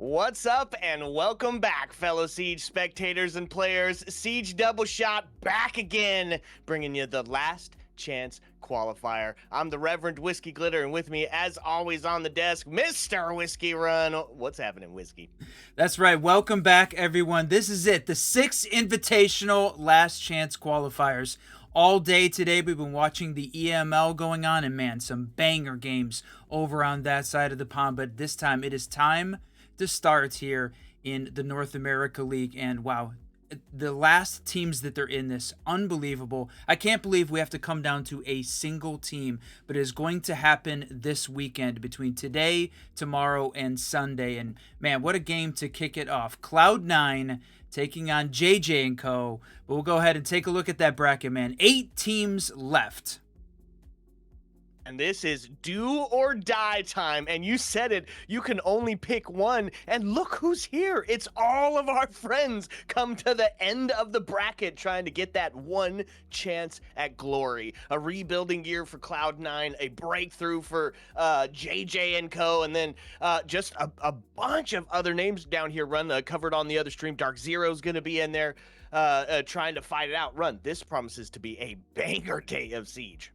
What's up and welcome back, fellow Siege spectators and players. Siege Double Shot back again, bringing you the last chance qualifier. I'm the Reverend Whiskey Glitter, and with me, as always on the desk, Mr. Whiskey Run. What's happening, Whiskey? That's right. Welcome back, everyone. This is it, the 6 invitational last chance qualifiers. All day today, we've been watching the EML going on, and man, some banger games over on that side of the pond. But this time, it is time to start here in the North America League. And wow, the last teams that they're in this, unbelievable. I can't believe we have to come down to a single team, but it is going to happen this weekend between today, tomorrow, and Sunday. And man, what a game to kick it off. Cloud9 taking on JJ and Co. But we'll go ahead and take a look at that bracket, man. 8 teams left. And this is do or die time. And you said it, you can only pick one. And look who's here. It's all of our friends come to the end of the bracket trying to get that one chance at glory. A rebuilding year for Cloud9, a breakthrough for JJ and Co. And then just a bunch of other names down here covered on the other stream. Dark Zero's going to be in there trying to fight it out. This promises to be a banger day of Siege.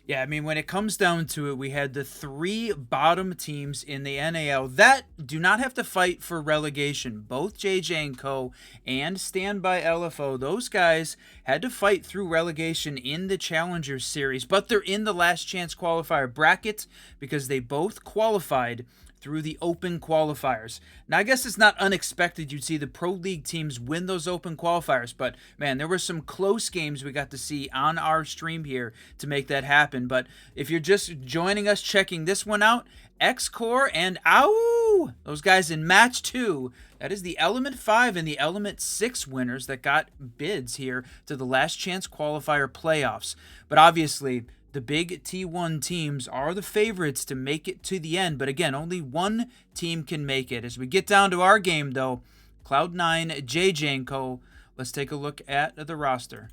Yeah, I mean, when it comes down to it, we had the 3 bottom teams in the NAL that do not have to fight for relegation. Both JJ and Co. and Standby LFO, those guys had to fight through relegation in the Challenger Series, but they're in the last chance qualifier bracket because they both qualified through the open qualifiers. Now, I guess it's not unexpected you'd see the Pro League teams win those open qualifiers, but man, there were some close games we got to see on our stream here to make that happen. But if you're just joining us, checking this one out, X-Core and OW, those guys in match 2, that is the Element 5 and the Element 6 winners that got bids here to the last chance qualifier playoffs. But obviously, the big T1 teams are the favorites to make it to the end, but again, only one team can make it. As we get down to our game, though, Cloud9, JJ and Co. Let's take a look at the roster.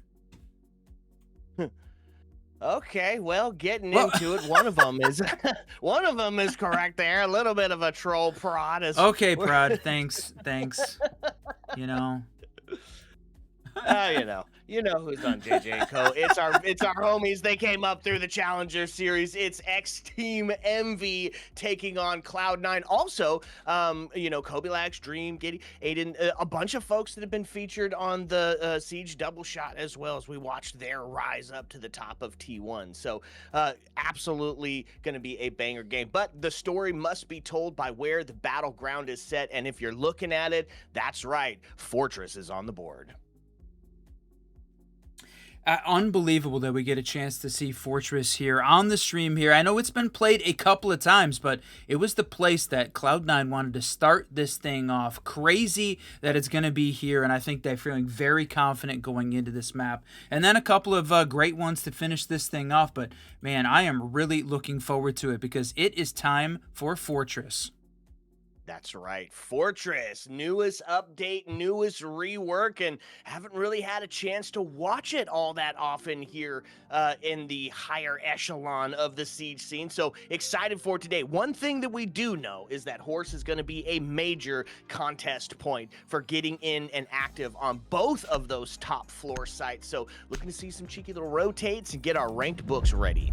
Okay, well, getting into it, one of them is correct there. A little bit of a troll prod. Okay, prod. Thanks. You know. You know who's on JJ Co. It's our homies. They came up through the Challenger Series. It's X Team MV taking on Cloud9. Also, Kobe Lax, Dream, Giddy, Aiden, a bunch of folks that have been featured on the Siege Double Shot as well as we watched their rise up to the top of T1. So absolutely going to be a banger game. But the story must be told by where the battleground is set. And if you're looking at it, that's right. Fortress is on the board. Unbelievable that we get a chance to see Fortress here on the stream here. I know it's been played a couple of times, but it was the place that Cloud9 wanted to start this thing off. Crazy that it's going to be here, and I think they're feeling very confident going into this map. And then a couple of great ones to finish this thing off, but man, I am really looking forward to it because it is time for Fortress. That's right, Fortress, newest update, newest rework, and haven't really had a chance to watch it all that often here in the higher echelon of the Siege scene. So excited for today. One thing that we do know is that Horse is going to be a major contest point for getting in and active on both of those top floor sites. So looking to see some cheeky little rotates and get our ranked books ready.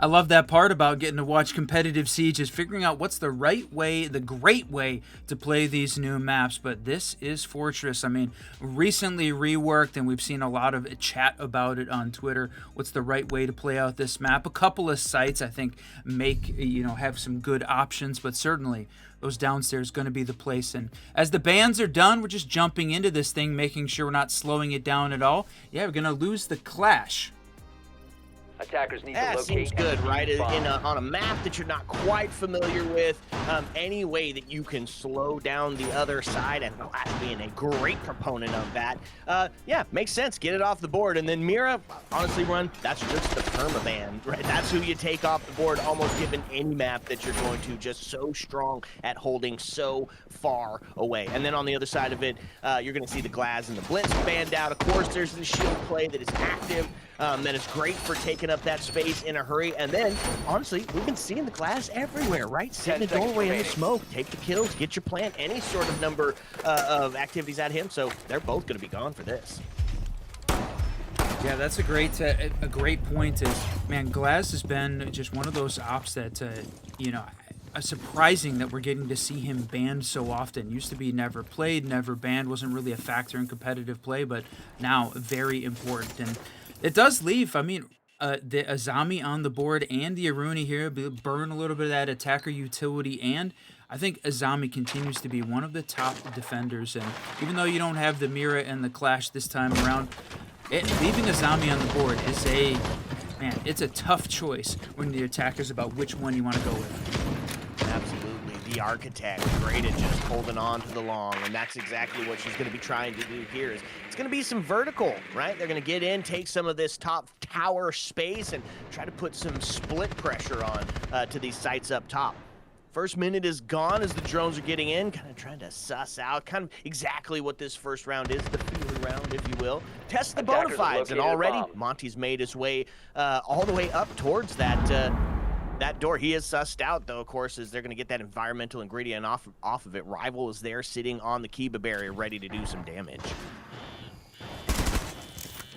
I love that part about getting to watch competitive Siege is figuring out what's the right way, the great way to play these new maps. But this is Fortress. I mean, recently reworked, and we've seen a lot of chat about it on Twitter. What's the right way to play out this map? A couple of sites, I think, have some good options, but certainly those downstairs going to be the place. And as the bans are done, we're just jumping into this thing, making sure we're not slowing it down at all. Yeah, we're going to lose the clash. Attackers need to locate. Seems good, right? On a map that you're not quite familiar with, any way that you can slow down the other side, and Glass being a great proponent of that, yeah, makes sense. Get it off the board, and then Mira, honestly, that's just the permaban, right? That's who you take off the board, almost given any map that you're going to, just so strong at holding so far away. And then on the other side of it, you're going to see the Glass and the Blitz banned out. Of course, there's the shield play that is active. That is great for taking taking up that space in a hurry. And then, honestly, we've been seeing the glass everywhere, right? Sit in the doorway in the smoke, take the kills, get your plant, any sort of number of activities at him. So they're both going to be gone for this. Yeah, that's a great point. Is, man, Glass has been just one of those ops that, you know, surprising that we're getting to see him banned so often. Used to be never played, never banned, wasn't really a factor in competitive play, but now very important. And it does leave, I mean, the Azami on the board and the Aruni here burn a little bit of that attacker utility, and I think Azami continues to be one of the top defenders. And even though you don't have the Mira and the Clash this time around, leaving Azami on the board is it's a tough choice when the attacker's about which one you want to go with. Absolutely. The Architect, great at just holding on to the long, and that's exactly what she's going to be trying to do here. It's going to be some vertical, right? They're going to get in, take some of this top tower space, and try to put some split pressure on to these sites up top. First minute is gone as the drones are getting in, kind of trying to suss out kind of exactly what this first round is, the feeling round, if you will. Test the bona fides, and already Monty's made his way all the way up towards that door. He is sussed out, though, of course, as they're going to get that environmental ingredient off of it. Rival is there sitting on the Kiba barrier ready to do some damage.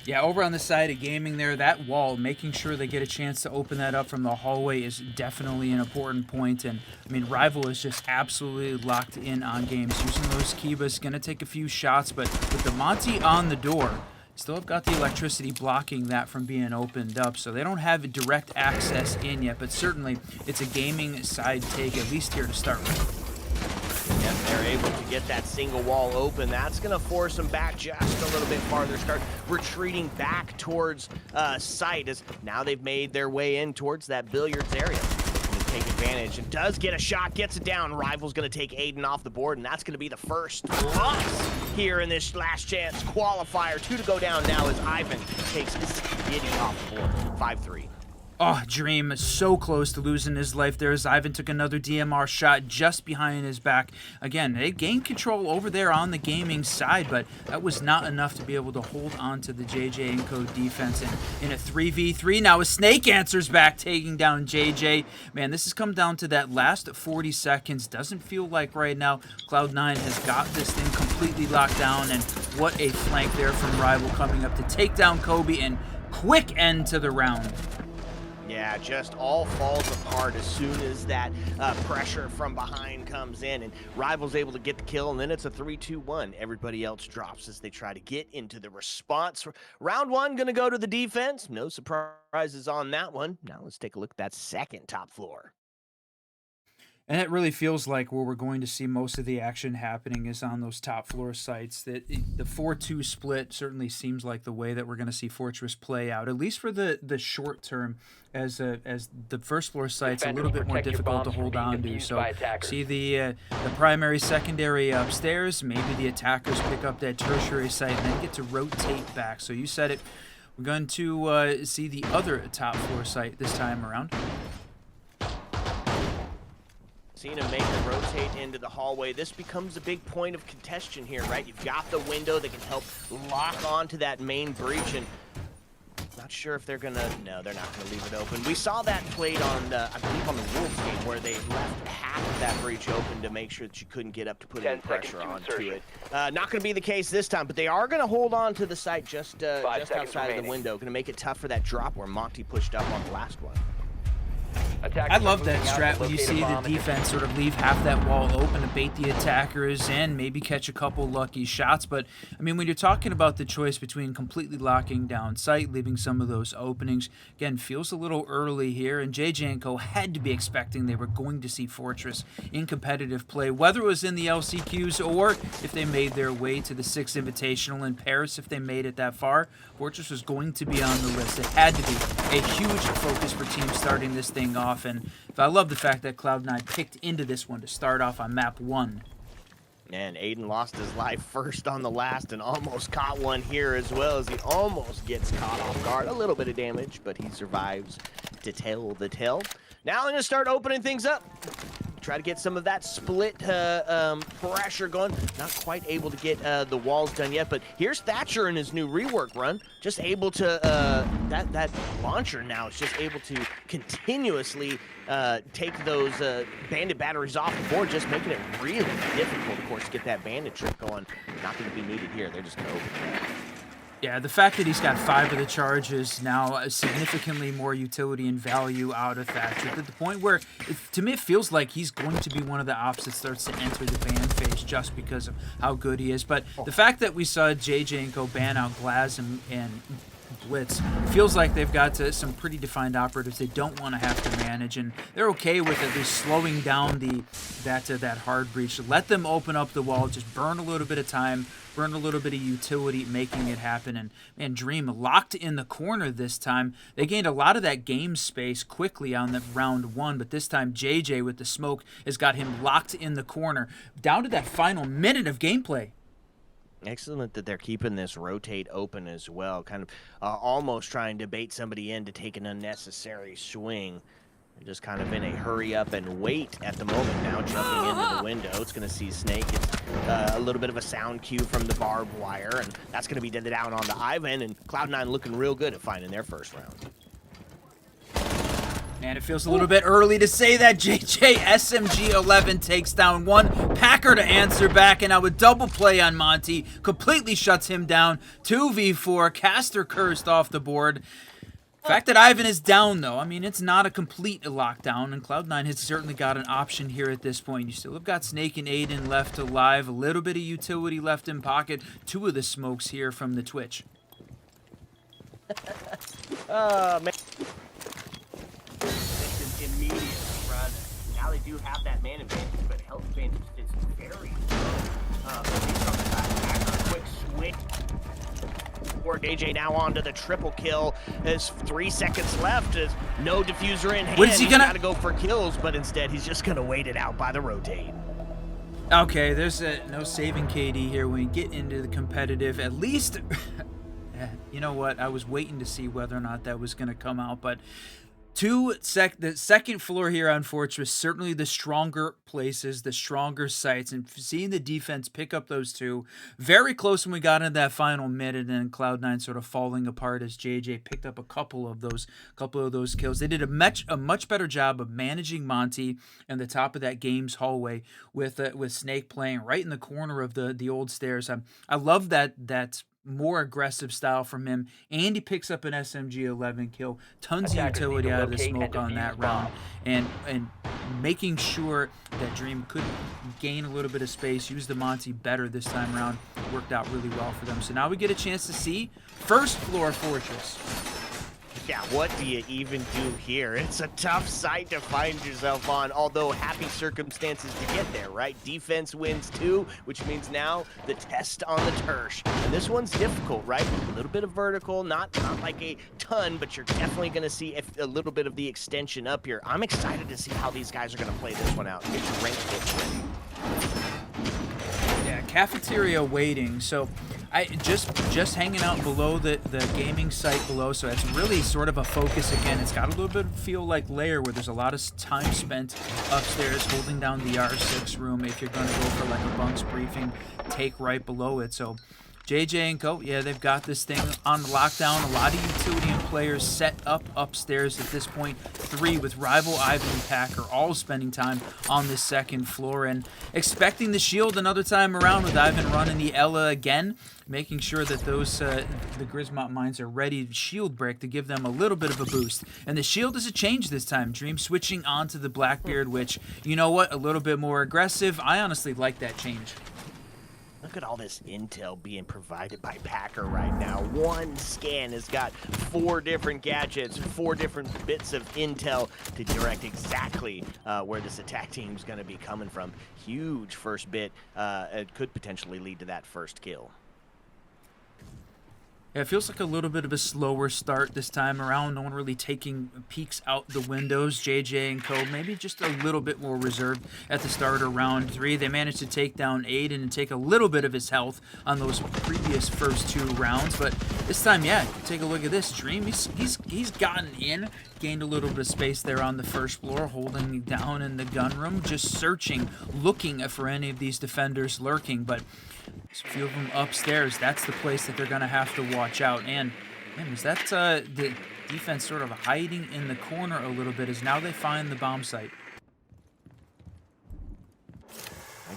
Yeah, over on the side of gaming there, that wall, making sure they get a chance to open that up from the hallway is definitely an important point. And, I mean, Rival is just absolutely locked in on games. Using those Kibas, going to take a few shots, but with the Monty on the door, still have got the electricity blocking that from being opened up, so they don't have direct access in yet, but certainly it's a gaming side take, at least here to start with. Yep, they're able to get that single wall open. That's going to force them back just a little bit farther, start retreating back towards site, as now they've made their way in towards that billiards area. Take advantage and does get a shot, gets it down. Rival's going to take Aiden off the board, and that's going to be the first loss here in this last chance qualifier. 2 to go down now as Ivan takes his Giddy off the board. 5-3. Oh, Dream so close to losing his life there as Ivan took another DMR shot just behind his back. Again, they gained control over there on the gaming side, but that was not enough to be able to hold on to the JJ & Co defense. And in a 3v3 now, a Snake answers back, taking down JJ. Man, this has come down to that last 40 seconds. Doesn't feel like right now Cloud9 has got this thing completely locked down, and what a flank there from Rival coming up to take down Kobe, and quick end to the round. Yeah, just all falls apart as soon as that pressure from behind comes in, and Rival's able to get the kill, and then it's a 3-2-1. Everybody else drops as they try to get into the response. Round 1 going to go to the defense. No surprises on that one. Now let's take a look at that second top floor. And it really feels like where we're going to see most of the action happening is on those top floor sites. The 4-2 split certainly seems like the way that we're going to see Fortress play out, at least for the short term, as the first floor site's a little bit more difficult to hold on to. So see the primary, secondary upstairs. Maybe the attackers pick up that tertiary site and then get to rotate back. So you said it. We're going to see the other top floor site this time around. Seeing him make the rotate into the hallway. This becomes a big point of contention here, right? You've got the window that can help lock onto that main breach, and not sure if they're gonna. No, they're not gonna leave it open. We saw that played on, I believe, on the Wolves game, where they left half of that breach open to make sure that you couldn't get up to put any pressure onto it. Not gonna be the case this time, but they are gonna hold on to the site just outside of the window. Gonna make it tough for that drop where Monty pushed up on the last one. I love that strat when you see the defense sort of leave half that wall open to bait the attackers and maybe catch a couple lucky shots. But, I mean, when you're talking about the choice between completely locking down sight, leaving some of those openings, again, feels a little early here. And JJ & Co had to be expecting they were going to see Fortress in competitive play, whether it was in the LCQs or if they made their way to the 6th Invitational in Paris. If they made it that far, Fortress was going to be on the list. It had to be a huge focus for teams starting this thing off. And I love the fact that Cloud9 picked into this one to start off on map 1. And Aiden lost his life first on the last and almost caught one here as well, as he almost gets caught off guard. A little bit of damage, but he survives to tell the tale. Now I'm going to start opening things up. try to get some of that split pressure going. Not quite able to get the walls done yet, but here's Thatcher in his new rework run. Just able to, that launcher now is just able to continuously take those bandit batteries off the board, just making it really difficult, of course, to get that bandit trick going. Not going to be needed here. They're just going to open that. Yeah, the fact that he's got 5 of the charges now, significantly more utility and value out of Thatcher, to the point where, to me, it feels like he's going to be one of the ops that starts to enter the ban phase just because of how good he is. But the fact that we saw JJ and Co ban out Glaz and Blitz feels like they've got some pretty defined operatives they don't want to have to manage, and they're okay with at least slowing down that hard breach. Let them open up the wall, just burn a little bit of time, burn a little bit of utility, making it happen. And Dream locked in the corner this time. They gained a lot of that game space quickly on the round 1, but this time JJ with the smoke has got him locked in the corner down to that final minute of gameplay. Excellent that they're keeping this rotate open as well, kind of almost trying to bait somebody in to take an unnecessary swing. They're just kind of in a hurry up and wait at the moment now, jumping into the window. It's going to see Snake get a little bit of a sound cue from the barbed wire, and that's going to be dead down on the Ivan, and Cloud9 looking real good at finding their first round. Man, it feels a little bit early to say that. JJ SMG 11 takes down 1. Packer to answer back, and now a double play on Monty. Completely shuts him down. 2v4. Caster cursed off the board. The fact that Ivan is down, though, I mean, it's not a complete lockdown, and Cloud9 has certainly got an option here at this point. You still have got Snake and Aiden left alive. A little bit of utility left in pocket. 2 of the smokes here from the Twitch. Man. Immediate run. Now they do have that man advantage, but health advantage is very low. Quick switch. Or AJ now onto the triple kill. There's 3 seconds left. There's no diffuser in hand. What is he gonna? He's gotta go for kills, but instead he's just gonna wait it out by the rotate. Okay, there's no saving KD here when we get into the competitive. At least, you know what? I was waiting to see whether or not that was gonna come out, but the second floor here on Fortress, certainly the stronger places, the stronger sites, and seeing the defense pick up those 2 very close when we got into that final minute, and then Cloud9 sort of falling apart as JJ picked up a couple of those kills. They did a much better job of managing Monty and the top of that game's hallway with Snake playing right in the corner of the old stairs. I love that more aggressive style from him, and he picks up an SMG 11 kill. Tons of utility out of the smoke on that round, and making sure that Dream could gain a little bit of space, use the Monty better this time around, worked out really well for them. So now we get a chance to see first floor Fortress. Yeah, what do you even do here? It's a tough site to find yourself on, although happy circumstances to get there, right? Defense wins 2, which means now the test on the Tersh. And this one's difficult, right? A little bit of vertical, not like a ton, but you're definitely going to see a little bit of the extension up here. I'm excited to see how these guys are going to play this one out. Get your rank hits ready. Yeah, cafeteria waiting. So I just hanging out below the gaming site below, so it's really sort of a focus again. It's got a little bit of feel like Lair, where there's a lot of time spent upstairs holding down the R6 room. If you're going to go for like a bunks briefing, take right below it. So JJ and Co, yeah, they've got this thing on lockdown. A lot of utility and players set up upstairs at this point. 3 with Rival, Ivan, and Packer all spending time on the second floor, and expecting the shield another time around with Ivan running the Ella again, making sure that those the Grismont mines are ready to shield break to give them a little bit of a boost. And the shield is a change this time. Dream switching onto the Blackbeard, which, you know what, a little bit more aggressive. I honestly like that change. Look at all this intel being provided by Packer right now. One scan has got 4 different gadgets, 4 different bits of intel to direct exactly where this attack team's going to be coming from. Huge first bit. It could potentially lead to that first kill. Yeah, it feels like a little bit of a slower start this time around. No one really taking peeks out the windows. JJ and Co maybe just a little bit more reserved at the start of round 3. They managed to take down Aiden and take a little bit of his health on those previous first 2 rounds. But this time, yeah, take a look at this. Dream, he's gotten in, gained a little bit of space there on the first floor, holding down in the gun room, just searching, looking for any of these defenders lurking. But there's a few of them upstairs. That's the place that they're going to have to watch out. And man, was that the defense sort of hiding in the corner a little bit as now they find the bomb site.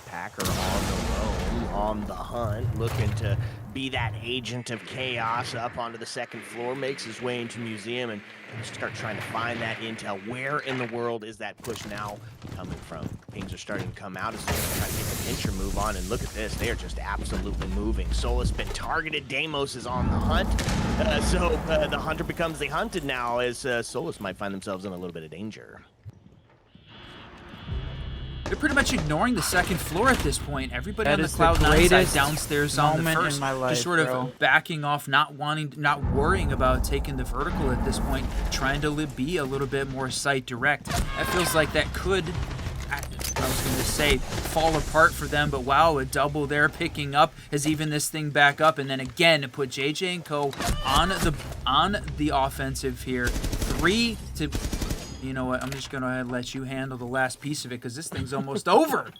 Packer on the roam, on the hunt, looking to be that agent of chaos up onto the second floor, makes his way into museum and start trying to find that intel. Where in the world is that push now coming from? Pings are starting to come out as they try to make a pincher move on, and look at this, they are just absolutely moving. Solus been targeted, Deimos is on the hunt, so the hunter becomes the hunted now, as Solus might find themselves in a little bit of danger. They're pretty much ignoring the second floor at this point. Everybody on the Cloud9 Cloud9 side downstairs on the first, in my life, just sort of backing off, not worrying about taking the vertical at this point, trying to be a little bit more site direct. That feels like that could, I was going to say, fall apart for them, but wow, a double there picking up has even this thing back up, and then again it put JJ and Co on the offensive here. 3 to. You know what, I'm just going to let you handle the last piece of it because this thing's almost over.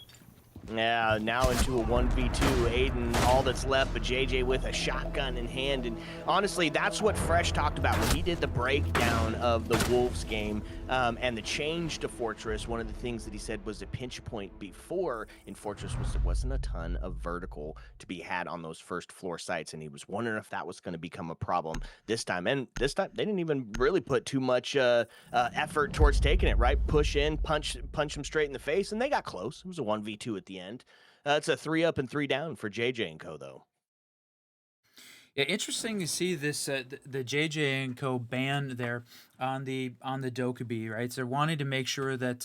Yeah, now into a 1v2. Aiden, all that's left but JJ with a shotgun in hand. And honestly, that's what Fresh talked about when he did the breakdown of the Wolves game and the change to Fortress. One of the things that he said was a pinch point before in Fortress was there wasn't a ton of vertical to be had on those first floor sites, and he was wondering if that was going to become a problem this time. And this time, they didn't even really put too much effort towards taking it, right? Push in, punch them straight in the face, and they got close. It was a 1v2 at the end. It's a 3 up and 3 down for JJ and Co, though. Yeah, interesting to see this the JJ and Co ban there on the Dokkaebi, right? So they're wanting to make sure that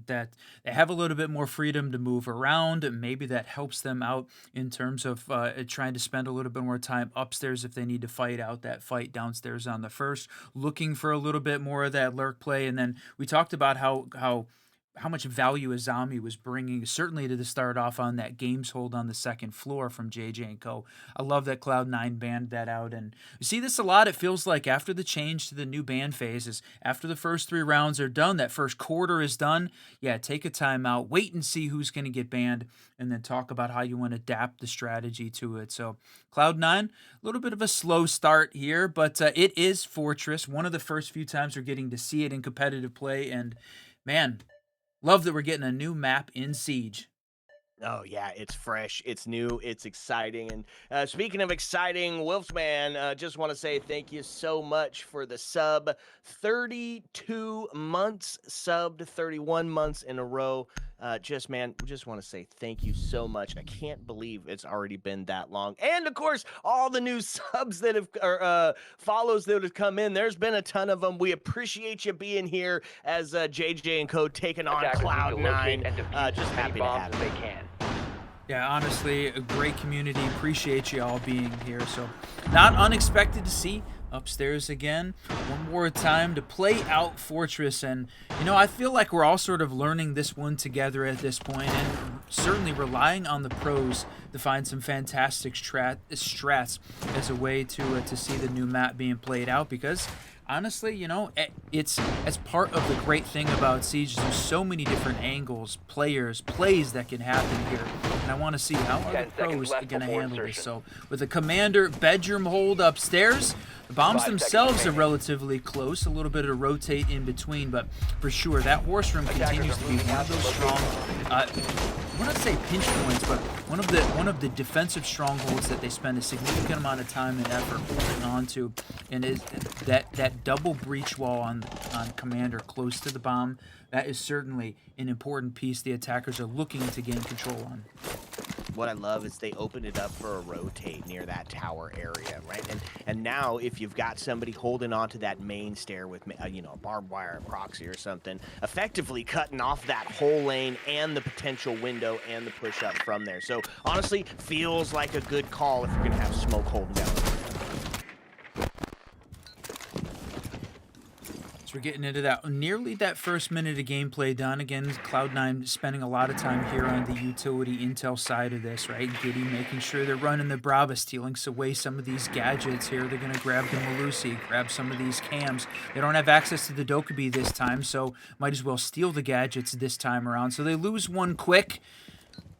that they have a little bit more freedom to move around. Maybe that helps them out in terms of trying to spend a little bit more time upstairs if they need to fight out that fight downstairs on the first, looking for a little bit more of that lurk play. And then we talked about how much value a zombie was bringing, certainly to start off on that games hold on the second floor from JJ and Co. I love that Cloud9 banned that out. And you see this a lot, it feels like, after the change to the new ban phases, after the first 3 rounds are done, that first quarter is done, yeah, take a timeout, wait and see who's going to get banned, and then talk about how you want to adapt the strategy to it. So Cloud9, a little bit of a slow start here, but it is Fortress, one of the first few times we're getting to see it in competitive play, and man, love that we're getting a new map in Siege. Oh, yeah, it's fresh, it's new, it's exciting. And speaking of exciting, Wolfsman, just want to say thank you so much for the sub. 32 months subbed, 31 months in a row. Just want to say thank you so much. I can't believe it's already been that long. And, of course, all the new subs that have, or follows that have come in. There's been a ton of them. We appreciate you being here as JJ and Co. taking on Cloud9. Just happy to have you. Yeah, honestly, a great community. Appreciate you all being here. So, not unexpected to see upstairs again one more time to play out Fortress. And, you know, I feel like we're all sort of learning this one together at this point, and certainly relying on the pros to find some fantastic strats as a way to see the new map being played out, because honestly, you know, it's as part of the great thing about Siege. There's so many different angles, plays that can happen here, and I want to see how are the pros going to handle this. So with the commander bedroom hold upstairs, the bombs themselves are relatively close, a little bit of rotate in between, but for sure that horse room continues to be one of those strong, I wouldn't say pinch points, but one of the defensive strongholds that they spend a significant amount of time and effort holding on to, and is that double breach wall on commander close to the bomb. That is certainly an important piece the attackers are looking to gain control on. What I love is they opened it up for a rotate near that tower area, right? And now if you've got somebody holding onto that main stair with, you know, a barbed wire proxy or something, effectively cutting off that whole lane and the potential window and the push up from there. So honestly, feels like a good call if you're gonna have smoke holding down. we're getting into that nearly that first minute of gameplay done. Again, Cloud9 spending a lot of time here on the utility intel side of this, right? Giddy making sure they're running the Brava, stealing away some of these gadgets here. They're going to grab the Malusi, grab some of these cams. They don't have access to the Dokkaebi this time, so might as well steal the gadgets this time around. So they lose one quick.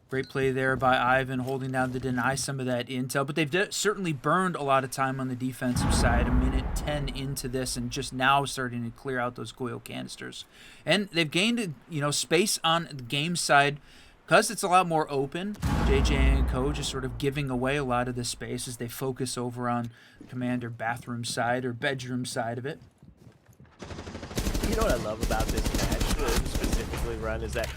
Great play there by Ivan, holding down to deny some of that intel. But they've certainly burned a lot of time on the defensive side. A minute 10 into this, and just now starting to clear out those Goyo canisters. And they've gained, space on the game side because it's a lot more open. JJ and Co just sort of giving away a lot of the space as they focus over on Commander bathroom side or bedroom side of it. You know what I love about this match, specifically, Run, is that,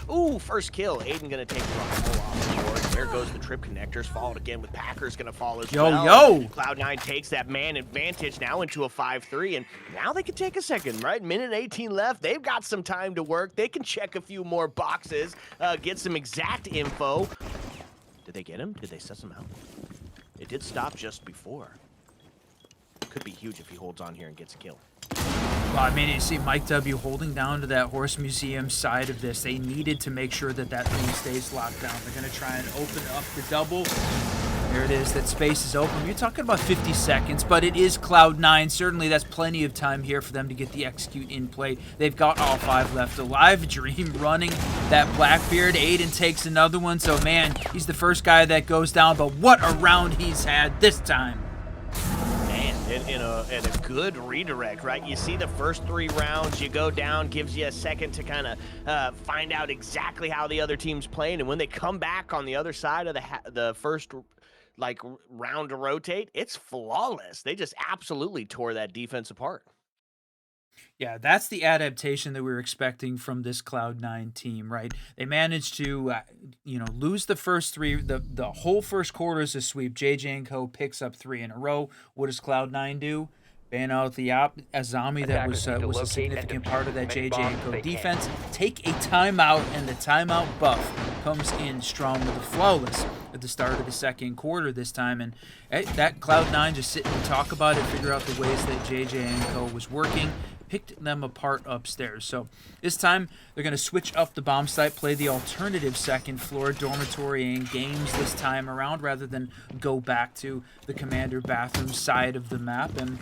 first kill. Aiden gonna take the off the board. There goes the trip connectors, followed again with Packers gonna fall as well. Yo! Cloud9 takes that man advantage now into a 5-3, and now they can take a second, right? Minute 18 left. They've got some time to work. They can check a few more boxes, get some exact info. Did they get him? Did they suss him out? It did stop just before. Could be huge if he holds on here and gets a kill. Well, I mean, you see Mike W holding down to that Horse Museum side of this. They needed to make sure that that thing stays locked down. They're going to try and open up the double. There it is. That space is open. You're talking about 50 seconds, but it is Cloud9. Certainly, that's plenty of time here for them to get the execute in play. They've got all 5 left alive. Dream running that Blackbeard. Aiden takes another one. So, man, he's the first guy that goes down. But what a round he's had this time. In a good redirect, right? You see the first 3 rounds, you go down, gives you a second to kind of find out exactly how the other team's playing, and when they come back on the other side of the first round to rotate, it's flawless. They just absolutely tore that defense apart. Yeah, that's the adaptation that we were expecting from this Cloud9 team, right? They managed to, lose the first 3. The whole first quarter is a sweep. JJ and Co picks up 3 in a row. What does Cloud9 do? Ban out the Azami that was a significant part of that JJ and Co defense. Take a timeout, and the timeout buff comes in strong with a flawless at the start of the second quarter this time. And that Cloud9 just sit and talk about it, figure out the ways that JJ and Co was working, picked them apart upstairs. So this time they're going to switch up the bomb site, play the alternative second floor dormitory and games this time around rather than go back to the commander bathroom side of the map. And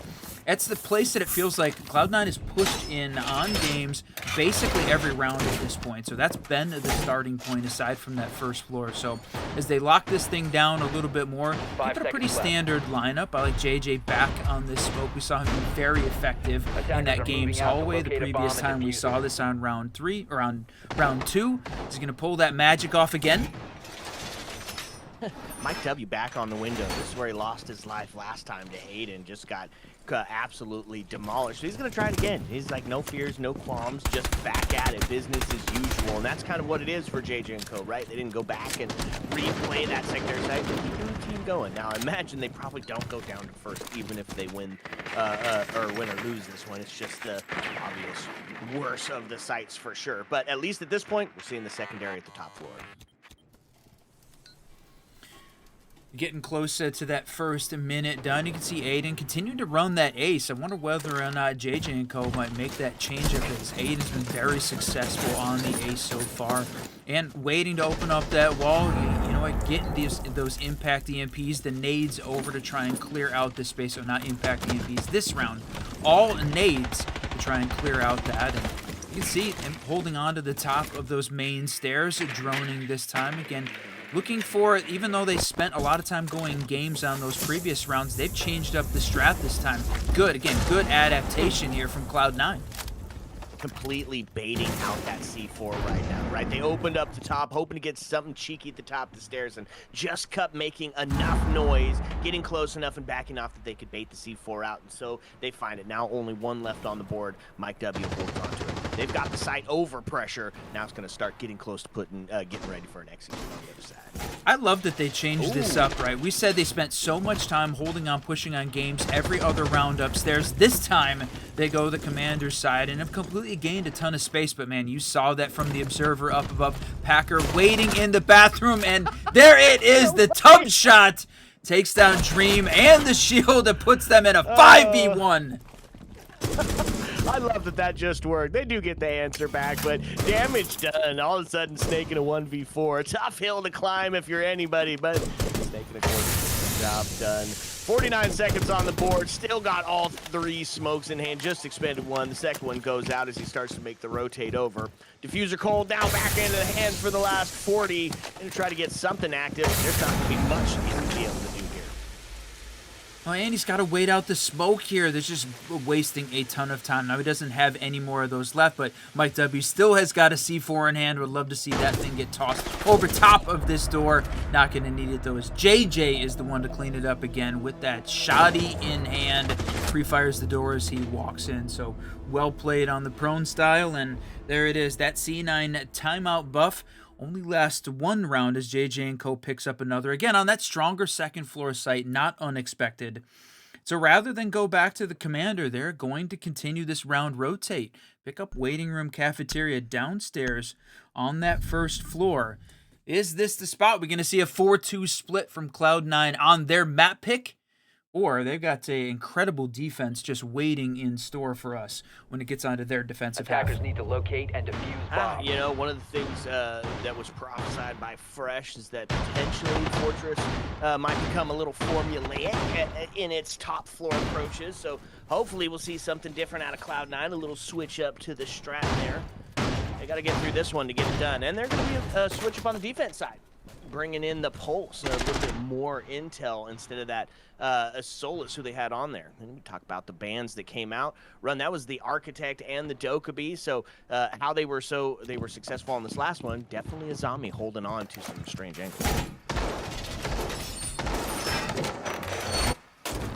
it's the place that it feels like Cloud9 has pushed in on games basically every round at this point. So that's been the starting point aside from that first floor. So as they lock this thing down a little bit more, keep it a pretty standard lineup. I like JJ back on this smoke. We saw him be very effective in that game's hallway the previous time we saw this on round 3 or on round 2. He's going to pull that magic off again. Mike W back on the window. This is where he lost his life last time to Aiden. Just got absolutely demolished. So he's going to try it again. He's like, no fears, no qualms, just back at it. Business as usual. And that's kind of what it is for JJ and Co, right? They didn't go back and replay that secondary site. They're keeping the team going. Now, I imagine they probably don't go down to first, even if they win or lose this one. It's just the obvious worst of the sites for sure. But at least at this point, we're seeing the secondary at the top floor. Getting closer to that first minute done. You can see Aiden continuing to run that ace. I wonder whether or not JJ and Co might make that change up, as Aiden's been very successful on the ace so far. And waiting to open up that wall, you know what, getting those impact EMPs, the nades over to try and clear out this space. So not impact EMPs this round. All nades to try and clear out that. And you can see him holding on to the top of those main stairs, droning this time. Again, looking for, even though they spent a lot of time going games on those previous rounds, they've changed up the strat this time. Good, again, good adaptation here from Cloud9. Completely baiting out that C4 right now, right? They opened up the top, hoping to get something cheeky at the top of the stairs, and just kept making enough noise, getting close enough and backing off that they could bait the C4 out, and so they find it. Now only 1 left on the board. Mike W holds on to it. They've got the site over pressure. Now it's going to start getting close to getting ready for an execute on the other side. I love that they changed this up, right? We said they spent so much time holding on, pushing on games every other round upstairs. This time, they go the commander's side and have completely gained a ton of space. But, man, you saw that from the observer up above. Packer waiting in the bathroom, and there it is, the tub shot. Takes down Dream and the shield that puts them in a 5v1. I love that just worked. They do get the answer back, but damage done. All of a sudden, Snake in a 1v4. Tough hill to climb if you're anybody, but Snake in a course, job done. 49 seconds on the board. Still got all 3 smokes in hand. Just expended 1. The second one goes out as he starts to make the rotate over. Diffuser cold now back into the hands for the last 40. Gonna try to get something active. There's not gonna be much he's gonna be able to do here. Oh, and he's got to wait out the smoke here. That's just wasting a ton of time. Now, he doesn't have any more of those left, but Mike W still has got a C4 in hand. Would love to see that thing get tossed over top of this door. Not going to need it, though, as JJ is the one to clean it up again with that shoddy in hand. Pre-fires the door as he walks in. So, well played on the prone style, and there it is. That C9 timeout buff only lasts 1 round as JJ & Co. picks up another. Again, on that stronger second floor site, not unexpected. So rather than go back to the commander, they're going to continue this round rotate. Pick up waiting room cafeteria downstairs on that first floor. Is this the spot? We're going to see a 4-2 split from Cloud9 on their map pick? Or they've got an incredible defense just waiting in store for us when it gets onto their defensive half. Attackers need to locate and defuse bombs. You know, one of the things that was prophesied by Fresh is that potentially Fortress might become a little formulaic in its top floor approaches. So hopefully we'll see something different out of Cloud9, a little switch up to the strat there. They got to get through this one to get it done. And they're going to be a switch up on the defense side, bringing in the Pulse, a little bit more intel instead of that Solus who they had on there. Then we talk about the bands that came out. Run, that was the Architect and the Dokkaebi. So how they were successful on this last one, definitely a zombie holding on to some strange angles.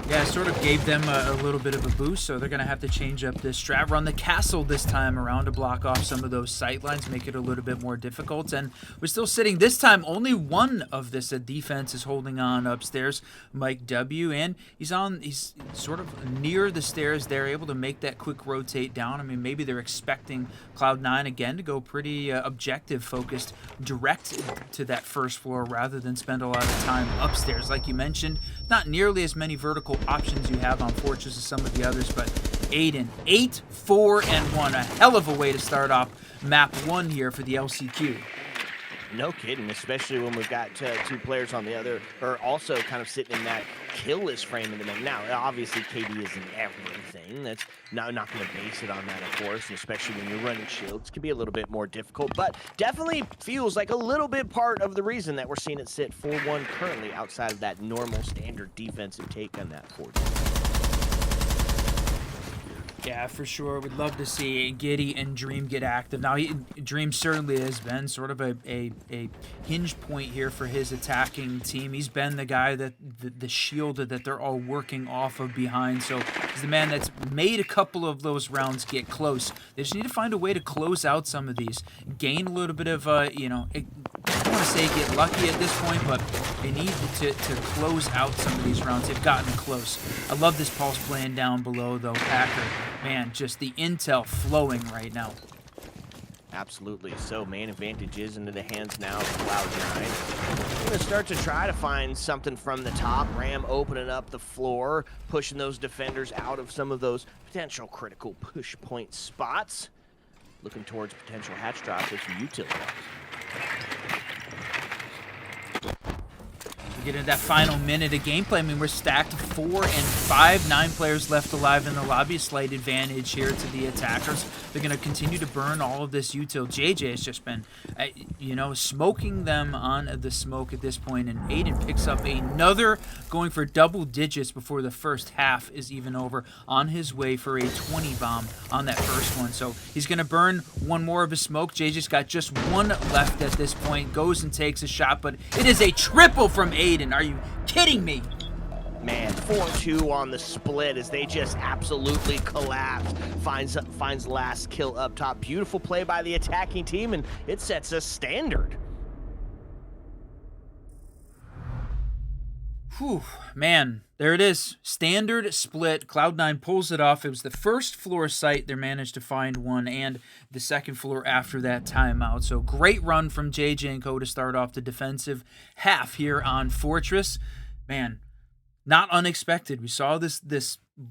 Yeah, sort of gave them a little bit of a boost, so they're going to have to change up this strat. Run the castle this time around to block off some of those sight lines, make it a little bit more difficult. And we're still sitting this time. Only one of this defense is holding on upstairs, Mike W. And he's sort of near the stairs there, able to make that quick rotate down. I mean, maybe they're expecting Cloud9 again to go pretty objective focused, direct to that first floor rather than spend a lot of time upstairs. Like you mentioned, not nearly as many vertical options you have on Fortress as some of the others, but Aiden, 8, 4, and 1. A hell of a way to start off map 1 here for the LCQ. No kidding, especially when we've got 2 players on the other, or also kind of sitting in that killless frame in the middle. Now, obviously, KD isn't everything. That's not going to base it on that, of course, and especially when you're running shields. It can be a little bit more difficult, but definitely feels like a little bit part of the reason that we're seeing it sit 4-1 currently outside of that normal standard defensive take on that Forge. Yeah, for sure. We'd love to see Giddy and Dream get active. Now, Dream certainly has been sort of a hinge point here for his attacking team. He's been the guy that the shield that they're all working off of behind. So he's the man that's made a couple of those rounds get close. They just need to find a way to close out some of these. Gain a little bit of, I don't want to say get lucky at this point, but they need to close out some of these rounds. They've gotten close. I love this Pulse playing down below, though, Packer. Man, just the intel flowing right now. Absolutely. So main advantage is into the hands now of Cloud9. We're going to start to try to find something from the top. Ram opening up the floor, pushing those defenders out of some of those potential critical push point spots. Looking towards potential hatch drops with some utility. We get into that final minute of gameplay. I mean, we're stacked 4 and 5, 9 players left alive in the lobby. Slight advantage here to the attackers. They're going to continue to burn all of this util. JJ has just been, smoking them on the smoke at this point, and Aiden picks up another, going for double digits before the first half is even over, on his way for a 20 bomb on that first one. So he's going to burn one more of his smoke. JJ's got just 1 left at this point, goes and takes a shot, but it is a triple from Aiden. Are you kidding me? Man, 4-2 on the split as they just absolutely collapse. Finds last kill up top. Beautiful play by the attacking team, and it sets a standard. Whew, man, there it is. Standard split. Cloud9 pulls it off. It was the first floor site. They managed to find one, and the second floor after that timeout. So great run from JJ & Co. to start off the defensive half here on Fortress. Man, not unexpected. We saw this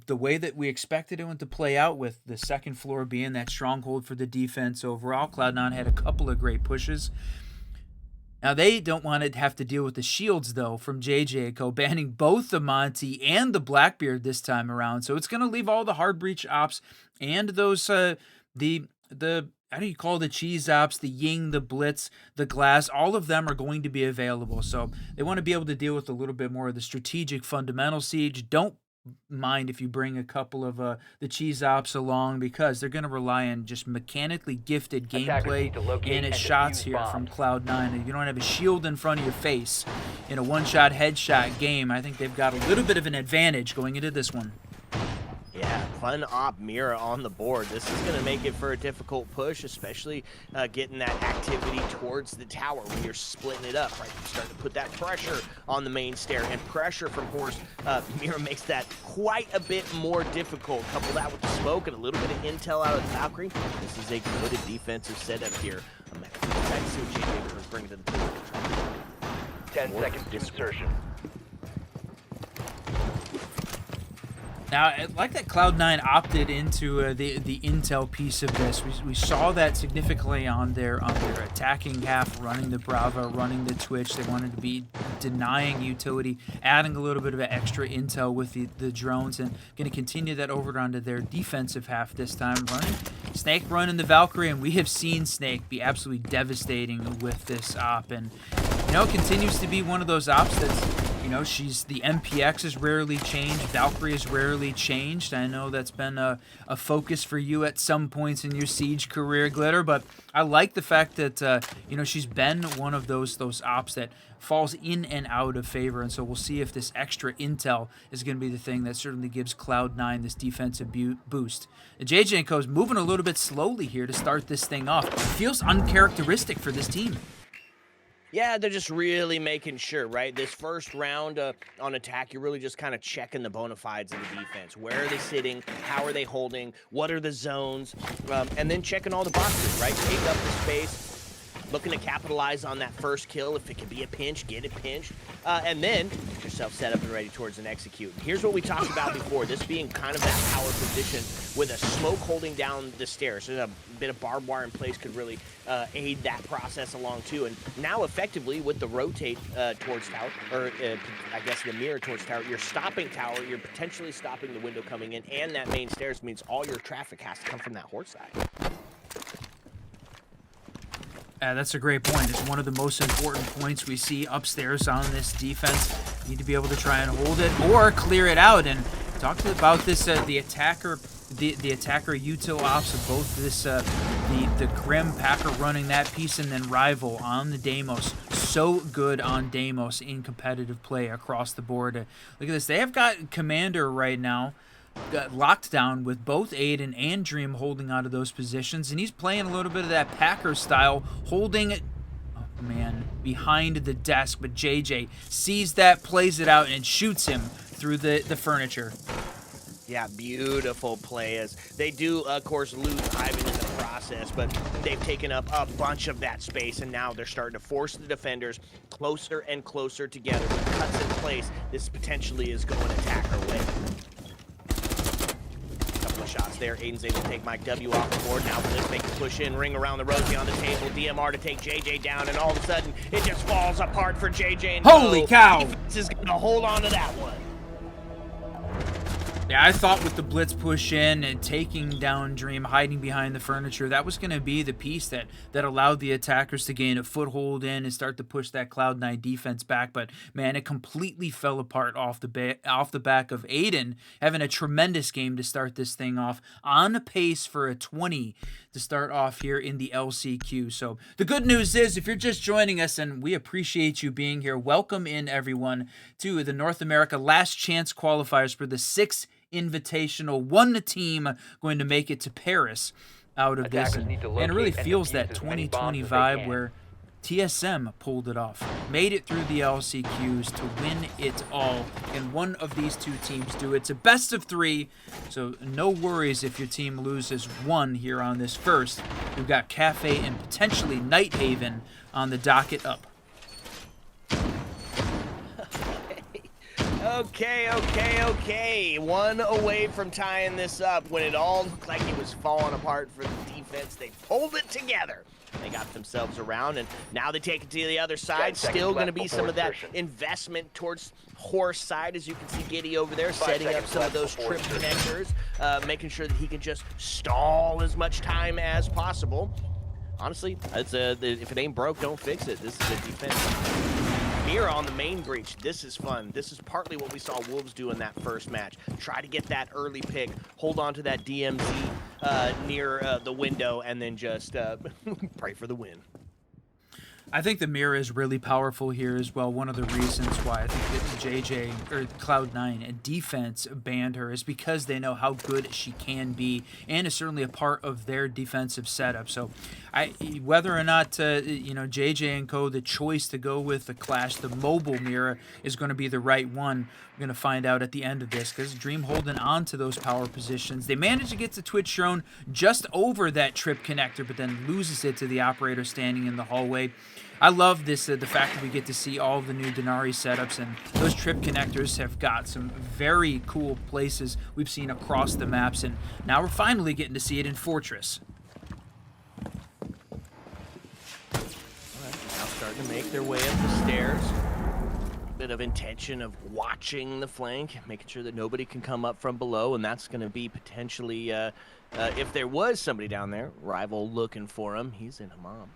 the way that we expected it to play out, with the second floor being that stronghold for the defense overall. Cloud9 had a couple of great pushes. Now, they don't want to have to deal with the shields, though, from JJ Co, banning both the Monty and the Blackbeard this time around. So it's going to leave all the hard breach ops and those, the how do you call the cheese ops, the Ying, the Blitz, the Glass, all of them are going to be available. So they want to be able to deal with a little bit more of the strategic fundamental siege. Don't mind if you bring a couple of the cheese ops along, because they're going to rely on just mechanically gifted gameplay and its shots here from Cloud9. If you don't have a shield in front of your face in a one-shot headshot game, I think they've got a little bit of an advantage going into this one. Yeah, fun op Mira on the board. This is going to make it for a difficult push, especially getting that activity towards the tower when you're splitting it up, right? You're starting to put that pressure on the main stair, and pressure from Horse. Mira makes that quite a bit more difficult. Couple that with the smoke and a little bit of intel out of the Valkyrie. This is a good defensive setup here. I'm excited to see what JJ was bringing to the table. 10 seconds to insertion. Now, I like that Cloud9 opted into the intel piece of this. We saw that significantly on their attacking half, running the Brava, running the Twitch. They wanted to be denying utility, adding a little bit of extra intel with the drones, and going to continue that over onto their defensive half this time. Snake running the Valkyrie, and we have seen Snake be absolutely devastating with this op. And, it continues to be one of those ops that's, she's the MPX has rarely changed. Valkyrie has rarely changed. I know that's been a focus for you at some points in your Siege career, Glitter, but I like the fact that, she's been one of those ops that falls in and out of favor. And so we'll see if this extra intel is going to be the thing that certainly gives Cloud9 this defensive boost. JJ & Co is moving a little bit slowly here to start this thing off. It feels uncharacteristic for this team. Yeah, they're just really making sure, right? This first round on attack, you're really just kind of checking the bona fides of the defense. Where are they sitting? How are they holding? What are the zones? And then checking all the boxes, right? Take up the space. Looking to capitalize on that first kill. If it can be a pinch, get it pinched. And then get yourself set up and ready towards an execute. Here's what we talked about before. This being kind of that power position with a smoke holding down the stairs. So a bit of barbed wire in place could really aid that process along too. And now effectively with the rotate towards tower, or I guess the mirror towards tower, you're stopping tower. You're potentially stopping the window coming in, and that main stairs means all your traffic has to come from that horse side. That's a great point. It's one of the most important points we see upstairs on this defense. You need to be able to try and hold it or clear it out. And talk about this, the attacker util ops of both this, the Grim Packer running that piece, and then Rival on the Deimos. So good on Deimos in competitive play across the board. Look at this. They have got Commander right now locked down with both Aiden and Dream holding out of those positions, and he's playing a little bit of that Packer style, holding it, behind the desk, but JJ sees that, plays it out, and shoots him through the furniture. Yeah, beautiful play, as they do, of course, lose Ivan in the process, but they've taken up a bunch of that space, and now they're starting to force the defenders closer and closer together. With cuts in place, this potentially is going attacker way. Shots there. Aiden's able to take Mike W off the board. Now Blitz make the push in, ring around the Rosie on the table, DMR to take JJ down, and all of a sudden it just falls apart for JJ. And holy cow! Defense is going to hold on to that one. Yeah, I thought with the Blitz push in and taking down Dream, hiding behind the furniture, that was going to be the piece that allowed the attackers to gain a foothold in and start to push that Cloud9 defense back. But man, it completely fell apart off the back of Aiden having a tremendous game to start this thing off, on pace for a 20 to start off here in the LCQ. So the good news is, if you're just joining us, and we appreciate you being here, welcome in everyone to the North America Last Chance qualifiers for the 6th Invitational. One team going to make it to Paris out of this, and it really feels that 2020 vibe where TSM pulled it off, made it through the LCQs to win it all, and one of these two teams do. It's a best of 3, so no worries if your team loses one here on this first. We've got Kafe and potentially Nighthaven on the docket up. Okay. One away from tying this up when it all looked like it was falling apart for the defense. They pulled it together. They got themselves around, and now they take it to the other side. Still going to be some of that investment towards Horse side, as you can see Giddy over there setting up some of those trip connectors, making sure that he can just stall as much time as possible. Honestly, it's if it ain't broke, don't fix it. This is a defense. Mira on the main breach. This is fun. This is partly what we saw Wolves do in that first match. Try to get that early pick, hold on to that DMZ near the window, and then just pray for the win. I think the mirror is really powerful here as well. One of the reasons why I think that JJ or Cloud9 and defense banned her is because they know how good she can be, and is certainly a part of their defensive setup. So, whether or not JJ and Co, the choice to go with the Clash, the mobile mirror, is going to be the right one. We're going to find out at the end of this, because Dream holding on to those power positions. They managed to get to Twitch Drone just over that trip connector, but then loses it to the operator standing in the hallway. I love this, the fact that we get to see all of the new Denari setups, and those trip connectors have got some very cool places we've seen across the maps, and now we're finally getting to see it in Fortress. All right, now starting to make their way up the stairs. Bit of intention of watching the flank, making sure that nobody can come up from below, and that's going to be potentially, if there was somebody down there, Rival looking for him. He's in a mom.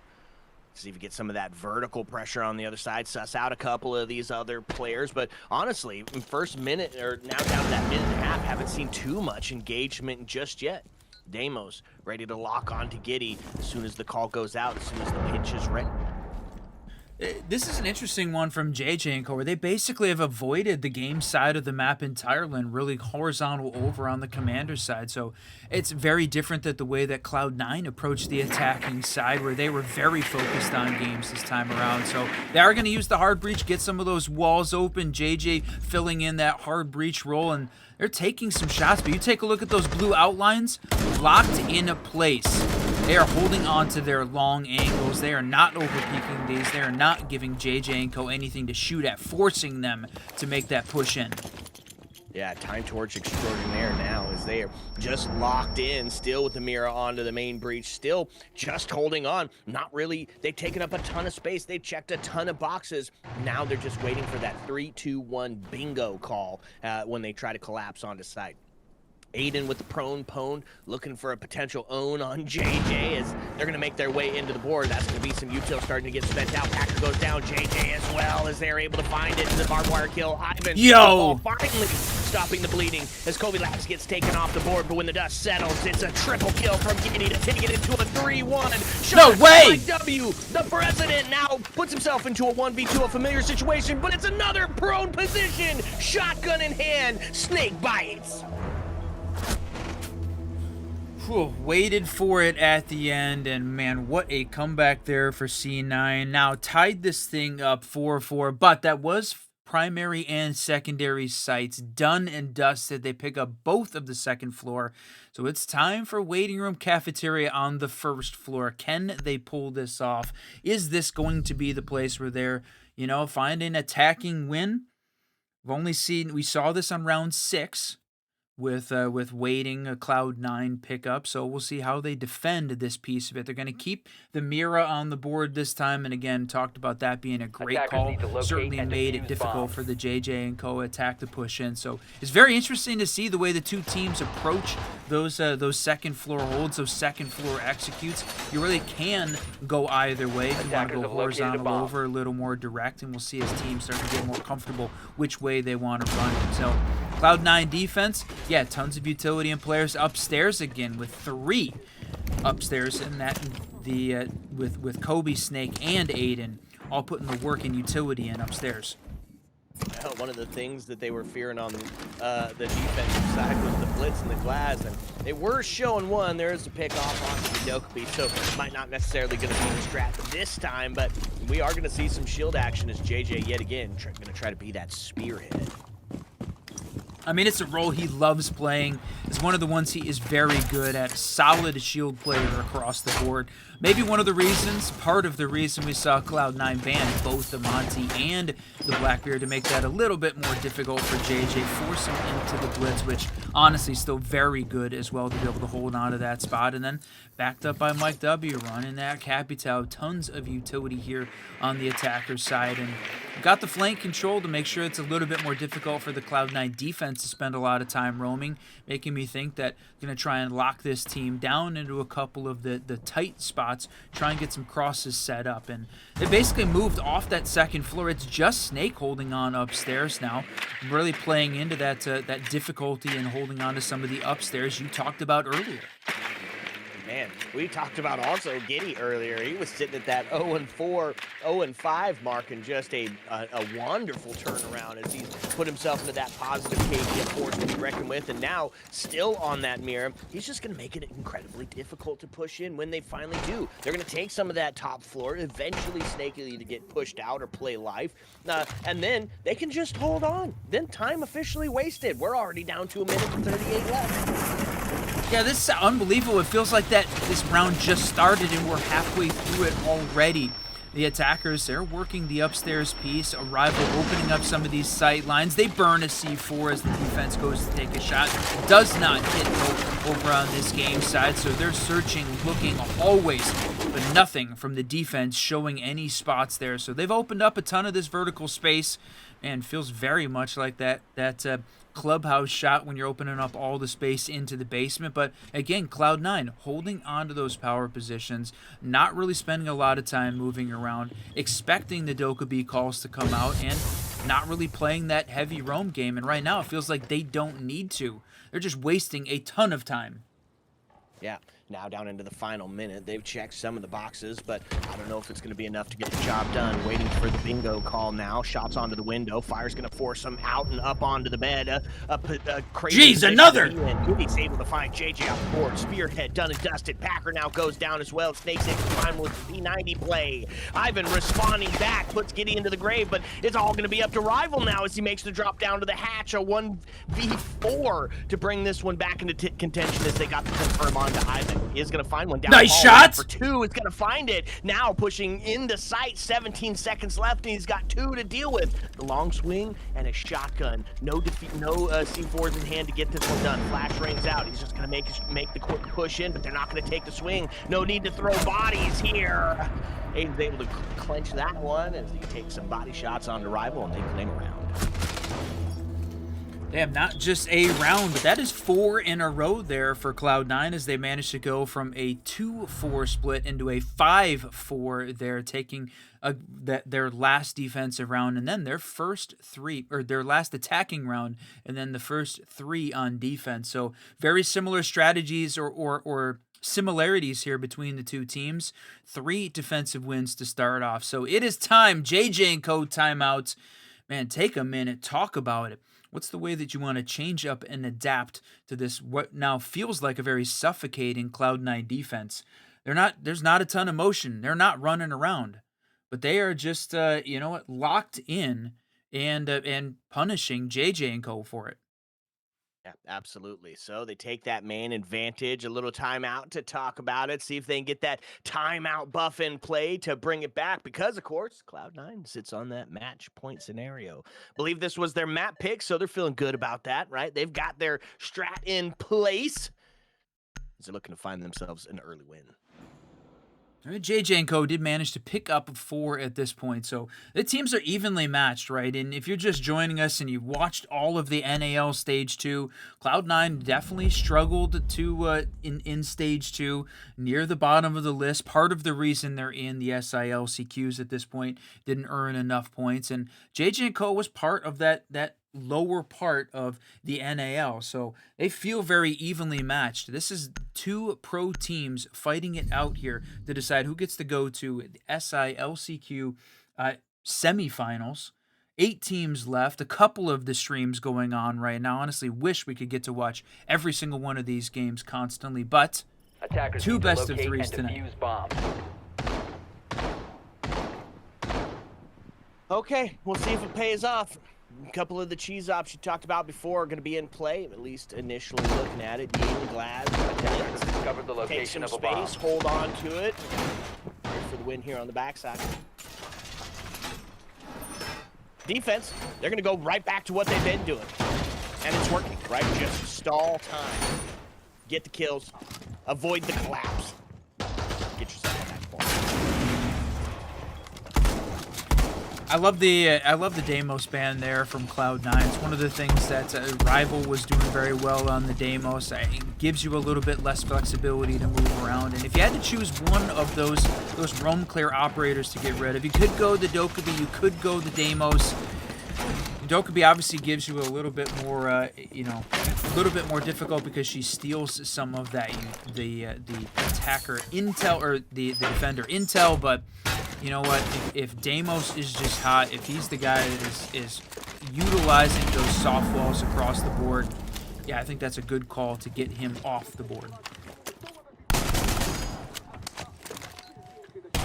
See if you get some of that vertical pressure on the other side, suss out a couple of these other players. But honestly, in first minute, or now down to that minute and a half, haven't seen too much engagement just yet. Deimos ready to lock on to Giddy as soon as the call goes out, as soon as the pitch is ready. This is an interesting one from JJ and Co, where they basically have avoided the game side of the map entirely and really horizontal over on the commander side. So it's very different than the way that Cloud9 approached the attacking side, where they were very focused on games this time around. So they are going to use the hard breach, get some of those walls open. JJ filling in that hard breach role, and they're taking some shots. But you take a look at those blue outlines, locked in a place. They are holding on to their long angles. They are not overpeaking these. They are not giving JJ and Co anything to shoot at, forcing them to make that push in. Yeah, time torch extraordinaire now, as they are just locked in, still with the mirror onto the main breach, still just holding on. Not really, they've taken up a ton of space. They checked a ton of boxes. Now they're just waiting for that 3-2-1 bingo call when they try to collapse onto site. Aiden with the prone pwn, looking for a potential own on JJ as they're going to make their way into the board. That's going to be some util starting to get spent out. Packer goes down, JJ as well, as they're able to find it. The barbed wire kill. Ivan finally stopping the bleeding as Kobe Labs gets taken off the board, but when the dust settles, it's a triple kill from Giddy to take it into a 3-1. No way! W, the president now puts himself into a 1v2, a familiar situation, but it's another prone position. Shotgun in hand, snake bites. Whew, waited for it at the end, and man, what a comeback there for C9. Now tied this thing up 4-4, but that was primary and secondary sites done and dusted. They pick up both of the second floor, so it's time for waiting room cafeteria on the first floor. Can they pull this off? Is this going to be the place where they're, find an attacking win? We saw this on round 6. With waiting a Cloud9 pickup, so we'll see how they defend this piece of it. They're going to keep the Mira on the board this time, and again, talked about that being a great call. Certainly made it difficult for the JJ and Co attack to push in. So it's very interesting to see the way the two teams approach those second floor holds, those second floor executes. You really can go either way. If you want to go horizontal over, a little more direct, and we'll see as teams start to get more comfortable which way they want to run. So Cloud9 defense, yeah, tons of utility and players upstairs again with 3 upstairs, and that with Kobe, Snake, and Aiden all putting the work and utility in upstairs. Well, one of the things that they were fearing on the defensive side was the blitz and the glass, and they were showing one. There is a pick off on the Dokubi, so might not necessarily going to be the strat this time, but we are going to see some shield action as JJ yet again going to try to be that spearhead. I mean, it's a role he loves playing. It's one of the ones he is very good at. Solid shield player across the board. Maybe one of the reasons, part of the reason we saw Cloud9 ban both the Monty and the Blackbeard to make that a little bit more difficult for JJ, force him into the blitz, which honestly still very good as well to be able to hold on to that spot. And then backed up by Mike W, running that Capital. Tons of utility here on the attacker side. And got the flank control to make sure it's a little bit more difficult for the Cloud9 defense to spend a lot of time roaming, making me think that going to try and lock this team down into a couple of the tight spots, try and get some crosses set up. And they basically moved off that second floor. It's just Snake holding on upstairs now, really playing into that that difficulty and holding on to some of the upstairs you talked about earlier. Man, we talked about also Giddy earlier. He was sitting at that 0-4, 0-5 mark, and just a wonderful turnaround as he's put himself into that positive KD force to be reckoned with. And now, still on that mirror, he's just going to make it incredibly difficult to push in when they finally do. They're going to take some of that top floor, eventually Snake will either get pushed out or play life, and then they can just hold on. Then time officially wasted. We're already down to 1:38 left. Yeah, this is unbelievable. It feels like that this round just started and we're halfway through it already. The attackers, they're working the upstairs piece. Arrival opening up some of these sight lines. They burn a C4 as the defense goes to take a shot. Does not hit over on this game side, so they're searching, looking always, but nothing from the defense showing any spots there. So they've opened up a ton of this vertical space, and feels very much like that clubhouse shot when you're opening up all the space into the basement. But again, Cloud9 holding on to those power positions, not really spending a lot of time moving around, expecting the Dokkaebi calls to come out, and not really playing that heavy roam game. And right now it feels like they don't need to. They're just wasting a ton of time. Yeah, now down into the final minute. They've checked some of the boxes, but I don't know if it's going to be enough to get the job done. Waiting for the bingo call now. Shots onto the window. Fire's going to force him out and up onto the bed. Crazy. Jeez, another! He's able to find JJ off the board. Spearhead done and dusted. Packer now goes down as well. Snake's able to find with P90 play. Ivan responding back, puts Giddy into the grave, but it's all going to be up to Rival now as he makes the drop down to the hatch. A 1v4 to bring this one back into contention as they got the confirm onto Ivan. He is going to find one down. Nice shot! For two, it's going to find it. Now pushing into sight, 17 seconds left, and he's got two to deal with. The long swing and a shotgun. No C4s in hand to get this one done. Flash rings out. He's just going to make the quick push in, but they're not going to take the swing. No need to throw bodies here. Aiden's able to clench that one as he takes some body shots onto Rival, and they claim a round. Damn, not just a round, but that is 4 in a row there for Cloud9 as they managed to go from a 2-4 split into a 5-4 there, taking their last defensive round and then their first 3, or their last attacking round, and then the first 3 on defense. So very similar strategies or similarities here between the two teams. 3 defensive wins to start off. So it is time. JJ and Co. timeouts. Man, take a minute, talk about it. What's the way that you want to change up and adapt to this, what now feels like a very suffocating Cloud9 defense? There's not a ton of motion. They're not running around, but they are just, locked in and punishing JJ and Co. for it. Yeah, absolutely. So they take that main advantage, a little timeout to talk about it, see if they can get that timeout buff in play to bring it back, because, of course, Cloud9 sits on that match point scenario. Believe this was their map pick, so they're feeling good about that, right? They've got their strat in place. They're looking to find themselves an early win. JJ and Co. did manage to pick up 4 at this point, so the teams are evenly matched, right? And if you're just joining us and you've watched all of the NAL Stage 2, Cloud9 definitely struggled to in Stage 2, near the bottom of the list. Part of the reason they're in the SI LCQs at this point, didn't earn enough points, and JJ and Co. was part of that lower part of the NAL, so they feel very evenly matched. This is 2 pro teams fighting it out here to decide who gets to go to the SI LCQ semifinals. 8 teams left, a couple of the streams going on right now. Honestly, wish we could get to watch every single one of these games constantly, but Attackers 2 need to best of locate 3s and tonight. defuse bombs. Okay, we'll see if it pays off. A couple of the cheese ops you talked about before are going to be in play, at least initially looking at it. Ying, Glad, Discover the take some location of a bomb. space, hold on to it. Wait for the win here on the backside. Defense, they're going to go right back to what they've been doing. And it's working, right? Just stall time. Get the kills. Avoid the collapse. Get yourself on that point. I love the Deimos ban there from Cloud9. It's one of the things that Rival was doing very well on the Deimos. It gives you a little bit less flexibility to move around. And if you had to choose one of those roam clear operators to get rid of, you could go the Dokkaebi, you could go the Deimos. Dokkaebi obviously gives you a little bit more, a little bit more difficult because she steals some of that the attacker intel or the defender intel. But you know what? If Deimos is just hot, if he's the guy that is utilizing those soft walls across the board, yeah, I think that's a good call to get him off the board.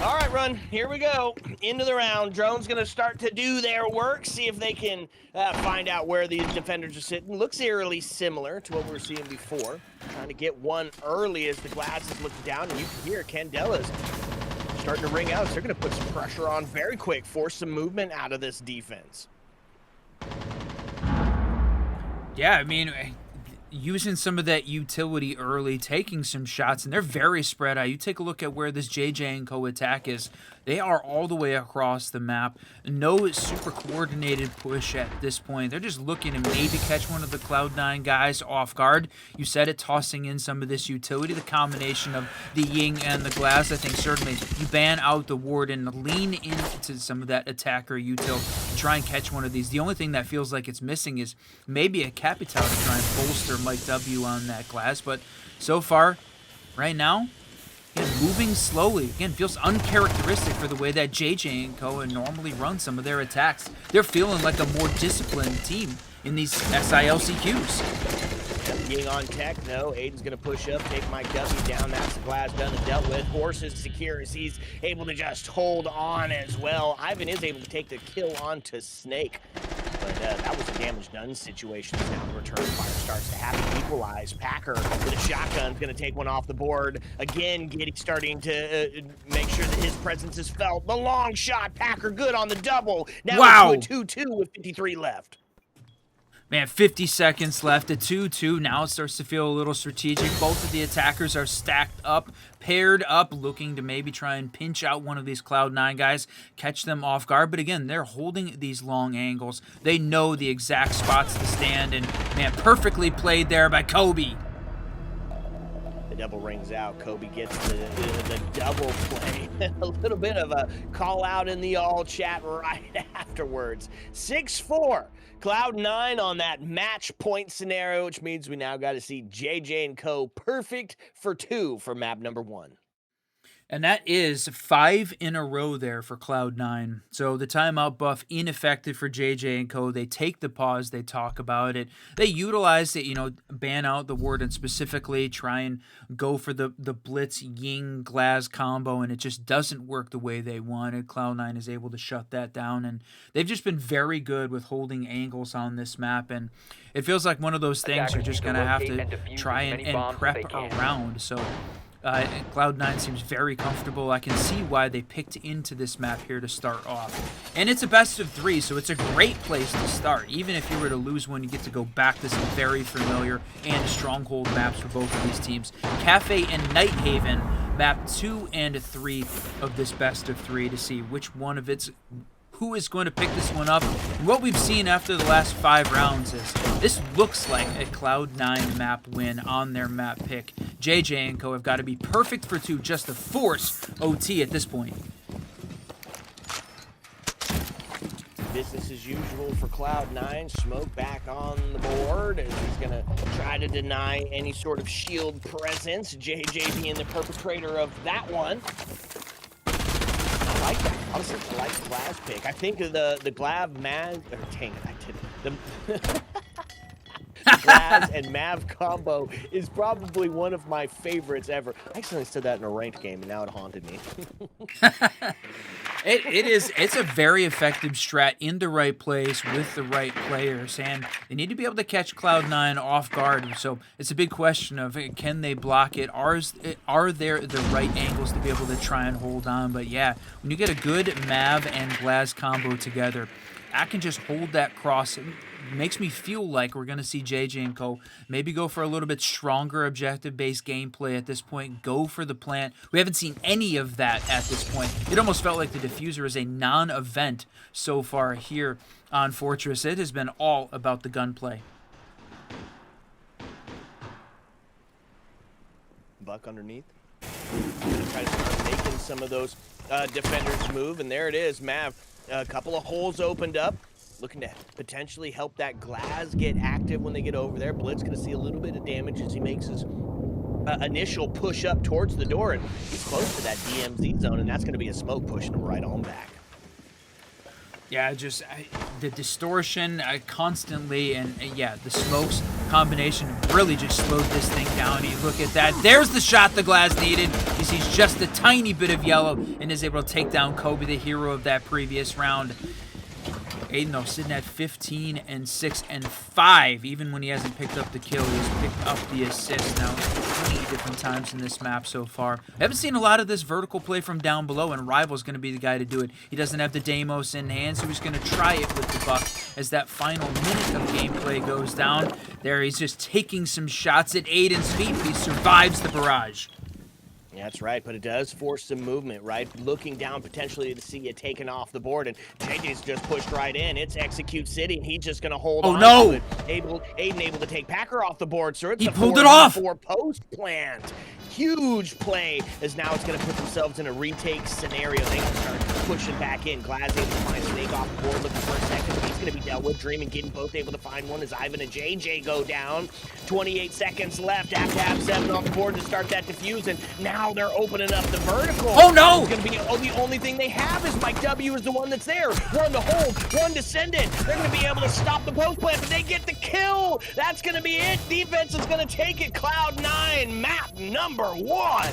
All right, Run, here we go. Into the round. Drone's going to start to do their work, see if they can find out where these defenders are sitting. Looks eerily similar to what we were seeing before. Trying to get one early as the glass is looking down, and you can hear Candela's starting to ring out. So they're going to put some pressure on very quick, force some movement out of this defense. Yeah, I mean, using some of that utility early, taking some shots, and they're very spread out. You take a look at where this JJ & Co attack is. They are all the way across the map. No super coordinated push at this point. They're just looking to maybe catch one of the Cloud9 guys off guard. You said it, tossing in some of this utility. The combination of the Ying and the Glass, I think certainly you ban out the ward and lean into some of that attacker util. Try and catch one of these. The only thing that feels like it's missing is maybe a Capitao to try and bolster Mike W on that Glass. But so far, right now, moving slowly. Again, feels uncharacteristic for the way that JJ & Co normally run some of their attacks. They're feeling like a more disciplined team in these SI LCQs. Being on tech, no. Aiden's going to push up, take Mike W down. That's the Glass done and dealt with. Horses secure as he's able to just hold on as well. Ivan is able to take the kill onto Snake. But that was a damage done situation. Now the return fire starts to happen. Equalize. Packer with a shotgun is going to take one off the board. Again, Giddy starting to make sure that his presence is felt. The long shot. Packer good on the double. Now wow. It's 2-2 with 53 left. Man, 50 seconds left, a 2-2. Now it starts to feel a little strategic. Both of the attackers are stacked up, paired up, looking to maybe try and pinch out one of these Cloud9 guys, catch them off guard. But again, they're holding these long angles. They know the exact spots to stand, and man, perfectly played there by Kobe. The double rings out. Kobe gets the double play. A little bit of a call out in the all chat right afterwards. 6-4. Cloud9 on that match point scenario, which means we now got to see JJ & Co perfect for 2 for map number 1. And that is 5 in a row there for Cloud9. So the timeout buff ineffective for JJ & Co. They take the pause, they talk about it. They utilize it, ban out the Warden specifically, try and go for the Blitz Ying Glass combo, and it just doesn't work the way they wanted. Cloud9 is able to shut that down, and they've just been very good with holding angles on this map, and it feels like one of those things you're just going to have to try and prep around. So Cloud9 seems very comfortable. I can see why they picked into this map here to start off. And it's a best of 3, so it's a great place to start. Even if you were to lose one, you get to go back to some very familiar and stronghold maps for both of these teams. Kafe and Nighthaven, map 2 and 3 of this best of 3 to see which one of who is going to pick this one up. And what we've seen after the last 5 rounds is this looks like a Cloud9 map win on their map pick. JJ & Co have got to be perfect for 2 just to force OT at this point. Business as usual for Cloud9. Smoke back on the board as he's going to try to deny any sort of shield presence. JJ being the perpetrator of that one. I like that. Honestly, I like the Glass pick. I think the Glav Mav, or dang it, I did it. The Glass and Mav combo is probably one of my favorites ever. I accidentally said that in a ranked game, and now it haunted me. It's a very effective strat in the right place with the right players, and they need to be able to catch Cloud9 off guard. So it's a big question of, can they block it? Are there the right angles to be able to try and hold on? But yeah, when you get a good Mav and Glaz combo together, I can just hold that cross. It makes me feel like we're going to see JJ and Co. maybe go for a little bit stronger objective-based gameplay at this point, go for the plant. We haven't seen any of that at this point. It almost felt like the diffuser is a non-event so far here on Fortress. It has been all about the gunplay. Buck underneath. Gonna try to start making some of those defenders move, and there it is. Mav, a couple of holes opened up. Looking to potentially help that Glaz get active when they get over there. Blitz going to see a little bit of damage as he makes his initial push up towards the door, and he's close to that DMZ zone, and that's going to be a smoke pushing him right on back. Yeah, just the distortion constantly, and yeah, the smokes combination really just slowed this thing down. You look at that. There's the shot the Glaz needed. He sees just a tiny bit of yellow and is able to take down Kobe, the hero of that previous round. Aiden, though, sitting at 15 and 6 and 5. Even when he hasn't picked up the kill, he's picked up the assist now 20 different times in this map so far. I haven't seen a lot of this vertical play from down below, and Rival's going to be the guy to do it. He doesn't have the Deimos in hand, so he's going to try it with the Buck as that final minute of gameplay goes down. There, he's just taking some shots at Aiden's feet, but he survives the barrage. That's right, but it does force some movement, right? Looking down potentially to see it taken off the board, and JJ's just pushed right in. It's Execute City, and he's just going to hold on to it. Aiden able to take Packer off the board, so it's he pulled it off. 4 post plant. Huge play, as now it's going to put themselves in a retake scenario. They can start pushing back in. Glaz able to find Snake off the board, looking for a second, but he's going to be dealt with. Dream and Getting both able to find one as Ivan and JJ go down. 28 seconds left after have 7 on the board to start that defuse, and now they're opening up the vertical. Oh no! It's going to be the only thing they have is Mike W is the one that's there. One to hold, one to send it. They're going to be able to stop the post plant, but they get the kill. That's going to be it. Defense is going to take it. Cloud9, map number 1.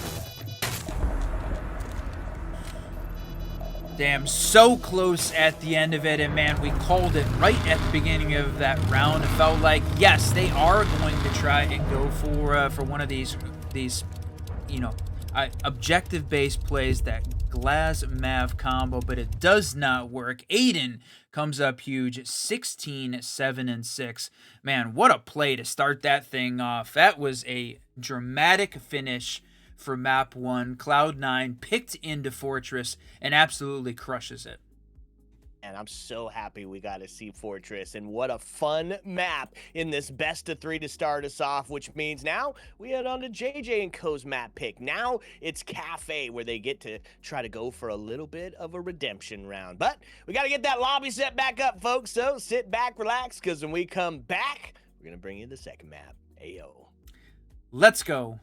Damn, so close at the end of it, and man, we called it right at the beginning of that round. It felt like, yes, they are going to try and go for one of these, you know, objective-based plays, that Glaz-Mav combo, but it does not work. Aiden comes up huge, 16, 7, and 6. Man, what a play to start that thing off. That was a dramatic finish for map 1. Cloud9 picked into Fortress and absolutely crushes it. And I'm so happy we got to see Fortress, and what a fun map in this best of 3 to start us off, which means now we head on to JJ and Co's map pick. Now it's Kafe, where they get to try to go for a little bit of a redemption round. But we got to get that lobby set back up, folks, so sit back, relax, because when we come back, we're going to bring you the second map. Ayo. Let's go.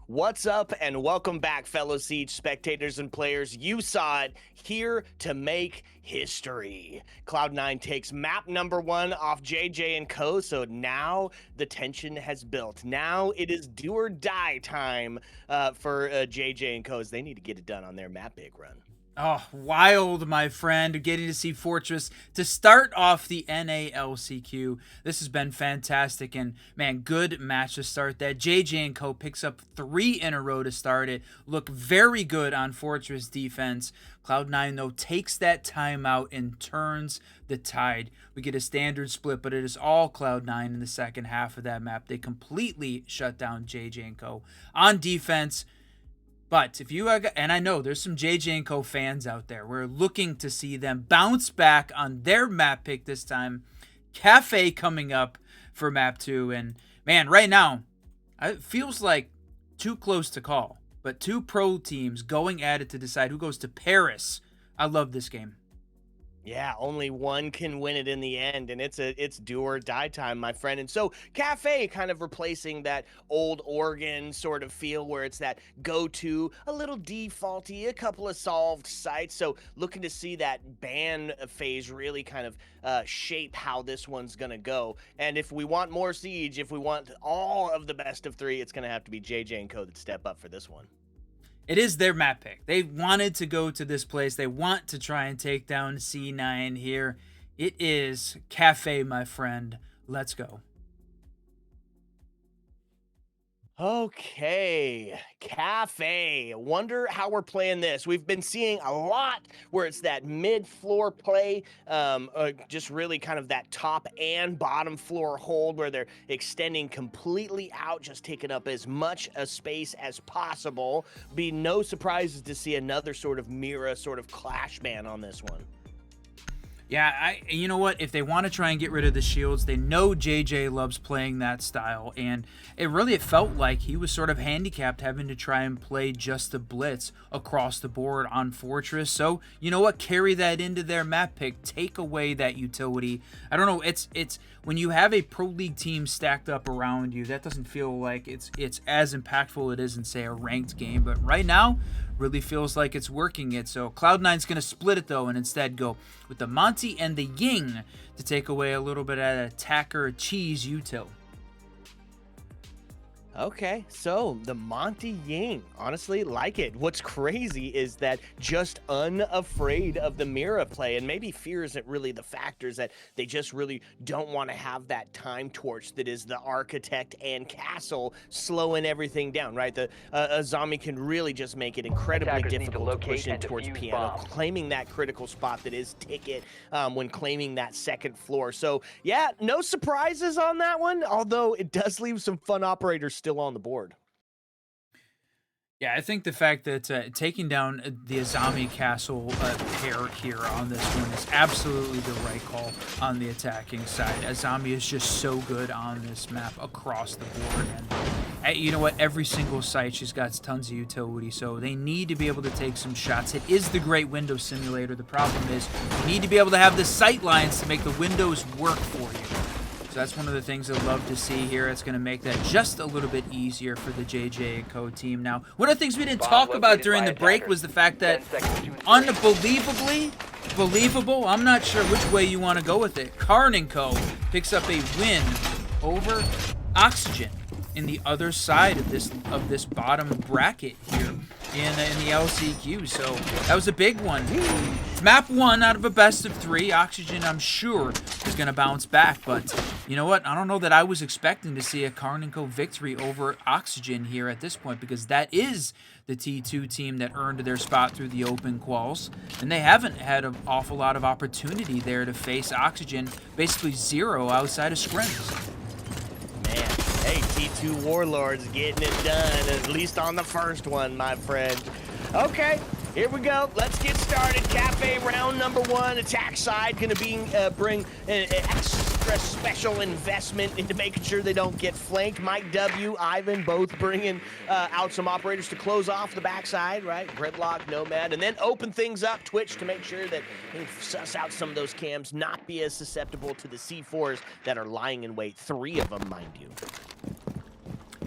What's up, and welcome back, fellow Siege spectators and players. You saw it, here to make history. Cloud9 takes map number 1 off JJ and Co, so now the tension has built. Now it is do or die time for JJ and Co, as they need to get it done on their map pick run. Oh, wild, my friend. Getting to see Fortress to start off the NALCQ. This has been fantastic, and man, good match to start that. JJ and Co picks up 3 in a row to start it. Look very good on Fortress defense. Cloud9, though, takes that timeout and turns the tide. We get a standard split, but it is all Cloud9 in the second half of that map. They completely shut down JJ and Co on defense. But if you are, and I know there's some JJ and Co fans out there, we're looking to see them bounce back on their map pick this time. Kafe coming up for map 2, and man, right now, it feels like too close to call. but two pro teams going at it to decide who goes to Paris. I love this game. Yeah, only one can win it in the end, and it's do or die time, my friend. And so Kafe kind of replacing that old Oregon sort of feel where it's that go-to, a little defaulty, a couple of solved sites. So looking to see that ban phase really kind of shape how this one's gonna go. And if we want more Siege, if we want all of the best of 3, it's gonna have to be JJ and Co that step up for this one. It is their map pick. They wanted to go to this place. They want to try and take down C9 here. It is Kafe, my friend. Let's go. Okay, Kafe. Wonder how we're playing this. We've been seeing a lot where it's that mid-floor play, just really kind of that top and bottom floor hold where they're extending completely out, just taking up as much a space as possible. Be no surprises to see another sort of Mira sort of clash ban on this one. Yeah, you know what? If they want to try and get rid of the shields, they know JJ loves playing that style, and it felt like he was sort of handicapped having to try and play just the blitz across the board on Fortress. So, you know what? Carry that into their map pick. Take away that utility. I don't know. It's when you have a pro league team stacked up around you, that doesn't feel like it's as impactful it is in, say, a ranked game. But right now, really feels like it's working it. So Cloud9's going to split it though and instead go with the Monty and the Ying to take away a little bit of that attacker cheese util. Okay, so the Monty Ying, honestly, like it. What's crazy is that just unafraid of the Mira play, and maybe fear isn't really the factors, that they just really don't want to have that time torch that is the architect and castle slowing everything down, right? The Azami can really just make it incredibly Attackers need to difficult to locate push in and towards defuse piano, bombs. claiming that critical spot that is ticket when claiming that second floor. So yeah, no surprises on that one, although it does leave some fun operators still on the board. Yeah, I think the fact that taking down the Azami Castle pair here on this one is absolutely the right call on the attacking side. Azami is just so good on this map across the board. And you know what? Every single site, she's got tons of utility, so they need to be able to take some shots. It is the great window simulator. The problem is you need to be able to have the sight lines to make the windows work for you. So that's one of the things I'd love to see here. It's going to make that just a little bit easier for the JJ and Co team. Now, one of the things we didn't talk about during the break was the fact that unbelievably believable, I'm not sure which way you want to go with it, Karn and Co picks up a win over Oxygen in the other side of this bottom bracket here in the LCQ. So that was a big one. Map 1 out of a best of 3. Oxygen, I'm sure, is going to bounce back. But you know what? I don't know that I was expecting to see a Karn & Co victory over Oxygen here at this point, because that is the T2 team that earned their spot through the open quals. And they haven't had an awful lot of opportunity there to face Oxygen. Basically zero outside of scrims. Man, hey, T2 Warlords getting it done, at least on the first one, my friend. Okay, here we go. Let's get started. Kafe round number 1. Attack side going to bring an extra special investment into making sure they don't get flanked. Mike W, Ivan, both bringing out some operators to close off the backside, right? Gridlock, Nomad, and then open things up. Twitch to make sure that they can suss out some of those cams, not be as susceptible to the C4s that are lying in wait. 3 of them, mind you.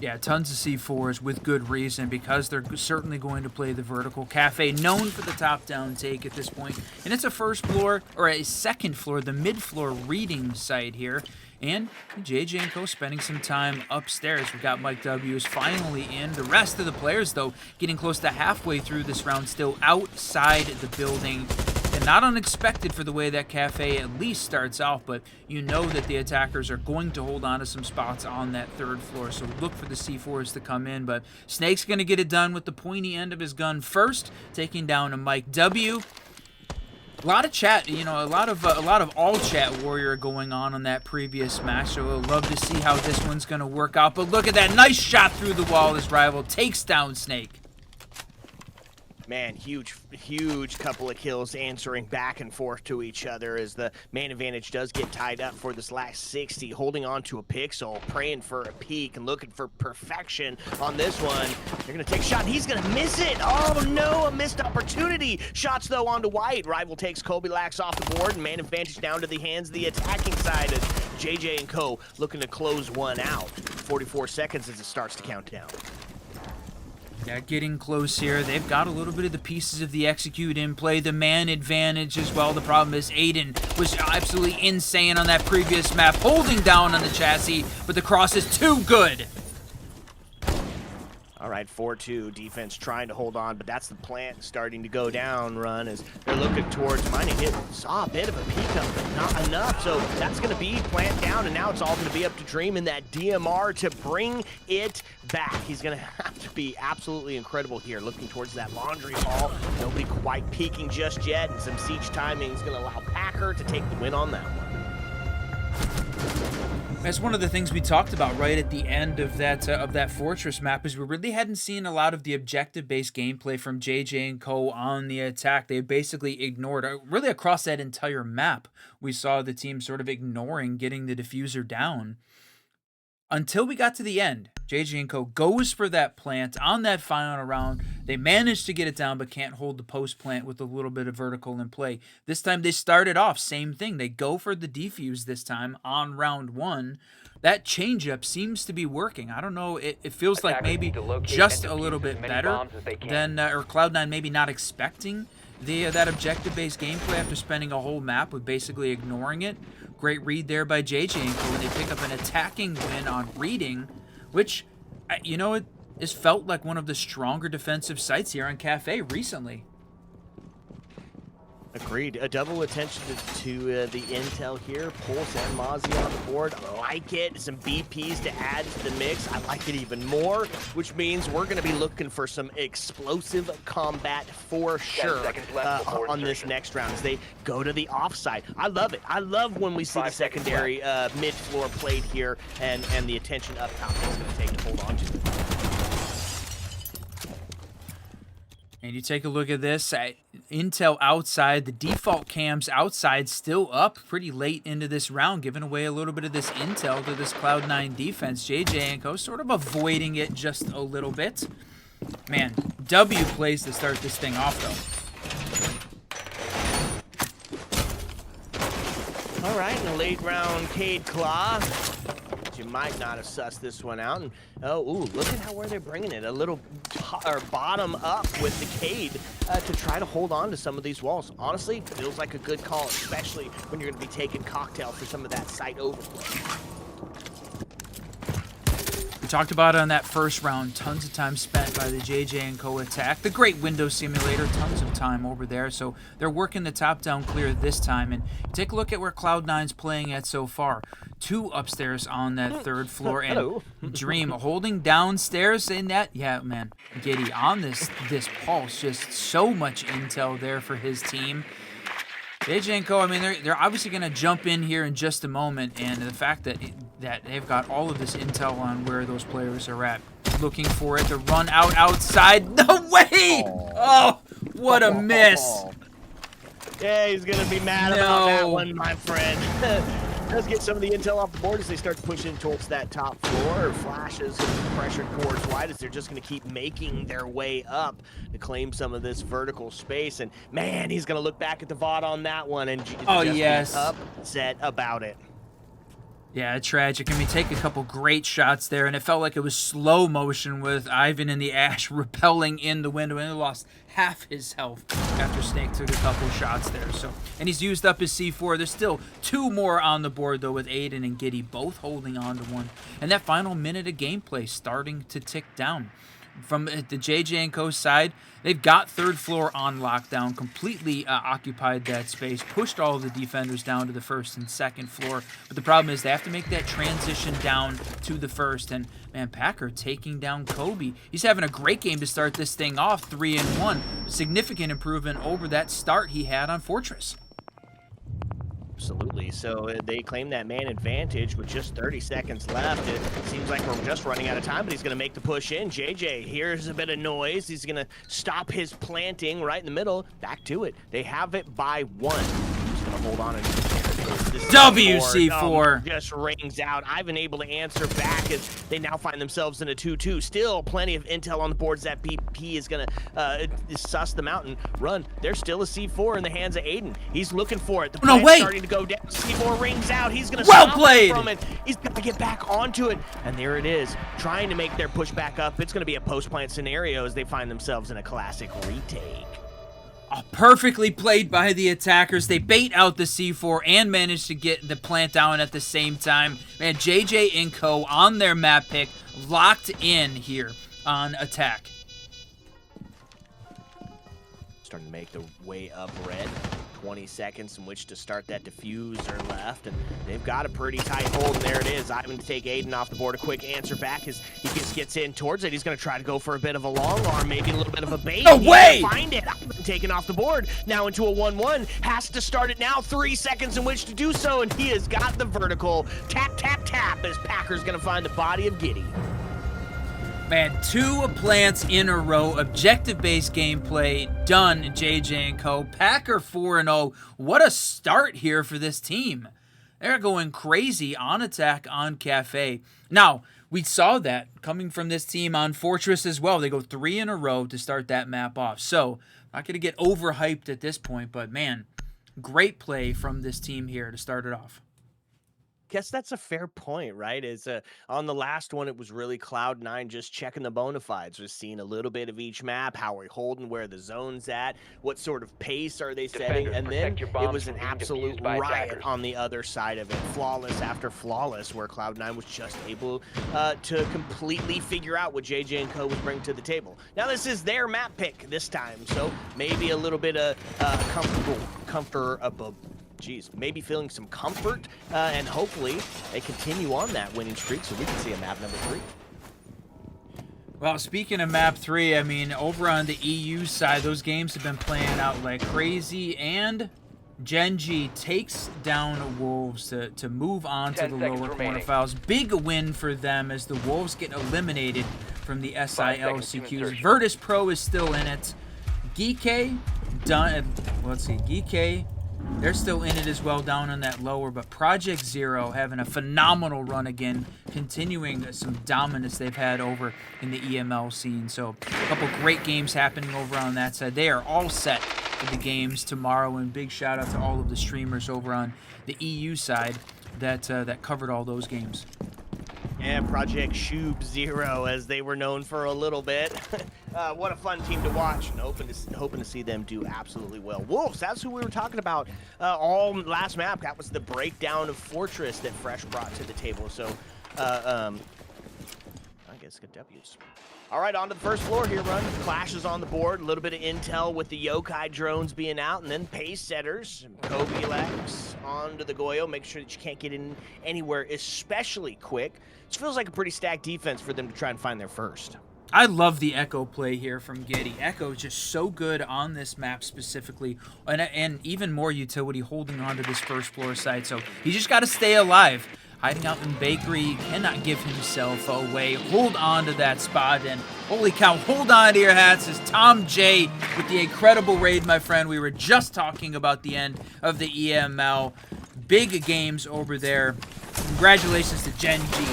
Yeah, tons of C4s with good reason, because they're certainly going to play the vertical. Kafe known for the top-down take at this point, and it's a first floor, or a second floor, the mid-floor reading site here. And JJ and Co spending some time upstairs. We've got Mike W is finally in. The rest of the players, though, getting close to halfway through this round, still outside the building. And not unexpected for the way that Kafe at least starts off, but you know that the attackers are going to hold on to some spots on that third floor, so look for the C4s to come in. But Snake's going to get it done with the pointy end of his gun first, taking down a Mike W. A lot of chat, you know, a lot of all chat warrior going on that previous match, so we'll love to see how this one's going to work out. But look at that nice shot through the wall. His rival takes down Snake. Man, huge couple of kills answering back and forth to each other as the man advantage does get tied up for this last 60, holding on to a pixel, praying for a peek and looking for perfection on this one. They're going to take a shot, and he's going to miss it. Oh, no, a missed opportunity. Shots, though, onto White. Rival takes Kobe Lax off the board, and man advantage down to the hands of the attacking side as JJ and Co. looking to close one out. 44 seconds as it starts to count down. Yeah, getting close here. They've got a little bit of the pieces of the execute in play. The man advantage as well. The problem is Aiden was absolutely insane on that previous map, holding down on the chassis, but the cross is too good. All right, 4-2 defense trying to hold on, but that's the plant starting to go down run as they're looking towards mining. Hit saw a bit of a peek up, but not enough. So that's going to be plant down, and now it's all going to be up to Dream in that DMR to bring it back. He's going to have to be absolutely incredible here, looking towards that laundry hall. Nobody quite peeking just yet, and some siege timing is going to allow Packer to take the win on that one. That's one of the things we talked about right at the end of that Fortress map, is we really hadn't seen a lot of the objective-based gameplay from JJ and Co. on the attack. They basically ignored, really across that entire map, we saw the team sort of ignoring getting the diffuser down. Until we got to the end, JJ and Co. goes for that plant on that final round. They managed to get it down, but can't hold the post plant with a little bit of vertical in play. This time they started off, same thing. They go for the defuse this time on round one. That changeup seems to be working. I don't know, it feels like maybe just a little bit better than, or Cloud9 maybe not expecting that objective-based gameplay after spending a whole map with basically ignoring it. Great read there by JJ and Co. when they pick up an attacking win on reading, which, you know, it has felt like one of the stronger defensive sites here on Kafe recently. Agreed. A double attention to the intel here. Pulse and Mozzie on the board. I like it. Some BPs to add to the mix. I like it even more, which means we're going to be looking for some explosive combat for sure on this next round as they go to the offside. I love it. I love when we see the secondary mid-floor played here and the attention up top that's going to take to hold on to it. And you take a look at this, intel outside, the default cams outside still up pretty late into this round, giving away a little bit of this intel to this Cloud9 defense. JJ and Co. sort of avoiding it just a little bit. Man, W plays to start this thing off, though. All right, in the late round, Cade Claw. You might not have sussed this one out. And look at where they're bringing it. A little bottom up with the Cade to try to hold on to some of these walls. Honestly, feels like a good call, especially when you're going to be taking cocktail for some of that site overplay. We talked about it on that first round. Tons of time spent by the JJ and Co. attack. The great window simulator, tons of time over there. So they're working the top down clear this time. And take a look at where Cloud9's playing at so far. 2 upstairs on that third floor, and Dream holding downstairs in that. Yeah, man, Giddy on this pulse. Just so much intel there for his team. JJ and Co., I mean, they're obviously going to jump in here in just a moment, and the fact that they've got all of this intel on where those players are at, looking for it to run out outside. No way! Oh, what a miss. Yeah, he's going to be mad about that one, my friend. Does get some of the intel off the board as they start to push in towards that top floor. Flashes pressure towards White as they're just going to keep making their way up to claim some of this vertical space. And man, he's going to look back at the VOD on that one and just be upset about it. Yeah, tragic. I mean, take a couple great shots there, and it felt like it was slow motion with Ivan in the ash repelling in the window, and he lost half his health after Snake took a couple shots there. So, and he's used up his C4. There's still 2 more on the board, though, with Aiden and Giddy both holding on to one. And that final minute of gameplay starting to tick down. From the JJ and Co. side, they've got third floor on lockdown, completely occupied that space, pushed all of the defenders down to the first and second floor. But the problem is they have to make that transition down to the first. And man, Packer taking down Kobe. He's having a great game to start this thing off, 3-1. Significant improvement over that start he had on Fortress. Absolutely. So they claim that man advantage with just 30 seconds left. It seems like we're just running out of time, but he's going to make the push in. JJ hears a bit of noise. He's going to stop his planting right in the middle. Back to it. They have it by 1. He's going to hold on and WC4 just rings out. Ivan able to answer back as they now find themselves in a 2-2. Still plenty of intel on the boards that BP is going to suss them out and run. There's still a C4 in the hands of Aiden. He's looking for it. The plant's starting to go down. C4 rings out. He's going to stop from it. He's going to get back onto it. And there it is. Trying to make their push back up. It's going to be a post-plant scenario as they find themselves in a classic retake. Perfectly played by the attackers. They bait out the C4 and manage to get the plant down at the same time. Man, JJ and Co. on their map pick, locked in here on attack. Starting to make the way up red. 20 seconds in which to start that diffuser left, and they've got a pretty tight hold, and there it is. Ivan to take Aiden off the board. A quick answer back as he just gets in towards it. He's going to try to go for a bit of a long arm, maybe a little bit of a bait. No way! Find it. Ivan taken off the board. Now into a 1-1. Has to start it now. 3 seconds in which to do so, and he has got the vertical. Tap, tap, tap as Packer's going to find the body of Giddy. Man, 2 plants in a row, objective-based gameplay, done, JJ and Co. Packer 4-0. What a start here for this team. They're going crazy on attack on Kafe. Now, we saw that coming from this team on Fortress as well. They go 3 in a row to start that map off. So, not going to get overhyped at this point, but man, great play from this team here to start it off. Guess that's a fair point, right? Is on the last one, it was really Cloud9 just checking the bona fides, just seeing a little bit of each map, how are we holding, where the zone's at, what sort of pace are they setting, and then it was an absolute riot on the other side of it, flawless after flawless, where Cloud9 was just able to completely figure out what JJ and Co was bringing to the table. Now this is their map pick this time, so maybe a little bit of maybe feeling some comfort, and hopefully they continue on that winning streak so we can see a map number 3. Well, speaking of map 3, I mean, over on the EU side, those games have been playing out like crazy, and Genji takes down Wolves to move on to the lower quarterfinals. Big win for them as the Wolves get eliminated from the SI LCQs. Virtus Pro is still in it. Geeke, Geeke, they're still in it as well down on that lower, but Project Zero having a phenomenal run again, continuing some dominance they've had over in the EML scene. So a couple great games happening over on that side. They are all set for the games tomorrow, and big shout out to all of the streamers over on the EU side that covered all those games. And Project Shoob Zero, as they were known for a little bit. What a fun team to watch, and hoping to see them do absolutely well. Wolves, that's who we were talking about all last map. That was the breakdown of Fortress that Fresh brought to the table. So, I guess good W's. All right, on to the first floor here, run. Clashes on the board, a little bit of intel with the yokai drones being out, and then pace setters. Kobe Lex onto the Goyo. Make sure that you can't get in anywhere, especially quick. It feels like a pretty stacked defense for them to try and find their first. I love the Echo play here from Giddy. Echo is just so good on this map specifically, and even more utility holding on to this first floor side. So he just got to stay alive. Hiding out in Bakery, cannot give himself away. Hold on to that spot, and holy cow, hold on to your hats as Tom J with the incredible raid, my friend. We were just talking about the end of the EML. Big games over there. Congratulations to Gen G.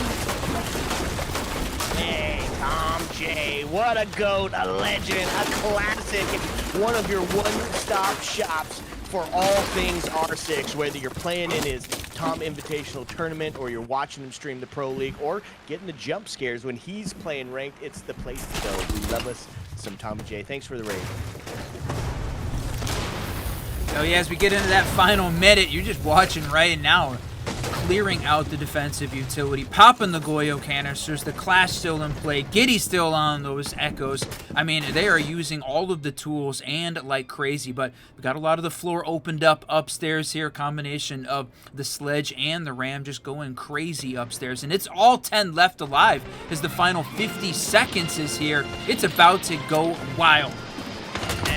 Hey, Tom J, what a GOAT, a legend, a classic, and one of your one-stop shops for all things R6, whether you're playing in his Tom Invitational Tournament or you're watching him stream the Pro League or getting the jump scares when he's playing ranked. It's the place to go. We love us some Tom J. Thanks for the raid. So yeah, as we get into that final minute, you're just watching right now, clearing out the defensive utility, popping the Goyo canisters, the Clash still in play, Giddy still on those Echoes. I mean, they are using all of the tools and like crazy, but we got a lot of the floor opened up upstairs here, combination of the Sledge and the Ram just going crazy upstairs, and it's all 10 left alive as the final 50 seconds is here. It's about to go wild.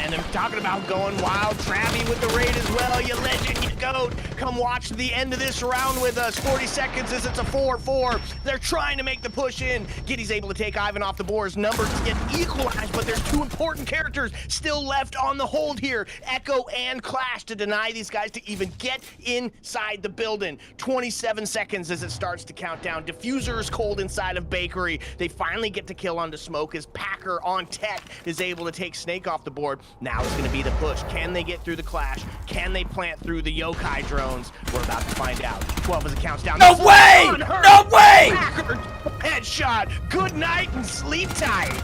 And I'm talking about going wild. Travi with the raid as well. You legend, you goat. Come watch the end of this round with us. 40 seconds as it's a 4-4. They're trying to make the push in. Giddy's able to take Ivan off the boards. Numbers get equalized, but there's two important characters still left on the hold here. Echo and Clash to deny these guys to even get inside the building. 27 seconds as it starts to count down. Diffuser is cold inside of Bakery. They finally get to kill onto Smoke as Packer on tech is able to take Snake off the board. Now it's going to be the push. Can they get through the Clash? Can they plant through the Yokai drones? We're about to find out. 12 as it counts down. No way! No way! Packer, headshot. Good night and sleep tight.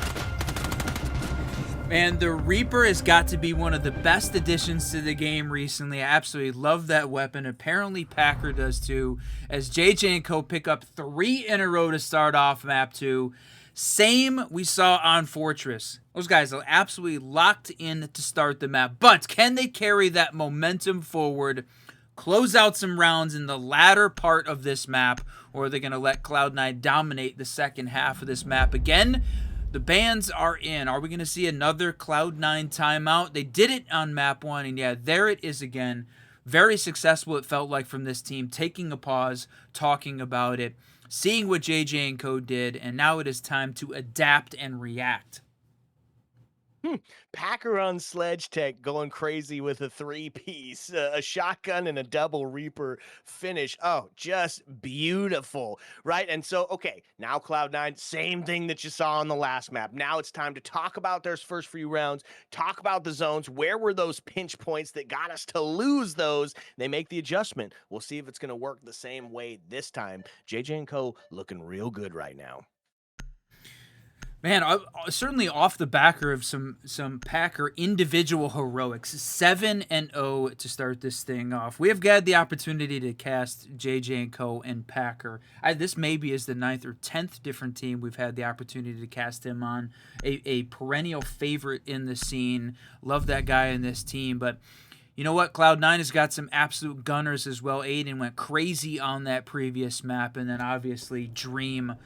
Man, the Reaper has got to be one of the best additions to the game recently. I absolutely love that weapon. Apparently Packer does too, as JJ and Co pick up 3 in a row to start off map 2. Same we saw on Fortress. Those guys are absolutely locked in to start the map. But can they carry that momentum forward, close out some rounds in the latter part of this map, or are they going to let Cloud9 dominate the second half of this map again? The bans are in. Are we going to see another Cloud9 timeout? They did it on map 1, and yeah, there it is again. Very successful, it felt like, from this team, taking a pause, talking about it, seeing what JJ and Co did, and now it is time to adapt and react. Packer on Sledge Tech going crazy with a 3-piece, a shotgun and a double Reaper finish. Oh, just beautiful, right? And so, okay, now Cloud9, same thing that you saw on the last map. Now it's time to talk about their first few rounds, talk about the zones. Where were those pinch points that got us to lose those? They make the adjustment. We'll see if it's going to work the same way this time. JJ and Co looking real good right now. Man, certainly off the backer of some Packer individual heroics. 7-0 to start this thing off. We have got the opportunity to cast JJ and Co and Packer. This maybe is the 9th or 10th different team we've had the opportunity to cast him on. A perennial favorite in the scene. Love that guy in this team, but you know what? Cloud9 has got some absolute gunners as well. Aiden went crazy on that previous map, and then obviously Dream.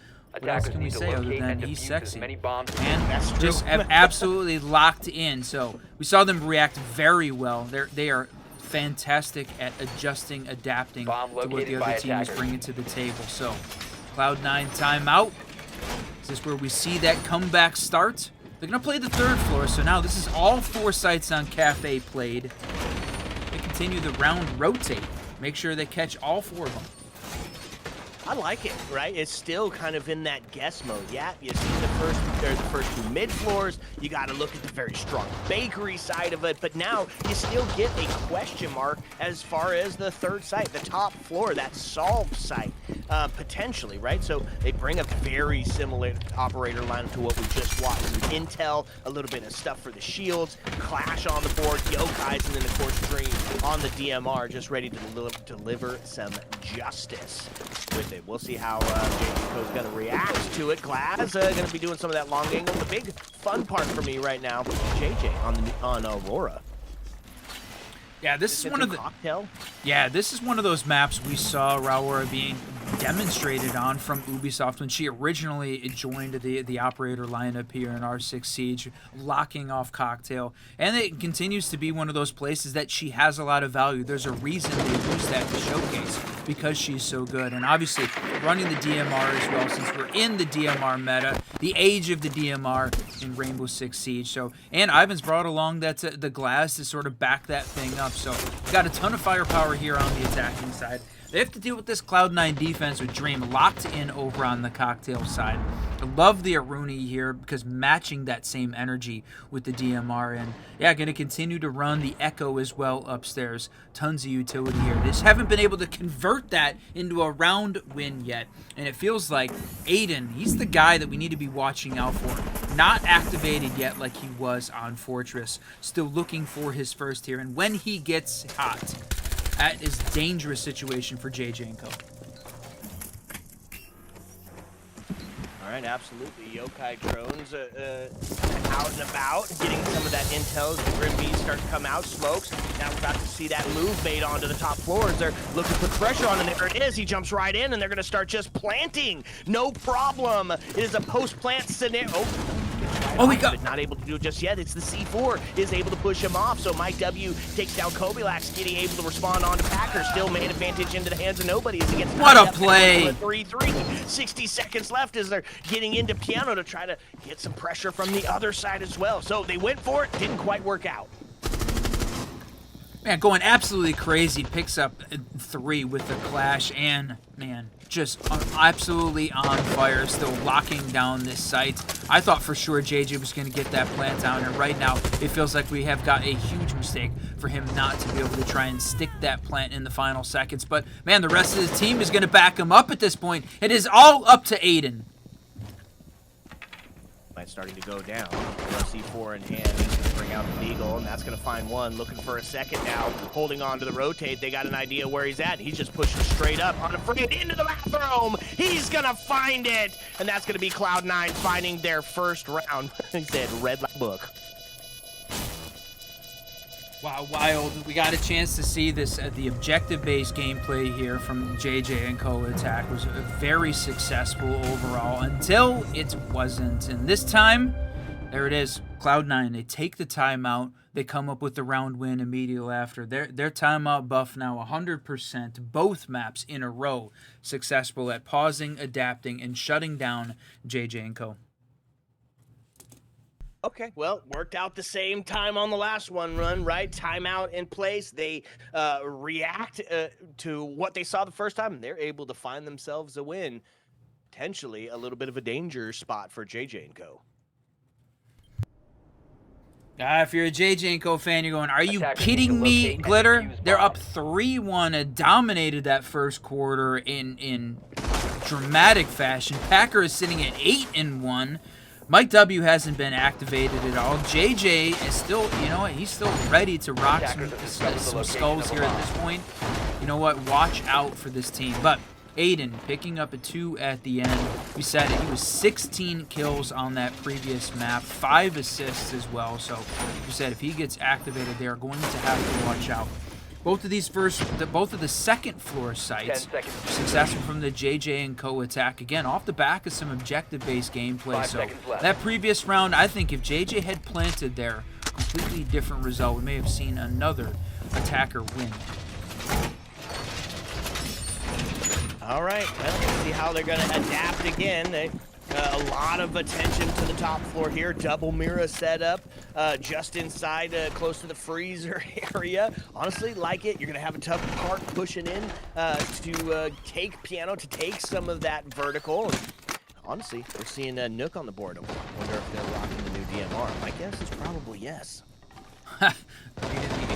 What else can we say other than he's sexy? And just have absolutely locked in. So we saw them react very well. They are fantastic at adjusting, adapting to what the other team is bringing to the table. So Cloud9 timeout. Is this where we see that comeback start? They're going to play the 3rd floor. So now this is all 4 sites on Kafe played. They continue the round rotate. Make sure they catch all 4 of them. I like it, right? It's still kind of in that guess mode. Yeah, you see the first 2 mid floors. You got to look at the very strong Bakery side of it, but now you still get a question mark as far as the 3rd site, the top floor, that solve site, potentially, right? So they bring a very similar operator line to what we just watched. Some intel, a little bit of stuff for the shields, Clash on the board, Yokais, and then of course Dream on the DMR, just ready to deliver some justice with it. We'll see how JJ Co's going to react to it. Glaz going to be doing some of that long angle. The big fun part for me right now, JJ on Aurora. Yeah, this is one of the cocktail. Yeah, this is one of those maps we saw Aurora being demonstrated on from Ubisoft when she originally joined the operator lineup here in R6 Siege, locking off Cocktail. And it continues to be one of those places that she has a lot of value. There's a reason they use that to showcase, because she's so good. And obviously running the DMR as well, since we're in the DMR meta, the age of the DMR in Rainbow Six Siege. So, and Ivan's brought along the Glass to sort of back that thing up. So got a ton of firepower here on the attacking side. They have to deal with this Cloud9 defense with Dream locked in over on the Cocktail side. I love the Aruni here because matching that same energy with the DMR. And yeah, going to continue to run the Echo as well upstairs. Tons of utility here. They just haven't been able to convert that into a round win yet. And it feels like Aiden, he's the guy that we need to be watching out for. Not activated yet like he was on Fortress. Still looking for his first here. And when he gets hot, that is a dangerous situation for JJ and Co. All right, absolutely. Yokai drones out and about, getting some of that intel as the Grim Bees start to come out. Smokes. Now we're about to see that move made onto the top floors. They're looking to put pressure on, and there it is. He jumps right in, and they're going to start just planting. No problem. It is a post-plant scenario. Oh, Oh, we got... But not able to do it just yet. It's the C4 is able to push him off. So Mike W takes down Kobilac. Skitty able to respond on to Packer. Still man advantage into the hands of nobody as he gets... What a play! 3-3. 60 seconds left as they're getting into Piano to try to get some pressure from the other side as well. So they went for it. Didn't quite work out. Man, going absolutely crazy. Picks up 3 with the clash, and man, just absolutely on fire. Still locking down this site. I thought for sure JJ was going to get that plant down, and right now it feels like we have got a huge mistake for him not to be able to try and stick that plant in the final seconds. But man, the rest of the team is going to back him up at this point. It is all up to Aiden. Starting to go down. C4 in hand, he's going to bring out the Eagle, and that's going to find one. Looking for a second now, holding on to the rotate. They got an idea where he's at. He's just pushing straight up on a free into the bathroom. He's going to find it, and that's going to be Cloud9 finding their first round. He said, red like book. Wow, wild. We got a chance to see this the objective-based gameplay here from JJ and Co. Attack was very successful overall until it wasn't. And this time, there it is. Cloud9, they take the timeout. They come up with the round win immediately after. Their timeout buff now 100%. Both maps in a row successful at pausing, adapting, and shutting down JJ and Co. Okay, well, worked out the same time on the last one run, right? Timeout in place. They react to what they saw the first time, and they're able to find themselves a win. Potentially a little bit of a danger spot for JJ and Co. If you're a JJ & Co. fan, you're going, are you kidding me, Glitter? They're up 3-1, dominated that first quarter in dramatic fashion. Packer is sitting at 8-1. Mike W hasn't been activated at all. JJ is still, you know what, he's still ready to rock some skulls here at this point. You know what, watch out for this team. But Aiden picking up a 2 at the end. We said it, he was 16 kills on that previous map, 5 assists as well. So we said if he gets activated, they're going to have to watch out. Both of the second floor sites successful from the JJ and Co. attack. Again, off the back of some objective-based gameplay. So that previous round, I think if JJ had planted there, completely different result. We may have seen another attacker win. All right, well, let's see how they're going to adapt again. A lot of attention to the top floor here. Double mirror setup just inside, close to the freezer area. Honestly, like it. You're going to have a tough part pushing in to take Piano, to take some of that vertical. And honestly, we're seeing Nook on the board. I wonder if they're rocking the new DMR. My guess is probably yes. The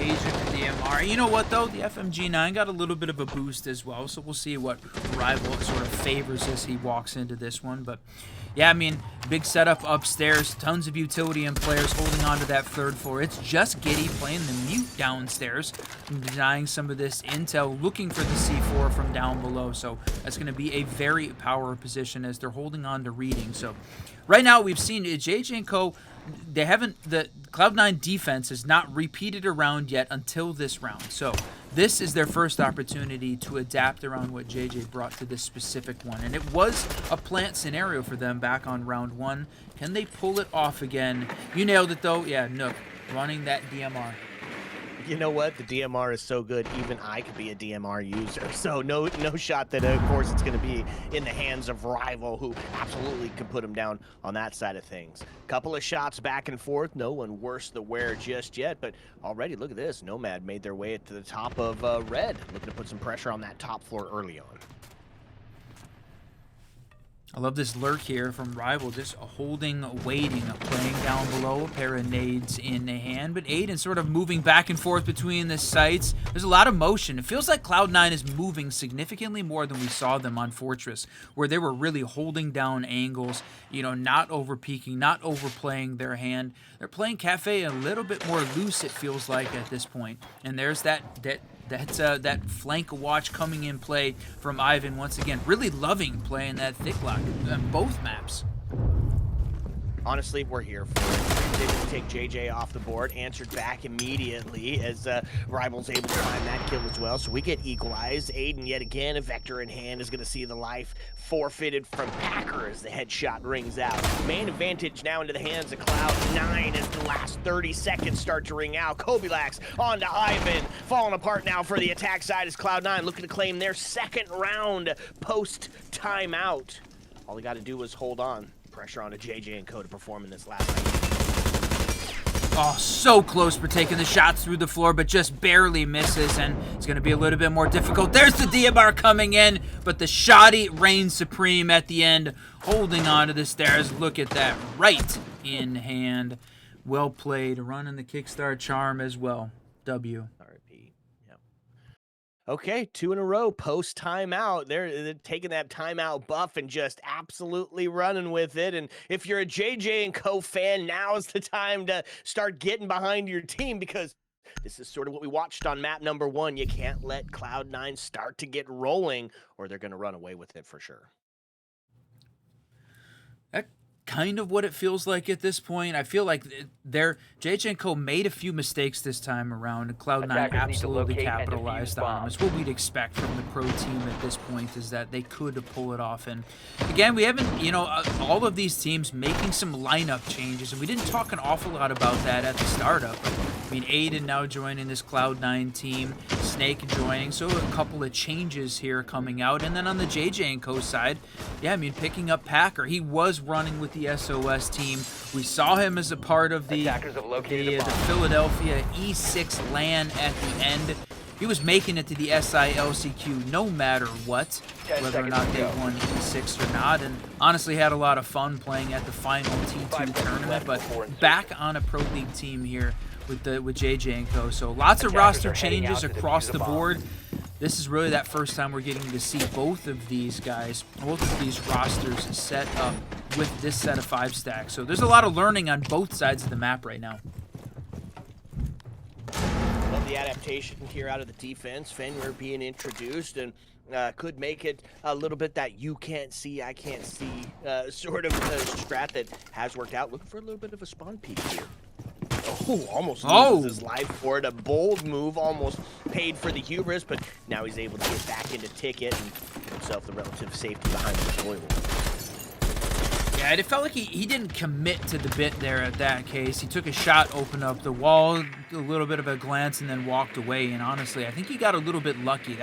age of the DMR. You know what, though? The FMG9 got a little bit of a boost as well, so we'll see what rival sort of favors as he walks into this one. But, yeah, I mean, big setup upstairs, tons of utility and players holding on to that third floor. It's just Giddy playing the mute downstairs, denying some of this intel, looking for the C4 from down below. So that's going to be a very power position as they're holding on to reading. So right now we've seen JJ and Co. They haven't, the Cloud9 defense is not repeated around yet until this round. So this is their first opportunity to adapt around what JJ brought to this specific one. And it was a plant scenario for them back on round 1. Can they pull it off again? You nailed it though. Yeah, Nook running that DMR. You know what? The DMR is so good, even I could be a DMR user. So no shot that, of course, it's going to be in the hands of rival who absolutely could put him down on that side of things. Couple of shots back and forth. No one worse the wear just yet, but already, look at this. Nomad made their way to the top of red, looking to put some pressure on that top floor early on. I love this lurk here from Rival, just holding, waiting, playing down below, a pair of nades in the hand, but Aiden sort of moving back and forth between the sites. There's a lot of motion. It feels like Cloud9 is moving significantly more than we saw them on Fortress, where they were really holding down angles, you know, not over-peaking, not overplaying their hand. They're playing Kafe a little bit more loose, it feels like, at this point. And there's that flank watch coming in play from Ivan once again. Really loving playing that thick lock on both maps. Honestly, we're here for it. Dream's able to take JJ off the board, answered back immediately as Rival's able to find that kill as well. So we get equalized. Aiden, yet again, a Vector in hand, is going to see the life forfeited from Packer as the headshot rings out. Man advantage now into the hands of Cloud9 as the last 30 seconds start to ring out. Kobilax on to Ivan, falling apart now for the attack side as Cloud9 looking to claim their second round post-timeout. All they got to do was hold on. Pressure on to JJ and Co to perform in this last night. Oh, so close for taking the shots through the floor, but just barely misses, and it's going to be a little bit more difficult. There's the Diabar coming in, but the shoddy reigns supreme at the end, holding on to the stairs. Look at that, right in hand. Well played, running the kickstart charm as well. W. Okay, 2 in a row post timeout. They're taking that timeout buff and just absolutely running with it. And if you're a JJ and Co fan, now is the time to start getting behind your team, because this is sort of what we watched on map number 1. You can't let Cloud9 start to get rolling, or they're going to run away with it for sure. Kind of what it feels like at this point. I feel like JJ and Co made a few mistakes this time around, and Cloud9 absolutely capitalized on them. It's what we'd expect from the pro team at this point, is that they could pull it off. And again, we haven't, all of these teams making some lineup changes, and we didn't talk an awful lot about that at the startup. I mean, Aiden now joining this Cloud9 team, Snake joining, so a couple of changes here coming out. And then on the JJ and Co side, yeah, I mean, picking up Packer. He was running with the SOS team. We saw him as a part of the Philadelphia E6 LAN at the end. He was making it to the SI LCQ no matter what, whether or not they won E6 or not, and honestly had a lot of fun playing at the final T2 tournament, but back on a Pro League team here with JJ and Co. So lots of roster changes across the board. This is really that first time we're getting to see both of these guys, both of these rosters set up with this set of 5 stacks. So there's a lot of learning on both sides of the map right now. Love the adaptation here out of the defense. Fenrir being introduced, and could make it a little bit that you can't see, I can't see sort of strat that has worked out. Looking for a little bit of a spawn peek here. Oh, almost loses his life for it. A bold move, almost paid for the hubris, but now he's able to get back into ticket and give himself the relative safety behind the foil. Yeah, it felt like he didn't commit to the bit there at that case. He took a shot, opened up the wall, a little bit of a glance, and then walked away. And honestly, I think he got a little bit lucky.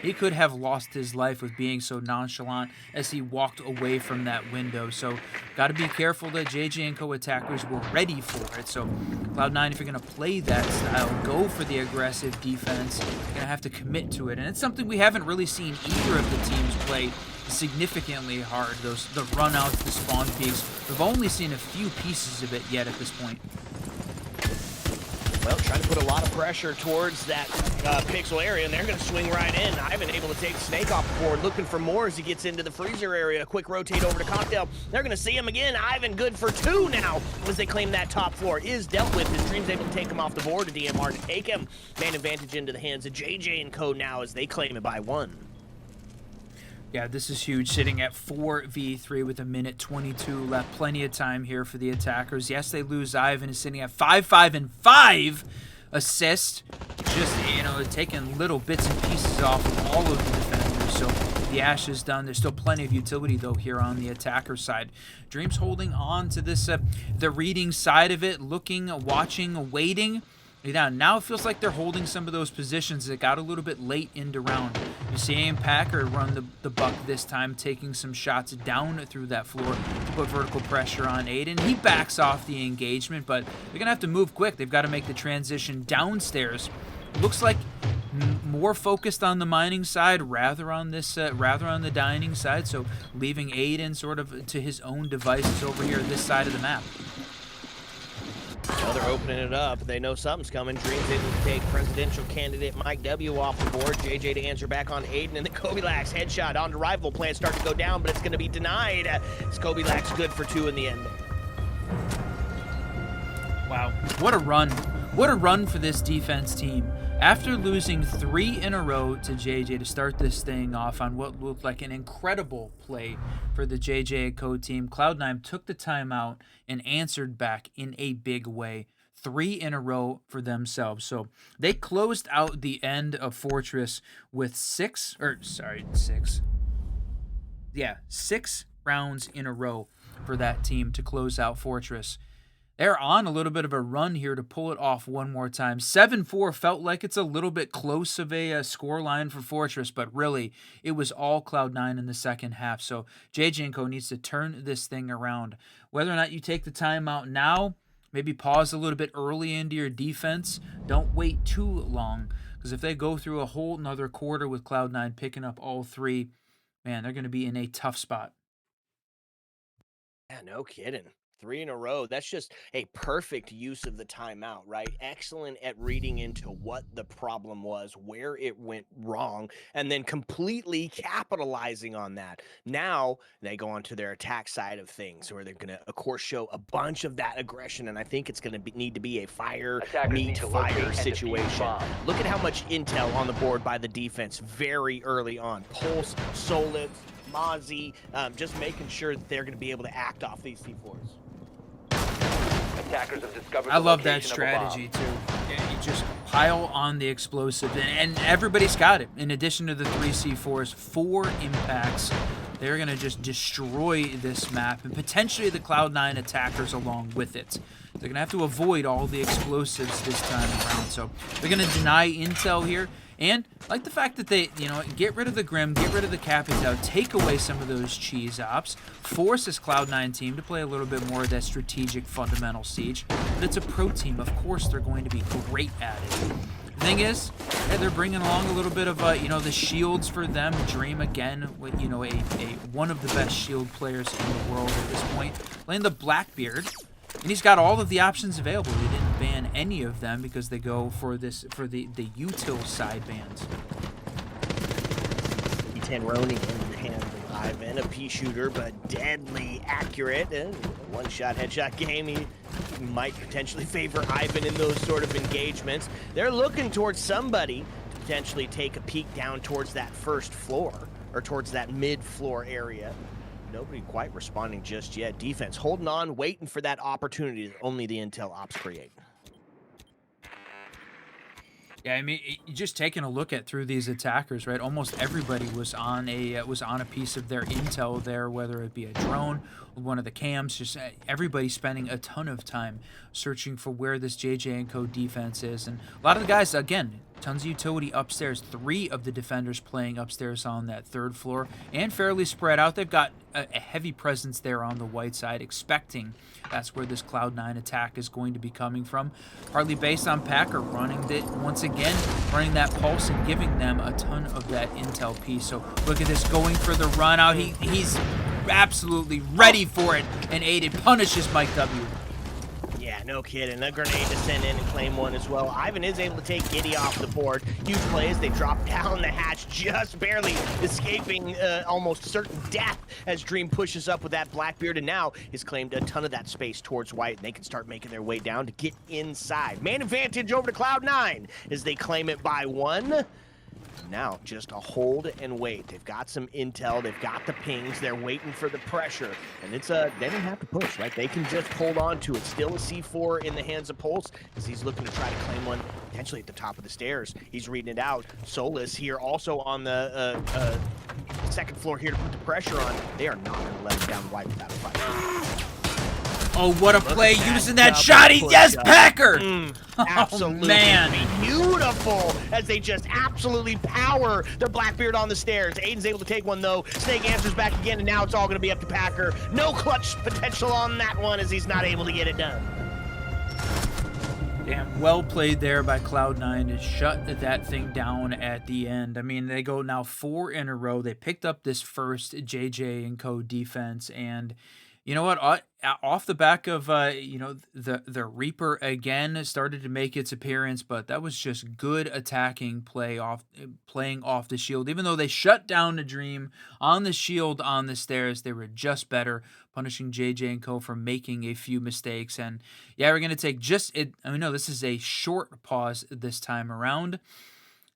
He could have lost his life with being so nonchalant as he walked away from that window. So got to be careful that JJ and Co attackers were ready for it. So Cloud9, if you're going to play that style, go for the aggressive defense, you're going to have to commit to it. And it's something we haven't really seen either of the teams play significantly hard, the run outs, the spawn peaks. We've only seen a few pieces of it yet at this point. Well, trying to put a lot of pressure towards that pixel area, and they're going to swing right in. Ivan able to take Snake off the board, looking for more as he gets into the freezer area. A quick rotate over to Cocktail. They're going to see him again. Ivan good for 2 now as they claim that top floor. Is dealt with. His Dream's able to take him off the board. A DMR to take him. Man advantage into the hands of JJ and Co now as they claim it by 1. Yeah, this is huge, sitting at 4v3 with 1:22 left. Plenty of time here for the attackers. Yes, they lose. Ivan is sitting at 5, 5, and 5 assists. Just, taking little bits and pieces off of all of the defenders. So the Ash is done. There's still plenty of utility, though, here on the attacker side. Dreams holding on to this, the reading side of it, looking, watching, waiting. Yeah, now it feels like they're holding some of those positions that got a little bit late into round. You see Aim Packer run the buck this time, taking some shots down through that floor to put vertical pressure on Aiden. He backs off the engagement, but they're going to have to move quick. They've got to make the transition downstairs. Looks like more focused on the mining side rather on the dining side, so leaving Aiden sort of to his own devices over here this side of the map. Well, they're opening it up. They know something's coming. Dream's able to take presidential candidate Mike W off the board. JJ to answer back on Aiden, and the Kobilax headshot onto Rival. Plans start to go down, but it's going to be denied. It's Kobilax good for 2 in the end. Wow, what a run. What a run for this defense team. After losing 3 in a row to JJ to start this thing off on what looked like an incredible play for the JJ and Co team, Cloud9 took the timeout and answered back in a big way. 3 in a row for themselves. So they closed out the end of Fortress with 6 rounds in a row for that team to close out Fortress. They're on a little bit of a run here to pull it off one more time. 7-4 felt like it's a little bit close of a score line for Fortress, but really, it was all Cloud9 in the second half. So JJ & Co needs to turn this thing around. Whether or not you take the timeout now, maybe pause a little bit early into your defense. Don't wait too long, because if they go through a whole nother quarter with Cloud9 picking up all 3, man, they're going to be in a tough spot. Yeah, no kidding. 3 in a row. That's just a perfect use of the timeout, right? Excellent at reading into what the problem was, where it went wrong, and then completely capitalizing on that. Now they go on to their attack side of things, where they're going to, of course, show a bunch of that aggression, and I think it's going to need to be a fire, meet fire situation. Look at how much intel on the board by the defense very early on. Pulse, Solid, Mozzie, just making sure that they're going to be able to act off these C4s. Attackers have discovered I love that strategy too. You just pile on the explosive, and everybody's got it. In addition to the 3 C4s, 4 impacts. They're going to just destroy this map, and potentially the Cloud9 attackers along with it. They're going to have to avoid all the explosives this time around, so they're going to deny intel here. And I like the fact that they, get rid of the Grim, get rid of the Kafe, take away some of those cheese ops, force this Cloud9 team to play a little bit more of that strategic fundamental siege. But it's a pro team. Of course they're going to be great at it. The thing is, they're bringing along a little bit of, the shields for them. Dream again, with, one of the best shield players in the world at this point, playing the Blackbeard. And he's got all of the options available. He didn't ban any of them because they go for the util side bans. E10 Ronin in the hands of Ivan, a pea shooter, but deadly accurate. One-shot headshot game. He might potentially favor Ivan in those sort of engagements. They're looking towards somebody to potentially take a peek down towards that first floor, or towards that mid-floor area. Nobody quite responding just yet. Defense holding on, waiting for that opportunity that only the intel ops create. Yeah, I mean, just taking a look at through these attackers, right? Almost everybody was on a piece of their intel there, whether it be a drone or one of the cams. Just everybody spending a ton of time searching for where this JJ & Co defense is, and a lot of the guys, again, tons of utility upstairs. 3 of the defenders playing upstairs on that 3rd floor, and fairly spread out. They've got a heavy presence there on the white side, expecting that's where this Cloud9 attack is going to be coming from. Partly based on Packer running that pulse and giving them a ton of that intel piece. So look at this, going for the run out. He's absolutely ready for it, and Aiden punishes Mike W. Yeah, no kidding. A grenade to send in and claim one as well. Ivan is able to take Giddy off the board. Huge play as they drop down the hatch, just barely escaping almost certain death as Dream pushes up with that Blackbeard, and now has claimed a ton of that space towards White, and they can start making their way down to get inside. Man advantage over to Cloud9 as they claim it by 1. Now, just a hold and wait. They've got some intel. They've got the pings. They're waiting for the pressure. And it's they don't have to push, right? They can just hold on to it. Still a C4 in the hands of Pulse as he's looking to try to claim one potentially at the top of the stairs. He's reading it out. Solus here also on the 2nd floor here to put the pressure on. They are not going to let him down White without a fight. Oh, what a play using that shot. Yes, Packer! Absolutely. Oh, man. Beautiful as they just absolutely power the Blackbeard on the stairs. Aiden's able to take one, though. Snake answers back again, and now it's all going to be up to Packer. No clutch potential on that one as he's not able to get it done. Damn, well played there by Cloud9 to shut that thing down at the end. I mean, they go now 4 in a row. They picked up this first JJ & Co defense, and You know what? Off the back of the Reaper again started to make its appearance, but that was just good attacking play playing off the shield. Even though they shut down the Dream on the shield on the stairs, they were just better, punishing JJ and Co for making a few mistakes. And yeah, we're gonna take just it. I know this is a short pause this time around,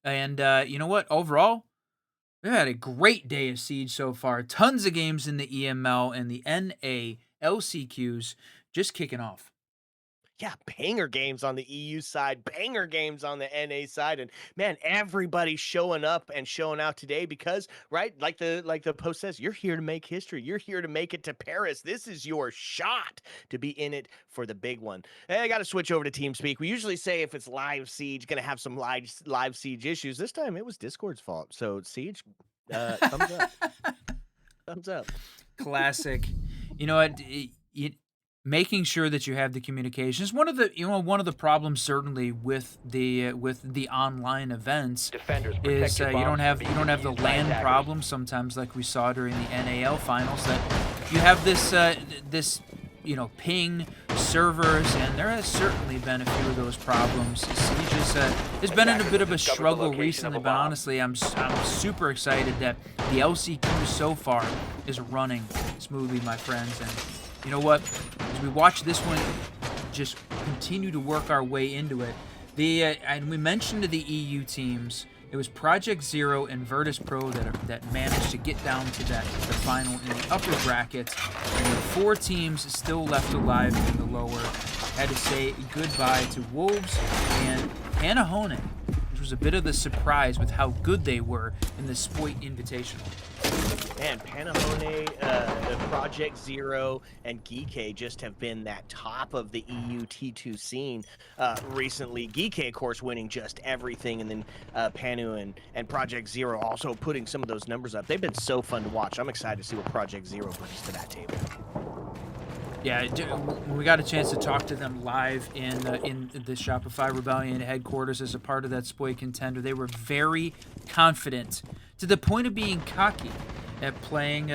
and you know what? Overall, we've had a great day of Siege so far. Tons of games in the EML and the NALCQs just kicking off. Yeah, banger games on the EU side, banger games on the NA side, and man, everybody's showing up and showing out today because, right, like the post says, you're here to make history. You're here to make it to Paris. This is your shot to be in it for the big one. Hey, I got to switch over to TeamSpeak. We usually say if it's live Siege, gonna have some live Siege issues. This time it was Discord's fault. So Siege, thumbs up, thumbs up. Classic. You know what? Making sure that you have the communication is one of the problems certainly with the online events Defenders, is protect your you bombs don't have from you don't have the being used by LAN attackers. problem sometimes like we saw during the NAL finals, that you have this ping servers, and there has certainly been a few of those problems. Siege has been in a bit of a struggle recently, but honestly, I'm super excited that the LCQ so far is running smoothly, my friends. And you know what? As we watch this one just continue to work our way into it, and we mentioned the EU teams. It was Project Zero and Virtus Pro that managed to get down to the final in the upper bracket, and with 4 teams still left alive in the lower, had to say goodbye to Wolves and Panahone, which was a bit of the surprise with how good they were in the Spoit Invitational. Man, Panahone, Project Zero, and Geeke just have been that top of the EU T2 scene recently. Geeke, of course, winning just everything, and then Panu and Project Zero also putting some of those numbers up. They've been so fun to watch. I'm excited to see what Project Zero brings to that table. Yeah, we got a chance to talk to them live in the Shopify Rebellion headquarters as a part of that Spoit contender. They were very confident to the point of being cocky at playing,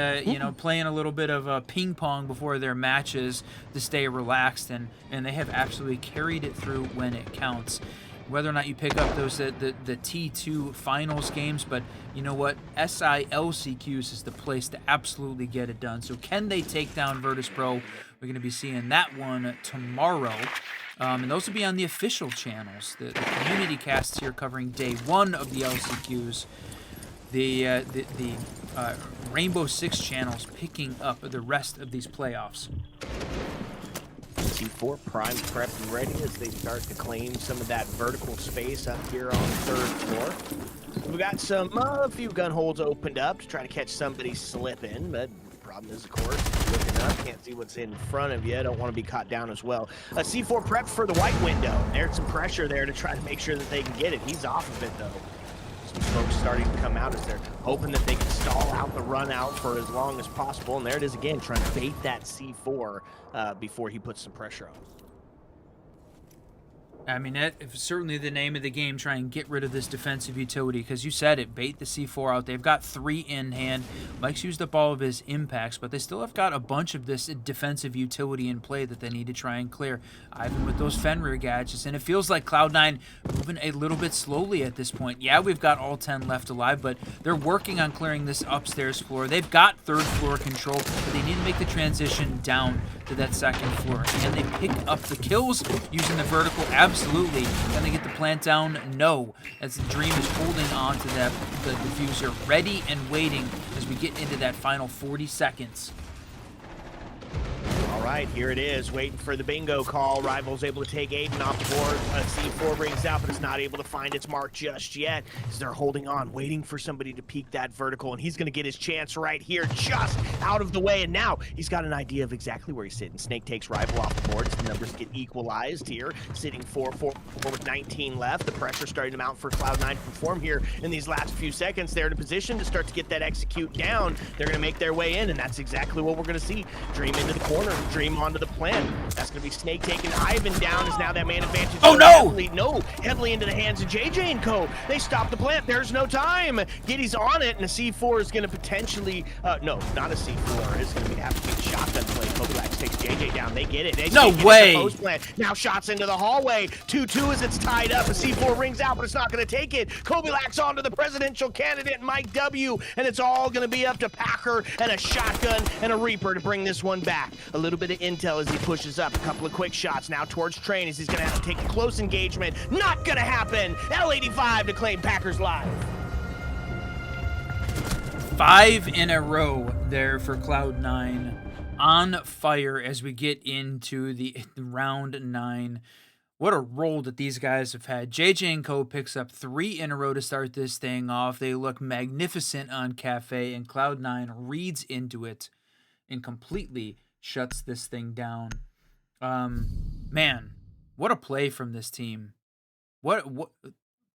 playing a little bit of ping pong before their matches to stay relaxed, and they have absolutely carried it through when it counts. Whether or not you pick up those the T2 finals games, but you know what? SI LCQs is the place to absolutely get it done. So can they take down Virtus Pro? We're going to be seeing that one tomorrow. And those will be on the official channels. The community casts here covering day 1 of the LCQs. The Rainbow Six channels picking up the rest of these playoffs. C4 prime prep and ready as they start to claim some of that vertical space up here on the 3rd floor. We got a few gun holes opened up to try to catch somebody slipping, but the problem is, of course, looking up, can't see what's in front of you. Don't want to be caught down as well. C4 prep for the white window. There's some pressure there to try to make sure that they can get it. He's off of it, though. Some smoke starting to come out as they're hoping that they can stall out the run out for as long as possible. And there it is again, trying to bait that C4 before he puts some pressure on. I mean, that is certainly the name of the game, try and get rid of this defensive utility, because you said it, bait the C4 out. They've got 3 in hand. Mike's used up all of his impacts, but they still have got a bunch of this defensive utility in play that they need to try and clear. Ivan with those Fenrir gadgets, and it feels like Cloud9 moving a little bit slowly at this point. Yeah, we've got all 10 left alive, but they're working on clearing this upstairs floor. They've got 3rd floor control, but they need to make the transition down to that 2nd floor. And they pick up the kills using the vertical. Absolutely. Can they get the plant down? No. As the Dream is holding on to the diffuser, ready and waiting as we get into that final 40 seconds. All right, here it is, waiting for the bingo call. Rival's able to take Aiden off the board. C4 brings out, but it's not able to find its mark just yet, as they're holding on, waiting for somebody to peek that vertical, and he's going to get his chance right here, just out of the way, and now he's got an idea of exactly where he's sitting. Snake takes Rival off the board, as the numbers get equalized here, sitting 4-4 with 19 left. The pressure starting to mount for Cloud9 to perform here in these last few seconds. They're in a position to start to get that execute down. They're going to make their way in, and that's exactly what we're going to see. Dream into the corner, Dream onto the plant. That's going to be Snake taking Ivan down as now that man advantage. Oh, no! Heavily into the hands of JJ and Co. They stop the plant. There's no time. Giddy's on it, and a C4 is going to potentially, no, not a C4. It's going to have to be a shotgun play. Kobilax takes JJ down. They get it. No way. Post plant. Now shots into the hallway. 2-2 as it's tied up. A C4 rings out, but it's not going to take it. Kobilax onto the presidential candidate, Mike W. And it's all going to be up to Packer and a shotgun and a Reaper to bring this one back. A little bit of intel as he pushes up. A couple of quick shots now towards Train as he's going to have to take a close engagement. Not going to happen. L85 to claim Packers live. 5 in a row there for Cloud9. On fire as we get into the round 9. What a roll that these guys have had. JJ and Co picks up 3 in a row to start this thing off. They look magnificent on Kafe, and Cloud9 reads into it and completely shuts this thing down. Man, what a play from this team. What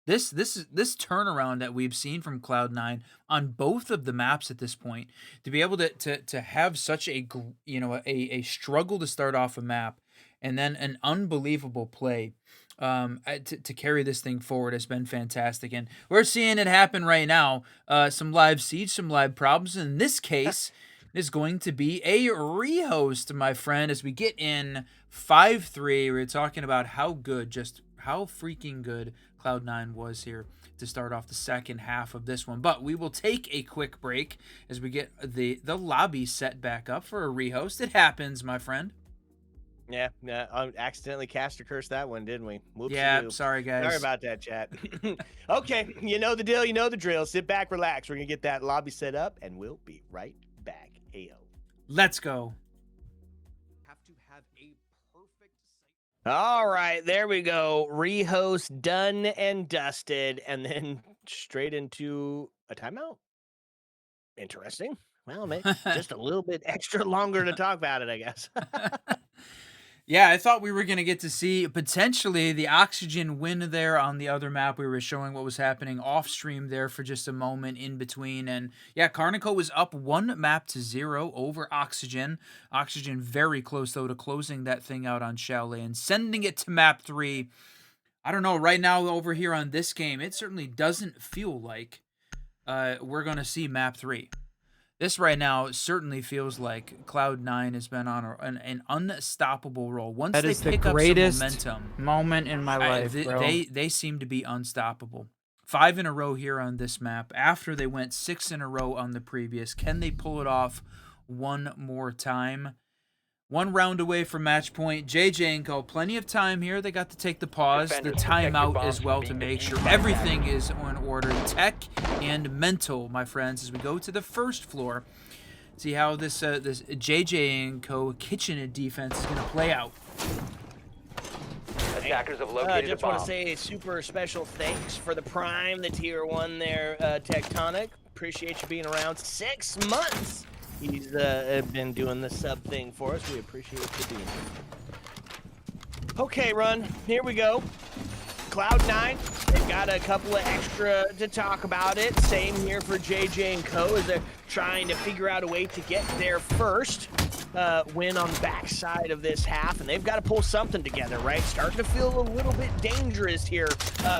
this turnaround that we've seen from Cloud9 on both of the maps at this point, to be able to have such a struggle to start off a map and then an unbelievable play to carry this thing forward has been fantastic. And we're seeing it happen right now. Some live siege, some live problems. In this case, is going to be a rehost, my friend, as we get in 5-3. We're talking about how freaking good Cloud9 was here to start off the second half of this one. But we will take a quick break as we get the lobby set back up for a rehost. It happens, my friend. Yeah, I accidentally cast or cursed that one, didn't we? Whoops. Yeah, sorry, guys. Sorry about that, chat. Okay, you know the deal, you know the drill. Sit back, relax. We're going to get that lobby set up, and we'll be right back. Ayo. Let's go. Have to have a perfect. All right, there we go. Rehost done and dusted, and then straight into a timeout. Interesting. Well, maybe just a little bit extra longer to talk about it, I guess. Yeah, I thought we were going to get to see potentially the Oxygen win there on the other map. We were showing what was happening off stream there for just a moment in between. And yeah, Carnico was up 1-0 over Oxygen. Oxygen very close, though, to closing that thing out on Chalet and sending it to map 3. I don't know, right now over here on this game, it certainly doesn't feel like we're going to see map 3. This right now certainly feels like Cloud9 has been on an unstoppable roll. Once that they is pick the up greatest some momentum, moment in my life, bro. They seem to be unstoppable. 5 in a row here on this map. After they went 6 in a row on the previous, can they pull it off one more time? 1 round away from match point. JJ and Co. Plenty of time here. They got to take the pause, the timeout as well to make sure everything is in order. Tech and mental, my friends, as we go to the first floor. See how this JJ and Co. kitchen defense is going to play out. Attackers have located just want to say a super special thanks for the Prime, the Tier 1 there, Tectonic. Appreciate you being around 6 months. He's been doing the sub thing for us. We appreciate you being here. Okay, Run. Here we go. Cloud9, they've got a couple of extra to talk about it. Same here for JJ and Co. as they're trying to figure out a way to get their first win on the backside of this half, and they've got to pull something together, right? Starting to feel a little bit dangerous here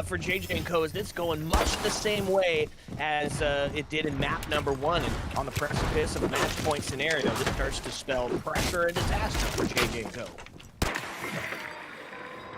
for JJ and Co. as it's going much the same way as it did in map number 1, and on the precipice of a match point scenario, this starts to spell pressure and disaster for JJ and Co.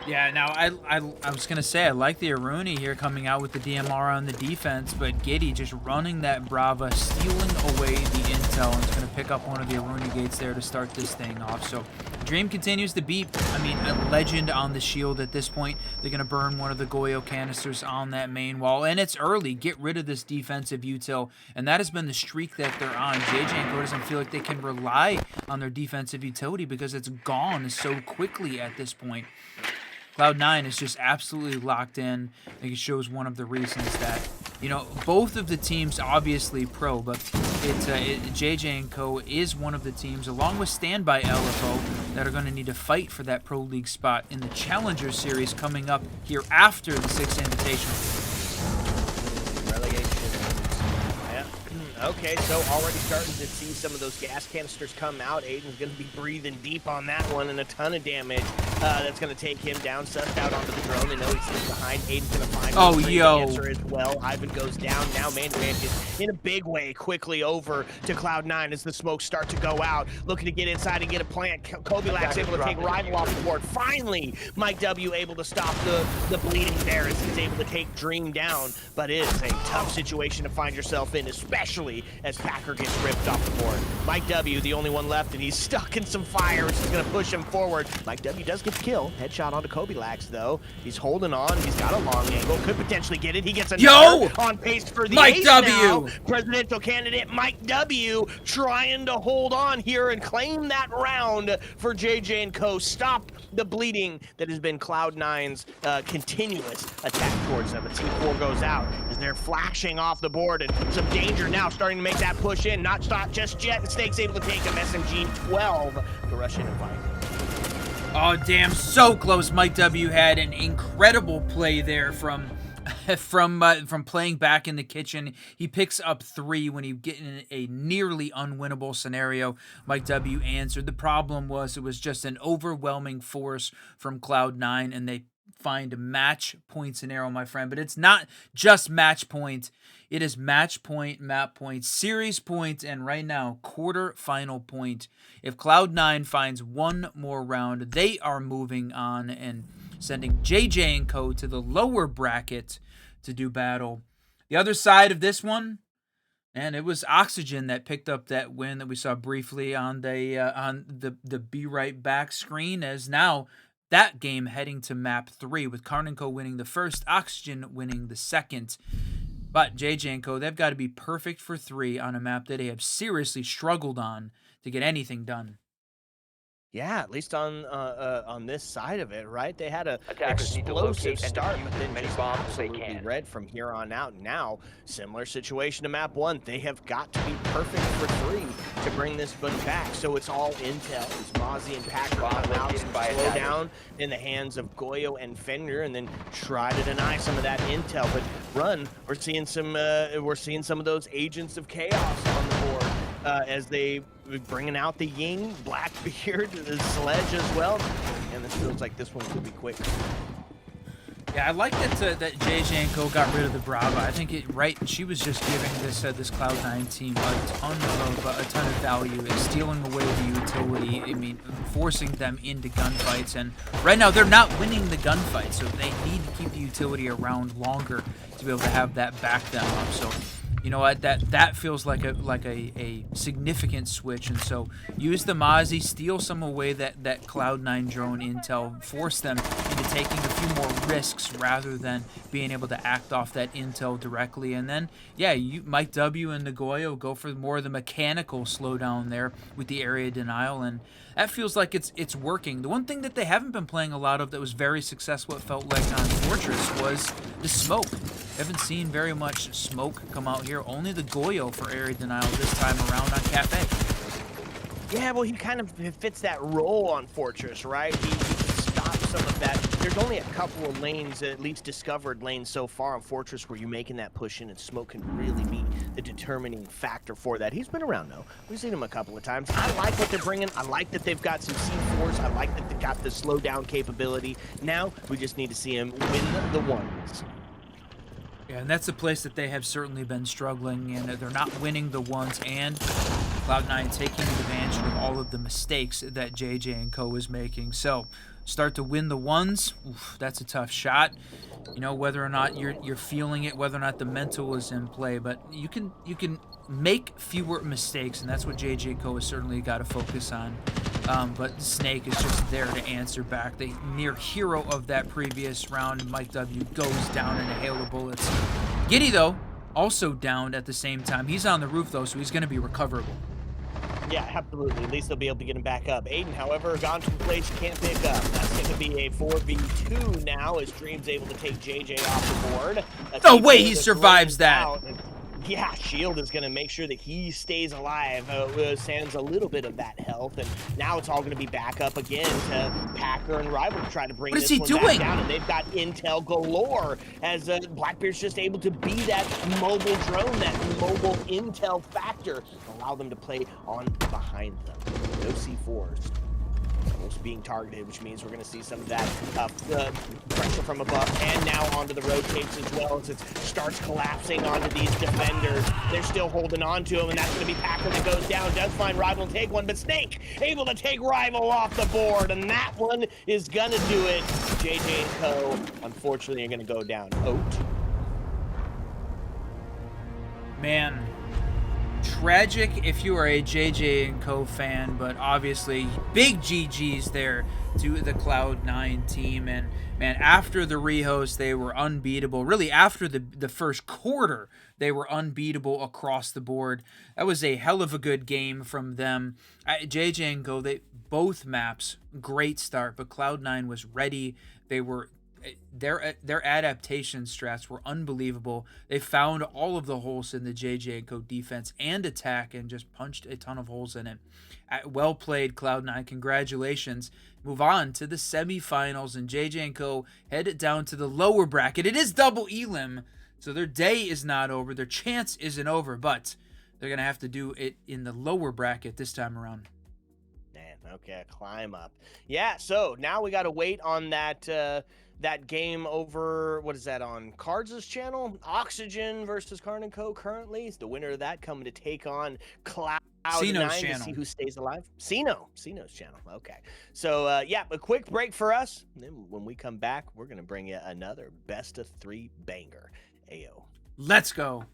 Yeah, now I was going to say, I like the Aruni here coming out with the DMR on the defense, but Giddy just running that Brava, stealing away the intel, and is going to pick up one of the Aruni gates there to start this thing off. So Dream continues to be, a legend on the shield at this point. They're going to burn one of the Goyo canisters on that main wall, and it's early. Get rid of this defensive util, and that has been the streak that they're on. JJ and Co doesn't feel like they can rely on their defensive utility because it's gone so quickly at this point. Cloud9 is just absolutely locked in. I think it shows one of the reasons that, both of the teams obviously pro, but JJ and Co is one of the teams, along with Standby LFO, that are going to need to fight for that Pro League spot in the Challenger Series coming up here after the 6th Invitational. Relegation. Okay, so already starting to see some of those gas canisters come out. Aiden's going to be breathing deep on that one, and a ton of damage that's going to take him down. Sussed out onto the drone. They know he's sitting behind. Aiden's going to find the answer as well. Ivan goes down. Now man-to-man is in a big way quickly over to Cloud9 as the smokes start to go out. Looking to get inside and get a plant. Kobe Lax able to take Rival off the board. Finally, Mike W able to stop the bleeding there as he's able to take Dream down. But it is a tough situation to find yourself in, especially as Packer gets ripped off the board. Mike W, the only one left, and he's stuck in some fire, which is going to push him forward. Mike W does get the kill. Headshot onto Kobe Lax, though. He's holding on. He's got a long angle. Could potentially get it. He gets another on pace for the Mike ace W. now. Presidential candidate Mike W trying to hold on here and claim that round for JJ and Co. Stop the bleeding that has been Cloud9's continuous attack towards them. A T4 goes out as they're flashing off the board, and some danger now starting to make that push in. Not stop just yet. And Snake's able to take him. SMG 12 to rush in and fight. Oh, damn, so close. Mike W had an incredible play there from playing back in the kitchen. He picks up 3 when he get in a nearly unwinnable scenario. Mike W answered. The problem was it was just an overwhelming force from Cloud9, and they find a match point scenario, my friend. But it's not just match point. It is match point, map point, series point, and right now, quarter final point. If Cloud9 finds one more round, they are moving on and sending JJ and Co. to the lower bracket to do battle. The other side of this one, and it was Oxygen that picked up that win that we saw briefly on the Be Right Back screen, as now that game heading to map 3 with Karn & Co. winning the first, Oxygen winning the second. But JJ and Co., they've got to be perfect for 3 on a map that they have seriously struggled on to get anything done. Yeah, at least on this side of it, right? They had a Attackers need to locate explosive and start, defuse but as then many just bombs as they absolutely can. red from here on out. Now, similar situation to map 1. They have got to be perfect for 3 to bring this one back. So it's all intel. It's Mozzie and Packer come out, slow down in the hands of Goyo and Fender, and then try to deny some of that intel. But run, we're seeing some of those agents of chaos on the board as they bringing out the Ying, Blackbeard, the Sledge as well. And this feels like this one could be quick. Yeah, I like that JJ and Co. got rid of the Brava. I think she was just giving this Cloud9 team a ton of value and stealing away the utility. I mean, forcing them into gunfights. And right now they're not winning the gunfight, so they need to keep the utility around longer to be able to have that back them up. So, you know what? That feels like a significant switch, and so use the Mozzie, steal some away that Cloud9 drone intel, force them into taking a few more risks rather than being able to act off that intel directly. And then, yeah, Mike W and Nagoyo go for more of the mechanical slowdown there with the area denial, and that feels like it's working. The one thing that they haven't been playing a lot of that was very successful, it felt like, on Fortress was the smoke. Haven't seen very much smoke come out here. Only the Goyo for area denial this time around on Kafe. Yeah, well, he kind of fits that role on Fortress, right? He can stop some of that. There's only a couple of lanes, at least discovered lanes so far on Fortress, where you're making that push in, and smoke can really be the determining factor for that. He's been around, though. We've seen him a couple of times. I like what they're bringing. I like that they've got some C4s. I like that they've got the slowdown capability. Now, we just need to see him win the ones. Yeah, and that's a place that they have certainly been struggling in. They're not winning the ones, and Cloud9 taking advantage of all of the mistakes that JJ and Co. is making. So, start to win the ones. Oof, that's a tough shot. You know, whether or not you're feeling it, whether or not the mental is in play, but you can make fewer mistakes, and that's what JJ and Co. has certainly got to focus on. But Snake is just there to answer back. The near hero of that previous round, Mike W, goes down in a hail of bullets. Giddy, though, also downed at the same time. He's on the roof, though, so he's going to be recoverable. Yeah, absolutely. At least they'll be able to get him back up. Aiden, however, gone to a place you can't pick up. That's going to be a 4v2 now as Dream's able to take JJ off the board. No way he survives that. Yeah, Shield is going to make sure that he stays alive, sans a little bit of that health, and now it's all going to be back up again to Packer and Rival to try to bring What is this he one doing? back down, and they've got intel galore as Blackbeard's just able to be that mobile drone, that mobile intel factor, allow them to play on behind them. No C4s. Almost being targeted, which means we're going to see some of that pressure from above, and now onto the rotates as well as it starts collapsing onto these defenders. They're still holding on to him, and that's going to be Packer that goes down. Does find Rival and take one, but Snake able to take Rival off the board, and that one is going to do it. JJ and Co, unfortunately, are going to go down. Oat. Man, tragic if you are a JJ and Co fan, but obviously big GG's there to the Cloud9 team. And man, after the rehost, they were unbeatable. Really, after the first quarter, they were unbeatable across the board. That was a hell of a good game from them. JJ and Co, they both maps, great start, but Cloud9 was ready. They were their adaptation strats were unbelievable. They found all of the holes in the JJ and Co defense and attack and just punched a ton of holes in it. Well played, Cloud9. Congratulations. Move on to the semifinals, and JJ and Co head down to the lower bracket. It is double elim, so their day is not over. Their chance isn't over, but they're going to have to do it in the lower bracket this time around. Man, okay, climb up. Yeah, so now we got to wait on that that game over, what is that, on Cards' channel? Oxygen versus Karn & Co. currently. It's the winner of that coming to take on Cloud9 to see who stays alive. Cino's channel. Okay. So, yeah, a quick break for us. And then when we come back, we're going to bring you another best of 3 banger. Ayo. Let's go.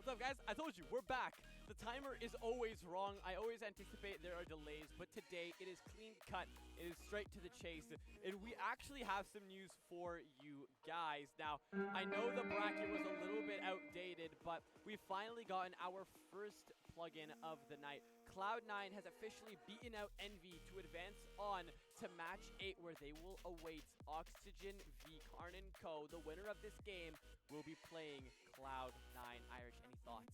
What's up, guys? I told you, we're back. The timer is always wrong. I always anticipate there are delays, but today it is clean cut. It is straight to the chase. And we actually have some news for you guys. Now, I know the bracket was a little bit outdated, but we've finally gotten our first plugin of the night. Cloud9 has officially beaten out Envy to advance on to match 8, where they will await Oxygen v Karn & Co. The winner of this game will be playing Cloud9. Irish, any thoughts?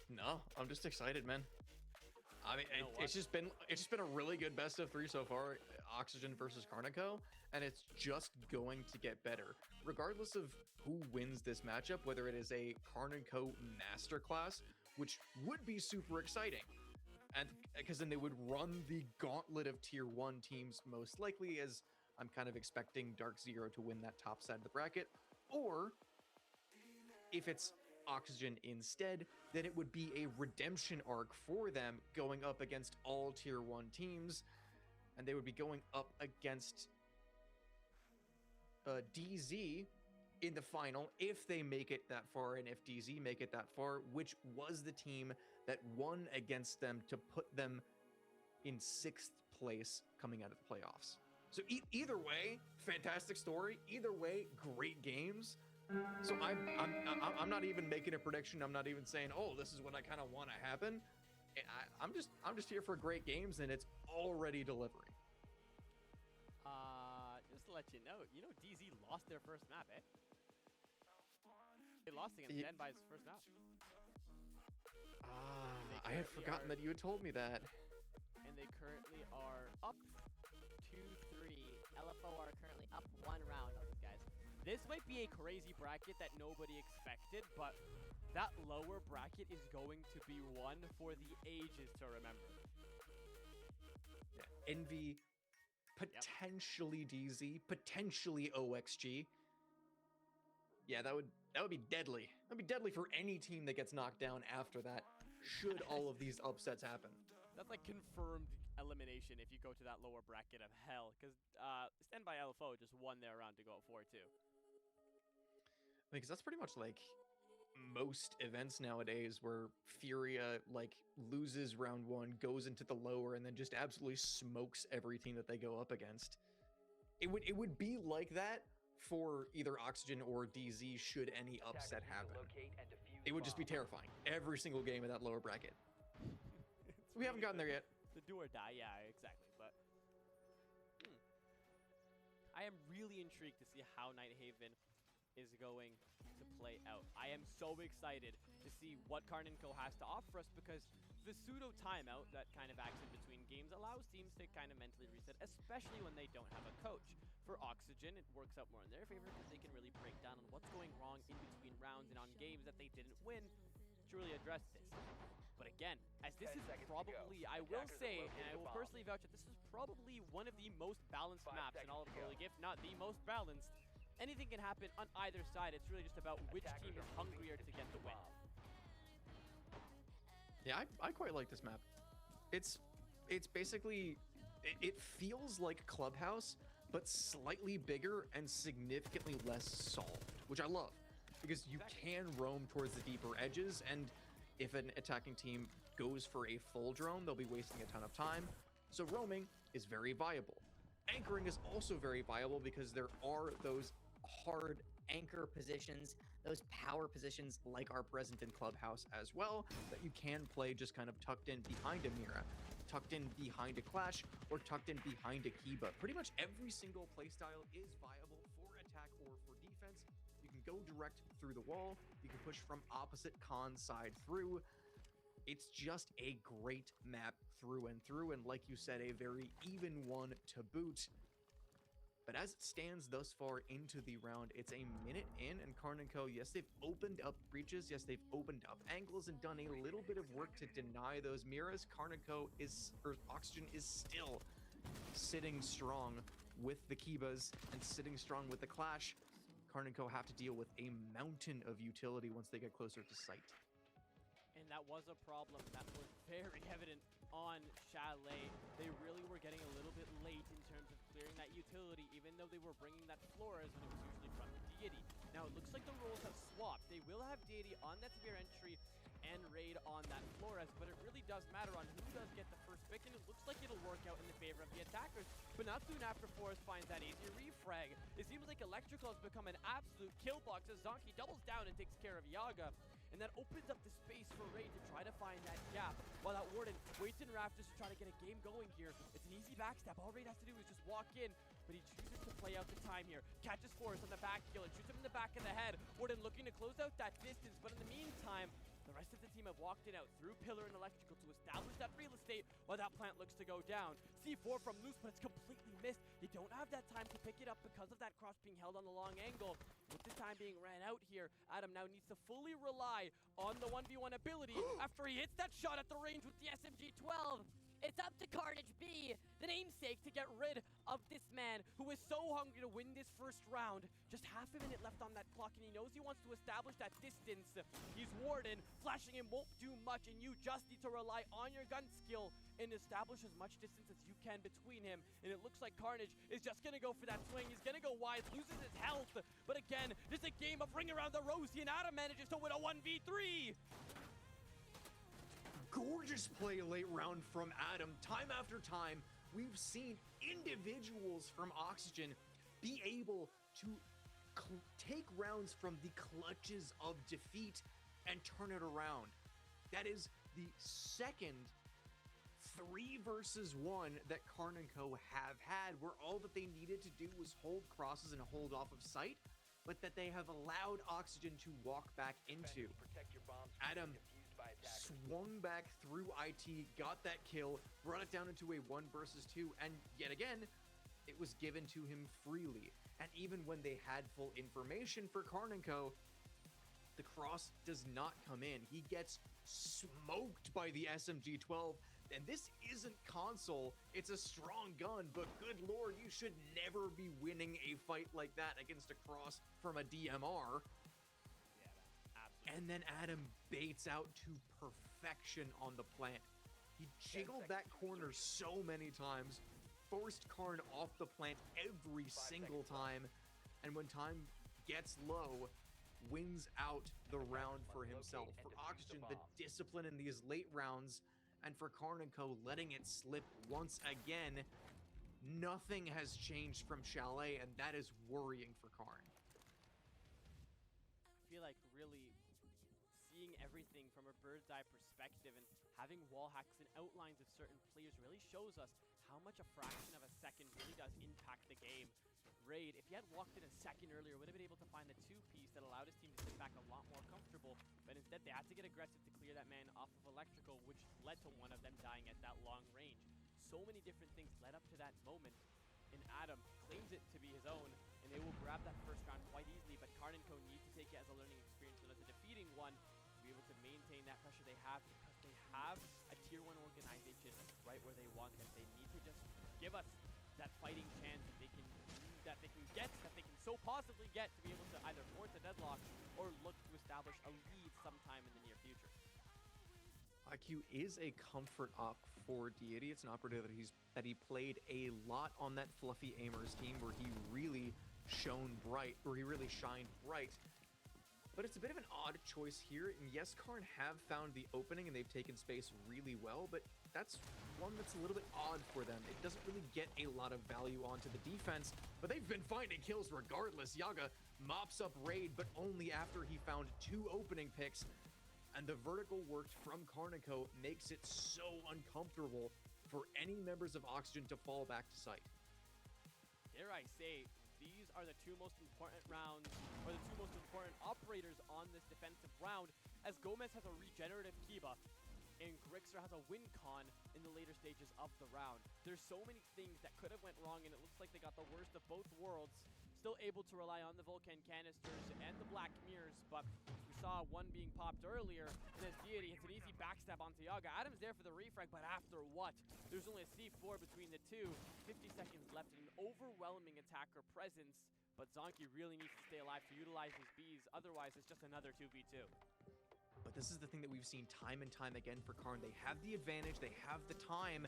No, I'm just excited, man. I mean, it's just been a really good best of 3 so far, Oxygen versus Karn & Co, and it's just going to get better, regardless of who wins this matchup. Whether it is a Karn & Co masterclass, which would be super exciting, and because then they would run the gauntlet of tier 1 teams most likely, as I'm kind of expecting Dark Zero to win that top side of the bracket, or if it's Oxygen instead, then it would be a redemption arc for them going up against all tier 1 teams, and they would be going up against DZ in the final if they make it that far, and if DZ make it that far, which was the team that won against them to put them in 6th place coming out of the playoffs. So either way, fantastic story. Either way, great games. So I'm not even making a prediction. I'm not even saying, oh, this is what I kind of want to happen. I'm just here for great games, and it's already delivering. Just to let you know DZ lost their first map, eh? They lost against Den by his first map. I had forgotten that you had told me that. And they currently are up 2-3. LFO are currently up 1 round on these guys. This might be a crazy bracket that nobody expected, but that lower bracket is going to be one for the ages to remember. Yeah. Envy, potentially DZ, potentially OXG. Yeah, that would be deadly. That'd be deadly for any team that gets knocked down after that, should all of these upsets happen. That's like confirmed elimination if you go to that lower bracket of hell, because Standby LFO just won their round to go at 4-2. Because that's pretty much like most events nowadays where Furia like loses round 1, goes into the lower, and then just absolutely smokes every team that they go up against. It would be like that for either Oxygen or DZ should any upset happen. It would just be terrifying every single game of that lower bracket. We haven't gotten there yet. The do or die, yeah, exactly. But I am really intrigued to see how Nighthaven is going to play out. I am so excited to see what Karn & Co has to offer us, because the pseudo timeout that kind of acts in between games allows teams to kind of mentally reset, especially when they don't have a coach. For Oxygen, it works out more in their favor because they can really break down on what's going wrong in between rounds and on games that they didn't win to really address this. But again, as this is probably, I will say, and I will personally vouch that this is probably one of the most balanced maps in all of Pro League, if not the most balanced. Anything can happen on either side. It's really just about which team is hungrier to get the win. Yeah, I quite like this map. It's basically, it feels like Clubhouse, but slightly bigger and significantly less solved, which I love, because you can roam towards the deeper edges, and if an attacking team goes for a full drone, they'll be wasting a ton of time. So roaming is very viable. Anchoring is also very viable because there are those hard anchor positions, those power positions like are present in Clubhouse as well, that you can play just kind of tucked in behind a Mira, tucked in behind a Clash, or tucked in behind a Kiba. Pretty much every single playstyle is viable for attack or for defense. You can go direct through the wall, you can push from opposite con side through. It's just a great map through and through, and like you said, a very even one to boot. But as it stands thus far into the round, it's a minute in, and Karn & Co, yes, they've opened up breaches, yes, they've opened up angles and done a little bit of work to deny those Miras. Karn & Co or Oxygen is still sitting strong with the Kibas and sitting strong with the Clash. Karn & Co have to deal with a mountain of utility once they get closer to site. And that was a problem that was very evident on Chalet. They really were getting a little bit late in terms of clearing that utility, even though they were bringing that Flores when it was usually from Deity. Now, it looks like the roles have swapped. They will have Deity on that Severe entry and Raid on that Flores, but it really does matter on who does get the first pick, and it looks like it'll work out in the favor of the attackers. But not soon after Flores finds that easy refrag. It seems like Electrical has become an absolute kill box as Zonky doubles down and takes care of Yaga. And that opens up the space for Raid to try to find that gap, while that Warden waits in rafters to try to get a game going here. It's an easy backstab. All Raid has to do is just walk in, but he chooses to play out the time here. Catches Forrest on the back kill and shoots him in the back of the head. Warden looking to close out that distance, but in the meantime, the rest of the team have walked it out through Pillar and Electrical to establish that real estate while that plant looks to go down. C4 from Loose, but it's completely missed. You don't have that time to pick it up because of that cross being held on the long angle. With the time being ran out here, Adam now needs to fully rely on the 1v1 ability after he hits that shot at the range with the SMG-12. It's up to Carnage B, the namesake, to get rid of this man who is so hungry to win this first round. Just half a minute left on that clock, and he knows he wants to establish that distance. He's Warden. Flashing him won't do much, and you just need to rely on your gun skill and establish as much distance as you can between him. And it looks like Carnage is just going to go for that swing. He's going to go wide, loses his health. But again, this is a game of ring around the rosy, and Adam manages to win a 1v3. Gorgeous play late round from Adam. Time after time, we've seen individuals from Oxygen be able to take rounds from the clutches of defeat and turn it around. That is the second 3 versus 1 that Karn & Co have had, where all that they needed to do was hold crosses and hold off of sight, but that they have allowed Oxygen to walk back into. Adam swung back through IT, got that kill, brought it down into a 1 versus 2, and yet again, it was given to him freely. And even when they had full information for Karn & Co, the cross does not come in. He gets smoked by the SMG-12, and this isn't console, it's a strong gun, but good lord, you should never be winning a fight like that against a cross from a DMR. And then Adam baits out to perfection on the plant. He jiggled that corner so many times, forced Karn off the plant every single time, and when time gets low, wins out the round for himself. For Oxygen, the discipline in these late rounds, and for Karn & Co. letting it slip once again, nothing has changed from Chalet, and that is worrying for Karn. I feel like really seeing everything from a bird's eye perspective and having wall hacks and outlines of certain players really shows us how much a fraction of a second really does impact the game. Raid, if he had walked in a second earlier, would have been able to find the 2-piece that allowed his team to sit back a lot more comfortable, but instead they had to get aggressive to clear that man off of electrical, which led to one of them dying at that long range. So many different things led up to that moment, and Adam claims it to be his own, and they will grab that first round quite easily, but Karn & Co. need to take it as a learning experience and as a defeating one to be able to maintain that pressure they have, because they have a tier 1 organization right where they want them. They need to just give us that fighting chance that they can so possibly get to be able to either force a deadlock or look to establish a lead sometime in the near future. IQ is a comfort op for Deity. It's an operator that he played a lot on that Fluffy Aimers team where he really shined bright. But it's a bit of an odd choice here, and yes, Karn have found the opening and they've taken space really well, but that's one that's a little bit odd for them. It doesn't really get a lot of value onto the defense, but they've been finding kills regardless. Yaga mops up Raid, but only after he found 2 opening picks, and the vertical work from Karn & Co. makes it so uncomfortable for any members of Oxygen to fall back to site. Dare I say, these are the 2 most important rounds, or the 2 most important operators on this defensive round, as Gomez has a regenerative Kiba, and Grixer has a win con in the later stages of the round. There's so many things that could have went wrong, and it looks like they got the worst of both worlds. Still able to rely on the Vulcan canisters and the Black Mirrors, but we saw one being popped earlier, and as Deity hits an easy backstab onto Yaga. Adam's there for the refrag, but after what? There's only a C4 between the two. 50 seconds left and an overwhelming attacker presence, but Zonky really needs to stay alive to utilize his Bs, otherwise it's just another 2v2. But this is the thing that we've seen time and time again for Karn. They have the advantage, they have the time,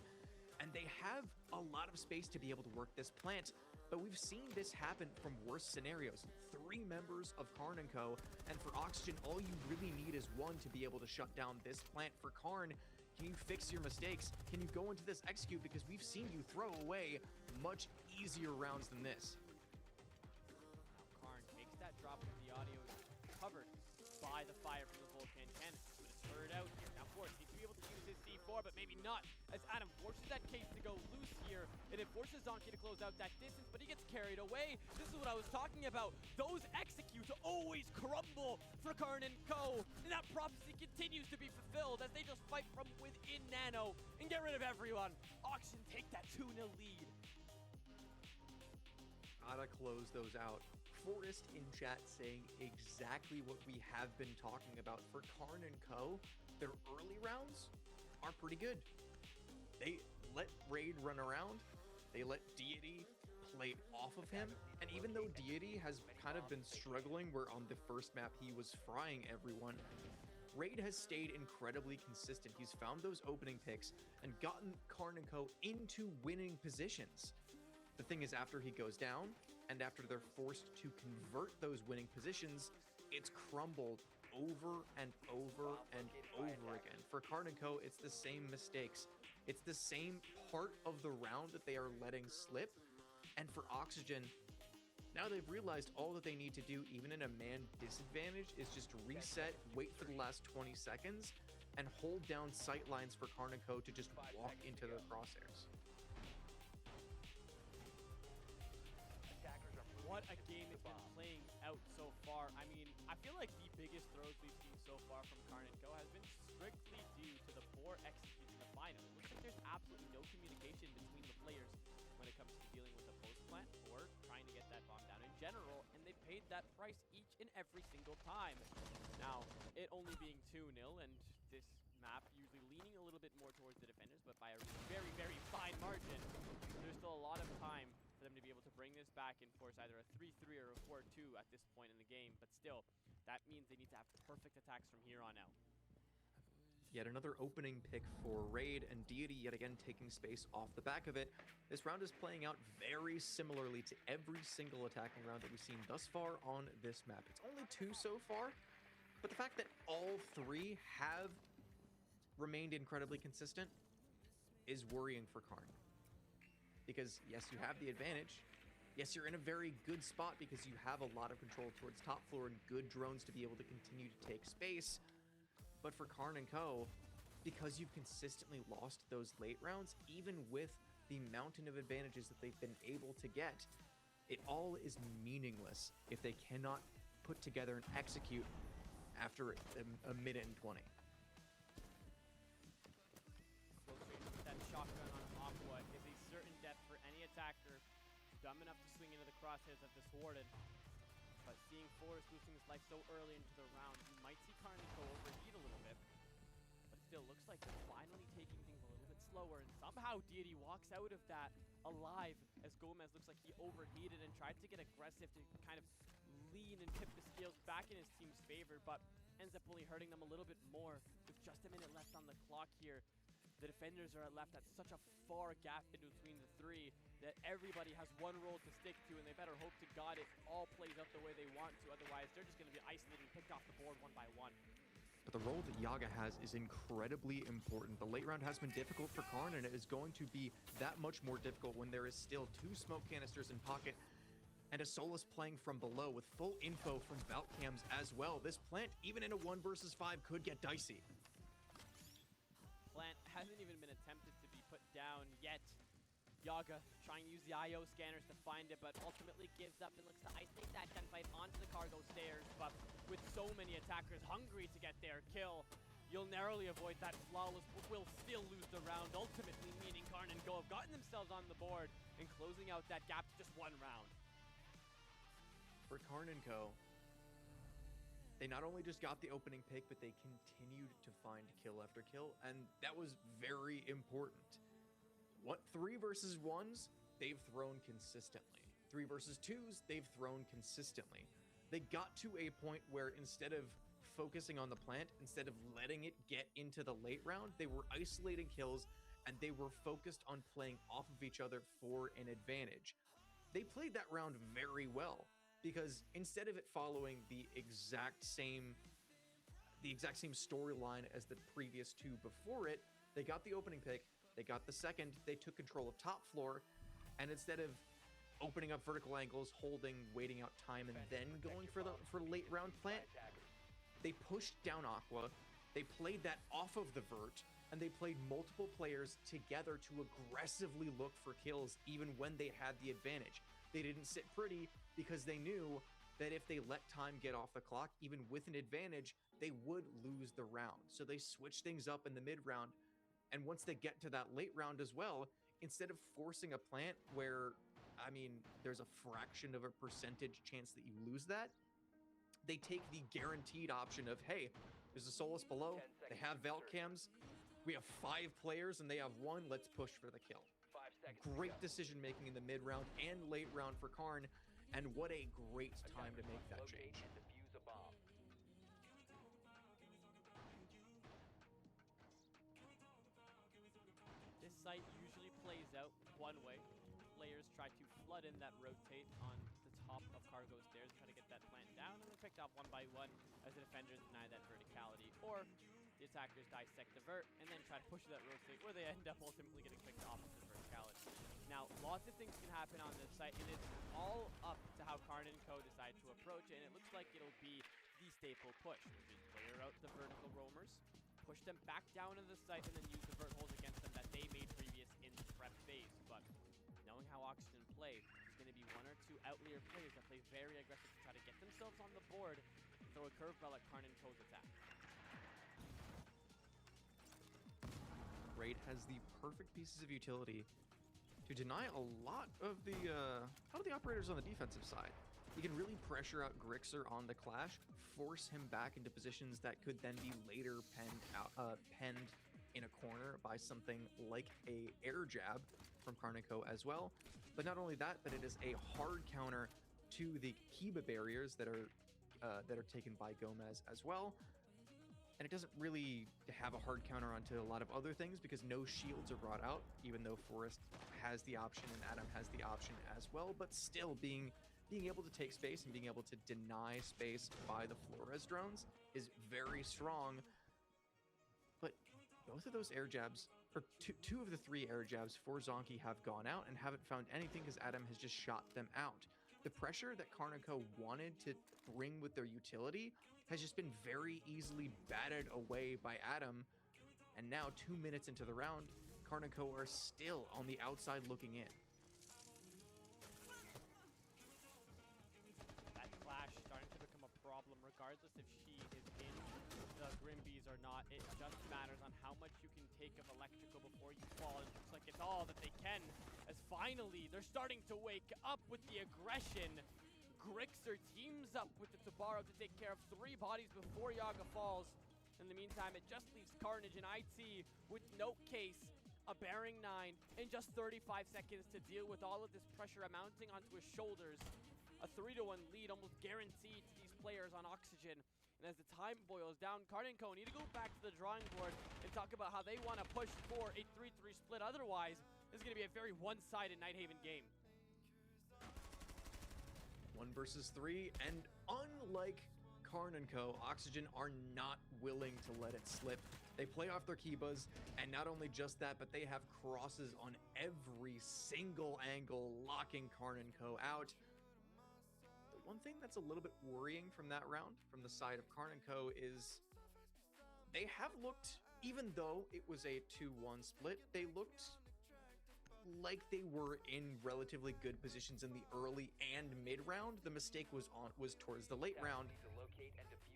and they have a lot of space to be able to work this plant. But we've seen this happen from worse scenarios. 3 members of Karn & Co. And for Oxygen, all you really need is 1 to be able to shut down this plant. For Karn, can you fix your mistakes? Can you go into this execute? Because we've seen you throw away much easier rounds than this. Now Karn takes that drop with the audio covered by the fire from the Vulcan canister, but it's heard out here. Now Force needs to be able to use his C4, but maybe not, as Adam forces that case to go loose here, and it forces Zonky to close out that distance, but he gets carried away. This is what I was talking about. Those executes always crumble for Karn & Co., and that prophecy continues to be fulfilled as they just fight from within Nano and get rid of everyone. Oxygen take that 2-0 lead. Gotta close those out. Forrest in chat saying exactly what we have been talking about. For Karn & Co., their early rounds are pretty good. They let Raid run around, they let Deity play off of him, and even though Deity has kind of been struggling where on the first map he was frying everyone, Raid has stayed incredibly consistent. He's found those opening picks and gotten Karn & Co. into winning positions. The thing is, after he goes down, and after they're forced to convert those winning positions, it's crumbled over and over and over again. For Karn & Co., it's the same mistakes. It's the same part of the round that they are letting slip. And for Oxygen, now they've realized all that they need to do, even in a man disadvantage, is just reset, wait for the last 20 seconds, and hold down sight lines for Karn & Co. to just walk into the crosshairs. What a game it's been playing out so far. I mean, I feel like the biggest throws we've seen so far from Karn & Co. has been strictly due to the poor execution in the final. It looks like there's absolutely no communication between the players when it comes to dealing with the post plant or trying to get that bomb down in general, and they paid that price each and every single time. Now, it only being 2-0, and this map usually leaning a little bit more towards the defenders, but by a very, very fine margin, there's still a lot of time for them to be able to bring this back and force either a 3-3 or a 4-2 at this point in the game. But still, that means they need to have perfect attacks from here on out. Yet another opening pick for Raid, and Deity yet again taking space off the back of it. This round is playing out very similarly to every single attacking round that we've seen thus far on this map. It's only 2 so far, but the fact that all 3 have remained incredibly consistent is worrying for Karn. Because yes, you have the advantage. Yes, you're in a very good spot because you have a lot of control towards top floor and good drones to be able to continue to take space. But for Karn and Co., because you've consistently lost those late rounds, even with the mountain of advantages that they've been able to get, it all is meaningless if they cannot put together and execute after a minute and 20. That shotgun on Aqua is a certain death for any attacker dumb enough to swing into the crosshairs of this Warden. But seeing Forrest losing his life so early into the round, you might see Karn go overheat a little bit. But it still looks like they're finally taking things a little bit slower, and somehow Deity walks out of that alive as Gomez looks like he overheated and tried to get aggressive to kind of lean and tip the scales back in his team's favor, but ends up only hurting them a little bit more with just a minute left on the clock here. The defenders are left at such a far gap in between the 3 that everybody has one role to stick to, and they better hope to God it all plays out the way they want to. Otherwise, they're just going to be isolated and picked off the board one by one. But the role that Yaga has is incredibly important. The late round has been difficult for Karn, and it is going to be that much more difficult when there is still 2 smoke canisters in pocket and a Solus playing from below with full info from Valk cams as well. This plant, even in a 1 versus 5, could get dicey. Plant hasn't even been attempted to be put down yet. Yaga trying to use the IO scanners to find it, but ultimately gives up and looks to isolate that gunfight onto the cargo stairs. But with so many attackers hungry to get their kill, you'll narrowly avoid that flawless, but will still lose the round, ultimately meaning Karn and Go have gotten themselves on the board and closing out that gap to just 1 round. For Karn and Co., they not only just got the opening pick, but they continued to find kill after kill, and that was very important. 3 versus 1s, they've thrown consistently. 3 versus 2s, they've thrown consistently. They got to a point where instead of focusing on the plant, instead of letting it get into the late round, they were isolating kills, and they were focused on playing off of each other for an advantage. They played that round very well, because instead of it following the exact same storyline as the previous 2 before it, they got the opening pick, they got the second, they took control of top floor, and instead of opening up vertical angles, holding, waiting out time, and then going for late round plant, they pushed down Aqua, they played that off of the vert, and they played multiple players together to aggressively look for kills even when they had the advantage. They didn't sit pretty because they knew that if they let time get off the clock, even with an advantage, they would lose the round. So they switched things up in the mid round. And once they get to that late round as well, instead of forcing a plant where, I mean, there's a fraction of a percentage chance that you lose that, they take the guaranteed option of, hey, there's a Solus below, they have Valk cams, we have 5 players and they have 1, let's push for the kill. Great decision making in the mid round and late round for Karn, and what a great time to make that change. This site usually plays out one way. Players try to flood in that rotate on the top of cargo stairs, try to get that plant down, and they're picked off one by one as the defenders deny that verticality, or the attackers dissect the vert and then try to push that rotate, where they end up ultimately getting picked off with the verticality. Now, lots of things can happen on this site, and it's all up to how Karn and Co. decide to approach it, and it looks like it'll be the staple push, which is clear out the vertical roamers, push them back down into the site, and then use the vert holes against them that they made previous in the prep phase. But knowing how Oxygen play, there's going to be 1 or 2 outlier players that play very aggressive to try to get themselves on the board and throw a curveball at Karn and Co.'s attack. Raid has the perfect pieces of utility to deny a lot of the operators on the defensive side. You can really pressure out Grixer on the clash, force him back into positions that could then be later penned in a corner by something like a air jab from Karnico as well. But not only that, but it is a hard counter to the Kiba barriers that are taken by Gomez as well. and it doesn't really have a hard counter onto a lot of other things because no shields are brought out, even though Forrest has the option and Adam has the option as well. But still, being able to take space and being able to deny space by the Flores drones is very strong. But both of those air jabs, or two of the 3 air jabs for Zonky have gone out and haven't found anything because Adam has just shot them out. The pressure that Karnako wanted to bring with their utility has just been very easily batted away by Adam. And now 2 minutes into the round, Karnako are still on the outside looking in. That clash starting to become a problem regardless if she is in the Grimbees or not. It just matters on how much you can take of electrical before you fall. It looks like it's all that they can, as finally they're starting to wake up with the aggression. Grixer teams up with the Tabaro to take care of 3 bodies before Yaga falls. In the meantime, it just leaves Carnage and IT with no case, a bearing 9, in just 35 seconds to deal with all of this pressure mounting onto his shoulders. A 3-1 lead almost guaranteed to these players on Oxygen. And as the time boils down, Card & Co need to go back to the drawing board and talk about how they want to push for a 3-3 split. Otherwise, this is going to be a very one-sided Nighthaven game. 1 versus 3, and unlike Karn & Co, Oxygen are not willing to let it slip. They play off their Kibas, and not only just that, but they have crosses on every single angle, locking Karn & Co out. The one thing that's a little bit worrying from that round, from the side of Karn & Co, is they have looked, even though it was a 2-1 split, they looked like they were in relatively good positions in the early and mid round. The mistake was towards the late round,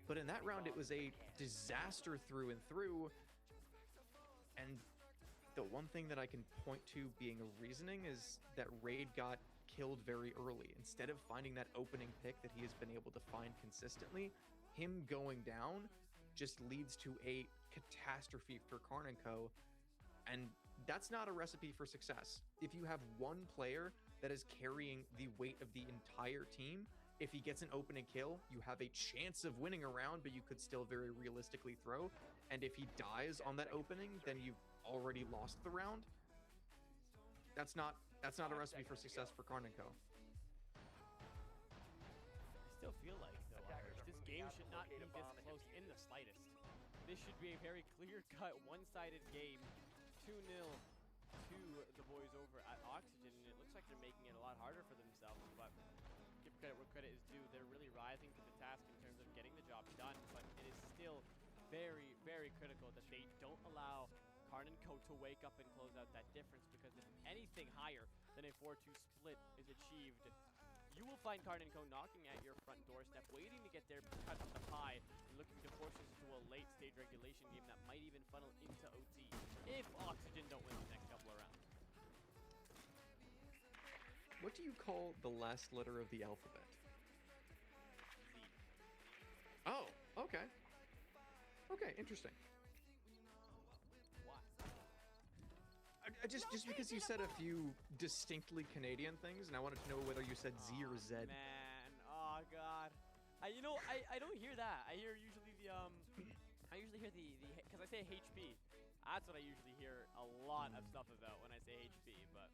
but in that round it was a disaster through and through. And the one thing that I can point to being a reasoning is that Raid got killed very early. Instead of finding that opening pick that he has been able to find consistently, him going down just leads to a catastrophe for Karn & Co. And that's not a recipe for success. If you have one player that is carrying the weight of the entire team, if he gets an opening kill, you have a chance of winning a round, but you could still very realistically throw. And if he dies on that opening, then you've already lost the round. That's not a recipe for success for Karn & Co. I still feel like, though, this game should not be this close in the slightest. This should be a very clear-cut, one-sided game. 2-0 to the boys over at Oxygen, and it looks like they're making it a lot harder for themselves, but give credit where credit is due. They're really rising to the task in terms of getting the job done, but it is still very, very critical that they don't allow Karn & Co to wake up and close out that difference, because if anything higher than a 4-2 split is achieved, you will find Karn & Co knocking at your front doorstep, waiting to get their cut of the pie, and looking to force us into a late-stage regulation game that might even funnel into OT if Oxygen don't win the next couple of rounds. What do you call the last letter of the alphabet? Z. Oh, okay. Okay, interesting. Why? Just because you said a few distinctly Canadian things, and I wanted to know whether you said Z or Z. Man, oh god. I don't hear that. I hear usually the I usually hear the because I say HP. That's what I usually hear a lot of stuff about when I say HP. But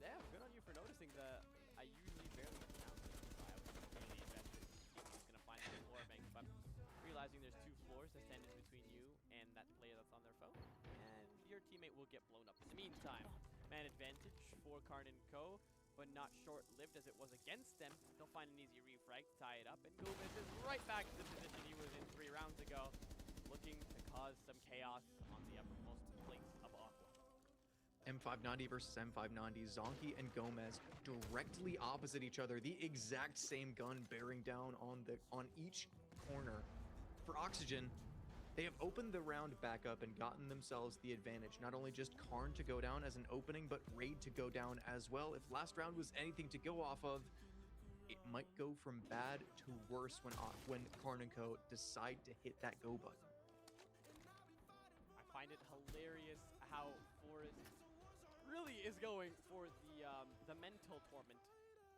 yeah, good on you for noticing that. I usually barely pronounce it. So I was really invested. Just gonna find the floor bank, but realizing there's 2 floors that stand in between you and that player that's on their phone, and your teammate will get blown up. In the meantime, man advantage for Karn & Co, but not short-lived as it was against them. They'll find an easy refrag to tie it up, and Gomez is right back to the position he was in 3 rounds ago, looking to cause some chaos on the uppermost place of Aqua. M590 versus M590, Zonky and Gomez directly opposite each other, the exact same gun bearing down on each corner. For Oxygen, they have opened the round back up and gotten themselves the advantage. Not only just Karn to go down as an opening, but Raid to go down as well. If last round was anything to go off of, it might go from bad to worse when Karn & Co decide to hit that go button. I find it hilarious how Forrest really is going for the mental torment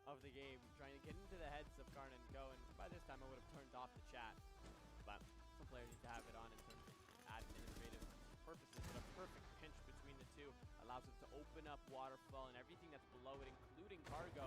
of the game, trying to get into the heads of Karn & Co, and by this time I would have turned off the chat. But some player needs to have it on in terms of administrative purposes, but a perfect pinch between the two allows it to open up waterfall and everything that's below it, including cargo.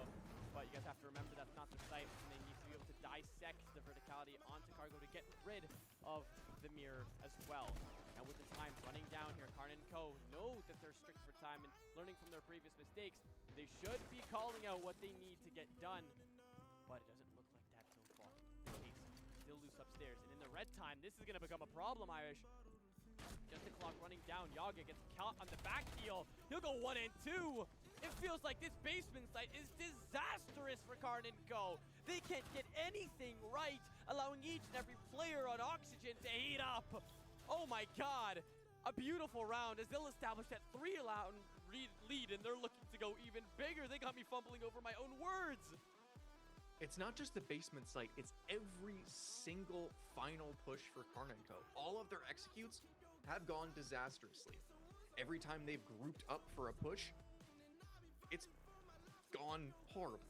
But you guys have to remember that's not their sight, and they need to be able to dissect the verticality onto cargo to get rid of the mirror as well. And with the time running down here, Karn and Co. know that they're strict for time and learning from their previous mistakes. They should be calling out what they need to get done, but it doesn't look like that so far. The case still loose upstairs, and in the red time, this is going to become a problem, Irish. Just the clock running down. Yaga gets caught on the back heel. He'll go 1 and 2. It feels like this basement site is disastrous for Karn and Co. They can't get anything right, allowing each and every player on Oxygen to heat up. Oh my god. A beautiful round as they'll establish that 3-round lead, and they're looking to go even bigger. They got me fumbling over my own words. It's not just the basement site, it's every single final push for Karn & Co. All of their executes have gone disastrously. Every time they've grouped up for a push, it's gone horribly.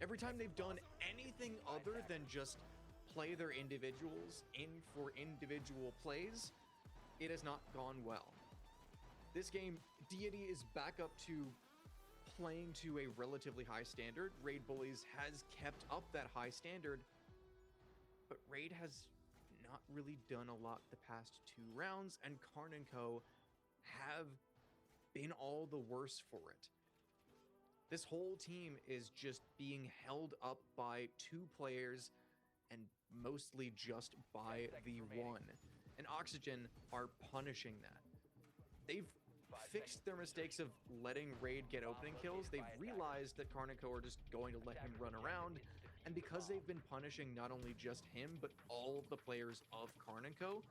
Every time they've done anything other than just play their individuals in for individual plays, it has not gone well. This game, Deity is back up to playing to a relatively high standard. Raid Bullies has kept up that high standard, but Raid has not really done a lot the past 2 rounds, and Karn & Co. have been all the worse for it. This whole team is just being held up by 2 players, and mostly just by the one. And Oxygen are punishing that. They've fixed their mistakes of letting Raid get opening kills. They've realized that Karn & Co. are just going to let him run around, and because they've been punishing not only just him, but all of the players of Karn & Co.,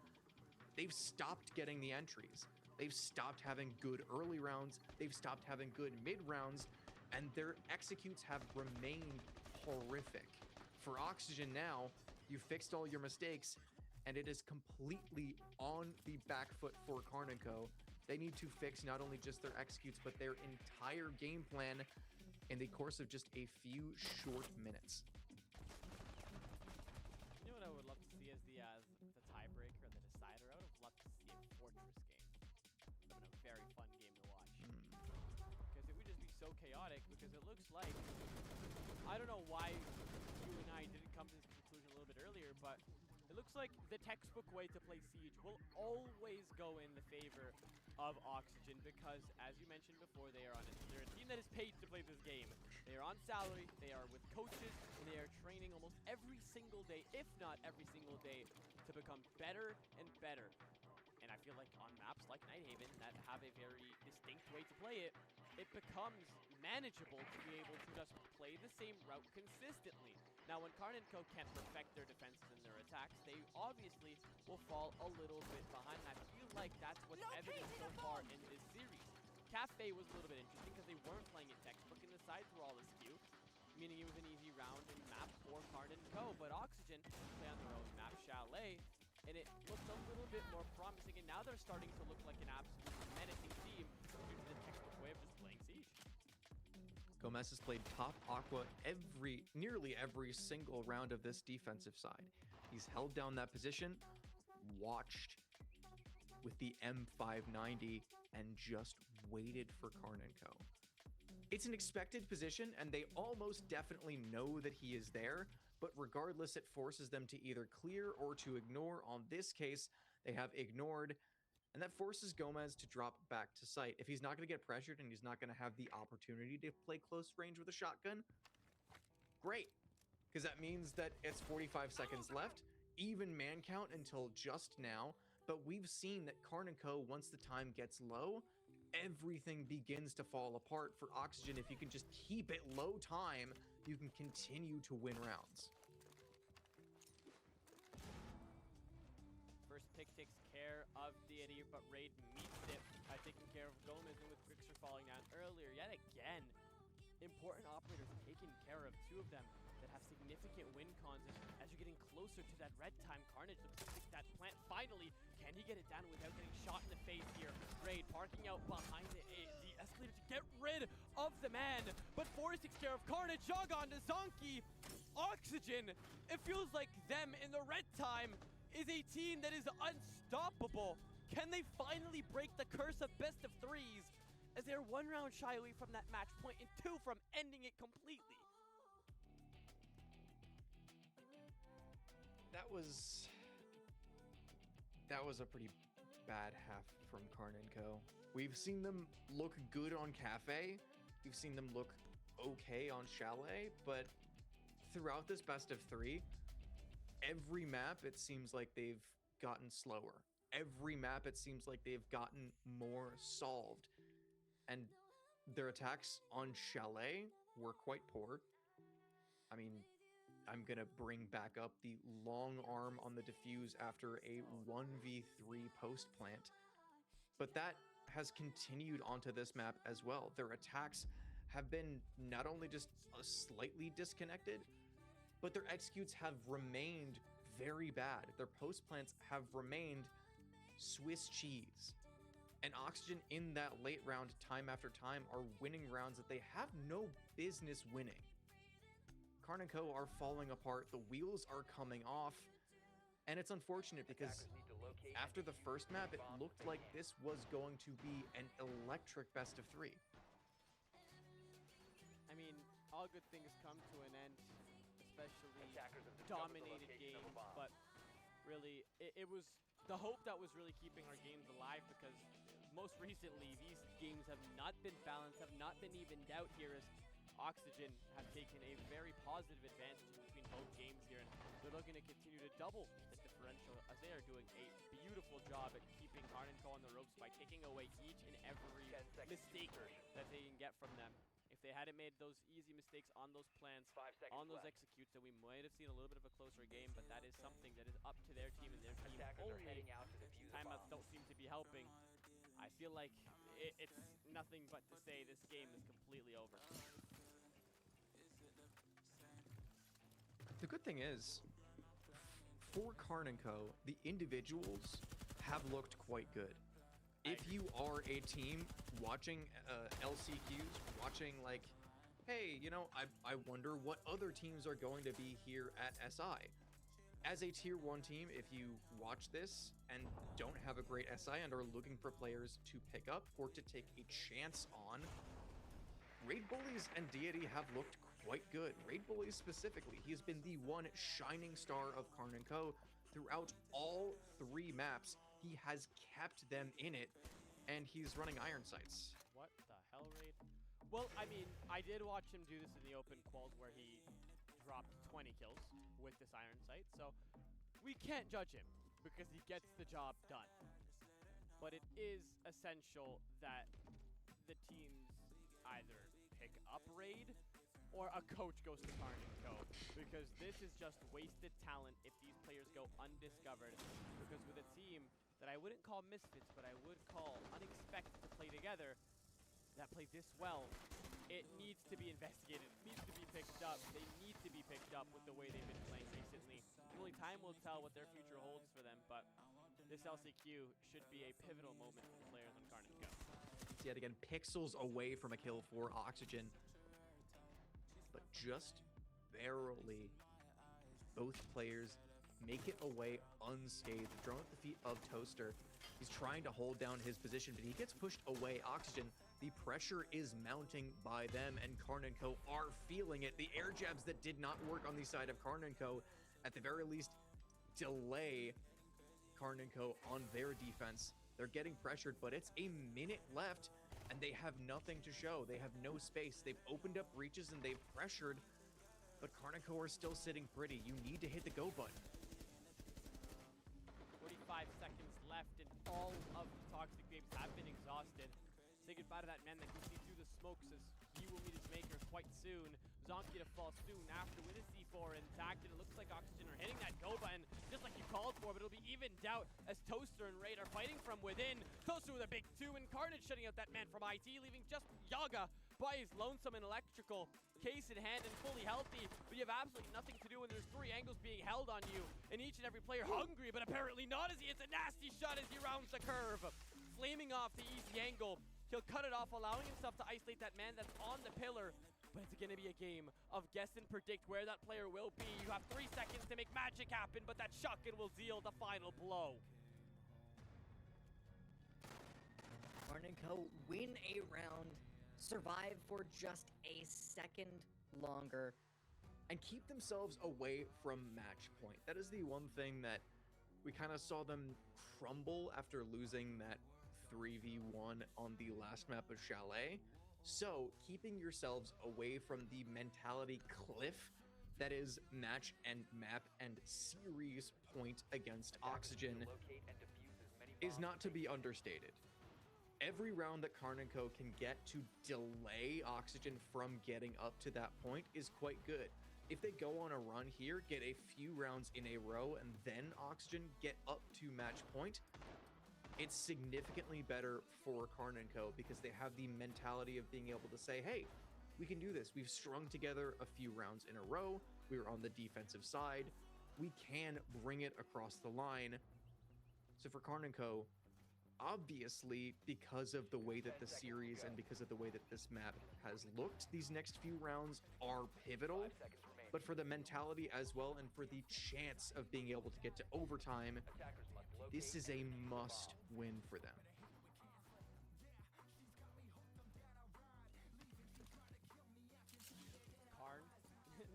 they've stopped getting the entries. They've stopped having good early rounds, they've stopped having good mid rounds, and their executes have remained horrific. For Oxygen now, you fixed all your mistakes, and it is completely on the back foot for Karn & Co. They need to fix not only just their executes, but their entire game plan in the course of just a few short minutes. You know what I would love to see as the tiebreaker or the decider? I would have loved to see a Fortress game. It would have been a very fun game to watch. Because it would just be so chaotic, because it looks like, I don't know why you and I didn't come to this conclusion a little bit earlier, but it looks like the textbook way to play Siege will always go in the favor of Oxygen, because as you mentioned before, they're a team that is paid to play this game. They are on salary, they are with coaches, and they are training almost every single day, if not every single day, to become better and better. And I feel like on maps like Nighthaven that have a very distinct way to play it, it becomes manageable to be able to just play the same route consistently. Now, when Karn & Co. can't perfect their defenses and their attacks, they obviously will fall a little bit behind. And I feel like that's what's evident so far in this series. Kafe was a little bit interesting because they weren't playing it textbook, and the sides were all askew, meaning it was an easy round and map for Karn & Co. But Oxygen play on their own map, Chalet, and it looked a little bit more promising, and now they're starting to look like an absolute menacing team due to the textbook way of just playing Siege. Gomez has played top Aqua nearly every single round of this defensive side. He's held down that position, watched with the M590, and just waited for Karn & Co. It's an expected position, and they almost definitely know that he is there, but regardless, it forces them to either clear or to ignore. On this case, they have ignored, and that forces Gomez to drop back to site. If he's not going to get pressured and he's not going to have the opportunity to play close range with a shotgun, great, because that means that it's 45 seconds left, even man count until just now. But we've seen that Karn & Co., once the time gets low, everything begins to fall apart. For Oxygen, if you can just keep it low time, you can continue to win rounds. First pick takes care of Deity, but Raid meets it by taking care of Gomez, and with Grixer falling down earlier, yet again, important operators taking care of 2 of them that have significant win cons. And as you're getting closer to that red time, Carnage looks to pick that plant finally. Can he get it down without getting shot in the face here? Raid parking out behind the escalator to get rid of the man, but Forrest takes care of Carnage. Jog on to Zonky. Oxygen, it feels like them in the red time is a team that is unstoppable. Can they finally break the curse of best of threes, as they're 1 round shy away from that match point and 2 from ending it completely? That was a pretty bad half from Karn & Co. We've seen them look good on Kafe. We've seen them look okay on Chalet, but throughout this best of 3, every map it seems like they've gotten slower. Every map it seems like they've gotten more solved. And their attacks on Chalet were quite poor. I mean, I'm gonna bring back up the long arm on the defuse after a 1v3 post plant. But that has continued onto this map as well. Their attacks have been not only just slightly disconnected, but their executes have remained very bad. Their post plants have remained Swiss cheese. And Oxygen in that late round, time after time, are winning rounds that they have no business winning. Karn & Co. are falling apart, the wheels are coming off, and it's unfortunate because after the first map, it looked like this was going to be an electric best of 3. I mean, all good things come to an end, especially dominated games, but really, it was the hope that was really keeping our games alive, because most recently, these games have not been balanced, have not been evened out here, as Oxygen have taken a very positive advantage between both games here, and they're looking to continue to double the differential, as they are doing a beautiful job at keeping Karn & Co. on the ropes by taking away each and every mistake that they can get from them. If they hadn't made those easy mistakes on those plants, on those executes, then we might have seen a little bit of a closer game, but that is something that is up to their team, and their team only timeouts don't seem to be helping. I feel like it's nothing but to say this game is completely over. The good thing is, for Karn & Co., the individuals have looked quite good. If you are a team watching LCQs, watching like, hey, you know, I wonder what other teams are going to be here at SI. As a tier 1 team, if you watch this and don't have a great SI and are looking for players to pick up or to take a chance on, Raid Bullies and Deity have looked quite good. Raid Bullies specifically, he has been the one shining star of Karn & Co. throughout all 3 maps. He has kept them in it, and he's running iron sights. What the hell, Raid? Well, I mean, I did watch him do this in the open quals where he dropped 20 kills with this iron sight, so we can't judge him because he gets the job done. But it is essential that the teams either pick up Raid or a coach goes to Karn & Co. because this is just wasted talent if these players go undiscovered. Because with a team that I wouldn't call misfits, but I would call unexpected to play together, that play this well, it needs to be investigated, it needs to be picked up. They need to be picked up with the way they've been playing recently. Only time will tell what their future holds for them, but this LCQ should be a pivotal moment for the players on Karn & Co. Yet again, pixels away from a kill for Oxygen, but just barely. Both players make it away unscathed. Thrown at the feet of Toaster. He's trying to hold down his position, but he gets pushed away. Oxygen, the pressure is mounting by them, and Karn & Co. are feeling it. The air jabs that did not work on the side of Karn & Co. at the very least delay Karn & Co. on their defense. They're getting pressured, but it's a minute left, and they have nothing to show. They have no space. They've opened up breaches, and they've pressured, but Karn & Co. are still sitting pretty. You need to hit the go button. 45 seconds left, and all of the toxic babes have been exhausted. Say goodbye to that man that can see through the smokes, as he will meet his maker quite soon. Zonky to fall soon after with his C4 intact, and it looks like Oxygen are hitting that go button just like you called for, but it'll be evened out as Toaster and Raid are fighting from within. Toaster with a big 2, and Carnage shutting out that man from IT, leaving just Yaga by his lonesome and electrical, case in hand and fully healthy, but you have absolutely nothing to do when there's 3 angles being held on you, and each and every player hungry, but apparently not, as he hits a nasty shot as he rounds the curve. Flaming off the easy angle, he'll cut it off, allowing himself to isolate that man that's on the pillar, but it's going to be a game of guess and predict where that player will be. You have 3 seconds to make magic happen, but that shotgun will deal the final blow. Co win a round, survive for just a second longer, and keep themselves away from match point. That is the one thing that we kind of saw them crumble after losing that 3v1 on the last map of Chalet. So keeping yourselves away from the mentality cliff that is match and map and series point against Oxygen is not to be understated. Every round that Karn&Co can get to delay Oxygen from getting up to that point is quite good. If they go on a run here, get a few rounds in a row, and then Oxygen get up to match point, it's significantly better for Karn&Co because they have the mentality of being able to say, hey, we can do this. We've strung together a few rounds in a row. We were on the defensive side. We can bring it across the line. So for Karn&Co, obviously, because of the way that the series and because of the way that this map has looked, these next few rounds are pivotal. But for the mentality as well, and for the chance of being able to get to overtime, this is a must win for them. Karn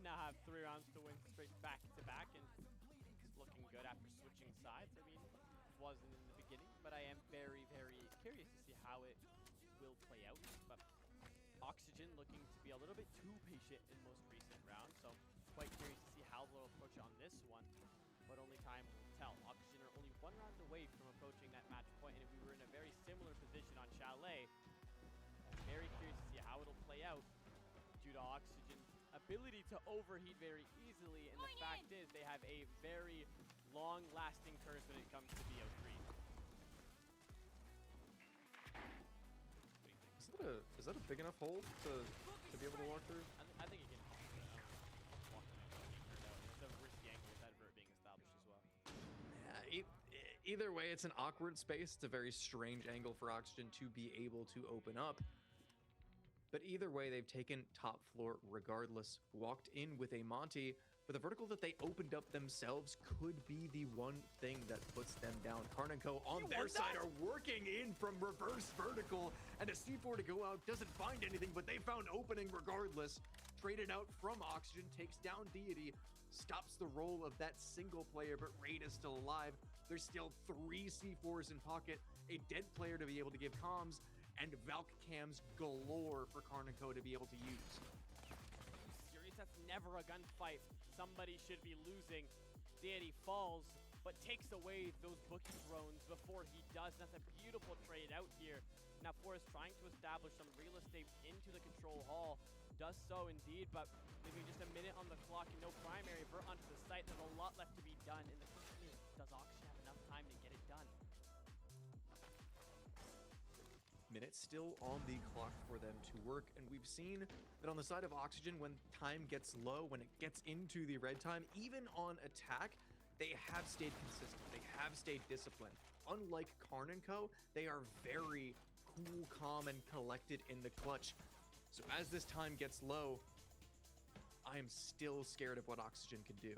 now have 3 rounds to win straight back to back, and it's looking good after switching sides. I mean, it wasn't in the beginning, but I am very, very curious to see how it will play out. But Oxygen looking to be a little bit too patient in most recent rounds, so quite curious to see how they'll approach on this one, but only time will tell. Oxygen are only 1 round away from approaching that match point, and if we were in a very similar position on Chalet, very curious to see how it'll play out due to Oxygen's ability to overheat very easily, and the fact is they have a very long-lasting curse when it comes to BO3. Is that a big enough hole to be able to walk through? I think it can walk through. It's a risky angle with that vert being established as well. Yeah, either way, it's an awkward space. It's a very strange angle for Oxygen to be able to open up. But either way, they've taken top floor regardless. Walked in with a Monty, but the vertical that they opened up themselves could be the one thing that puts them down. Karn&Co on their side are working in from reverse vertical, and a C4 to go out doesn't find anything, but they found opening regardless. Traded out from Oxygen, takes down Deity, stops the roll of that single player, but Raid is still alive. There's still 3 C4s in pocket, a dead player to be able to give comms, and Valk cams galore for Karn&Co to be able to use. Serious? That's never a gunfight. Somebody should be losing. Deity falls, but takes away those bookie drones before he does. That's a beautiful trade out here. Now Forrest trying to establish some real estate into the control hall. Does so indeed, but leaving just a minute on the clock and no primary vert onto the site. There's a lot left to be done. And the question is, does Oxygen have enough time to get it done? Minutes still on the clock for them to work, and we've seen that on the side of Oxygen, when time gets low, when it gets into the red time, even on attack, they have stayed consistent. They have stayed disciplined. Unlike Karn&Co, they are very cool, calm, and collected in the clutch. So as this time gets low, I am still scared of what Oxygen can do.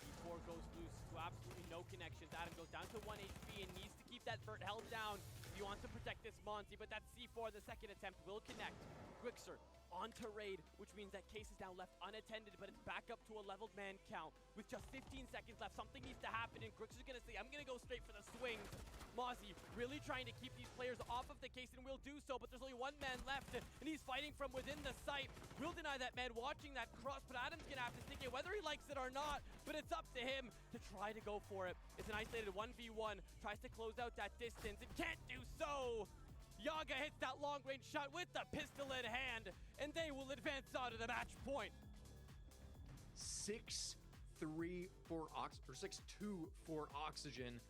C4 goes loose to absolutely no connections. Adam goes down to 1 HP and needs to keep that vert held down if he wants to protect this Monty, but that C4, the second attempt, will connect. Grixer onto Raid, which means that Case is now left unattended, but it's back up to a leveled man count. With just 15 seconds left, something needs to happen, and Grixer's gonna say, I'm gonna go straight for the swings. Mozzie really trying to keep these players off of the Case, and will do so, but there's only 1 man left, and he's fighting from within the site. Will deny that man watching that cross, but Adam's gonna have to think it whether he likes it or not, but it's up to him to try to go for it. It's an isolated 1v1, tries to close out that distance, and can't do so. Yaga hits that long-range shot with the pistol in hand, and they will advance on to the match point. 6-3 for or 6-2 for Oxygen.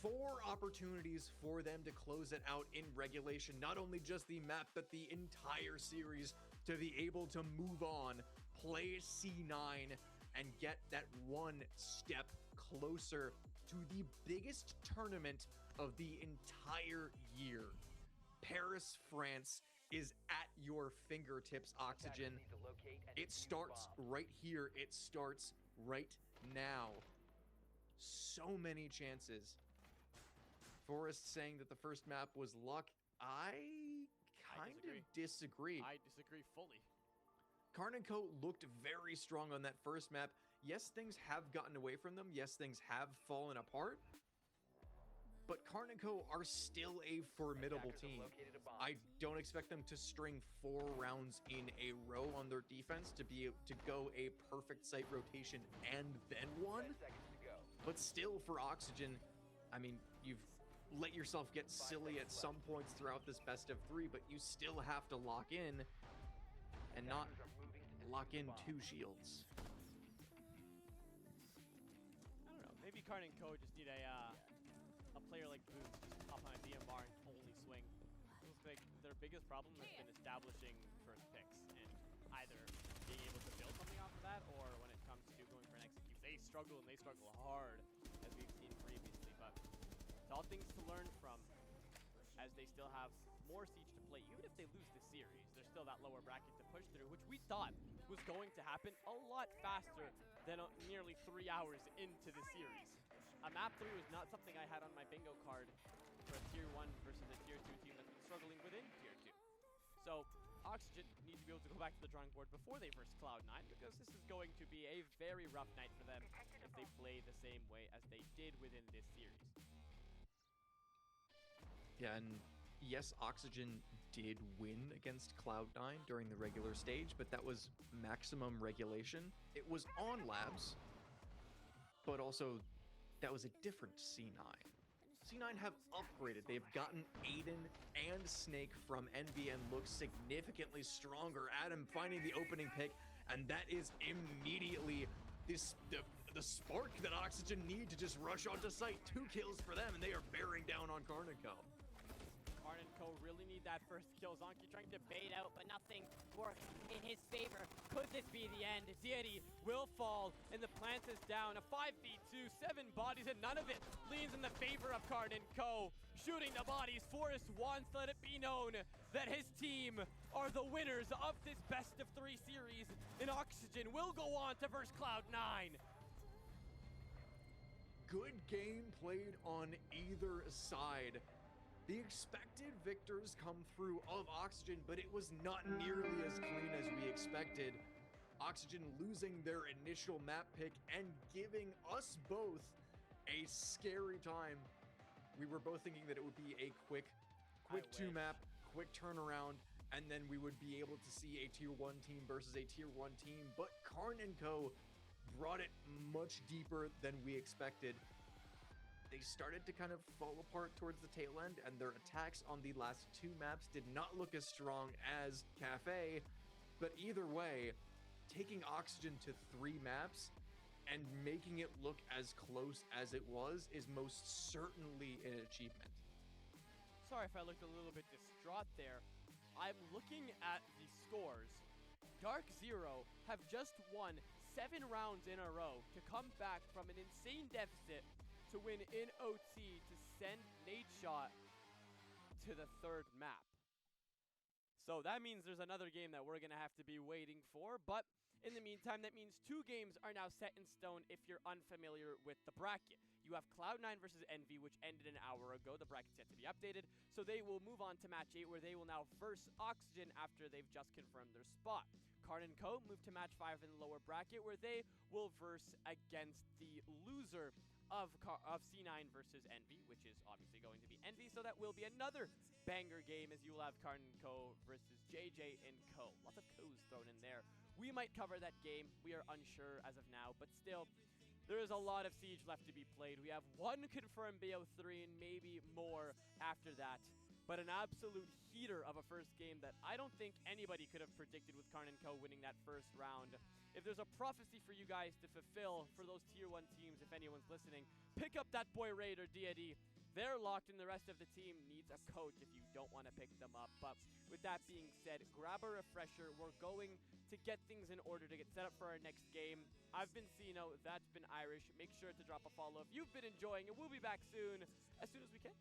4 opportunities for them to close it out in regulation. Not only just the map, but the entire series to be able to move on, play C9, and get that 1 step closer to the biggest tournament of the entire year. Paris, France is at your fingertips, Oxygen. Need to locate and It defuse starts bombs. right here. It starts right now. So many chances. Forrest saying that the first map was luck. I kind of disagree. I disagree fully. Karn & Co. looked very strong on that first map. Yes, things have gotten away from them. Yes, things have fallen apart. But Karn & Co. are still a formidable Attackers have team. located a bomb. I don't expect them to string 4 rounds in a row on their defense to be able to go a perfect site rotation and then 1. 10 seconds to go. But still, for Oxygen, I mean, you've let yourself get silly at some points throughout this best of 3, but you still have to lock in and not Attackers are moving to lock defuse in bombs. 2 shields. I don't know. Maybe Karn & Co. just need a player like Booth just hop on a DMR and only swing. It looks like their biggest problem has been establishing first picks and either being able to build something off of that, or when it comes to going for an execute, they struggle and they struggle hard, as we've seen previously. But it's all things to learn from, as they still have more Siege to play. Even if they lose the series, there's still that lower bracket to push through, which we thought was going to happen a lot faster than nearly 3 hours into the series. Map 3 was not something I had on my bingo card for a Tier 1 versus a Tier 2 team that's been struggling within Tier 2. So Oxygen need to be able to go back to the drawing board before they verse Cloud9, because this is going to be a very rough night for them if they play the same way as they did within this series. Yeah, and yes, Oxygen did win against Cloud9 during the regular stage, but that was maximum regulation. It was on labs, but also that was a different C9. C9 have upgraded. They've gotten Aiden and Snake from Envy and look significantly stronger. Adam finding the opening pick, and that is immediately the spark that Oxygen need to just rush onto site. 2 kills for them, and they are bearing down on Karn & Co. Karn & Co. really need that first kill. Zonky trying to bait out, but nothing worked in his favor. Could this be the end? Deity will fall, and the plant is down. A 5v2, 7 bodies, and none of it leans in the favor of Karn & Co. Shooting the bodies, Forrest wants to let it be known that his team are the winners of this best of 3 series, and Oxygen will go on to verse Cloud9. Good game played on either side. The expected victors come through of Oxygen, but it was not nearly as clean as we expected. Oxygen losing their initial map pick and giving us both a scary time. We were both thinking that it would be a quick 2 map, quick turnaround, and then we would be able to see a Tier 1 team versus a Tier 1 team, but Karn & Co. brought it much deeper than we expected. They started to kind of fall apart towards the tail end, and their attacks on the last 2 maps did not look as strong as Kafe, but either way, taking Oxygen to 3 maps and making it look as close as it was is most certainly an achievement. Sorry if I looked a little bit distraught there. I'm looking at the scores. Dark Zero have just won 7 rounds in a row to come back from an insane deficit to win in OT to send Nadeshot to the 3rd map. So that means there's another game that we're going to have to be waiting for, but in the meantime, that means 2 games are now set in stone if you're unfamiliar with the bracket. You have Cloud9 versus Envy, which ended an hour ago. The bracket's yet to be updated, so they will move on to match 8, where they will now verse Oxygen after they've just confirmed their spot. Karn & Co. move to match 5 in the lower bracket, where they will verse against the loser of C9 versus Envy, which is obviously going to be Envy, so that will be another banger game, as you will have Karn & Co. versus JJ and Co. Lots of Co's thrown in there. We might cover that game. We are unsure as of now, but still, there is a lot of Siege left to be played. We have 1 confirmed BO3 and maybe more after that, but an absolute heater of a first game that I don't think anybody could have predicted with Karn & Co. winning that first round. If there's a prophecy for you guys to fulfill for those Tier 1 teams, if anyone's listening, pick up that boy Raid or D&D. They're locked, and the rest of the team needs a coach if you don't want to pick them up. But with that being said, grab a refresher. We're going to get things in order to get set up for our next game. I've been Sino, that's been Irish. Make sure to drop a follow if you've been enjoying, and we'll be back soon as we can.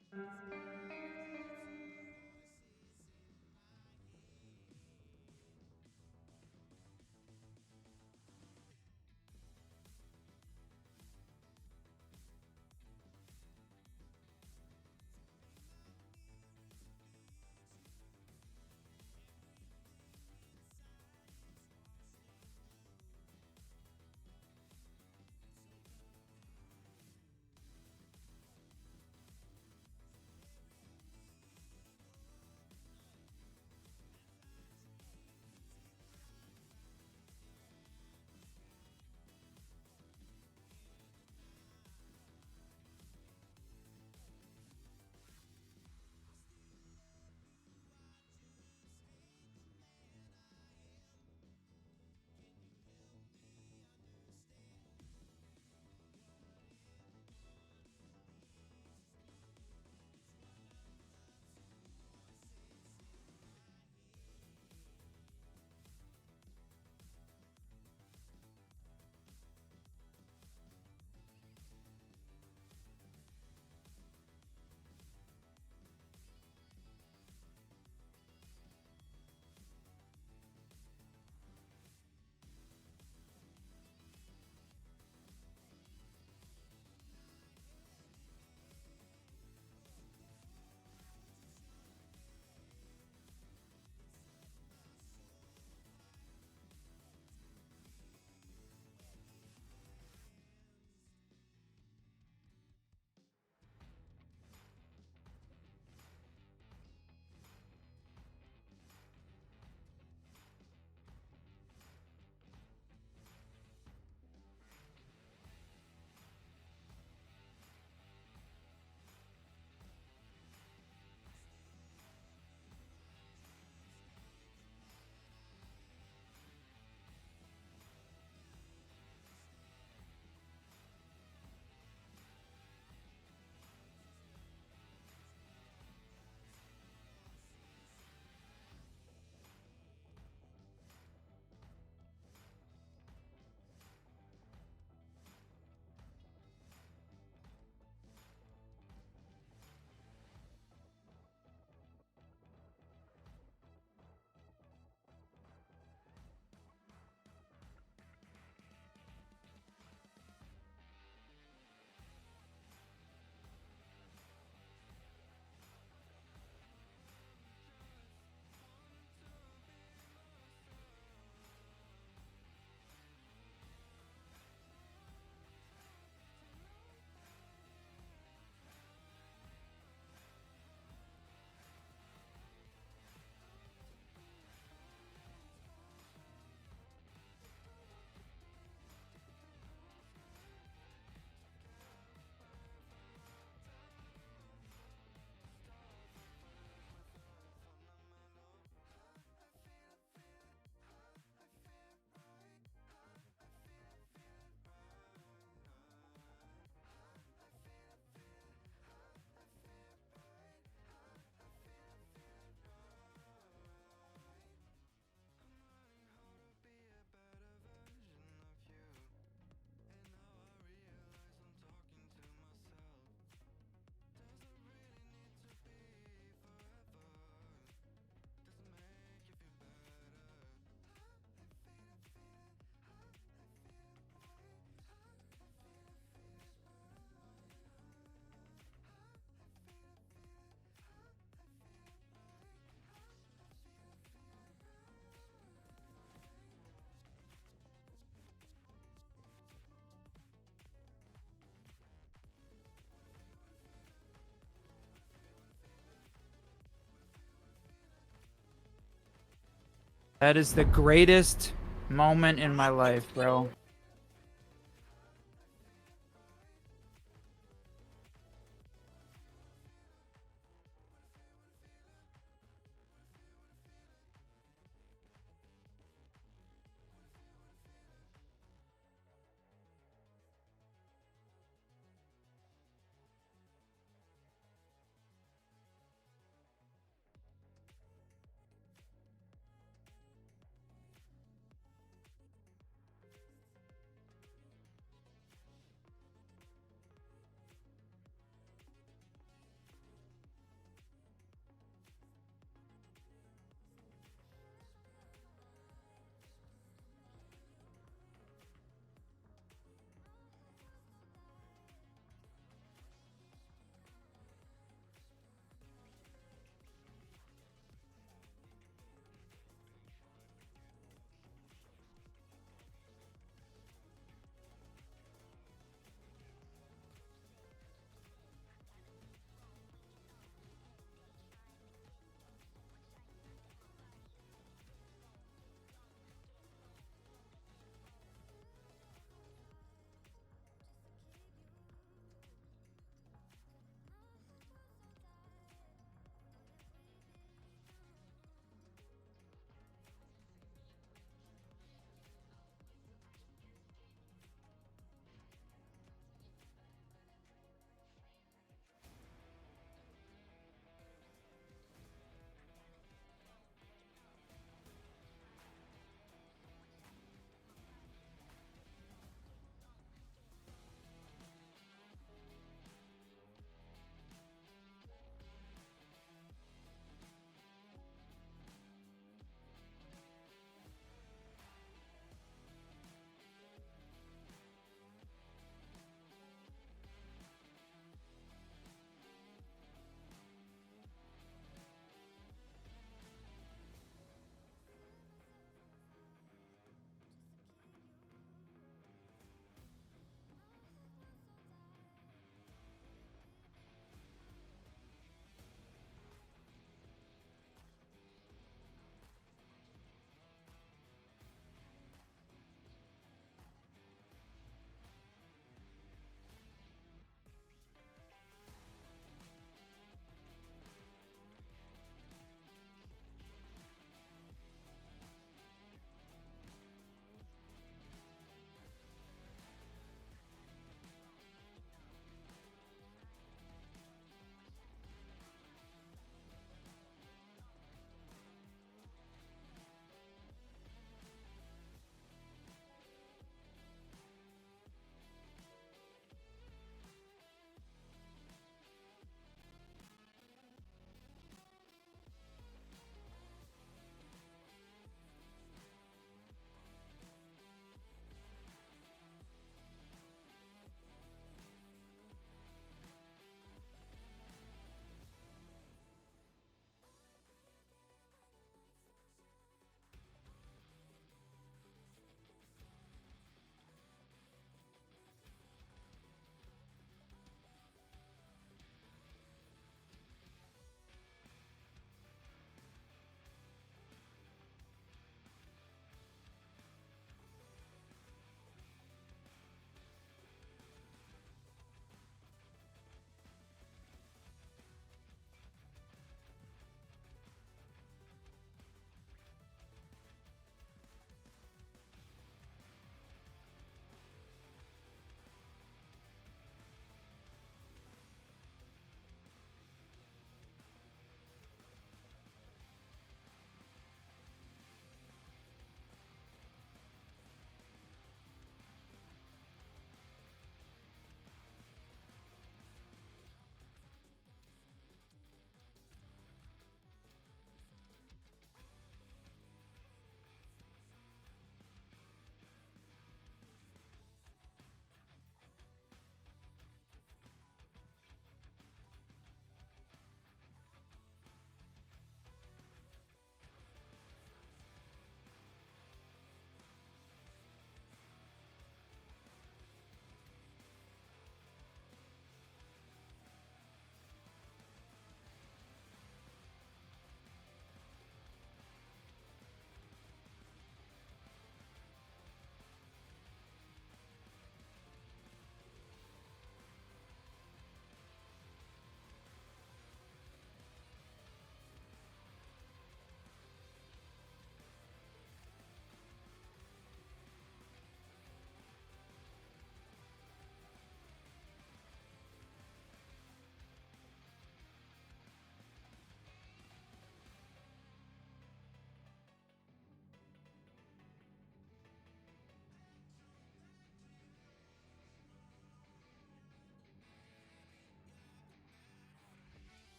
That is the greatest moment in my life, bro.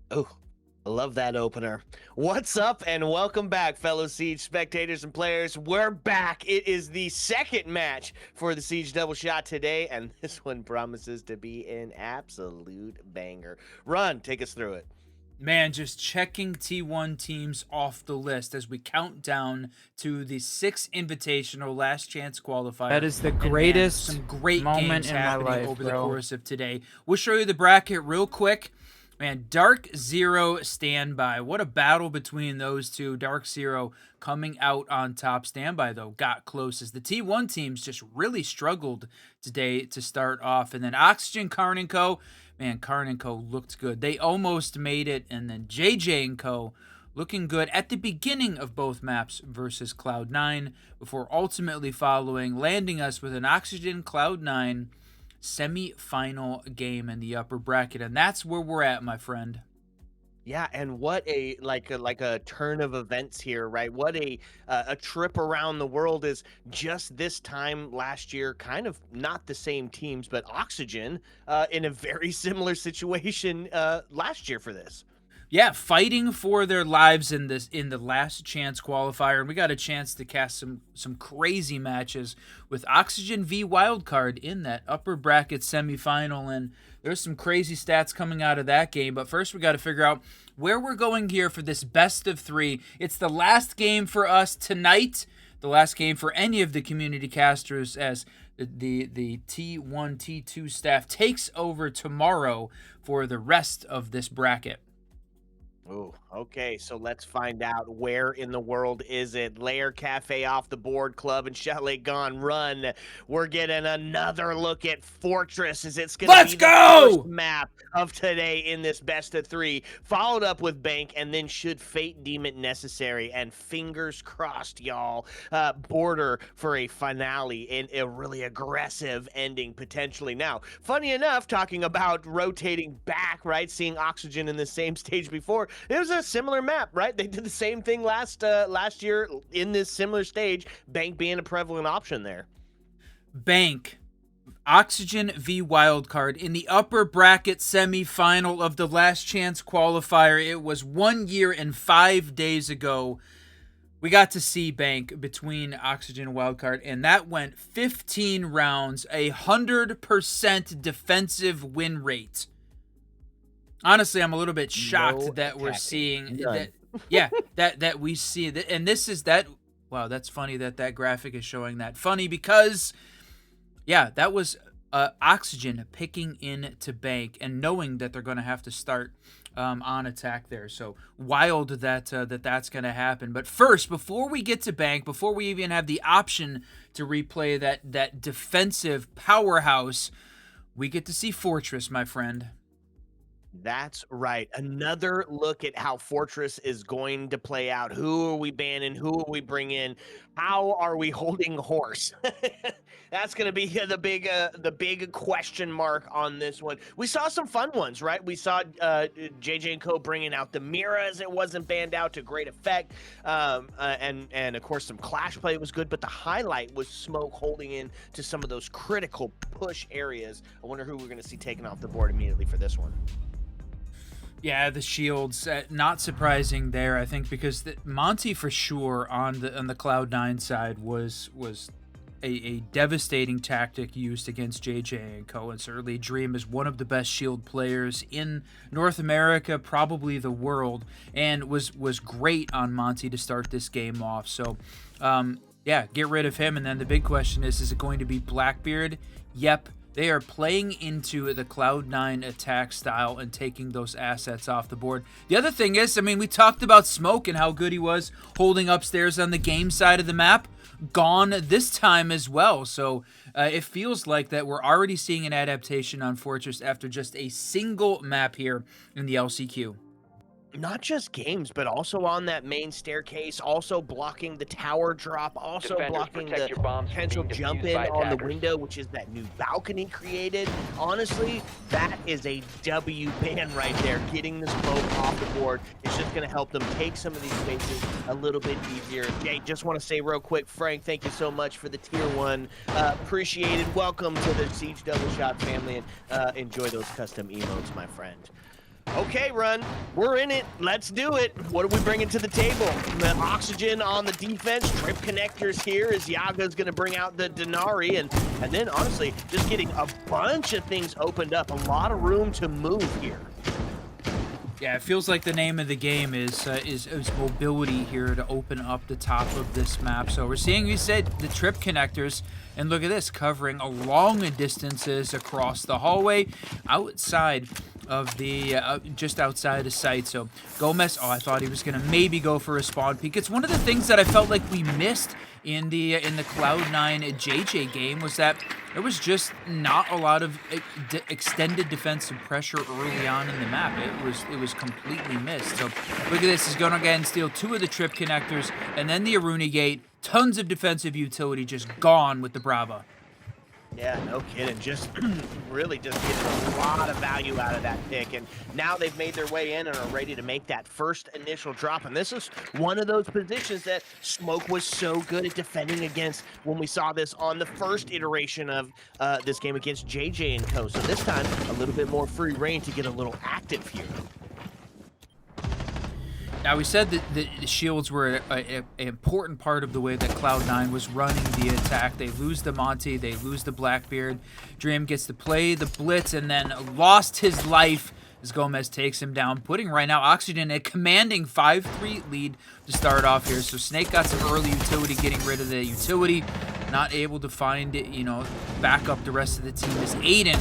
Oh, I love that opener. What's up and welcome back, fellow Siege spectators and players. We're back. It is the second match for the Siege Double Shot today, and this one promises to be an absolute banger. Run, take us through it. Man, just checking T1 teams off the list as we count down to the 6th Invitational Last Chance Qualifier. That is the And man, greatest some great moment games in my happening life, over the bro. course of today. We'll show you the bracket real quick. Man, Dark Zero Standby. What a battle between those two. Dark Zero coming out on top. Standby, though, got closest. The T1 teams just really struggled today to start off. And then Oxygen, Karn & Co. Man, Karn & Co. looked good. They almost made it. And then JJ & Co. looking good at the beginning of both maps versus Cloud9 before ultimately following, landing us with an Oxygen Cloud9 semi-final game in the upper bracket, and that's where we're at, my friend. Yeah, and what a turn of events here, right? What a trip around the world is just this time last year, kind of not the same teams, but Oxygen in a very similar situation last year for this. Yeah, fighting for their lives in the last chance qualifier, and we got a chance to cast some crazy matches with Oxygen v Wildcard in that upper bracket semifinal, and there's some crazy stats coming out of that game. But first, we got to figure out where we're going here for this best of 3. It's the last game for us tonight, the last game for any of the community casters, as the T1 T2 staff takes over tomorrow for the rest of this bracket. Oh, okay. So let's find out where in the world is it. Lair, Kafe off the board, Club and Chalet gone. Run. We're getting another look at Fortress. Is it's going to be the first map of today in this best of 3, followed up with Bank, and then should fate deem it necessary, and fingers crossed, y'all, border for a finale in a really aggressive ending potentially. Now, funny enough, talking about rotating back, right, seeing Oxygen in the same stage before, it was a similar map, right? They did the same thing last year in this similar stage, Bank being a prevalent option there. Bank, Oxygen v Wildcard in the upper bracket semifinal of the last chance qualifier. It was 1 year and 5 days ago. We got to see Bank between Oxygen and Wildcard, and that went 15 rounds, 100% defensive win rate. Honestly, I'm a little bit shocked that we're seeing that. Yeah, that we see that, and this is that. Wow, that's funny that graphic is showing that. Funny because, yeah, that was Oxygen picking into Bank and knowing that they're going to have to start on attack there. So wild that's going to happen. But first, before we get to Bank, before we even have the option to replay that defensive powerhouse, we get to see Fortress, my friend. That's right. Another look at how Fortress is going to play out. Who are we banning? Who are we bringing in? How are we holding horse? That's going to be the big question mark on this one. We saw some fun ones, right? We saw JJ & Co. bringing out the Miras. It wasn't banned out to great effect. And of course, some Clash play was good, but the highlight was Smoke holding in to some of those critical push areas. I wonder who we're going to see taken off the board immediately for this one. Yeah, the shields, not surprising there, I think, because Monty for sure on the Cloud9 side was a devastating tactic used against JJ & Co. And certainly Dream is one of the best shield players in North America, probably the world, and was great on Monty to start this game off. So, yeah, get rid of him. And then the big question is it going to be Blackbeard? Yep. They are playing into the Cloud9 attack style and taking those assets off the board. The other thing is, I mean, we talked about Smoke and how good he was holding upstairs on the game side of the map. Gone this time as well. So it feels like that we're already seeing an adaptation on Fortress after just a single map here in the LCQ. Not just games, but also on that main staircase, also blocking the tower drop, also blocking the potential jump in on the window, which is that new balcony created. Honestly, that is a W ban right there. Getting this Smoke off the board is just going to help them take some of these spaces a little bit easier. Jay, just want to say real quick, Frank, thank you so much for the tier 1. Appreciate it. Welcome to the Siege Double Shot family, and enjoy those custom emotes, my friend. Okay, Run, we're in it. Let's do it. What are we bringing to the table? The Oxygen on the defense, trip connectors here as Yaga's going to bring out the Denari, and then, honestly, just getting a bunch of things opened up. A lot of room to move here. Yeah, it feels like the name of the game is mobility here to open up the top of this map. So we're seeing, you said, the trip connectors, and look at this, covering long distances across the hallway, outside of the, just outside the site. So Gomez, I thought he was going to maybe go for a spawn peek. It's one of the things that I felt like we missed in the Cloud9 JJ game, was that there was just not a lot of extended defensive pressure early on in the map. It was completely missed. So look at this. He's going to again steal 2 of the trip connectors, and then the Aruni gate. Tons of defensive utility just gone with the Brava. Yeah, no kidding. Just really just getting a lot of value out of that pick. And now they've made their way in and are ready to make that first initial drop. And this is one of those positions that Smoke was so good at defending against when we saw this on the first iteration of this game against JJ and Co. So this time, a little bit more free reign to get a little active here. Now, we said that the shields were an important part of the way that Cloud9 was running the attack. They lose the Monty, they lose the Blackbeard. Dream gets to play the Blitz and then lost his life as Gomez takes him down, putting right now Oxygen a commanding 5-3 lead to start off here. So Snake got some early utility, getting rid of the utility. Not able to find it, back up the rest of the team as Aiden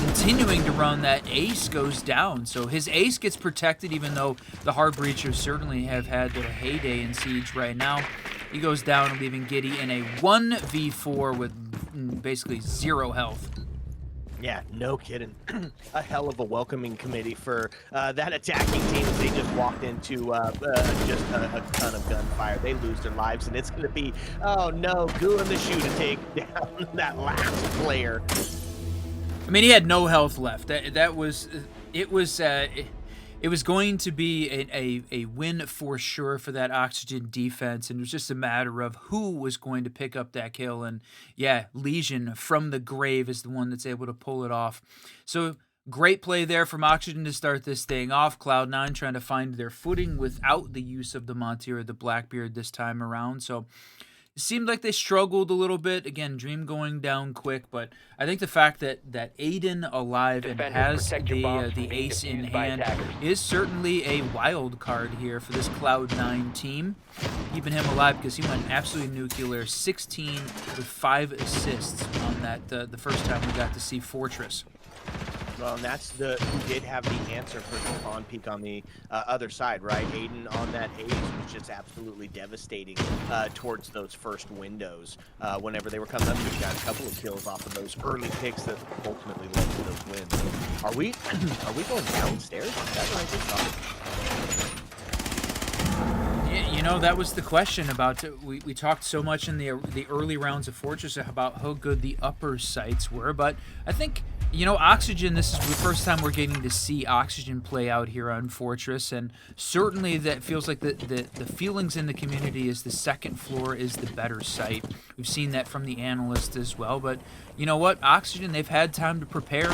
continuing to run. That ace goes down. So his ace gets protected, even though the Hard Breachers certainly have had their heyday in Siege right now. He goes down, leaving Giddy in a 1v4 with basically 0 health. Yeah, no kidding. A hell of a welcoming committee for that attacking team as they just walked into just a ton of gunfire. They lose their lives, and it's going to be, oh no, Goo in the shoe to take down that last player. I mean, he had no health left. It was going to be a win for sure for that Oxygen defense, and it was just a matter of who was going to pick up that kill. And yeah, Legion from the grave is the one that's able to pull it off. So great play there from Oxygen to start this thing off. Cloud9 trying to find their footing without the use of the Monty or the Blackbeard this time around. So it seemed like they struggled a little bit. Again, Dream going down quick, but I think the fact that Aiden alive and has the ace in hand is certainly a wild card here for this Cloud9 team. Keeping him alive because he went absolutely nuclear, 16 with 5 assists on that the first time we got to see Fortress. Well, and that's who did have the answer for the spawn peak on the other side, right? Aiden on that ace was just absolutely devastating towards those first windows. Whenever they were coming up, he got a couple of kills off of those early picks that ultimately led to those wins. So are we going downstairs? Is that what I just saw? That was the question about we talked so much in the early rounds of Fortress about how good the upper sites were, but I think Oxygen, this is the first time we're getting to see Oxygen play out here on Fortress, and certainly that feels like the feelings in the community is the second floor is the better site. We've seen that from the analysts as well, but you know what? Oxygen, they've had time to prepare,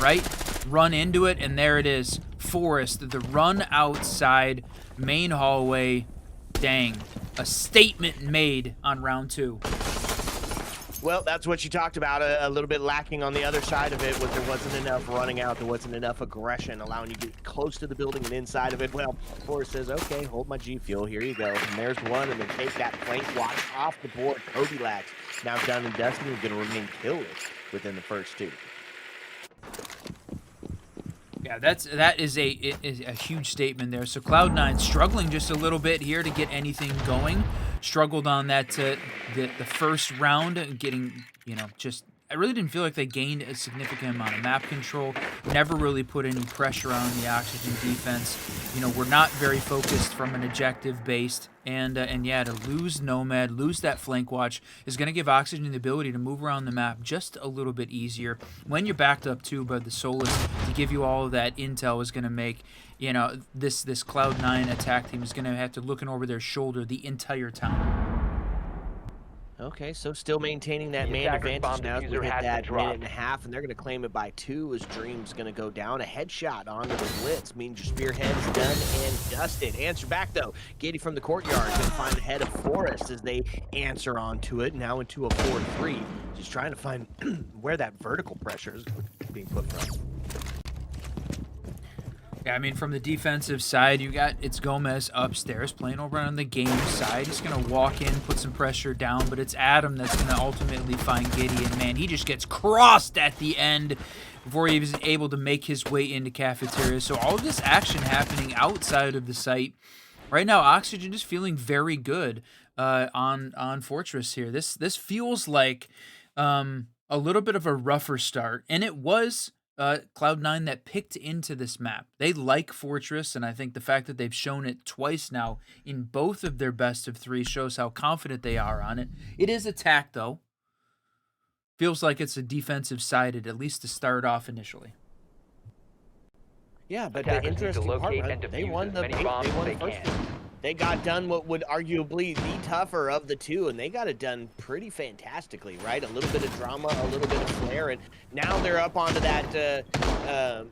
right? Run into it, and there it is. Forest, the run outside, main hallway. Dang, a statement made on round 2. Well, that's what you talked about, a little bit lacking on the other side of it, was there wasn't enough running out, there wasn't enough aggression, allowing you to get close to the building and inside of it. Well, Forrest says, okay, hold my G Fuel, here you go. And there's one, and then take that flank watch off the board. Kobe Lax now done and dusted, and going to remain killless within the first 2. Yeah, that is a huge statement there. So Cloud9 struggling just a little bit here to get anything going. Struggled on that the first round, getting just I really didn't feel like they gained a significant amount of map control. Never really put any pressure on the Oxygen defense. We're not very focused from an objective based. And yeah, to lose Nomad, lose that flank watch is going to give Oxygen the ability to move around the map just a little bit easier. When you're backed up too by the Solus to give you all of that intel is going to make, this Cloud9 attack team is going to have to looking over their shoulder the entire time. Okay, so still maintaining that The man attacker's advantage bomb now as we diffuser hit has been that dropped. minute and a half, and they're going to claim it by 2 as Dream's going to go down. A headshot onto the blitz means your spearhead is done and dusted. Answer back, though. Giddy from the courtyard is going to find the head of Forest as they answer onto it, now into a 4-3. Just trying to find where that vertical pressure is being put from. Yeah, I mean, from the defensive side, it's Gomez upstairs playing over on the game side. He's going to walk in, put some pressure down, but it's Adam that's going to ultimately find Giddy. And, man, he just gets crossed at the end before he was able to make his way into cafeteria. So all of this action happening outside of the site. Right now, Oxygen is feeling very good on Fortress here. This feels like a little bit of a rougher start, and it was Cloud9 that picked into this map. They like Fortress, and I think the fact that they've shown it twice now in both of their best of 3 shows how confident they are on it. It is attack, though. Feels like it's a defensive sided, at least to start off initially. Yeah, but Attackers the need to interesting part, locate right, and they defuse won as the many bombs as they first can. one. They got done what would arguably be tougher of the 2, and they got it done pretty fantastically, right? A little bit of drama, a little bit of flair, and now they're up onto that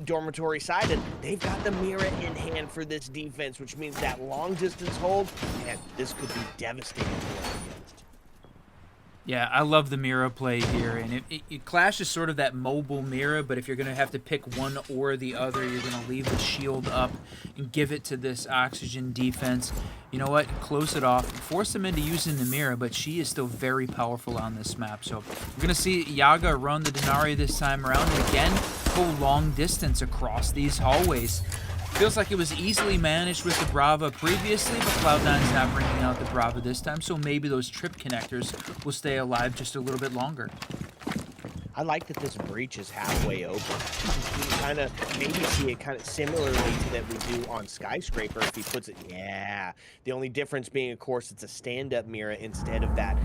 dormitory side, and they've got the mirror in hand for this defense, which means that long distance hold, man, this could be devastating to work against. Yeah, I love the Mira play here, and it Clash is sort of that mobile Mira, but if you're going to have to pick one or the other, you're going to leave the shield up and give it to this Oxygen defense. You know what? Close it off. Force them into using the Mira, but she is still very powerful on this map. So we're going to see Yaga run the Denari this time around, and again, go long distance across these hallways. Feels like it was easily managed with the Brava previously, but Cloud9's not bringing out the Brava this time, so maybe those trip connectors will stay alive just a little bit longer. I like that this breach is halfway open. You can kind of maybe see it kind of similarly to that we do on Skyscraper if he puts it. Yeah. The only difference being, of course, it's a stand-up mirror instead of that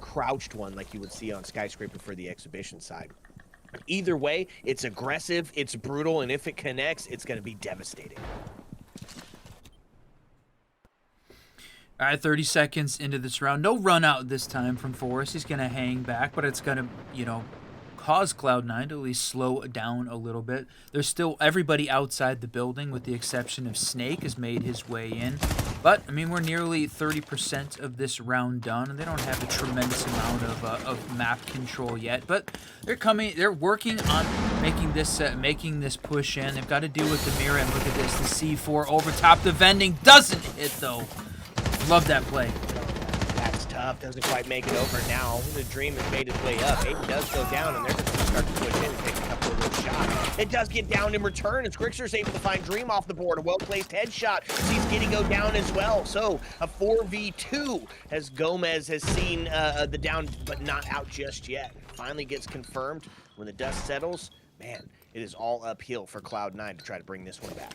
crouched one like you would see on Skyscraper for the exhibition side. Either way, it's aggressive, it's brutal, and if it connects, it's going to be devastating. All right, 30 seconds into this round. No run out this time from Forrest. He's going to hang back, but it's going to, cause Cloud9 to at least slow down a little bit. There's still everybody outside the building, with the exception of Snake, has made his way in. But, I mean, we're nearly 30% of this round done, and they don't have a tremendous amount of map control yet. But they're working on making this push in. They've got to deal with the mirror, and look at this. The C4 over top. The vending doesn't hit, though. Love that play. That's tough. Doesn't quite make it over now. The Dream has made its way up. Aiden does go down, and they're going to start to push in and take a couple of those shots. It does get down in return, as Grixer's able to find Dream off the board. A well-placed headshot. Sees Giddy go down as well. So a 4v2 as Gomez has seen the down, but not out just yet. Finally gets confirmed. When the dust settles, man, it is all uphill for Cloud9 to try to bring this one back.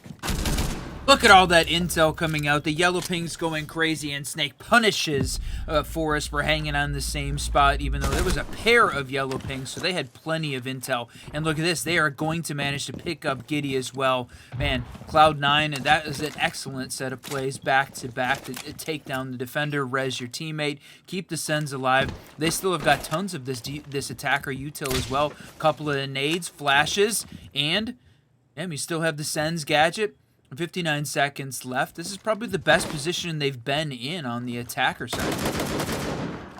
Look at all that intel coming out. The yellow ping's going crazy, and Snake punishes Forrest for hanging on the same spot, even though there was a pair of yellow pings, so they had plenty of intel. And look at this. They are going to manage to pick up Giddy as well. Man, Cloud9, and that is an excellent set of plays back-to-back to take down the defender, res your teammate, keep the Sens alive. They still have got tons of this attacker util as well. Couple of nades, flashes, and we still have the Sens gadget. 59 seconds left. This is probably the best position they've been in on the attacker side.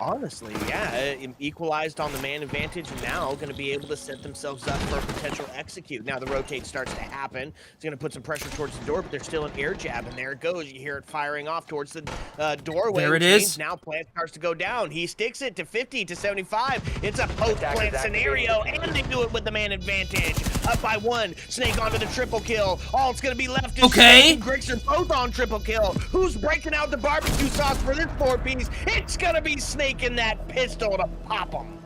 Honestly, yeah, equalized on the man advantage, and now going to be able to set themselves up for a potential execute. Now the rotate starts to happen. It's going to put some pressure towards the door, but there's still an air jab, and there it goes. You hear it firing off towards the doorway. There it is. Now plant starts to go down. He sticks it to 50 to 75. It's a post-plant scenario, and they do it with the man advantage. Up by 1. Snake onto the triple kill. All it's going to be left is Snake and Grixer both on triple kill. Who's breaking out the barbecue sauce for this 4-piece? It's going to be Snake in that pistol to pop him.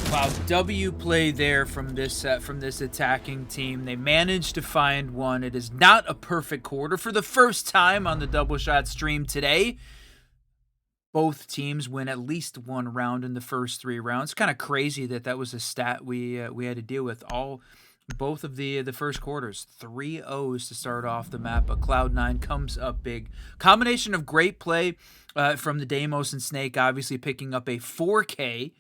Wow, W play there from this attacking team. They managed to find one. It is not a perfect quarter for the first time on the Double Shot stream today. Both teams win at least one round in the first 3 rounds. Kind of crazy that was a stat we had to deal with. All both of the first quarters. 3 O's to start off the map, but Cloud9 comes up big. Combination of great play from the Deimos and Snake, obviously picking up a 4K,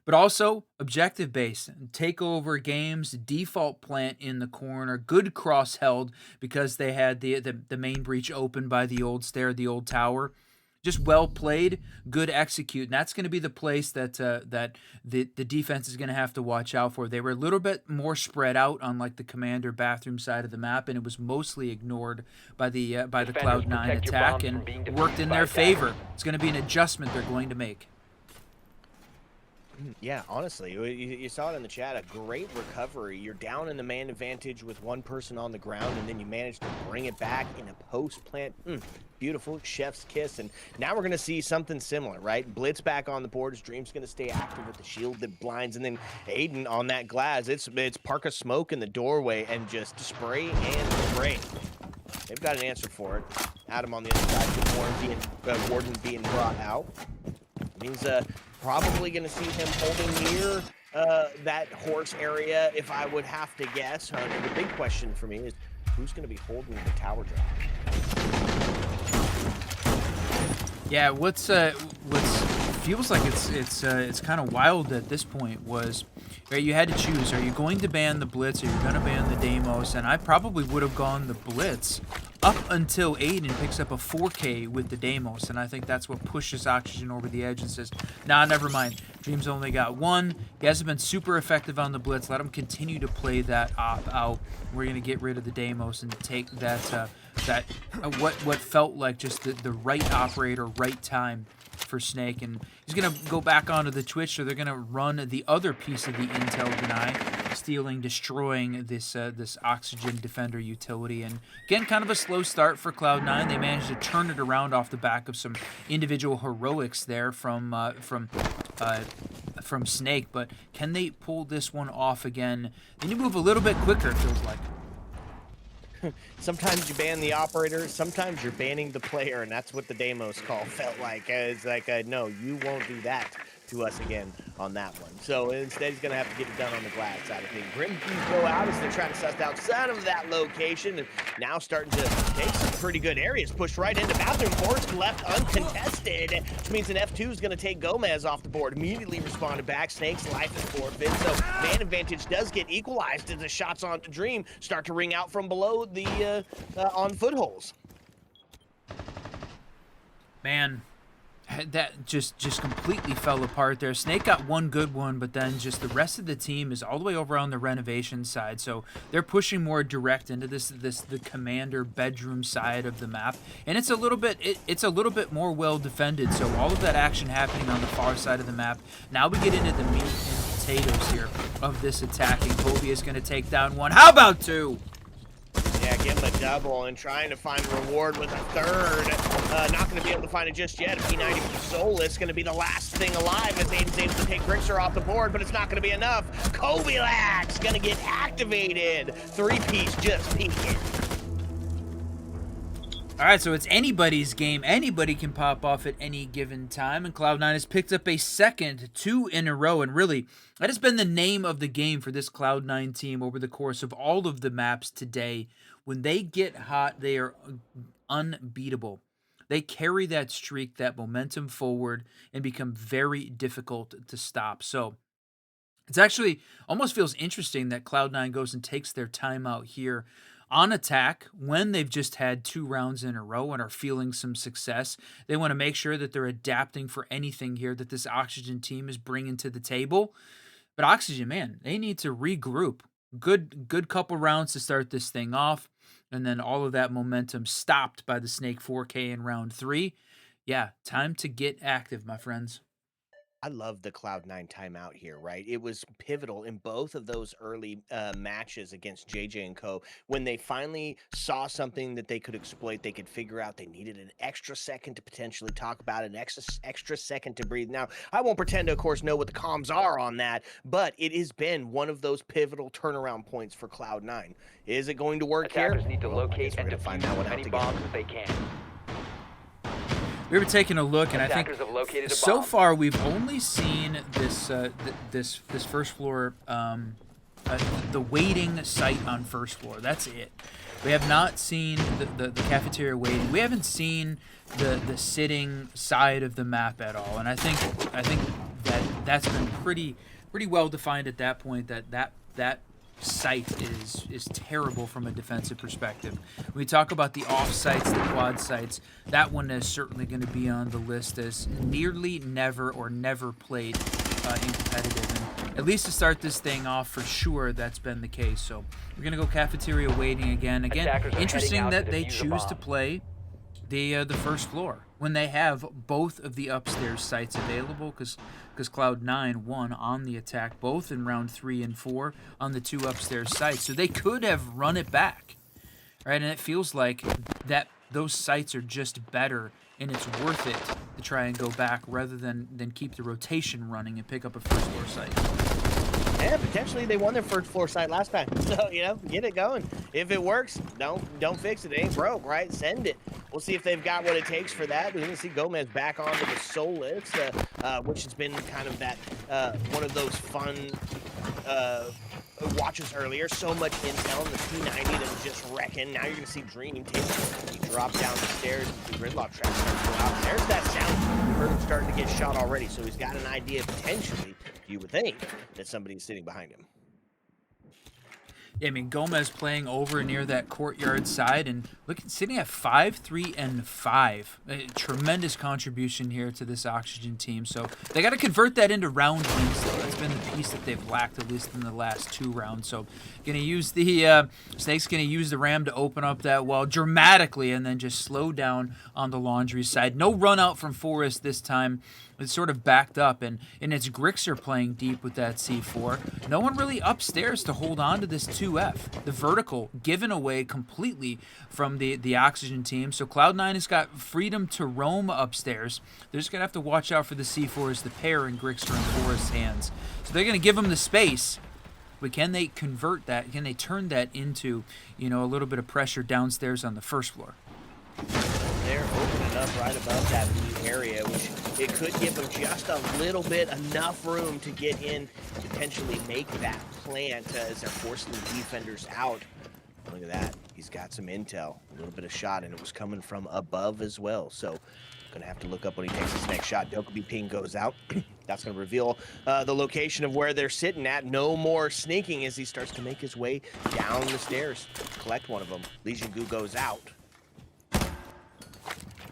but also objective based. Take over games, default plant in the corner, good cross held because they had the main breach open by the old stair, the old tower. Just well played, good execute, and that's going to be the place that the defense is going to have to watch out for. They were a little bit more spread out on like the commander bathroom side of the map, and it was mostly ignored by the Cloud9 protect your attack bombs and from being worked defused in by their attackers. favor. It's going to be an adjustment they're going to make. Yeah, honestly, you saw it in the chat. A great recovery. You're down in the man advantage with one person on the ground, and then you manage to bring it back in a post plant. Beautiful, chef's kiss. And now we're going to see something similar, right? Blitz back on the board. Dream's going to stay active with the shield that blinds, and then Aiden on that glass. It's Parka smoke in the doorway and just spray and spray. They've got an answer for it. Adam on the other side, Warden being brought out. Means probably going to see him holding near that horse area, if I would have to guess. The big question for me is who's going to be holding the tower drop? Yeah, what's feels like it's kind of wild at this point was, right, you had to choose: are you going to ban the Blitz or you're going to ban the Deimos? And I probably would have gone the Blitz up until Aiden picks up a 4K with the Deimos, and I think that's what pushes Oxygen over the edge and says, nah, never mind. Dream's only got one. He hasn't been super effective on the Blitz. Let him continue to play that op out. We're going to get rid of the Deimos and take that what felt like just the right operator, right time for Snake. And he's going to go back onto the Twitch, so they're going to run the other piece of the intel deny, stealing, destroying this Oxygen Defender utility. And again, kind of a slow start for Cloud9. They managed to turn it around off the back of some individual heroics there from Snake, but can they pull this one off again? They need to move a little bit quicker, it feels like. Sometimes you ban the operator, sometimes you're banning the player, and that's what the Deimos call felt like. It's like, no, you won't do that to us again on that one. So instead, he's going to have to get it done on the glass side of things. Grim Keys go out as they're trying to suss outside of that location, and now starting to take some pretty good areas. Pushed right into bathroom, forced left uncontested, which means an F2 is going to take Gomez off the board. Immediately responded back. Snake's life is forfeit, so man advantage does get equalized as the shots on Dream start to ring out from below the on footholds. Man, that just completely fell apart there. Snake got one good one, but then just the rest of the team is all the way over on the renovation side. So they're pushing more direct into the commander bedroom side of the map, and it's a little bit more well defended. So all of that action happening on the far side of the map. Now we get into the meat and potatoes here of this attacking. Kobe is going to take down one. How about two? Yeah, give him a double and trying to find reward with a third. Not going to be able to find it just yet. P90 with the Soulless going to be the last thing alive as Aiden's able to take Grixer off the board, but it's not going to be enough. Kobe Lax going to get activated. 3-piece just peeking. All right, so it's anybody's game. Anybody can pop off at any given time, and Cloud9 has picked up a second, 2 in a row, and really, that has been the name of the game for this Cloud9 team over the course of all of the maps today. When they get hot, they are unbeatable. They carry that streak, that momentum forward, and become very difficult to stop. So it's actually almost feels interesting that Cloud9 goes and takes their time out here on attack when they've just had 2 rounds in a row and are feeling some success. They want to make sure that they're adapting for anything here that this Oxygen team is bringing to the table. But Oxygen, man, they need to regroup. Good couple rounds to start this thing off, and then all of that momentum stopped by the Snake 4K in round 3. Yeah, time to get active, my friends. I love the Cloud9 timeout here, right? It was pivotal in both of those early matches against JJ and Co. When they finally saw something that they could exploit, they could figure out they needed an extra second to potentially talk about it, an extra second to breathe. Now, I won't pretend to, of course, know what the comms are on that, but it has been one of those pivotal turnaround points for Cloud9. Is it going to work Attackers here? need to Well, I guess locate we're and gonna find defuse that one as out many together. bombs as they can. We were taking a look, and I think Attackers have located a so bomb. far we've only seen this this first floor the waiting site on first floor. That's it. We have not seen the cafeteria waiting. We haven't seen the sitting side of the map at all. And I think that's been pretty well defined at that point. That site is terrible from a defensive perspective. When we talk about the off sites, the quad sites, that one is certainly going to be on the list as nearly never or never played in competitive. And at least to start this thing off, for sure, that's been the case. So we're going to go cafeteria waiting again. Attackers are Interesting heading out that to they defuse a choose to bomb. play the first floor when they have both of the upstairs sites available, because Cloud9 won on the attack both in round 3 and 4 on the 2 upstairs sites, so they could have run it back, right? And it feels like that those sites are just better, and it's worth it to try and go back rather than keep the rotation running and pick up a first floor site. Yeah, potentially they won their first floor site last time. So, you know, get it going. If it works, don't fix it. It ain't broke, right? Send it. We'll see if they've got what it takes for that. We're going to see Gomez back onto the Solix, which has been kind of that one of those fun watches earlier. So much intel in the P90 that was just wrecking. Now you're going to see Dream take he drop down the stairs. The gridlock trap starts to go out. There's that sound. You heard him starting to get shot already, so he's got an idea potentially, you would think, that somebody's sitting behind him. Yeah, I mean, Gomez playing over near that courtyard side and sitting at 5, 3, and 5. A tremendous contribution here to this Oxygen team. So they got to convert that into round wins, though. That's been the piece that they've lacked, at least in the last 2 rounds. So going to use the Snake's going to use the Ram to open up that wall dramatically and then just slow down on the Laundry side. No run out from Forest this time. It's sort of backed up, and it's Grixer playing deep with that C4. No one really upstairs to hold on to this 2F. The vertical given away completely from the Oxygen team, so Cloud9 has got freedom to roam upstairs. They're just going to have to watch out for the C4 as the pair in Grixer and Forest's hands. So they're going to give them the space, but can they convert that? Can they turn that into, you know, a little bit of pressure downstairs on the first floor? They're opening up right above that blue area, which it could give them just a little bit, enough room to get in, potentially make that plant as they're forcing the defenders out. Look at that. He's got some intel, a little bit of shot, and it was coming from above as well. So gonna have to look up when he takes his next shot. Dokkaebi ping goes out. That's gonna reveal the location of where they're sitting at. No more sneaking as he starts to make his way down the stairs. Collect one of them. Legion Goo goes out.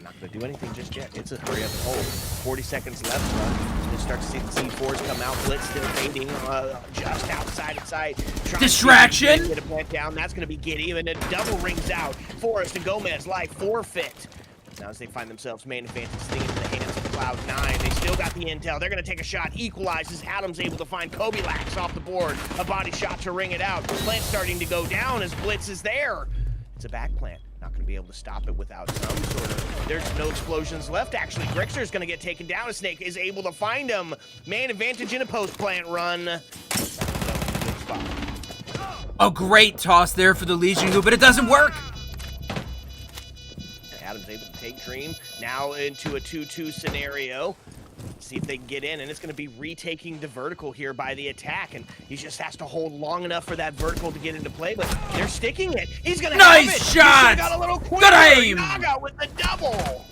Not going to do anything just yet. It's a hurry up and hold. 40 seconds left. We'll start to see the C4s come out. Blitz still fading just outside of sight. Distraction! Get a plant down. That's going to be Giddy. And a double rings out. Forest and Gomez life forfeit. Now as they find themselves main advantage sitting into the hands of Cloud9. They still got the intel. They're going to take a shot. Equalizes. Adam's able to find Kobe Lax off the board. A body shot to ring it out. Plant starting to go down as Blitz is there. It's a back plant. Not going to be able to stop it without some sort of... There's no explosions left, actually. Grixer's going to get taken down. A Snake is able to find him. Man advantage in a post-plant run. A great toss there for the Legion Goo, but it doesn't work. Adam's able to take Dream now into a 2-2 scenario. See if they can get in, and it's going to be retaking the vertical here by the attack, and he just has to hold long enough for that vertical to get into play, but they're sticking it. He's going to have it. Nice shot! Got a little quicker. Good aim! Naga with the double.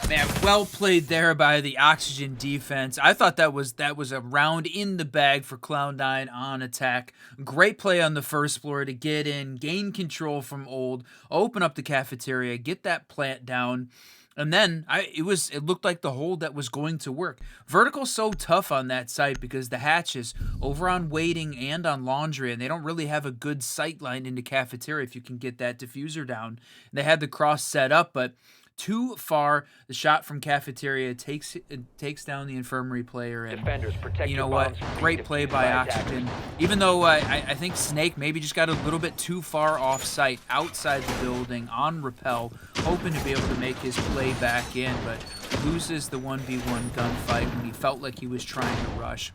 Man, well played there by the Oxygen defense. I thought that was a round in the bag for Cloud9 on attack. Great play on the first floor to get in, gain control from Old, open up the cafeteria, get that plant down. And then it looked like the hold that was going to work. Vertical's so tough on that site because the hatch is over on waiting and on laundry, and they don't really have a good sight line into cafeteria if you can get that diffuser down. They had the cross set up, but too far. The shot from cafeteria takes down the infirmary player, and Defenders, protect you your know what? bombs. Great play by Oxygen. Even though I think Snake maybe just got a little bit too far off site, outside the building on rappel, hoping to be able to make his play back in, but loses the 1v1 gunfight when he felt like he was trying to rush.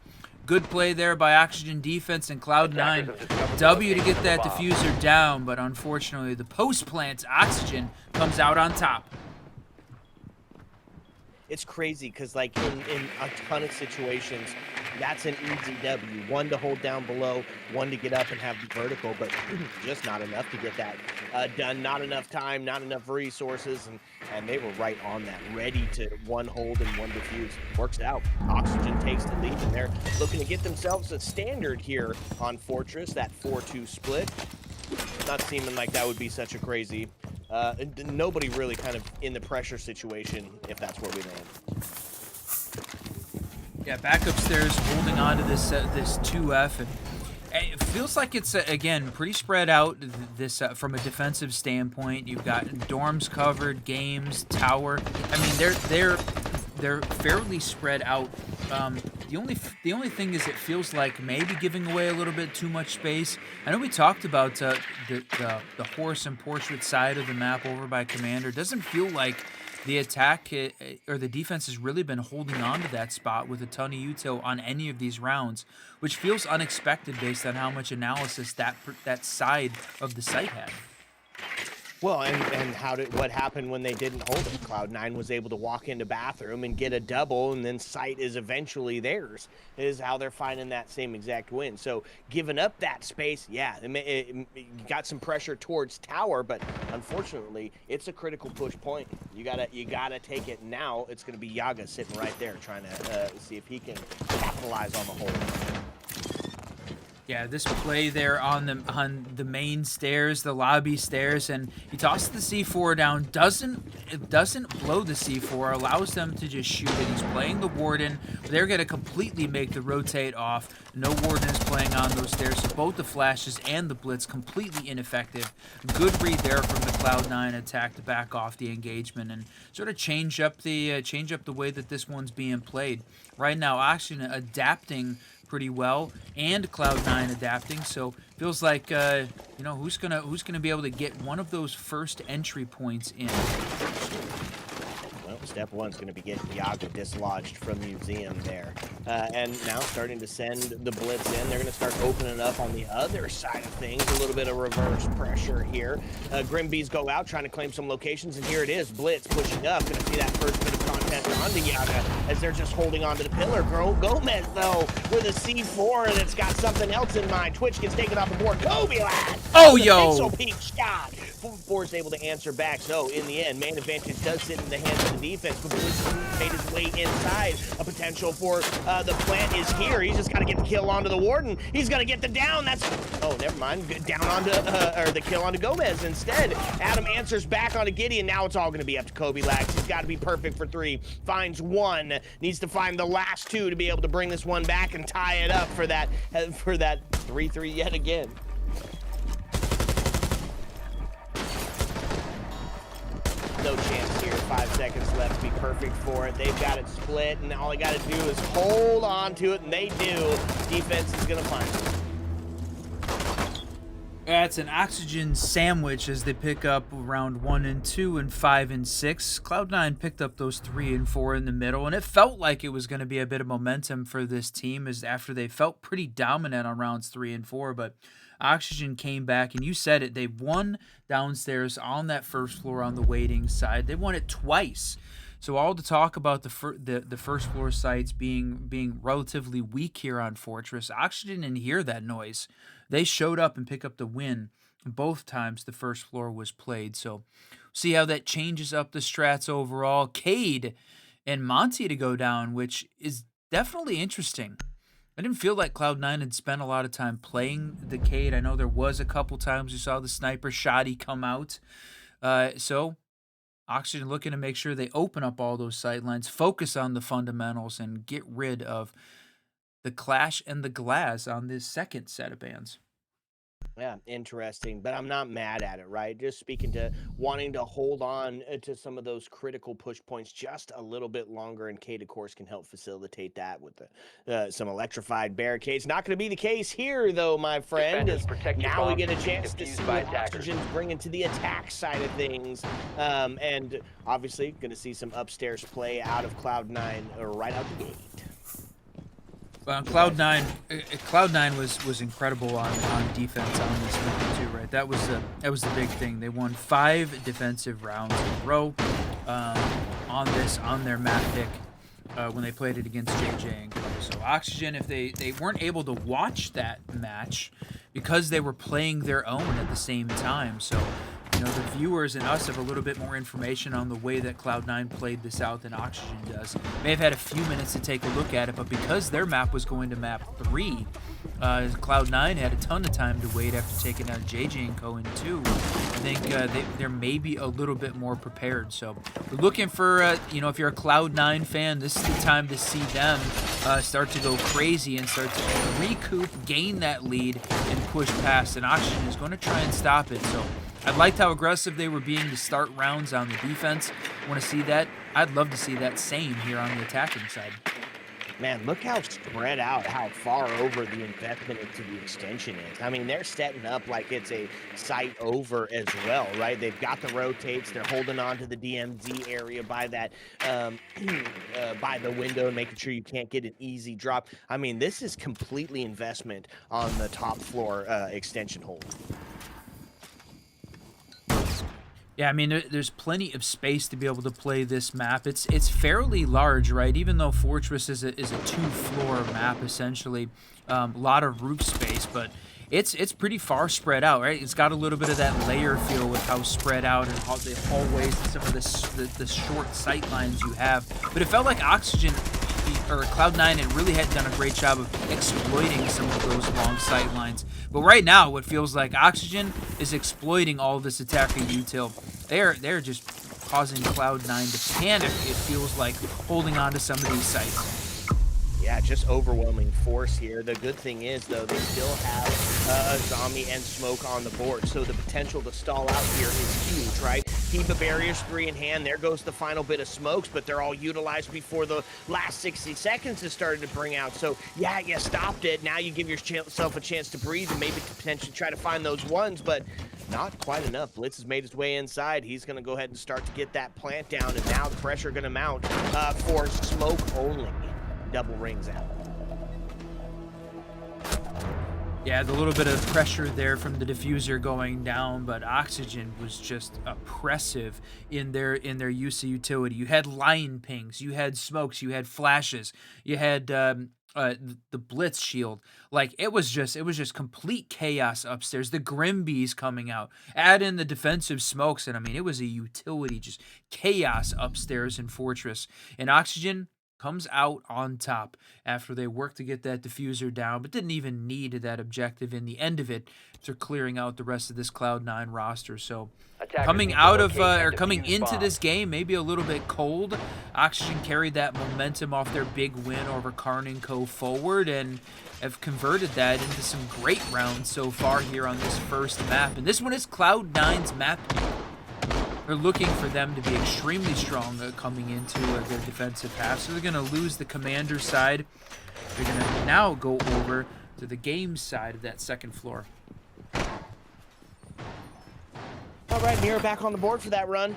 Good play there by Oxygen defense and Cloud9. W to get that diffuser down, but unfortunately the post-plant Oxygen comes out on top. It's crazy because, like, in a ton of situations, that's an easy W. One to hold down below, one to get up and have the vertical, but just not enough to get that done. Not enough time, not enough resources, and they were right on that, ready to one hold and one defuse. Works out. Oxygen takes the lead, and they're looking to get themselves a standard here on Fortress, that 4-2 split. Not seeming like that would be such a crazy... nobody really kind of in the pressure situation, if that's where we land. Yeah, back upstairs, holding on to this 2F, and it feels like it's again pretty spread out. This from a defensive standpoint, you've got dorms covered, games, tower. I mean, they're fairly spread out. The only thing is, it feels like maybe giving away a little bit too much space. I know we talked about the horse and portrait side of the map over by Commander. Doesn't feel like the attack or the defense has really been holding on to that spot with a ton of util on any of these rounds, which feels unexpected based on how much analysis that side of the site had. Well, and what happened when they didn't hold it? Cloud9 was able to walk into bathroom and get a double, and then site is eventually theirs, is how they're finding that same exact win. So giving up that space, yeah, it got some pressure towards tower, but unfortunately, it's a critical push point. You gotta take it now. It's gonna be Yaga sitting right there trying to see if he can capitalize on the hold. Yeah, this play there on the main stairs, the lobby stairs, and he tosses the C4 down. Doesn't blow the C4, allows them to just shoot it. He's playing the Warden. They're gonna completely make the rotate off. No Warden is playing on those stairs, so both the flashes and the blitz completely ineffective. Good read there from the Cloud9 attack to back off the engagement and sort of change up the way that this one's being played. Right now, Oxygen adapting pretty well, and Cloud9 adapting, so feels like who's gonna be able to get one of those first entry points in. Well, step one's going to be getting Yaga dislodged from Museum there. And now starting to send the blitz in. They're going to start opening up on the other side of things. A little bit of reverse pressure here. Grimbees go out, trying to claim some locations, and here it is. Blitz pushing up. Going to see that first bit of contest onto Yaga as they're just holding on to the pillar. Gomez, though, with a C4 that's got something else in mind. Twitch gets taken off the board. Kobe, lad! Oh, yo! Pixel peak shot. 4 is able to answer back. So, in the end, main advantage does sit in the hands of the defense, but Blitz made his way inside. A potential for the plant is here. He's just got to get the kill onto the Warden. He's going to get the down. That's... Oh, never mind. Down onto... or the kill onto Gomez instead. Adam answers back onto Gideon. Now it's all going to be up to Kobe Lax. He's got to be perfect for 3. Finds 1. Needs to find the last 2 to be able to bring this one back and tie it up for that 3-3 yet again. No chance here. 5 seconds left to be perfect for it. They've got it split, and all they got to do is hold on to it, and they do. Defense is going to find it. It's an Oxygen sandwich as they pick up round 1 and 2 and 5 and 6. Cloud9 picked up those 3 and 4 in the middle, and it felt like it was going to be a bit of momentum for this team as after they felt pretty dominant on rounds 3 and 4, but Oxygen came back, and you said it. They won downstairs on that first floor on the waiting side. They won it twice. So all the talk about the first floor sites being relatively weak here on Fortress, Oxygen didn't hear that noise. They showed up and picked up the win both times the first floor was played. So see how that changes up the strats overall. Cade and Monty to go down, which is definitely interesting. I didn't feel like Cloud9 had spent a lot of time playing the Cade. I know there was a couple times you saw the sniper shoddy come out. So Oxygen looking to make sure they open up all those sightlines, focus on the fundamentals, and get rid of the clash and the glass on this second set of bans. Yeah, interesting, but I'm not mad at it, right? Just speaking to wanting to hold on to some of those critical push points just a little bit longer, and Cade, of course, can help facilitate that with some electrified barricades. Not going to be the case here, though, my friend. Now we get a chance to see what Oxygen's bringing to the attack side of things, and obviously going to see some upstairs play out of Cloud9 right out the gate. Cloud9 was incredible on defense on this one too, right? That was the big thing. They won 5 defensive rounds in a row on their map pick. when they played it against JJ and Co. So Oxygen, if they weren't able to watch that match because they were playing their own at the same time. So, you know, the viewers and us have a little bit more information on the way that Cloud9 played this out than Oxygen does. May have had a few minutes to take a look at it, but because their map was going to map 3, Cloud9 had a ton of time to wait after taking out JJ and Co. in 2. I think they're maybe a little bit more prepared. So we're looking for, you know, if you're a Cloud9 fan, this is the time to see them start to go crazy and start to recoup, gain that lead, and push past. And Oxygen is going to try and stop it. So I liked how aggressive they were being to start rounds on the defense. Want to see that? I'd love to see that same here on the attacking side. Man, look how spread out, how far over the investment into the extension is. I mean, they're setting up like it's a site over as well, right? They've got the rotates. They're holding on to the DMZ area by that, by the window, and making sure you can't get an easy drop. I mean, this is completely investment on the top floor extension hold. Yeah, I mean, there's plenty of space to be able to play this map. It's fairly large, right? Even though Fortress is a 2-floor map, essentially. A lot of roof space, but it's pretty far spread out, right? It's got a little bit of that layer feel with how spread out and how the hallways and some of the short sight lines you have. But it felt like Oxygen or Cloud9 and really had done a great job of exploiting some of those long sight lines. But right now, what feels like Oxygen is exploiting all of this attacker util. They're just causing Cloud9 to panic, it feels like, holding on to some of these sites. Yeah, just overwhelming force here. The good thing is, though, they still have a zombie and smoke on the board, so the potential to stall out here is huge, right? Keep a barriers 3 in hand. There goes the final bit of smokes, but they're all utilized before the last 60 seconds has started to bring out. So, yeah, you stopped it. Now you give yourself a chance to breathe and maybe potentially try to find those ones, but not quite enough. Blitz has made his way inside. He's going to go ahead and start to get that plant down, and now the pressure going to mount for smoke only. Double rings out. Yeah, the little bit of pressure there from the diffuser going down, but Oxygen was just oppressive in their use of utility. You had line pings, you had smokes, you had flashes, you had the blitz shield. Like it was just complete chaos upstairs. The Grimbees coming out, add in the defensive smokes, and I mean it was a utility, just chaos upstairs in Fortress. And Oxygen comes out on top after they worked to get that diffuser down, but didn't even need that objective in the end of it after clearing out the rest of this Cloud9 roster. So Attackers coming need to out of locate or and coming defuse into bombs. this game maybe a little bit cold, Oxygen carried that momentum off their big win over Karn & Co. forward and have converted that into some great rounds so far here on this first map. And this one is Cloud9's map. They're looking for them to be extremely strong coming into their defensive half. So they're going to lose the commander side. They're going to now go over to the game side of that second floor. All right, Mira back on the board for that run.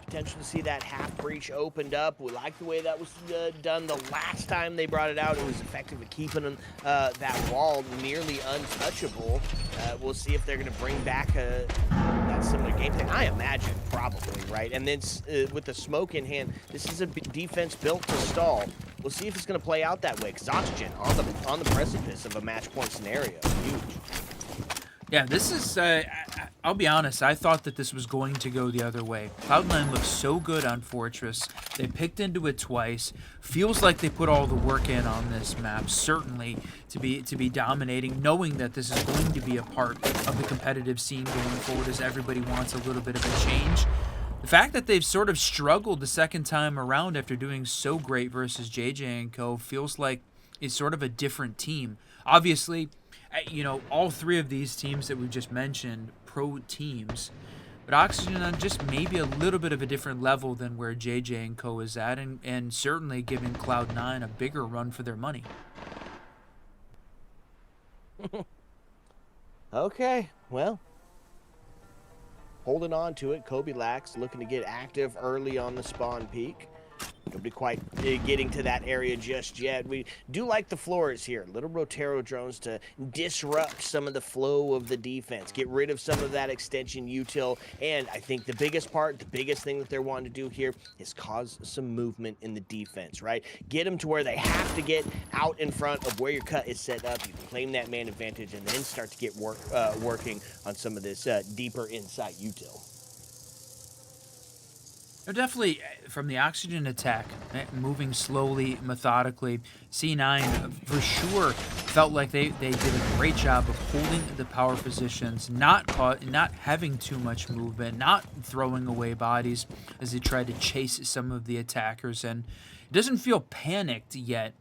Potential to see that half breach opened up. We like the way that was done the last time they brought it out. It was effective at keeping that wall nearly untouchable. We'll see if they're going to bring back that similar gameplay. I imagine probably, right? And then with the smoke in hand, this is a defense built to stall. We'll see if it's going to play out that way. Because Oxygen on the precipice of a match point scenario, huge. Yeah, this is, I'll be honest, I thought that this was going to go the other way. Cloud9 looks so good on Fortress. They picked into it twice. Feels like they put all the work in on this map, certainly, to be dominating, knowing that this is going to be a part of the competitive scene going forward as everybody wants a little bit of a change. The fact that they've sort of struggled the second time around after doing so great versus JJ and Co. feels like it's sort of a different team. Obviously, you know, all three of these teams that we just mentioned, pro teams, but Oxygen on just maybe a little bit of a different level than where JJ and Co. is at, and certainly giving Cloud9 a bigger run for their money. Okay, well, holding on to it. Kobe Lax looking to get active early on the spawn peak. Nobody quite getting to that area just yet. We do like the floors here. Little Rotero drones to disrupt some of the flow of the defense, get rid of some of that extension util, and I think the biggest part, the biggest thing that they're wanting to do here is cause some movement in the defense, right? Get them to where they have to get out in front of where your cut is set up. You can claim that man advantage and then start to get working on some of this deeper insight util. They're definitely, from the Oxygen attack, moving slowly, methodically. C9, for sure, felt like they did a great job of holding the power positions, not having too much movement, not throwing away bodies as they tried to chase some of the attackers. And it doesn't feel panicked yet,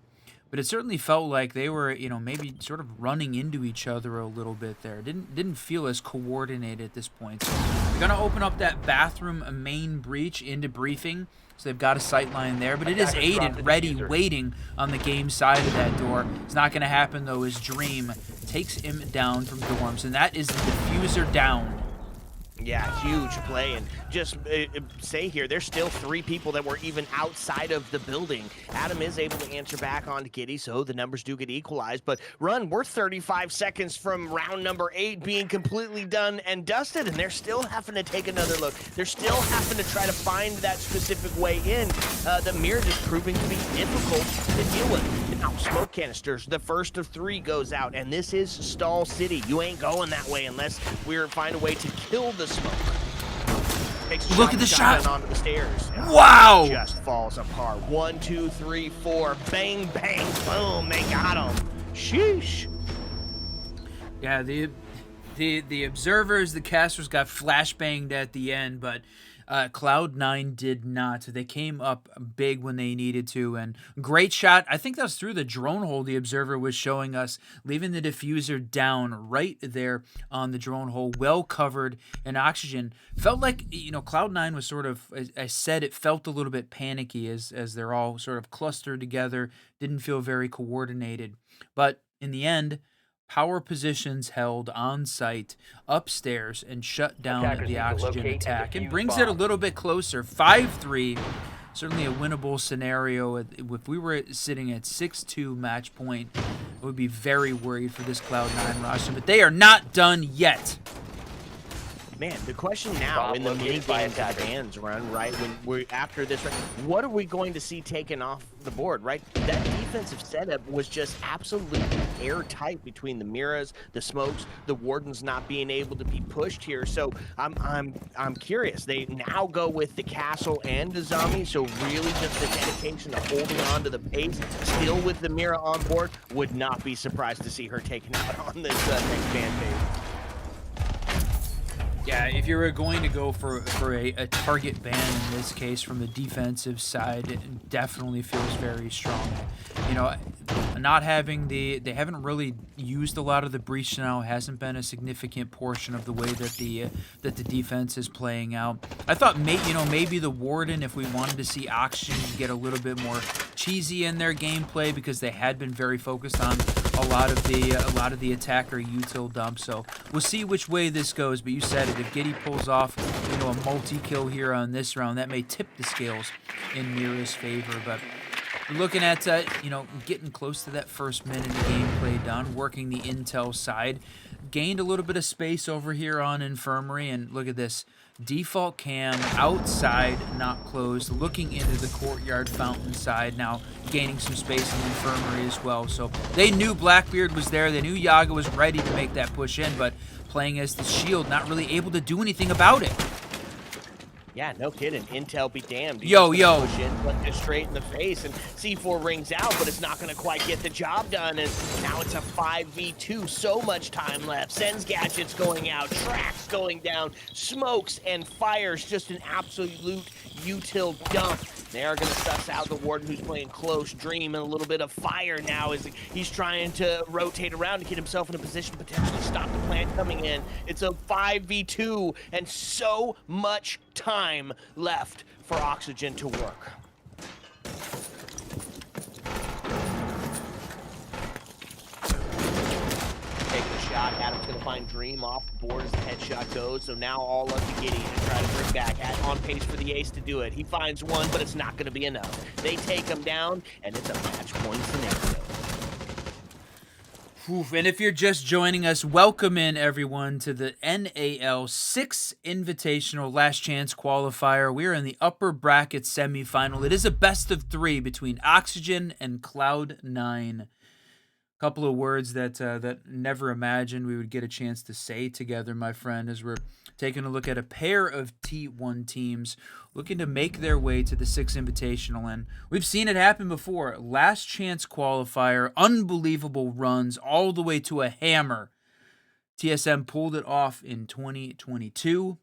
but it certainly felt like they were, maybe sort of running into each other a little bit there. Didn't feel as coordinated at this point. So they're gonna open up that bathroom main breach into briefing. So they've got a sight line there, but it is Aiden ready, waiting on the game side of that door. It's not gonna happen though, as Dream takes him down from dorms, and that is the diffuser down. Yeah, huge play, and just say here, there's still 3 people that were even outside of the building. Adam is able to answer back on to Giddy, so the numbers do get equalized, but Run, we're 35 seconds from round number 8 being completely done and dusted, and they're still having to take another look. They're still having to try to find that specific way in. The mirror just proving to be difficult to deal with. Now, smoke canisters, the first of 3 goes out, and this is Stall City. You ain't going that way unless we find a way to kill the smoke. Look at the shot onto the stairs. Wow! Just falls apart. 1, 2, 3, 4. Bang, bang, boom. They got him. Sheesh. Yeah, the observers, the casters got flashbanged at the end, but Cloud9 did not. They came up big when they needed to, and great shot. I think that was through the drone hole the observer was showing us, leaving the diffuser down right there on the drone hole, well covered in Oxygen. Felt like, Cloud9 was sort of, as I said, it felt a little bit panicky as they're all sort of clustered together, didn't feel very coordinated. But in the end, power positions held on site upstairs and shut down the Oxygen attack and brings it a little bit closer. 5-3, certainly a winnable scenario. If we were sitting at 6-2 match point, I would be very worried for this Cloud9 roster, but they are not done yet. Man, the question now in the mini games of the bands run, right? When we're after this, right, what are we going to see taken off the board, right? That defensive setup was just absolutely airtight between the Miras, the smokes, the Wardens not being able to be pushed here. So I'm curious. They now go with the castle and the zombie. So really just the dedication to holding on to the pace, still with the Mira on board. Would not be surprised to see her taken out on this next band phase. Yeah, if you were going to go for a target ban in this case from the defensive side, it definitely feels very strong. Not having they haven't really used a lot of the breach now. It hasn't been a significant portion of the way that the defense is playing out. I thought maybe the Warden, if we wanted to see Oxygen get a little bit more cheesy in their gameplay, because they had been very focused on a lot of the attacker util dump. So we'll see which way this goes. But you said it. If Giddy pulls off a multi-kill here on this round, that may tip the scales in Mira's favor. But we're looking at getting close to that first minute of gameplay done, working the intel side. Gained a little bit of space over here on Infirmary, and look at this. Default cam outside, not closed, looking into the courtyard fountain side, now gaining some space in the Infirmary as well. So they knew Blackbeard was there, they knew Yaga was ready to make that push in, but playing as the shield, not really able to do anything about it. Yeah, no kidding. Intel be damned. Yo. Push in, just straight in the face, and C4 rings out, but it's not going to quite get the job done, and now it's a 5v2. So much time left. Sens gadgets going out, tracks going down, smokes and fires, just an absolute util dump. They are going to suss out the Warden, who's playing close. Dream, and a little bit of fire now as he's trying to rotate around to get himself in a position to potentially stop the plant coming in. It's a 5v2, and so much time left for Oxygen to work. Take the shot. shot. Adam's going to find Dream off the board as the headshot goes. So now all up to Giddy to try to bring back. On pace for the ace to do it. He finds one, but it's not going to be enough. They take him down, and it's a match point scenario. Oof, and if you're just joining us, welcome in everyone to the NAL 6 Invitational Last Chance Qualifier. We're in the upper bracket semifinal. It is a best of 3 between Oxygen and Cloud9. Couple of words that never imagined we would get a chance to say together, my friend, as we're taking a look at a pair of T1 teams looking to make their way to the 6 Invitational. And we've seen it happen before. Last chance qualifier, unbelievable runs all the way to a hammer. TSM pulled it off in 2022.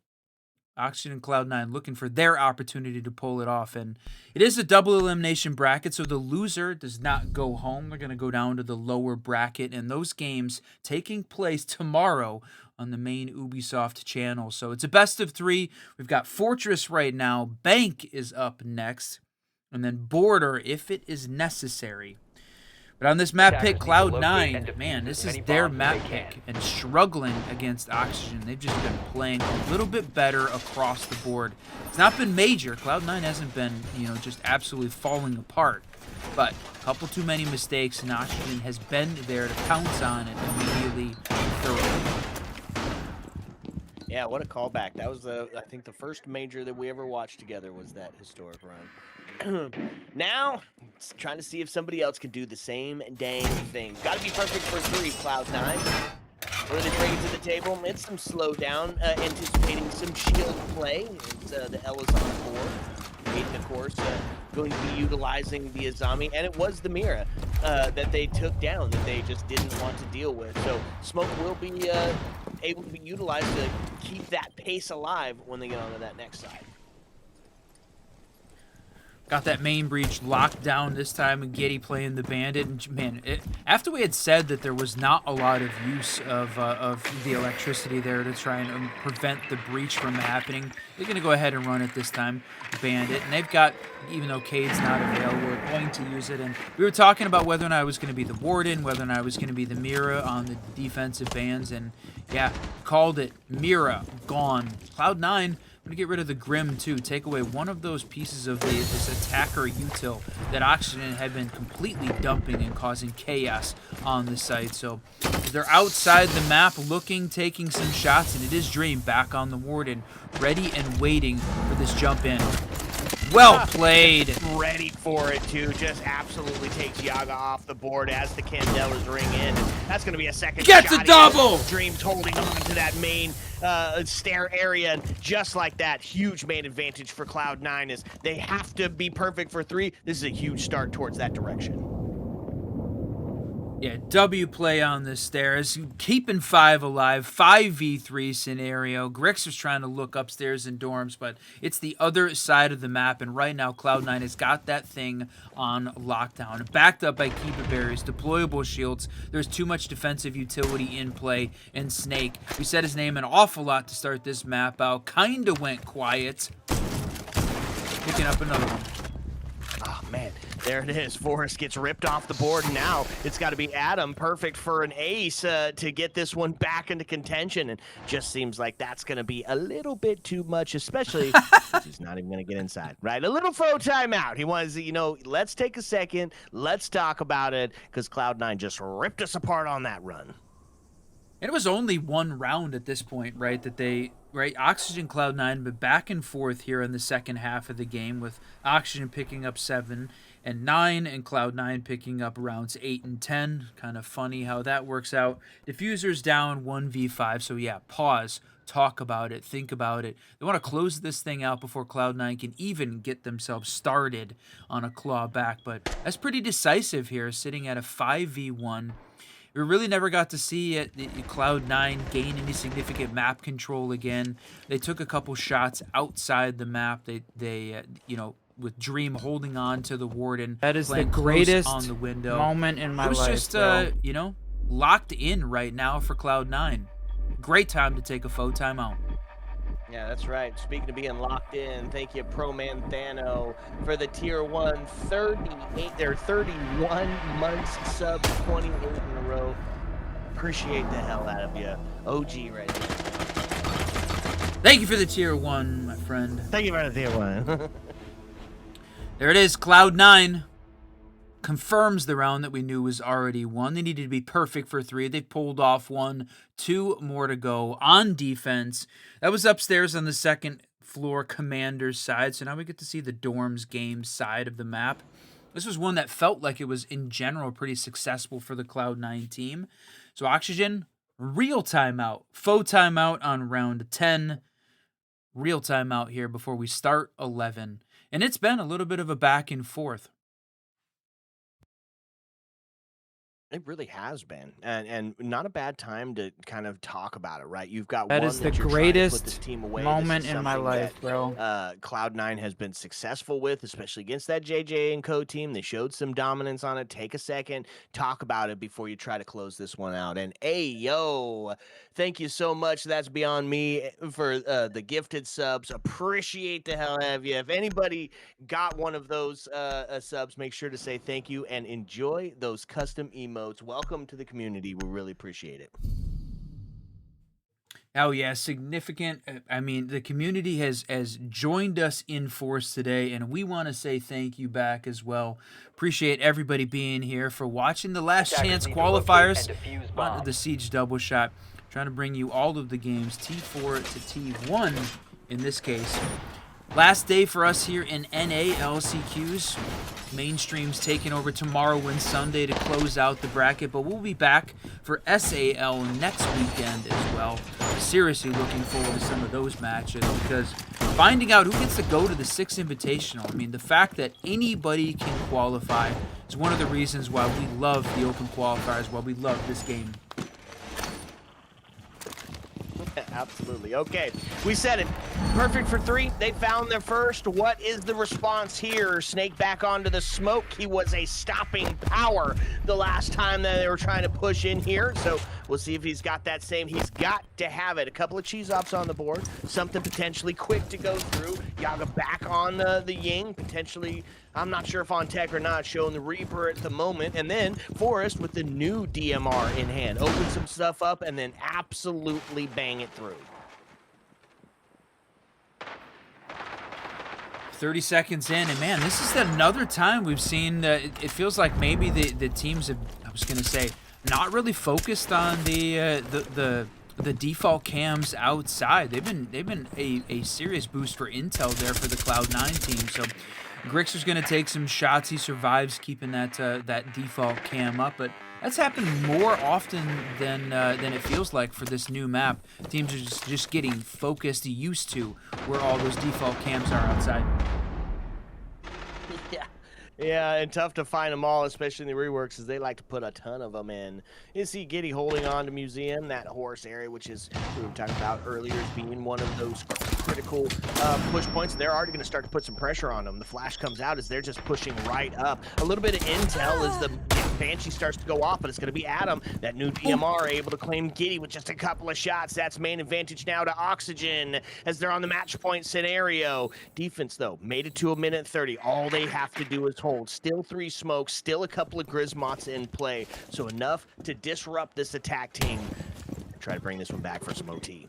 Oxygen and Cloud9 looking for their opportunity to pull it off. And it is a double elimination bracket, so the loser does not go home. They're going to go down to the lower bracket, and those games taking place tomorrow on the main Ubisoft channel. So it's a best of 3. We've got Fortress right now. Bank is up next, and then Border if it is necessary. But on this map pick, Cloud9, man, this is their map pick, and struggling against Oxygen. They've just been playing a little bit better across the board. It's not been major. Cloud9 hasn't been, just absolutely falling apart. But a couple too many mistakes, and Oxygen has been there to pounce on it immediately and thoroughly. Yeah, what a callback. That was, I think, the first major that we ever watched together was that historic run. Now, it's trying to see if somebody else can do the same dang thing. Got to be perfect for 3, Cloud9. What are they bringing to the table? It's some slowdown, anticipating some shield play. It's, the L is on board. Aiden, of course, going to be utilizing the Azami, and it was the Mira that they took down that they just didn't want to deal with. So Smoke will be able to be utilized to keep that pace alive when they get onto that next side. Got that main breach locked down this time, and Giddy playing the bandit. And man, after we had said that there was not a lot of use of the electricity there to try and prevent the breach from happening, they're going to go ahead and run it this time, bandit. And they've got, even though Cade's not available, we're going to use it. And we were talking about whether or not I was going to be the Warden, whether or not I was going to be the Mira on the defensive bans. And yeah, called it. Mira, gone. Cloud9. I'm going to get rid of the Grim, too. Take away one of those pieces of this attacker util that Oxygen had been completely dumping and causing chaos on the site. So they're outside the map looking, taking some shots, and it is Dream back on the Warden, ready and waiting for this jump in. Well played. Ready for it, too. Just absolutely takes Yaga off the board as the Candelas ring in. That's going to be a second shot. Gets a double! Dream's holding on to that main stair area, and just like that, huge main advantage for Cloud9 is they have to be perfect for 3. This is a huge start towards that direction. Yeah, W play on the stairs, keeping 5 alive, 5v3 scenario. Grix was trying to look upstairs in dorms, but it's the other side of the map, and right now Cloud9 has got that thing on lockdown. Backed up by Keeper Berries, deployable shields. There's too much defensive utility in play, and Snake. We said his name an awful lot to start this map out. Kinda went quiet. Picking up another one. Oh, man. There it is. Forrest gets ripped off the board. Now it's got to be Adam, perfect for an ace to get this one back into contention. And just seems like that's going to be a little bit too much, especially he's not even going to get inside. Right? A little faux timeout. He wants, let's take a second. Let's talk about it because Cloud9 just ripped us apart on that run. And it was only one round at this point, right? Oxygen, Cloud9, but back and forth here in the second half of the game with Oxygen picking up 7 and 9 and Cloud9 picking up rounds 8 and 10. Kind of funny how that works out. Diffuser's down 1v5, so yeah, pause, talk about it, think about it. They want to close this thing out before Cloud9 can even get themselves started on a claw back, but that's pretty decisive here, sitting at a 5v1. We really never got to see Cloud9 gain any significant map control again. They took a couple shots outside the map. They with Dream holding on to the Warden. That is the greatest on the window. Moment in my life. It was just, locked in right now for Cloud9. Great time to take a faux timeout. Yeah, that's right. Speaking of being locked in, thank you, Pro Man Thano, for the Tier 1 31 months sub, 28 in a row. Appreciate the hell out of you. OG right there. Thank you for the tier 1, my friend. Thank you for the tier 1. There it is. Cloud9 confirms the round that we knew was already won. They needed to be perfect for 3. They pulled off 1. 2 more to go on defense. That was upstairs on the second floor commander's side. So now we get to see the dorms game side of the map. This was one that felt like it was, in general, pretty successful for the Cloud9 team. So Oxygen, real timeout. Faux timeout on round 10. Real timeout here before we start 11. And it's been a little bit of a back and forth. It really has been, and not a bad time to kind of talk about it, right? You've got That one is the that you're trying to put this greatest team away. moment This is in my something life, that, bro. Cloud9 has been successful with, especially against that JJ and Co team. They showed some dominance on it. Take a second, talk about it before you try to close this one out. And yo, thank you so much. That's beyond me for the gifted subs. Appreciate the hell out of you. If anybody got one of those subs, make sure to say thank you and enjoy those custom emotes. Welcome to the community. We really appreciate it. Oh yeah, significant. I mean, the community has joined us in force today, and we want to say thank you back as well. Appreciate everybody being here for watching the last chance qualifiers onto the Siege double shot. Trying to bring you all of the games, T4 to T1 in this case. Last day for us here in NAL LCQs. Mainstream's taking over tomorrow and Sunday to close out the bracket, but we'll be back for SAL next weekend as well. Seriously looking forward to some of those matches because finding out who gets to go to the 6th Invitational, I mean, the fact that anybody can qualify is one of the reasons why we love the open qualifiers, why we love this game. Absolutely. Okay, we said it. Perfect for 3. They found their first. What is the response here? Snake back onto the smoke. He was a stopping power the last time that they were trying to push in here. So we'll see if he's got that same. He's got to have it. A couple of cheese ops on the board. Something potentially quick to go through. Yaga back on the Ying. Potentially, I'm not sure if on tech or not, showing the Reaper at the moment. And then Forrest with the new DMR in hand. Open some stuff up and then absolutely bang it through. 30 seconds in, and man, this is another time we've seen, it feels like maybe the teams have, I was going to say, not really focused on the default cams outside. They've been a serious boost for intel there for the Cloud9 team. So Grixer's going to take some shots. He survives keeping that default cam up, but that's happened more often than it feels like for this new map. Teams are just getting focused, used to where all those default cams are outside. Yeah, and tough to find them all, especially in the reworks, as they like to put a ton of them in. You see Giddy holding on to Museum, that horse area, which is we were talking about earlier as being one of those critical push points. They're already going to start to put some pressure on them. The flash comes out as they're just pushing right up. A little bit of intel as the Banshee starts to go off, but it's going to be Adam. That new DMR able to claim Giddy with just a couple of shots. That's main advantage now to Oxygen as they're on the match point scenario. Defense, though, made it to a minute 30. All they have to do is hold. Still 3 smokes, still a couple of Grismots in play. So enough to disrupt this attack team. Try to bring this one back for some OT.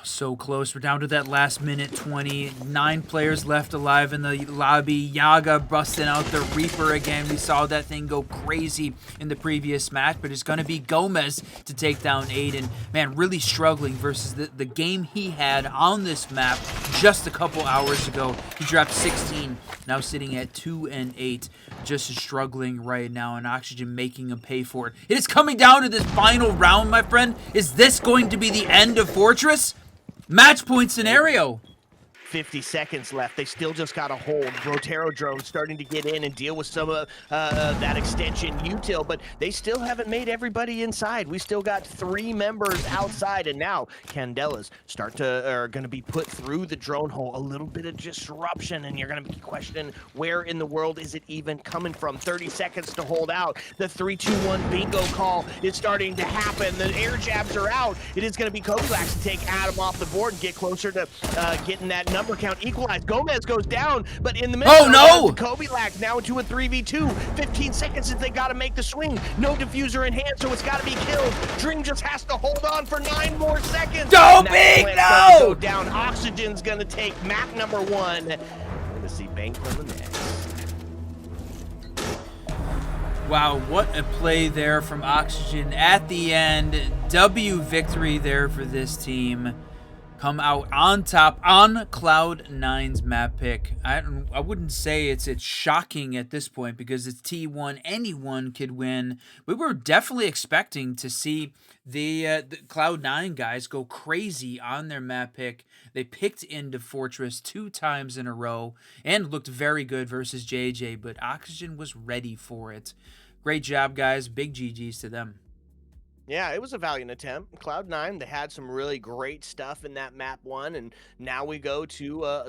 So close. We're down to that last minute 20. 9 players left alive in the lobby. Yaga busting out the Reaper again. We saw that thing go crazy in the previous match, but it's going to be Gomez to take down Aiden. Man, really struggling versus the game he had on this map just a couple hours ago. He dropped 16, now sitting at 2 and 8. Just struggling right now, and Oxygen making him pay for it. It is coming down to this final round, my friend. Is this going to be the end of Fortress? Match point scenario. 50 seconds left. They still just got to hold. Rotero drone starting to get in and deal with some of that extension util, but they still haven't made everybody inside. We still got 3 members outside, and now Candelas are going to be put through the drone hole. A little bit of disruption, and you're going to be questioning where in the world is it even coming from. 30 seconds to hold out. The 3-2-1 bingo call is starting to happen. The air jabs are out. It is going to be Kovacs to take Adam off the board and get closer to getting that number count equalized. Gomez goes down, but in the middle, Oh, no! Kobe Lack now into a 3v2. 15 seconds since they got to make the swing. No diffuser in hand, so it's got to be killed. Dream just has to hold on for 9 more seconds. Go Now big, Plant's gonna no! Go down. Oxygen's gonna take map number 1. We're gonna see Bank on the next. Wow, what a play there from Oxygen at the end. W victory there for this team. Come out on top on Cloud9's map pick. I wouldn't say it's shocking at this point because it's T1. Anyone could win. We were definitely expecting to see the Cloud9 guys go crazy on their map pick. They picked into Fortress 2 times in a row and looked very good versus JJ, but Oxygen was ready for it. Great job, guys. Big GGs to them. Yeah, it was a valiant attempt. Cloud9, they had some really great stuff in that map 1, and now we go to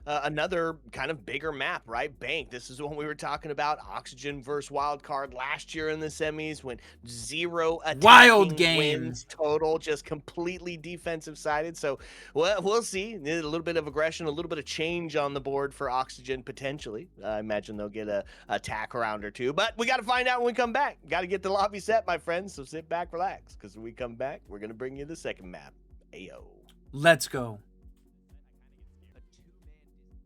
another kind of bigger map, right? Bank. This is what we were talking about. Oxygen versus Wildcard last year in the semis when 0 Wild attacking game. wins total, just completely defensive sided. So we'll see. A little bit of aggression, a little bit of change on the board for Oxygen potentially. I imagine they'll get a attack round or 2, but we got to find out when we come back. Got to get the lobby set, my friends. So sit back, relax, because when we come back, we're gonna bring you the second map. Ayo. Let's go.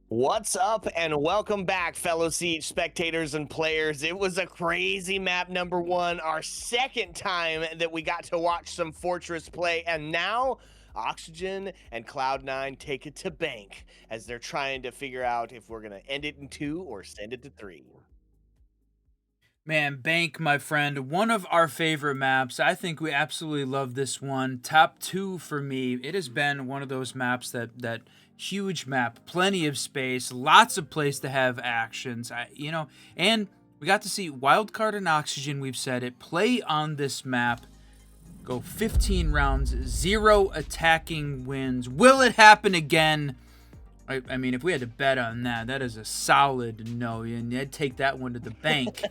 What's up and welcome back, fellow Siege spectators and players. It was a crazy map number 1, our second time that we got to watch some Fortress play, and now Oxygen and Cloud9 take it to Bank as they're trying to figure out if we're gonna end it in 2 or send it to 3. Man, Bank, my friend, one of our favorite maps. I think we absolutely love this one. Top 2 for me. It has been one of those maps that huge map, plenty of space, lots of place to have actions. And we got to see Wildcard and Oxygen, we've said it, play on this map. Go 15 rounds, 0 attacking wins. Will it happen again? I mean, if we had to bet on that, that is a solid no, and I'd take that one to the bank.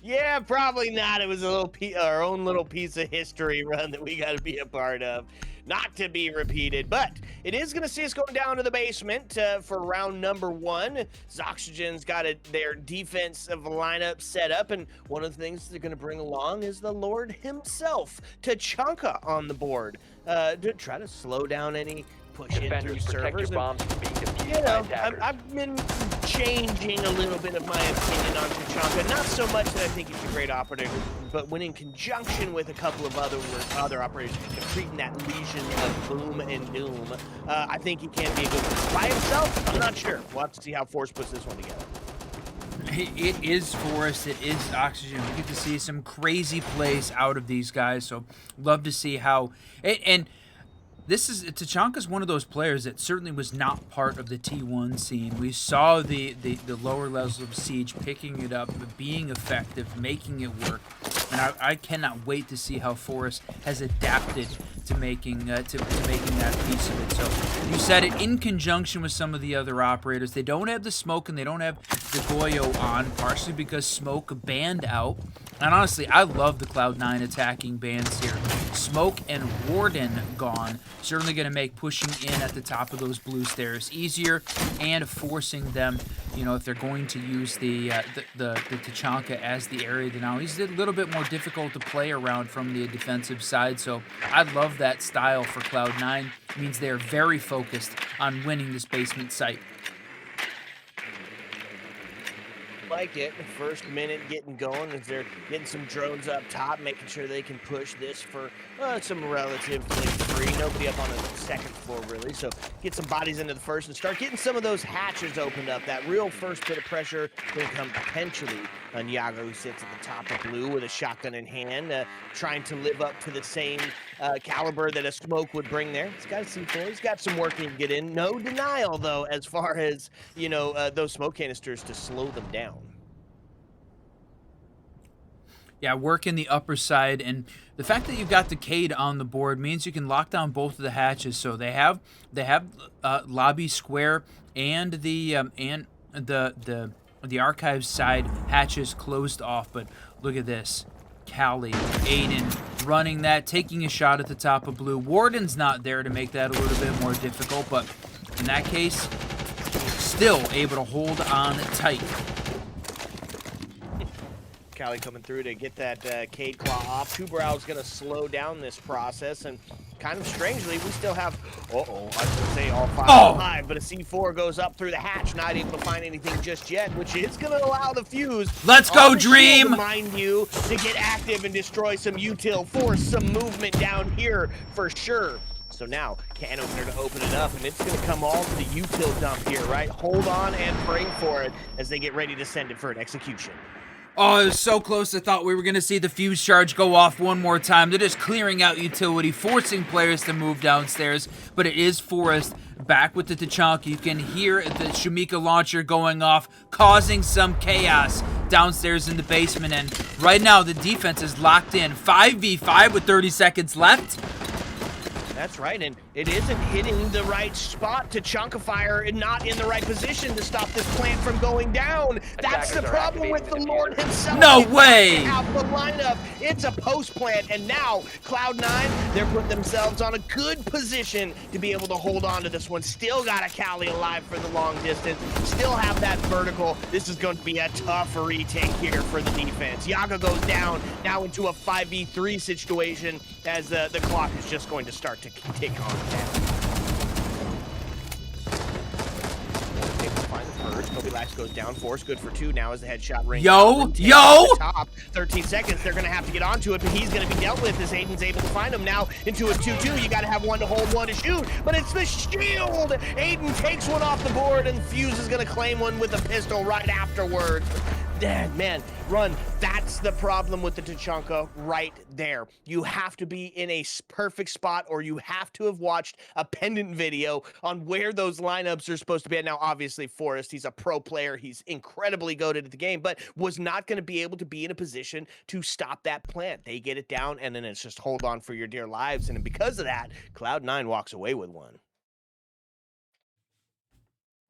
Yeah, probably not. It was our own little piece of history run that we got to be a part of. Not to be repeated, but it is going to see us going down to the basement for round number 1. Oxygen's got their defensive lineup set up, and one of the things they're going to bring along is the Lord himself, Tachanka, on the board to try to slow down any push in through Defenders, protect your servers. bombs from being defused You by know, attackers. I've been changing a little bit of my opinion on Tachanka. Not so much that I think he's a great operator, but when in conjunction with a couple of other operators, treating that legion of boom and doom, I think he can be a good one. By himself, I'm not sure. We'll have to see how Force puts this one together. It is Forest, it is Oxygen. We get to see some crazy plays out of these guys, so love to see how... And Tachanka's one of those players that certainly was not part of the T1 scene. We saw the lower levels of Siege picking it up, being effective, making it work. And I cannot wait to see how Forest has adapted to making that piece of it. So you said it, in conjunction with some of the other operators. They don't have the Smoke and they don't have the Goyo on, partially because Smoke banned out. And honestly, I love the Cloud9 attacking bans here. Smoke and Warden gone. Certainly going to make pushing in at the top of those blue stairs easier, and forcing them, if they're going to use the Tachanka as the area denial. He's a little bit more difficult to play around from the defensive side, so I love that style for Cloud9. It means they're very focused on winning this basement site. Like it. First minute getting going as they're getting some drones up top, making sure they can push this for some relatively free. Nobody up on the second floor, really. So get some bodies into the first and start getting some of those hatches opened up. That real first bit of pressure going to come potentially on Yago, who sits at the top of blue with a shotgun in hand, trying to live up to the same caliber that a Smoke would bring there. He's got a C4. He's got some working to get in. No denial, though, as far as, those smoke canisters to slow them down. Yeah, work in the upper side, and the fact that you've got the Cade on the board means you can lock down both of the hatches. So they have lobby square and the archive side hatches closed off. But look at this, Cali. Aiden running that, taking a shot at the top of blue. Warden's not there to make that a little bit more difficult, but in that case, still able to hold on tight. Cali coming through to get that Cade Claw off. Two Brow's going to slow down this process, and kind of strangely, we still have, I was going to say all five alive, but a C4 goes up through the hatch, not able to find anything just yet, which is going to allow the fuse. Let's go, Dream! Mind you, to get active and destroy some util, force some movement down here for sure. So now, can opener to open it up, and it's going to come all to the util dump here, right? Hold on and pray for it as they get ready to send it for an execution. Oh, it was so close. I thought we were going to see the fuse charge go off one more time. They're just clearing out utility, forcing players to move downstairs. But it is Forrest back with the Tachanka. You can hear the Shumika launcher going off, causing some chaos downstairs in the basement. And right now, the defense is locked in. 5v5 with 30 seconds left. That's right, and it isn't hitting the right spot to Chunkafire and not in the right position to stop this plant from going down. That's the problem with the Lord himself. No way! Out the lineup. It's a post plant, and now Cloud9, they're putting themselves on a good position to be able to hold on to this one. Still got a Cali alive for the long distance. Still have that vertical. This is going to be a tough retake here for the defense. Yaga goes down now into a 5v3 situation as the clock is just going to start to tick on down. Kobe Lax goes down. Force good for 2 now as the headshot ring. Yo! Top 13 seconds. They're going to have to get onto it, but he's going to be dealt with as Aiden's able to find him now into a 2-2. You got to have one to hold, one to shoot, but it's the shield. Aiden takes one off the board, and Fuse is going to claim one with a pistol right afterwards. Man, Run, that's the problem with the Tachanka right there. You have to be in a perfect spot, or you have to have watched a pendant video on where those lineups are supposed to be. Now, obviously, Forrest, he's a pro player. He's incredibly goated at the game, but was not going to be able to be in a position to stop that plant. They get it down, and then it's just hold on for your dear lives. And because of that, Cloud9 walks away with one.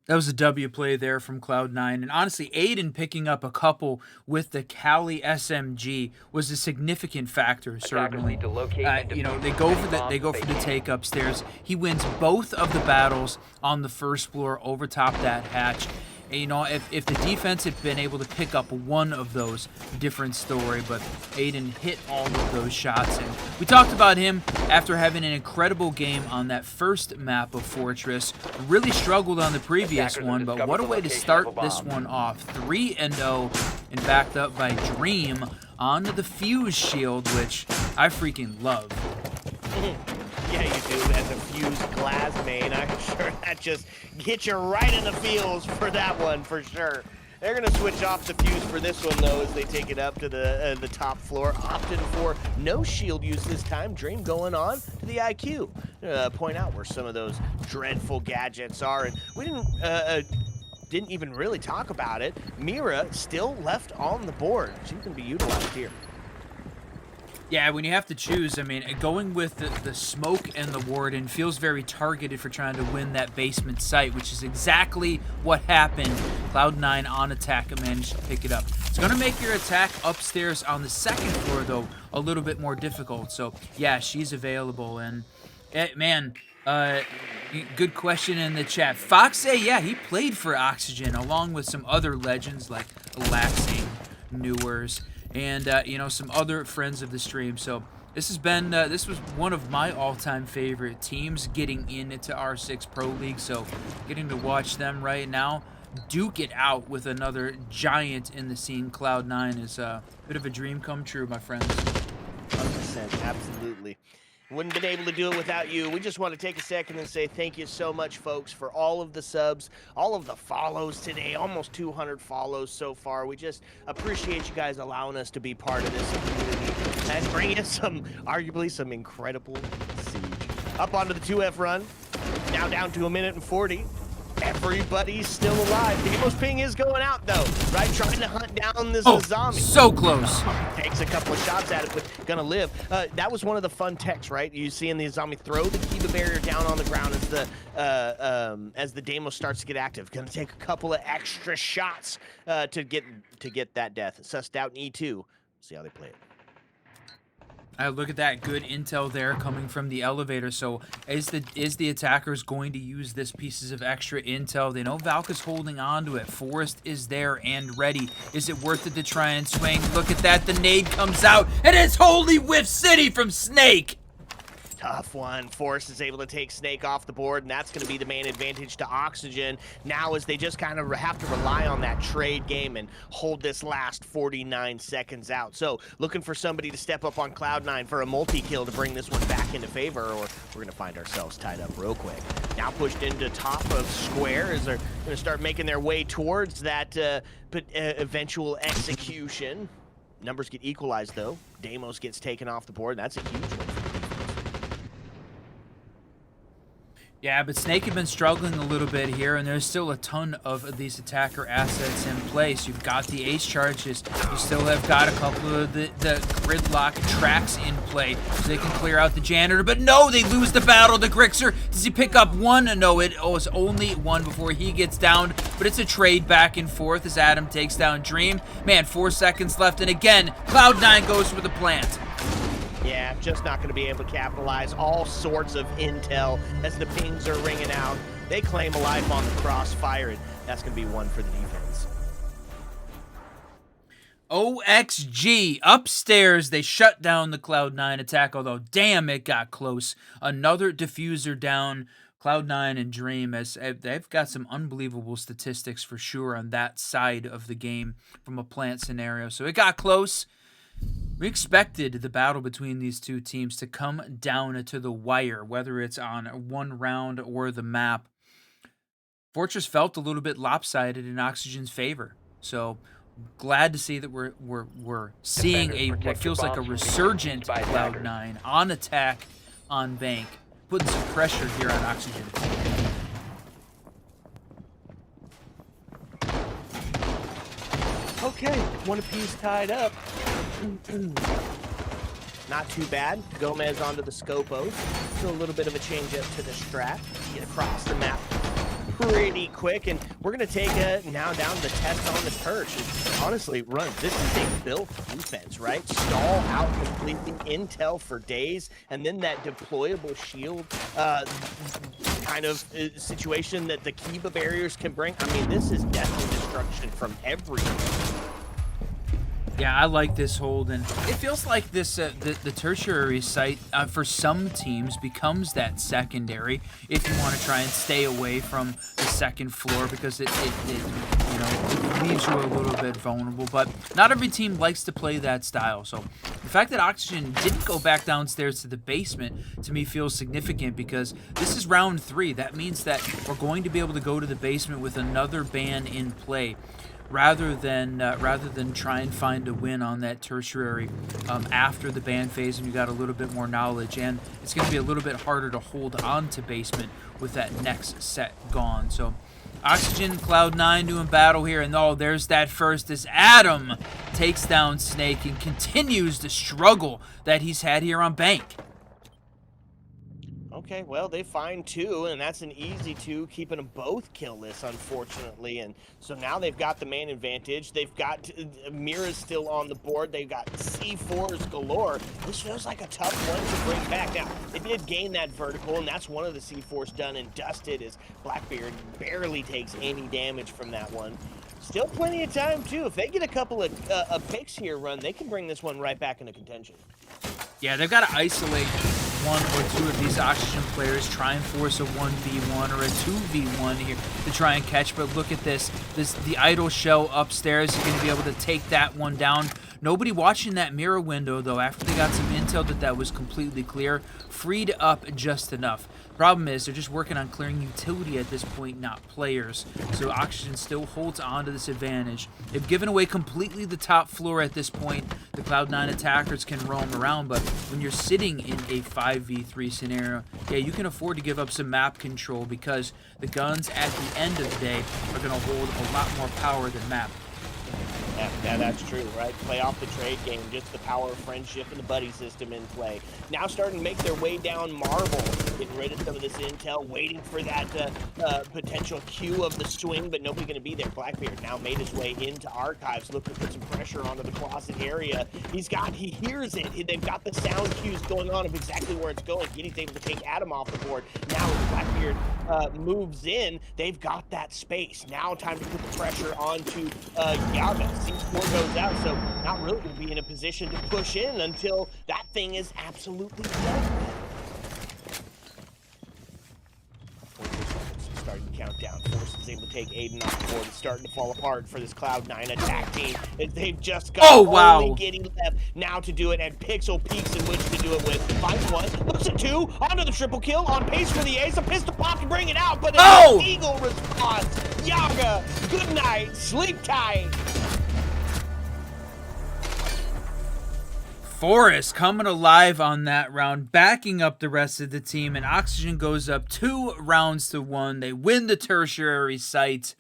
That was a W play there from Cloud9. And honestly, Aiden picking up a couple with the Cali SMG was a significant factor, certainly. You know, they go for the take upstairs. He wins both of the battles on the first floor over top that hatch. And, you know, if the defense had been able to pick up one of those, different story, but Aiden hit all of those shots. And we talked about him after having an incredible game on that first map of Fortress. Really struggled on the previous one, but what a way to start this one off. 3-0 and backed up by Dream onto the Fuse shield, which I freaking love. Yeah, you do. As a Fuse glass main, I'm sure that just gets you right in the feels for that one, for sure. They're going to switch off the Fuse for this one, though, as they take it up to the top floor, opting for no shield use this time. Dream going on to the IQ. Point out where some of those dreadful gadgets are. And we didn't even really talk about it. Mira still left on the board. She can be utilized here. Yeah, when you have to choose, I mean, going with the smoke and the Warden feels very targeted for trying to win that basement site, which is exactly what happened. Cloud9 on attack managed to pick it up. It's going to make your attack upstairs on the second floor, though, a little bit more difficult. So, yeah, she's available. And, man, good question in the chat. Fox say, yeah, he played for Oxygen, along with some other legends like Laxing, Newers, and you know, some other friends of the stream. So this has been this was one of my all-time favorite teams getting into R6 Pro League. So getting to watch them right now duke it out with another giant in the scene, Cloud9, is a bit of a dream come true, my friends. 100%, absolutely. Wouldn't have been able to do it without you. We just want to take a second and say thank you so much, folks, for all of the subs, all of the follows today, almost 200 follows so far. We just appreciate you guys allowing us to be part of this community and bring us arguably some incredible siege. Up onto the 2F run, now down to 1 minute and 40. Everybody's still alive. Demo's ping is going out, though, right? Trying to hunt down this zombie. So close. Takes a couple of shots at it, but gonna live. That was one of the fun techs, right? You seeing the zombie throw the Kiba barrier down on the ground as the Demo starts to get active. Gonna take a couple of extra shots to get that death. Sussed out in E2. See how they play it. Look at that, good intel there coming from the elevator. So is the attackers going to use this pieces of extra intel? They know Valka's holding on to it. Forrest is there and ready. Is it worth it to try and swing? Look at that, the nade comes out, and it's Holy Whiff City from Snake! Tough one. Forrest is able to take Snake off the board, and that's going to be the main advantage to Oxygen. Now as they just kind of have to rely on that trade game and hold this last 49 seconds out. So looking for somebody to step up on Cloud9 for a multi-kill to bring this one back into favor, or we're going to find ourselves tied up real quick. Now pushed into top of square as they're going to start making their way towards that eventual execution. Numbers get equalized, though. Deimos gets taken off the board, and that's a huge one for the defense. Yeah, but Snake had been struggling a little bit here, and there's still a ton of these attacker assets in place. You've got the ace charges. You still have got a couple of the gridlock tracks in play, so they can clear out the janitor. But no, they lose the battle. The Grixer, does he pick up one? No, it's only one before he gets down, but it's a trade back and forth as Adam takes down Dream. Man, 4 seconds left, and again, Cloud9 goes for the plant. Yeah, just not going to be able to capitalize. All sorts of intel as the pings are ringing out. They claim a life on the crossfire, and that's going to be one for the defense. OXG upstairs. They shut down the Cloud9 attack, although damn, it got close. Another diffuser down. Cloud9 and Dream, as they've got some unbelievable statistics for sure on that side of the game from a plant scenario. So it got close. We expected the battle between these two teams to come down to the wire, whether it's on one round or the map. Fortress felt a little bit lopsided in Oxygen's favor, so glad to see that we're seeing what feels like a resurgent Cloud9 on attack on Bank, putting some pressure here on Oxygen. Okay, one apiece tied up. Not too bad. Gomez onto the Scopos. So a little bit of a change up to the strat. Get across the map pretty quick, and we're going to take now down the test on the Perch. And honestly, Runs, this is a built defense, right? Stall out completely, intel for days, and then that deployable shield kind of situation that the Kiba barriers can bring. I mean, this is definitely destruction from everywhere. Yeah, I like this hold, and it feels like this the tertiary site for some teams becomes that secondary if you want to try and stay away from the second floor, because it leaves you a little bit vulnerable. But not every team likes to play that style. So the fact that Oxygen didn't go back downstairs to the basement to me feels significant, because this is round 3. That means that we're going to be able to go to the basement with another ban in play, rather than try and find a win on that tertiary after the ban phase, and you got a little bit more knowledge, and it's going to be a little bit harder to hold on to basement with that next set gone. So Oxygen and Cloud9 doing battle here, and there's that first as Adam takes down Snake and continues the struggle that he's had here on Bank. Okay, well, they find 2, and that's an easy 2, keeping them both killless, unfortunately. And so now they've got the man advantage. They've got Mira's still on the board. They've got C4s galore. This feels like a tough one to bring back. Now, they did gain that vertical, and that's one of the C4s done and dusted, as Blackbeard barely takes any damage from that one. Still plenty of time, too. If they get a couple of picks here, Run, they can bring this one right back into contention. Yeah, they've got to isolate 1 or 2 of these Oxygen players, try and force a 1v1 or a 2v1 here to try and catch. But look at this the idle shell upstairs is going to be able to take that one down. Nobody watching that mirror window, though, after they got some intel that was completely clear, freed up just enough. Problem is, they're just working on clearing utility at this point, not players. So Oxygen still holds on to this advantage. They've given away completely the top floor at this point. The Cloud9 attackers can roam around, but when you're sitting in a 5v3 scenario, yeah, you can afford to give up some map control, because the guns at the end of the day are going to hold a lot more power than map. Yeah, that's true, right? Play off the trade game, just the power of friendship and the buddy system in play. Now starting to make their way down Marble, getting rid of some of this intel, waiting for that potential cue of the swing, but nobody going to be there. Blackbeard now made his way into Archives, looking to put some pressure onto the closet area. He hears it. They've got the sound cues going on of exactly where it's going. He's able to take Adam off the board. Now as Blackbeard moves in, they've got that space. Now time to put the pressure onto Yaga. C4 goes out, so not really going to be in a position to push in until that thing is absolutely dead. Starting to count down. Force is able to take Aiden off the board. It's starting to fall apart for this Cloud9 attack team. They've just got only getting left now to do it, and Pixel peeks in which to do it with. Finds one, looks at two, onto the triple kill, on pace for the ace. A pistol pop to bring it out, but an eagle response. Yaga, good night, sleep tight. Forrest coming alive on that round, backing up the rest of the team, and Oxygen goes up 2 rounds to 1. They win the tertiary site.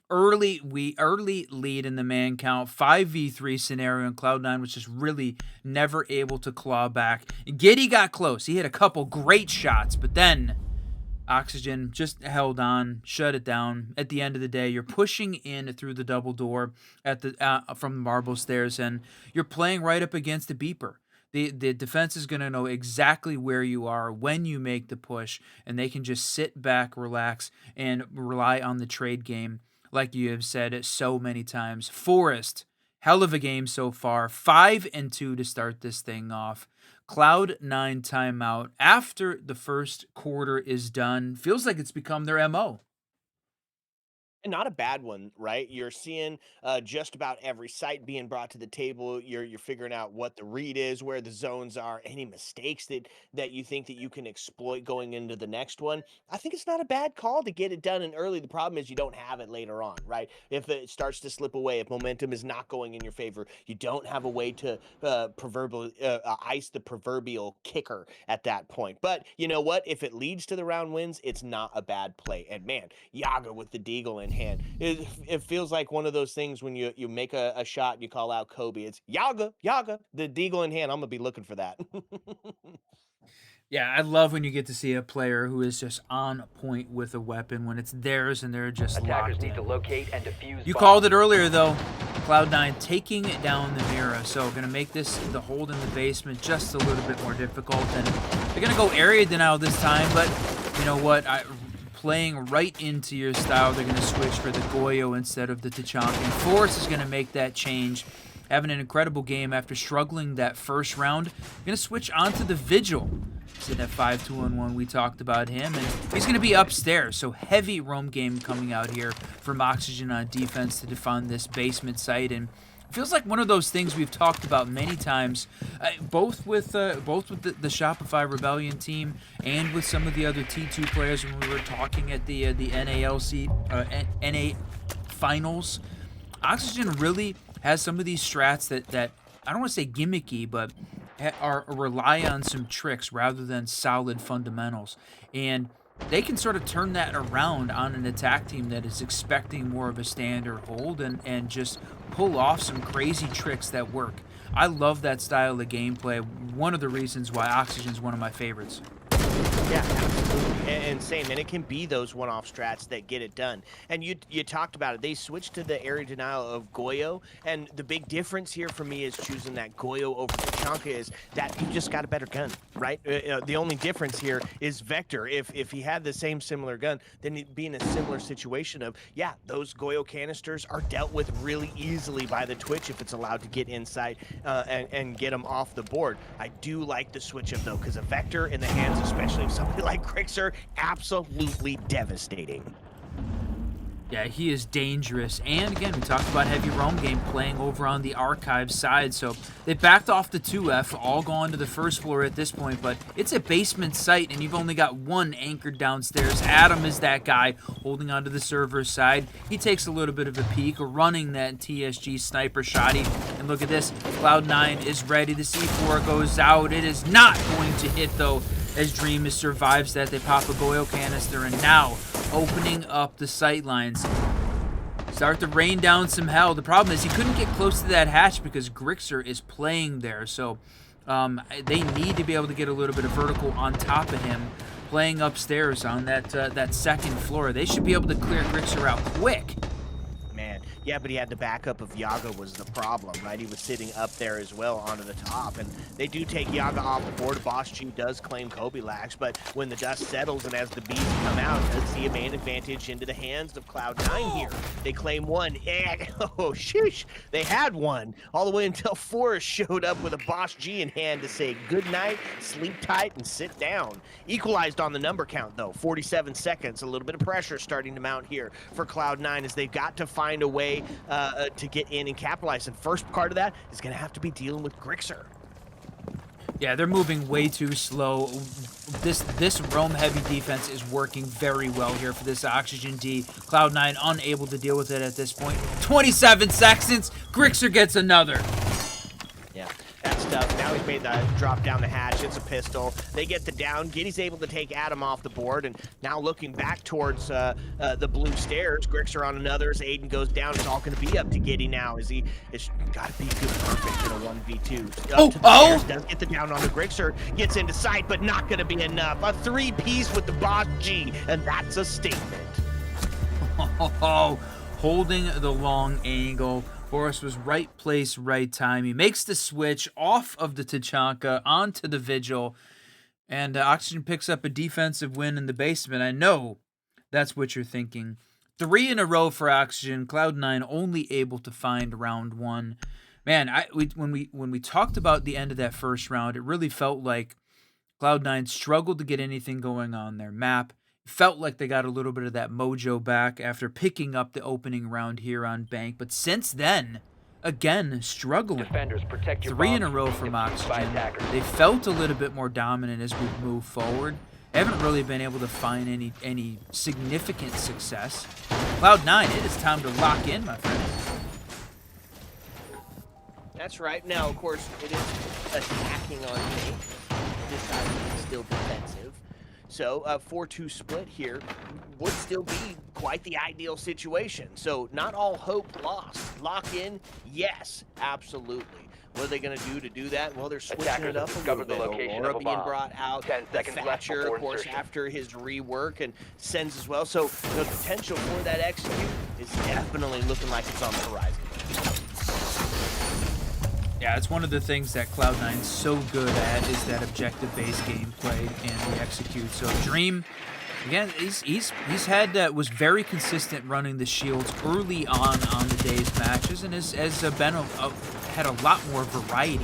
Early lead in the man count, 5v3 scenario, and Cloud9 was just really never able to claw back. Giddy got close. He hit a couple great shots, but then Oxygen just held on, shut it down. At the end of the day, you're pushing in through the double door at the from the marble stairs, and you're playing right up against the beeper. The defense is going to know exactly where you are when you make the push, and they can just sit back, relax, and rely on the trade game, like you have said so many times. Forrest, hell of a game so far. 5-2 to start this thing off. Cloud9 timeout after the first quarter is done. Feels like it's become their MO. And not a bad one, right? You're seeing just about every site being brought to the table. You're figuring out what the read is, where the zones are, any mistakes that you think that you can exploit going into the next one. I think it's not a bad call to get it done in early. The problem is you don't have it later on, right? If it starts to slip away, if momentum is not going in your favor, you don't have a way to ice the proverbial kicker at that point. But you know what? If it leads to the round wins, it's not a bad play. And man, Yaga with the deagle in hand. It feels like one of those things when you make a shot and you call out Kobe. It's Yaga, the deagle in hand. I'm gonna be looking for that. Yeah, I love when you get to see a player who is just on point with a weapon when it's theirs and they're just Attackers locked need in. to locate and defuse You bombs. called it earlier though. Cloud9 taking it down the mirror, so going to make the hold in the basement just a little bit more difficult. And they're going to go area denial this time, but you know what? Playing right into your style, they're going to switch for the Goyo instead of the Tachanka. And Forrest is going to make that change, having an incredible game after struggling that first round. Going to switch onto the Vigil. Sitting at 5-2-1, we talked about him, and he's going to be upstairs. So heavy roam game coming out here from Oxygen on defense to defend this basement site, and it feels like one of those things we've talked about many times, both with the Shopify Rebellion team and with some of the other T2 players when we were talking at the NA finals. Oxygen really has some of these strats that I don't want to say gimmicky, but rely on some tricks rather than solid fundamentals, and they can sort of turn that around on an attack team that is expecting more of a standard hold and just pull off some crazy tricks that work. I love that style of gameplay. One of the reasons why Oxygen is one of my favorites. Yeah, absolutely. And same, and it can be those one-off strats that get it done. And you talked about it. They switched to the area denial of Goyo, and the big difference here for me is choosing that Goyo over Tachanka is that you just got a better gun, right? The only difference here is Vector. If he had the same similar gun, then he'd be in a similar situation of, yeah, those Goyo canisters are dealt with really easily by the Twitch if it's allowed to get inside and get them off the board. I do like the switch up, though, because a Vector in the hands, especially of somebody like Crixer, absolutely devastating. Yeah, he is dangerous. And again, we talked about heavy roam game playing over on the archive side. So they backed off the 2F, all gone to the first floor at this point. But it's a basement site, and you've only got one anchored downstairs. Adam is that guy holding onto the server side. He takes a little bit of a peek, running that TSG sniper shotty. And look at this. Cloud9 is ready. The C4 goes out. It is not going to hit, though, as Dreamus survives that. They pop a Goyo canister, and now opening up the sight lines. start to rain down some hell. The problem is he couldn't get close to that hatch because Grixer is playing there. So they need to be able to get a little bit of vertical on top of him, playing upstairs on that second floor. They should be able to clear Grixer out quick. Man, yeah, but he had the backup of Yaga was the problem, right? He was sitting up there as well onto the top, and they do take Yaga off the board. Boss G does claim Kobe Lax, but when the dust settles and as the bees come out, does see a man advantage into the hands of Cloud9 here. They claim one, and oh, sheesh, they had one, all the way until Forrest showed up with a Boss G in hand to say good night, sleep tight, and sit down. Equalized on the number count, though, 47 seconds. A little bit of pressure starting to mount here for Cloud9 as they've got to find a way to get in and capitalize. And first part of that is going to have to be dealing with Grixer. Yeah, they're moving way too slow. This roam heavy defense is working very well here for this Oxygen D. Cloud9 unable to deal with it at this point. 27 seconds. Grixer gets another. Yeah, that's tough. Now he's made the drop down the hatch. It's a pistol. They get the down. Giddy's able to take Adam off the board, and now looking back towards the blue stairs. Grixer on another as Aiden goes down. It's all going to be up to Giddy now. It's got to be good perfect in a 1v2. Stairs, does get the down on the Grixer. Gets into sight, but not going to be enough. A 3-piece with the Boss G, and that's a statement. Oh, holding the long angle. Forrest was right place, right time. He makes the switch off of the Tachanka onto the Vigil, and Oxygen picks up a defensive win in the basement. I know that's what you're thinking. 3 in a row for Oxygen. Cloud9 only able to find round 1. Man, when we talked about the end of that first round, it really felt like Cloud9 struggled to get anything going on their map. Felt like they got a little bit of that mojo back after picking up the opening round here on Bank. But since then, again, struggling. Defenders, protect your 3 in a bombs row from from being defused by Oxygen. attackers. They felt a little bit more dominant as we move forward. Haven't really been able to find any significant success. Cloud9, it is time to lock in, my friend. That's right. Now, of course, it is attacking on me. This time it's still defensive. So a 4-2 split here would still be quite the ideal situation. So not all hope lost. Lock in? Yes, absolutely. What are they going to do that? Well, they're switching Attackers it up have a little discovered bit. the location Aurora of a being bomb. brought out. 10 The seconds left Thatcher, before of course, insertion. after his rework, and Sens as well. So the potential for that execute is definitely looking like it's on the horizon. Yeah, it's one of the things that Cloud9's so good at is that objective-based gameplay and the execute. So Dream, again, he's had was very consistent running the shields early on the day's matches, and has been had a lot more variety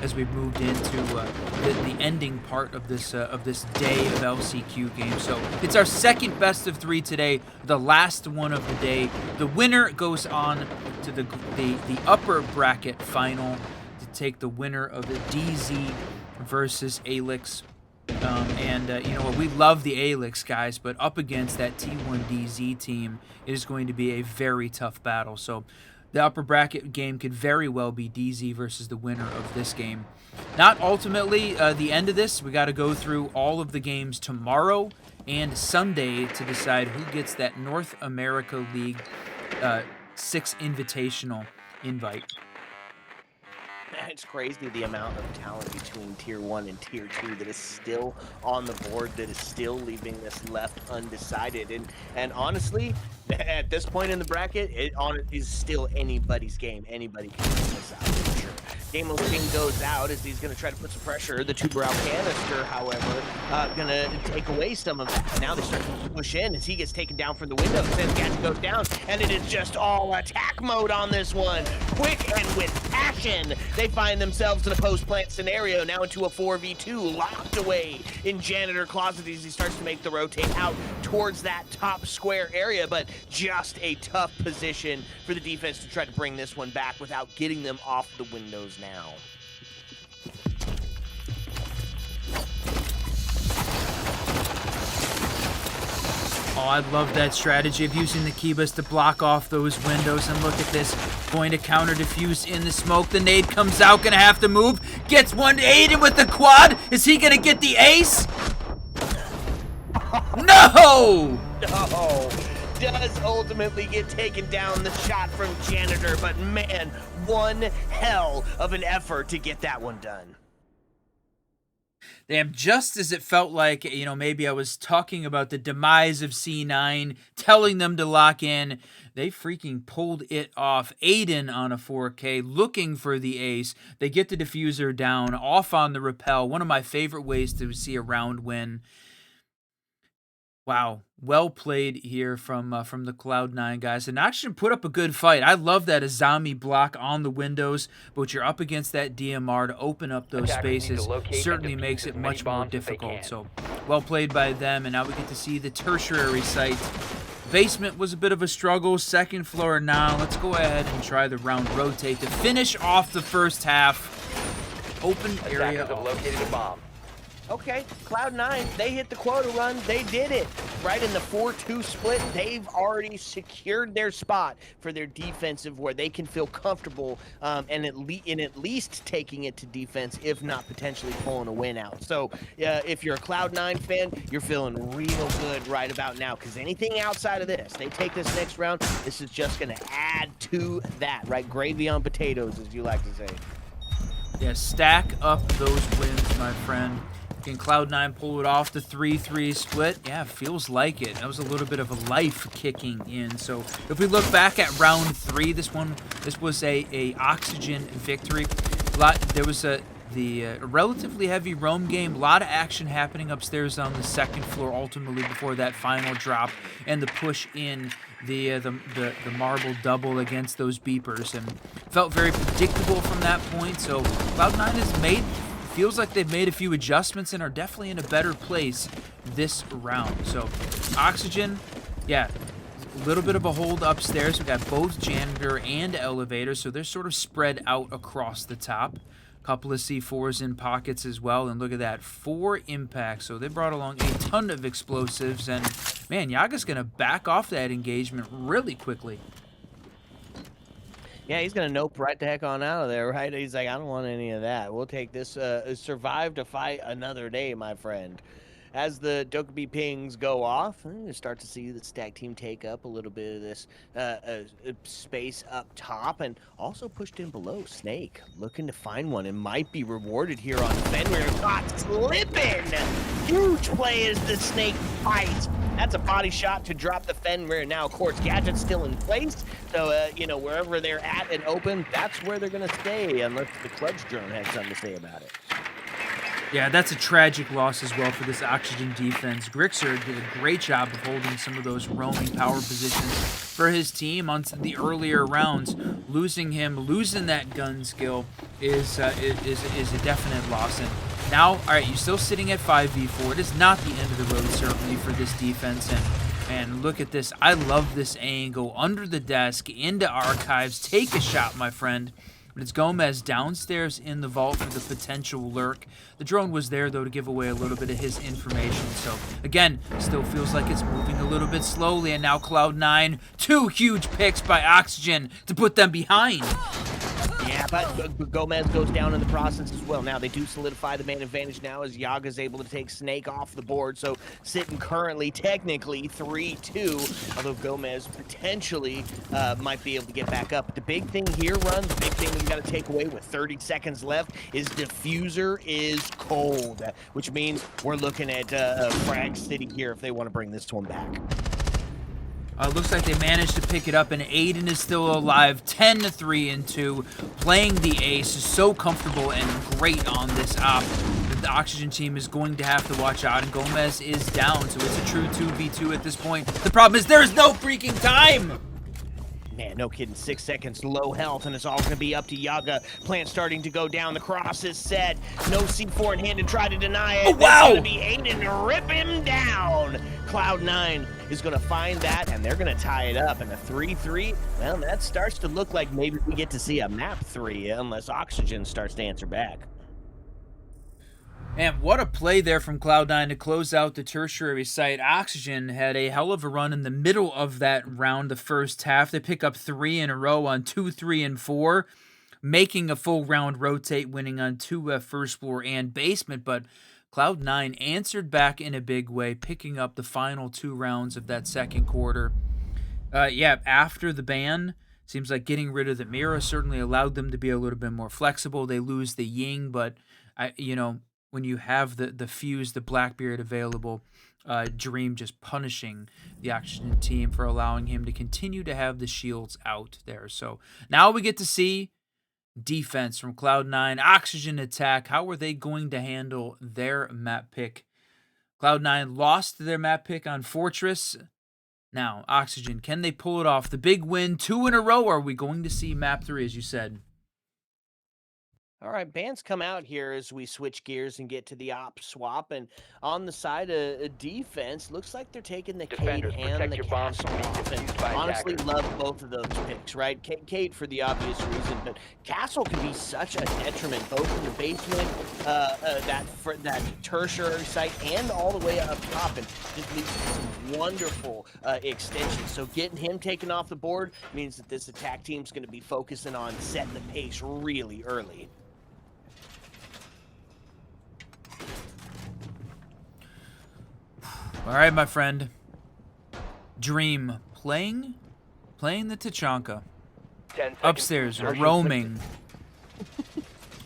as we moved into the ending part of this day of LCQ game. So it's our second best of 3 today, the last one of the day. The winner goes on to the upper bracket final to take the winner of the DZ versus Alix. You know what, we love the Alix guys, but up against that T1DZ team, it is going to be a very tough battle. So the upper bracket game could very well be DZ versus the winner of this game. Not ultimately the end of this. We got to go through all of the games tomorrow and Sunday to decide who gets that North America League 6 invitational invite. It's crazy the amount of talent between Tier 1 and Tier 2 that is still on the board, that is still leaving this left undecided. And honestly, at this point in the bracket, it is still anybody's game. Anybody can win this out for sure. Game of King goes out as he's going to try to put some pressure. The 2-barrel canister, however, going to take away some of that. Now they start to push in as he gets taken down from the window. Sensgat goes down, and it is just all attack mode on this one. Quick and with passion. They find themselves in a post-plant scenario, now into a 4v2, locked away in Janitor Closet as he starts to make the rotate out towards that top square area, but just a tough position for the defense to try to bring this one back without getting them off the windows now. Oh, I love that strategy of using the Kibas to block off those windows. And look at this, going to counter diffuse in the smoke. The nade comes out, gonna have to move. Gets one to Aiden with the quad. Is he gonna get the ace? No! No! does ultimately get taken down, the shot from Janitor, but man, one hell of an effort to get that one done. Damn, just as it felt like, maybe I was talking about the demise of C9, telling them to lock in, they freaking pulled it off. Aiden on a 4K, looking for the ace. They get the diffuser down, off on the rappel. One of my favorite ways to see a round win. Wow, well played here from the Cloud9 guys. And Oxygen put up a good fight. I love that Azami block on the windows, but you're up against that DMR to open up those Attackers need to spaces locate and certainly defuse makes as it many much more bombs as they difficult. can. So well played by them, and now we get to see the tertiary site. Basement was a bit of a struggle. Second floor now. Let's go ahead and try the round rotate to finish off the first half. Open area. Attackers have located a bomb. Okay, Cloud9, they hit the quota run. They did it. Right in the 4-2 split, they've already secured their spot for their defensive where they can feel comfortable and at least taking it to defense, if not potentially pulling a win out. So if you're a Cloud9 fan, you're feeling real good right about now, because anything outside of this, they take this next round, this is just going to add to that, right? Gravy on potatoes, as you like to say. Yeah, stack up those wins, my friend. Can Cloud9 pull it off the 3-3 split? Yeah, feels like it. That was a little bit of a life kicking in. So if we look back at round 3, this was a Oxygen victory. There was a relatively heavy roam game. A lot of action happening upstairs on the second floor. Ultimately, before that final drop and the push in the marble double against those beepers, and felt very predictable from that point. So Cloud9 feels like they've made a few adjustments and are definitely in a better place this round. So Oxygen, yeah, a little bit of a hold upstairs. We got both janitor and elevator, so they're sort of spread out across the top. Couple of C4s in pockets as well, and look at that, 4 impacts. So they brought along a ton of explosives, and man, Yaga's gonna back off that engagement really quickly. Yeah, he's going to nope right the heck on out of there, right? He's like, I don't want any of that. We'll take this, survive to fight another day, my friend. As the Dokkaebi pings go off, you start to see the stack team take up a little bit of this space up top, and also pushed in below. Snake looking to find one and might be rewarded here on Fenrir. Caught slipping! Huge play as the Snake fights. That's a body shot to drop the Fenrir. Now, of course, Gadget's still in place, so, wherever they're at and open, that's where they're going to stay, unless the Clutch Drone has something to say about it. Yeah, that's a tragic loss as well for this Oxygen defense. Grixer did a great job of holding some of those roaming power positions for his team on the earlier rounds. Losing that gun skill is a definite loss. And now, all right, you're still sitting at 5v4. It is not the end of the road, certainly, for this defense. And look at this. I love this angle. Under the desk, into archives. Take a shot, my friend. But it's Gomez downstairs in the vault for the potential lurk. The drone was there, though, to give away a little bit of his information. So, again, still feels like it's moving a little bit slowly. And now Cloud9, 2 huge picks by Oxygen to put them behind. Yeah, but Gomez goes down in the process as well. Now, they do solidify the man advantage now as Yaga's able to take Snake off the board. So, sitting currently, technically, 3-2. Although Gomez potentially might be able to get back up. But the big thing here, the big thing that we got to take away with 30 seconds left is diffuser is cold. Which means we're looking at Frag City here if they want to bring this one back. Looks like they managed to pick it up, and Aiden is still alive. 10-3 and 2. Playing the ace is so comfortable and great on this op that the Oxygen team is going to have to watch out, and Gomez is down, so it's a true 2v2 at this point. The problem is there is no freaking time! Man, no kidding, 6 seconds, low health, and it's all going to be up to Yaga. Plant starting to go down, the cross is set. No C4 in hand to try to deny it. Oh, wow! That's going to be Aiden to rip him down. Cloud9 is going to find that, and they're going to tie it up. And a 3-3, well, that starts to look like maybe we get to see a map 3, unless Oxygen starts to answer back. Man, what a play there from Cloud9 to close out the tertiary site. Oxygen had a hell of a run in the middle of that round, the first half. They pick up 3 in a row on 2, 3, and 4, making a full round rotate, winning on 2 first floor and basement. But Cloud9 answered back in a big way, picking up the final 2 rounds of that second quarter. Yeah, after the ban, seems like getting rid of the mirror certainly allowed them to be a little bit more flexible. They lose the Ying, but when you have the fuse, the Blackbeard available, Dream just punishing the Oxygen team for allowing him to continue to have the shields out there. So now we get to see defense from Cloud9, Oxygen attack. How are they going to handle their map pick? Cloud9 lost their map pick on Fortress. Now, Oxygen, can they pull it off? The big win, 2 in a row. Are we going to see map 3, as you said? All right, bans come out here as we switch gears and get to the op swap. And on the side of defense, looks like they're taking the Cade Defenders, and protect the your bombs Castle from being off. And defused by honestly, attackers. love both of those picks, right? Cade for the obvious reason, but Castle can be such a detriment, both in the basement, that tertiary site, and all the way up top, and just leads to some wonderful extensions. So getting him taken off the board means that this attack team's going to be focusing on setting the pace really early. All right, my friend. Dream playing the Tachanka. 10 seconds Upstairs, to insertion. roaming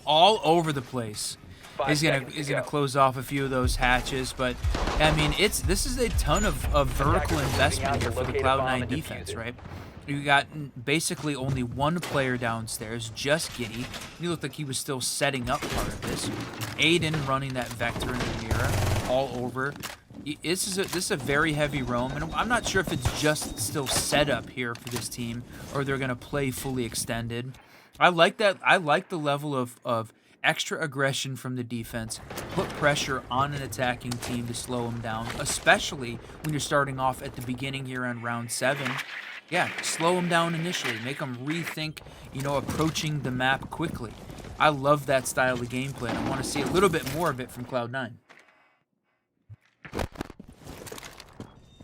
all over the place. 5 He's seconds to gonna go. close off a few of those hatches, but I mean this is a ton of vertical Attackers investment moving here out for to the locate a bomb Cloud9 and defense, defuse it. right? You got basically only one player downstairs, just Giddy. He looked like he was still setting up part of this. Aiden running that vector in the mirror all over. This is a very heavy roam, and I'm not sure if it's just still set up here for this team or they're gonna play fully extended. I like that. I like the level of extra aggression from the defense. Put pressure on an attacking team to slow them down, especially when you're starting off at the beginning here on round 7. Yeah, slow them down initially, make them rethink, approaching the map quickly. I love that style of gameplay, and I want to see a little bit more of it from Cloud9.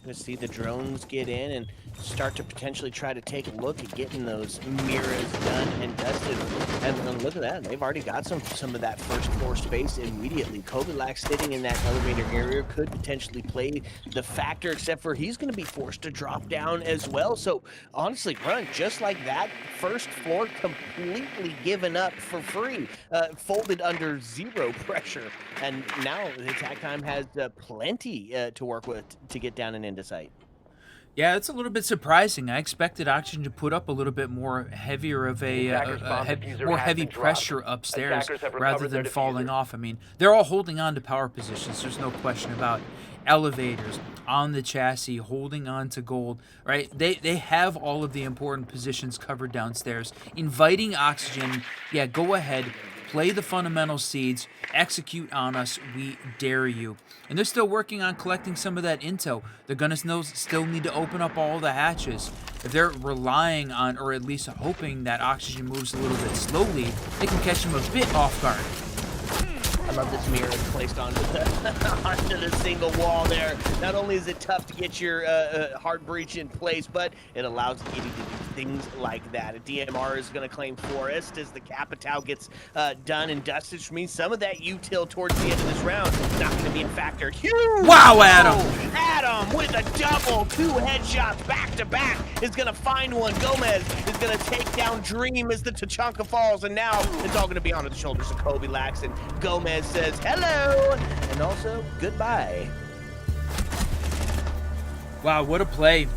Going to see the drones get in and start to potentially try to take a look at getting those mirrors done and dusted. And look at that, they've already got some of that first floor space immediately. Kovilac sitting in that elevator area could potentially play the factor, except for he's going to be forced to drop down as well. So honestly, run just like that, first floor completely given up for free, folded under zero pressure. And now the attack time has plenty to work with to get down and into sight. Yeah, it's a little bit surprising. I expected Oxygen to put up a little bit more heavier of The attacker's bomb diffuser more has heavy been dropped. pressure upstairs Attackers have rather recovered their than falling diffuser. off. I mean, they're all holding on to power positions. There's no question about it. Elevators on the chassis, holding on to gold, right? They have all of the important positions covered downstairs. Inviting Oxygen, yeah, go ahead, play the fundamental seeds, execute on us, we dare you. And they're still working on collecting some of that intel. They're going to still need to open up all the hatches. If they're relying on, or at least hoping that Oxygen moves a little bit slowly, they can catch them a bit off guard. I love this mirror placed onto the single wall there. Not only is it tough to get your hard breach in place, but it allows Giddy to do things like that. A DMR is going to claim Forest as the Capitao gets done and dusted, which means some of that util towards the end of this round is not going to be a factor. Huge! Wow, Adam! Oh, Adam with a double, 2 headshots back to back is going to find one. Gomez is going to take down Dream as the Tachanka falls, and now it's all going to be on the shoulders of Kovilac, and Gomez says hello and also goodbye. Wow, what a play.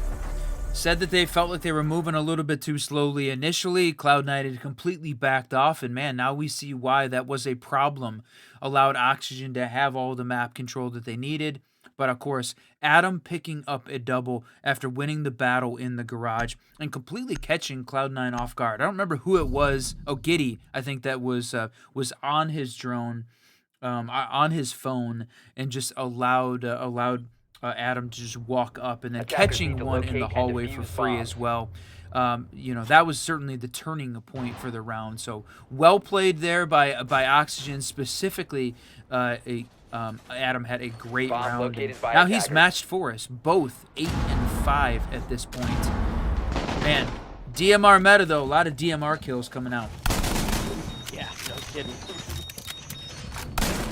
Said that they felt like they were moving a little bit too slowly initially. Cloud9 had completely backed off, and man, now we see why that was a problem. Allowed Oxygen to have all the map control that they needed. But of course, Adam picking up a double after winning the battle in the garage and completely catching Cloud9 off guard. I don't remember who it was. Oh, Giddy, I think that was on his drone, on his phone, and just allowed Adam to just walk up, and then Attackers catching need to one in the locate and hallway for defuse free bombs. as well. That was certainly the turning point for the round. So well played there by Oxygen, specifically. Adam had a great Bomb round. located by Now he's attackers. matched for us, both 8 and 5 at this point. Man, DMR meta though, a lot of DMR kills coming out. Yeah, no kidding.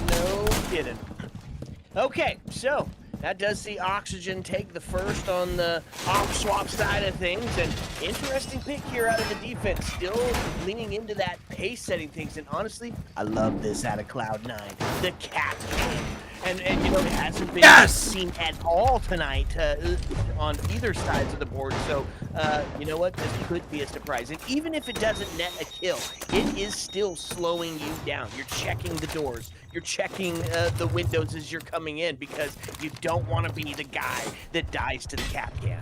No kidding. Okay, so That does see Oxygen take the first on the off swap side of things. And interesting pick here out of the defense. Still leaning into that pace setting things. And honestly, I love this out of Cloud9. The captain. And you know, it hasn't been seen at all tonight on either sides of the board. So, you know what? This could be a surprise. And even if it doesn't net a kill, it is still slowing you down. You're checking the doors. You're checking the windows as you're coming in because you don't want to be the guy that dies to the Capcan.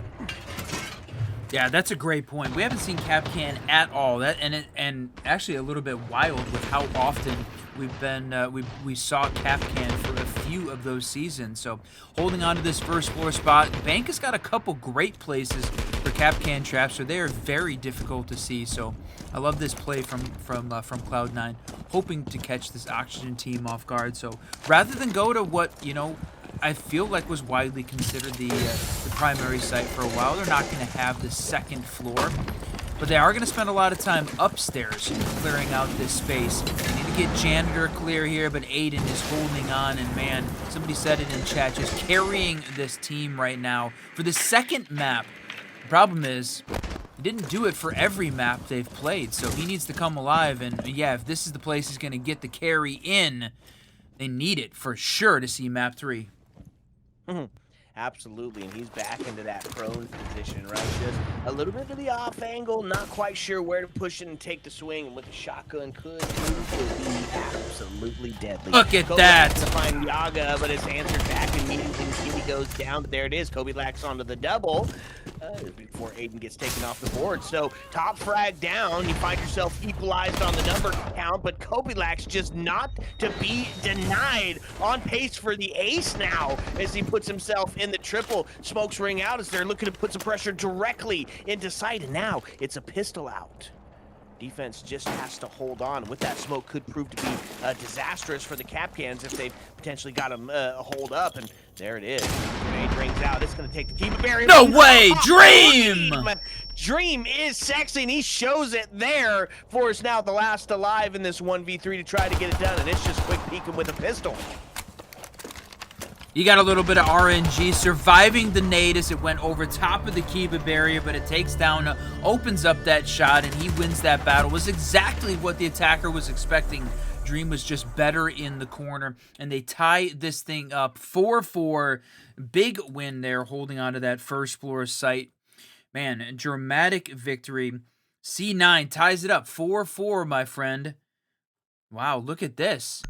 Yeah, that's a great point. We haven't seen Capcan at all. And actually a little bit wild with how often we've been we saw Capcan for a few of those seasons. So holding on to this first floor spot, Bank has got a couple great places for Capcan traps, so they are very difficult to see. So I love this play from Cloud9, hoping to catch this Oxygen team off guard. So rather than go to what, you know, I feel like was widely considered the primary site for a while, they're not going to have the second floor, but they are going to spend a lot of time upstairs clearing out this space. They need to get Janitor clear here, but Aiden is holding on, and man, somebody said it in chat, just carrying this team right now for the second map. The problem is, he didn't do it for every map they've played, so he needs to come alive, and yeah, if this is the place he's going to get the carry in, they need it for sure to see map 3. Absolutely, and he's back into that prone position, right? Just a little bit of the off angle, not quite sure where to push it and take the swing, and with the shotgun could be absolutely deadly. Look at that! To find Yaga, but it's answered back immediately. Kitty goes down, but there it is. Kobe Lax onto the double before Aiden gets taken off the board. So top frag down, you find yourself equalized on the number count, but Kobe Lax just not to be denied, on pace for the ace now as he puts himself in the triple. Smokes ring out as they're looking to put some pressure directly into sight, and now it's a pistol out. Defense just has to hold on. With that smoke could prove to be disastrous for the Capcans if they potentially got him hold up, and there it is. Grenade rings out. It's going to take the keep barrier. No way! Dream! Dream is sexy, and he shows it there for us now, the last alive in this 1v3 to try to get it done, and it's just quick peeking with a pistol. You got a little bit of RNG, surviving the nade as it went over top of the Kiba barrier, but it takes down, opens up that shot, and he wins that battle. It was exactly what the attacker was expecting. Dream was just better in the corner, and they tie this thing up 4-4. Big win there, holding on to that first floor site. Man, a dramatic victory. C9 ties it up 4-4, my friend. Wow, look at this.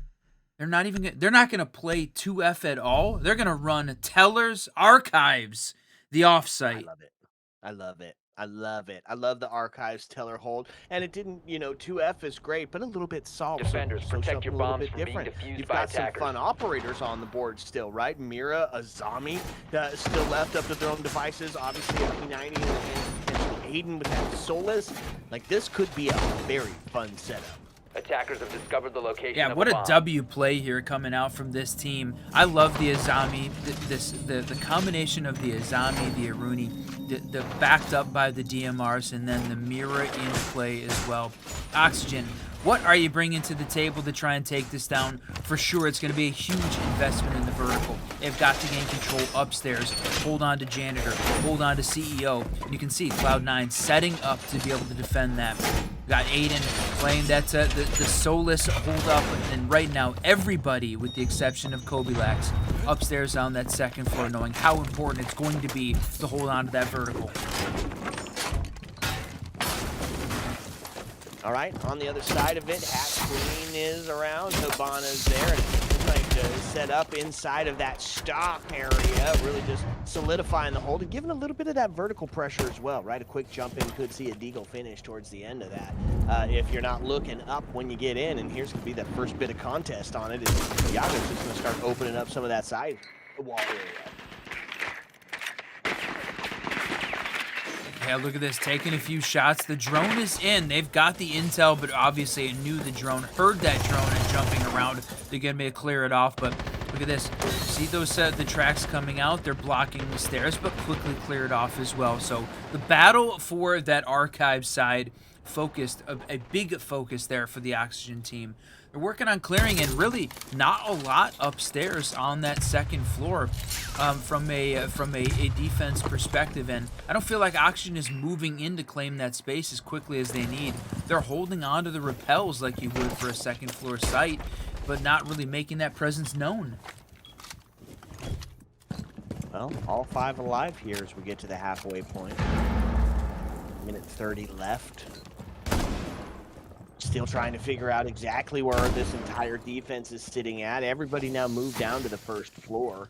They're not going to play 2F at all. They're going to run Teller's Archives, the offsite. I love it. I love it. I love it. I love the Archives Teller hold. And it didn't, you know, 2F is great, but a little bit soft. Defenders, so protect your bombs from being defused You've by got attackers. some fun operators on the board still, right? Mira, Azami, still left up to their own devices. Obviously, P90 and Aiden with that Solus. Like, this could be a very fun setup. Attackers have discovered the location Yeah, of what a a bomb. W play here coming out from this team. I love the Azami, the combination of the Azami, the Aruni, the backed up by the DMRs, and then the Mira in play as well. Oxygen, what are you bringing to the table to try and take this down? For sure, it's going to be a huge investment in the vertical. They've got to gain control upstairs, hold on to Janitor, hold on to CEO. And you can see Cloud9 setting up to be able to defend that. We got Aiden playing that the Solus hold up, and right now everybody, with the exception of Kobe Lax, upstairs on that second floor, knowing how important it's going to be to hold on to that vertical. All right, on the other side of it, Hat Queen is around, Hibana's there, and trying to set up inside of that stock area, really just solidifying the hold and giving a little bit of that vertical pressure as well, right? A quick jump in could see a deagle finish towards the end of that. If you're not looking up when you get in, and here's going to be that first bit of contest on it, is Yaga's just going to start opening up some of that side wall area. Yeah, look at this, taking a few shots. The drone is in. They've got the intel, but obviously it knew the drone, heard that drone and jumping around. They're going to be to clear it off, but look at this. See those the tracks coming out? They're blocking the stairs, but quickly cleared off as well. So the battle for that archive side focused, a big focus there for the Oxygen team. They're working on clearing, and really not a lot upstairs on that second floor from a defense perspective. And I don't feel like Oxygen is moving in to claim that space as quickly as they need. They're holding on to the rappels like you would for a second floor site, but not really making that presence known. Well, all 5 alive here as we get to the halfway point. Minute 30 left. Still trying to figure out exactly where this entire defense is sitting at. Everybody now moved down to the first floor.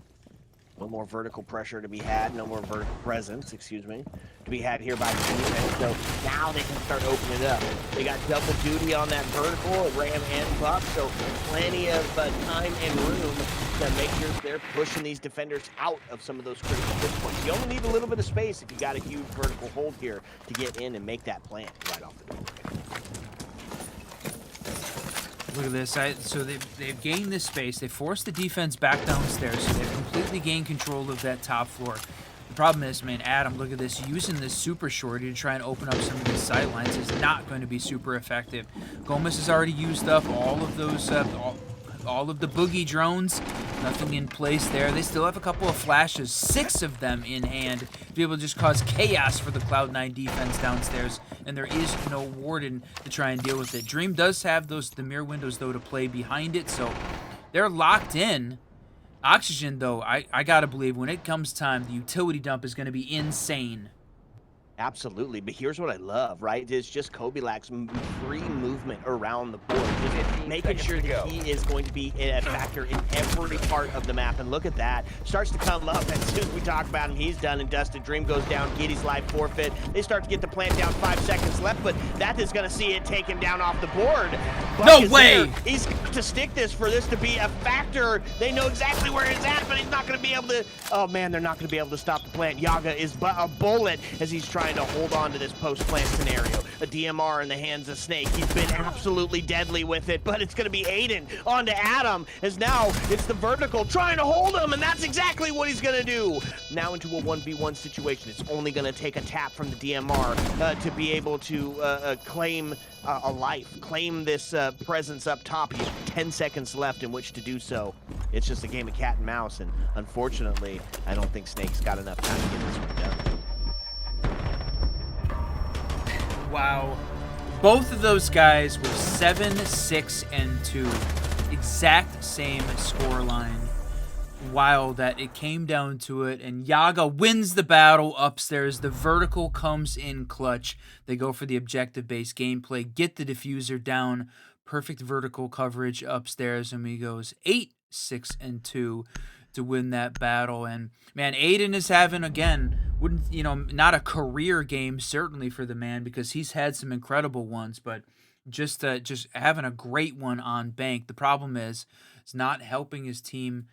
No more vertical pressure to be had. No more vertical presence, excuse me, to be had here by the defense. So now they can start opening it up. They got double duty on that vertical, Ram and Buck, so plenty of time and room to make sure they're pushing these defenders out of some of those critical hit points. You only need a little bit of space if you got a huge vertical hold here to get in and make that plant right off the door. Look at this. So they've gained this space. They forced the defense back downstairs, so they've completely gained control of that top floor. The problem is, man, Adam, look at this. Using this super shorty to try and open up some of these sight lines is not going to be super effective. Gomez has already used up all of those, all of the boogie drones. Nothing in place there. They still have a couple of flashes, 6 of them in hand, to be able to just cause chaos for the Cloud9 defense downstairs, and there is no Warden to try and deal with it. Dream does have the mirror windows, though, to play behind it, so they're locked in. Oxygen, though, I gotta believe when it comes time, the utility dump is going to be insane. Absolutely, but here's what I love, right? It's just Kobilak's free movement around the board, just making sure that he is going to be a factor in every part of the map. And look at that, starts to come up, and as soon as we talk about him, he's done and dusted. Dream goes down, Giddy's life forfeit. They start to get the plant down, 5 seconds left, but that is going to see it take him down off the board. No way! He's got to stick this for this to be a factor. They know exactly where it's at, but he's not going to be able to. Oh man, they're not going to be able to stop the plant. Yaga is but a bullet as he's trying to hold on to this post-plant scenario. A DMR in the hands of Snake. He's been absolutely deadly with it, but it's going to be Aiden onto Adam, as now it's the vertical trying to hold him, and that's exactly what he's going to do. Now into a 1v1 situation. It's only going to take a tap from the DMR to be able to claim a life, claim this presence up top. He has 10 seconds left in which to do so. It's just a game of cat and mouse, and unfortunately, I don't think Snake's got enough time to get this one done. Wow. Both of those guys were 7, 6, and 2. Exact same scoreline. Wow, that it came down to it, and Yaga wins the battle upstairs. The vertical comes in clutch. They go for the objective-based gameplay, get the diffuser down. Perfect vertical coverage upstairs, and he goes 8, 6, and 2 to win that battle. And man, Aiden is having, again, not a career game certainly for the man, because he's had some incredible ones, but just having a great one on bank. The problem is it's not helping his team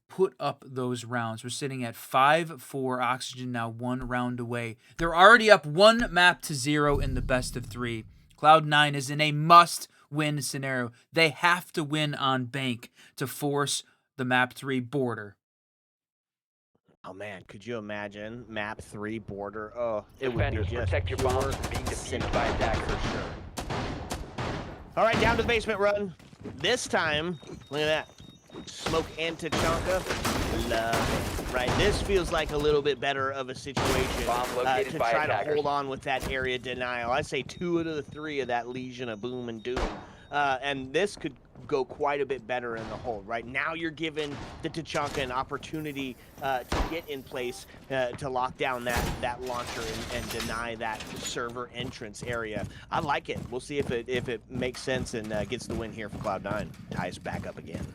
put up those rounds. We're sitting at 5-4. Oxygen now 1 round away. They're already up 1 map to 0 in the best of 3. Cloud9 is in a must-win scenario. They have to win on bank to force the map 3 border. Oh man, could you imagine map 3 border? Oh, it would be Defenders, just protect your bombs from being defused by attackers. for sure. All right, down to the basement run. This time, look at that. Smoke and Tachanka. Love it. Right, this feels like a little bit better of a situation to try to hold on with that area denial. I say 2 out of the 3 of that Legion of Boom and Doom. And this could go quite a bit better in the hold. Right now you're giving the Tachanka an opportunity to get in place to lock down that launcher and deny that server entrance area. I like it. We'll see if it makes sense and gets the win here for Cloud9. Ties back up again.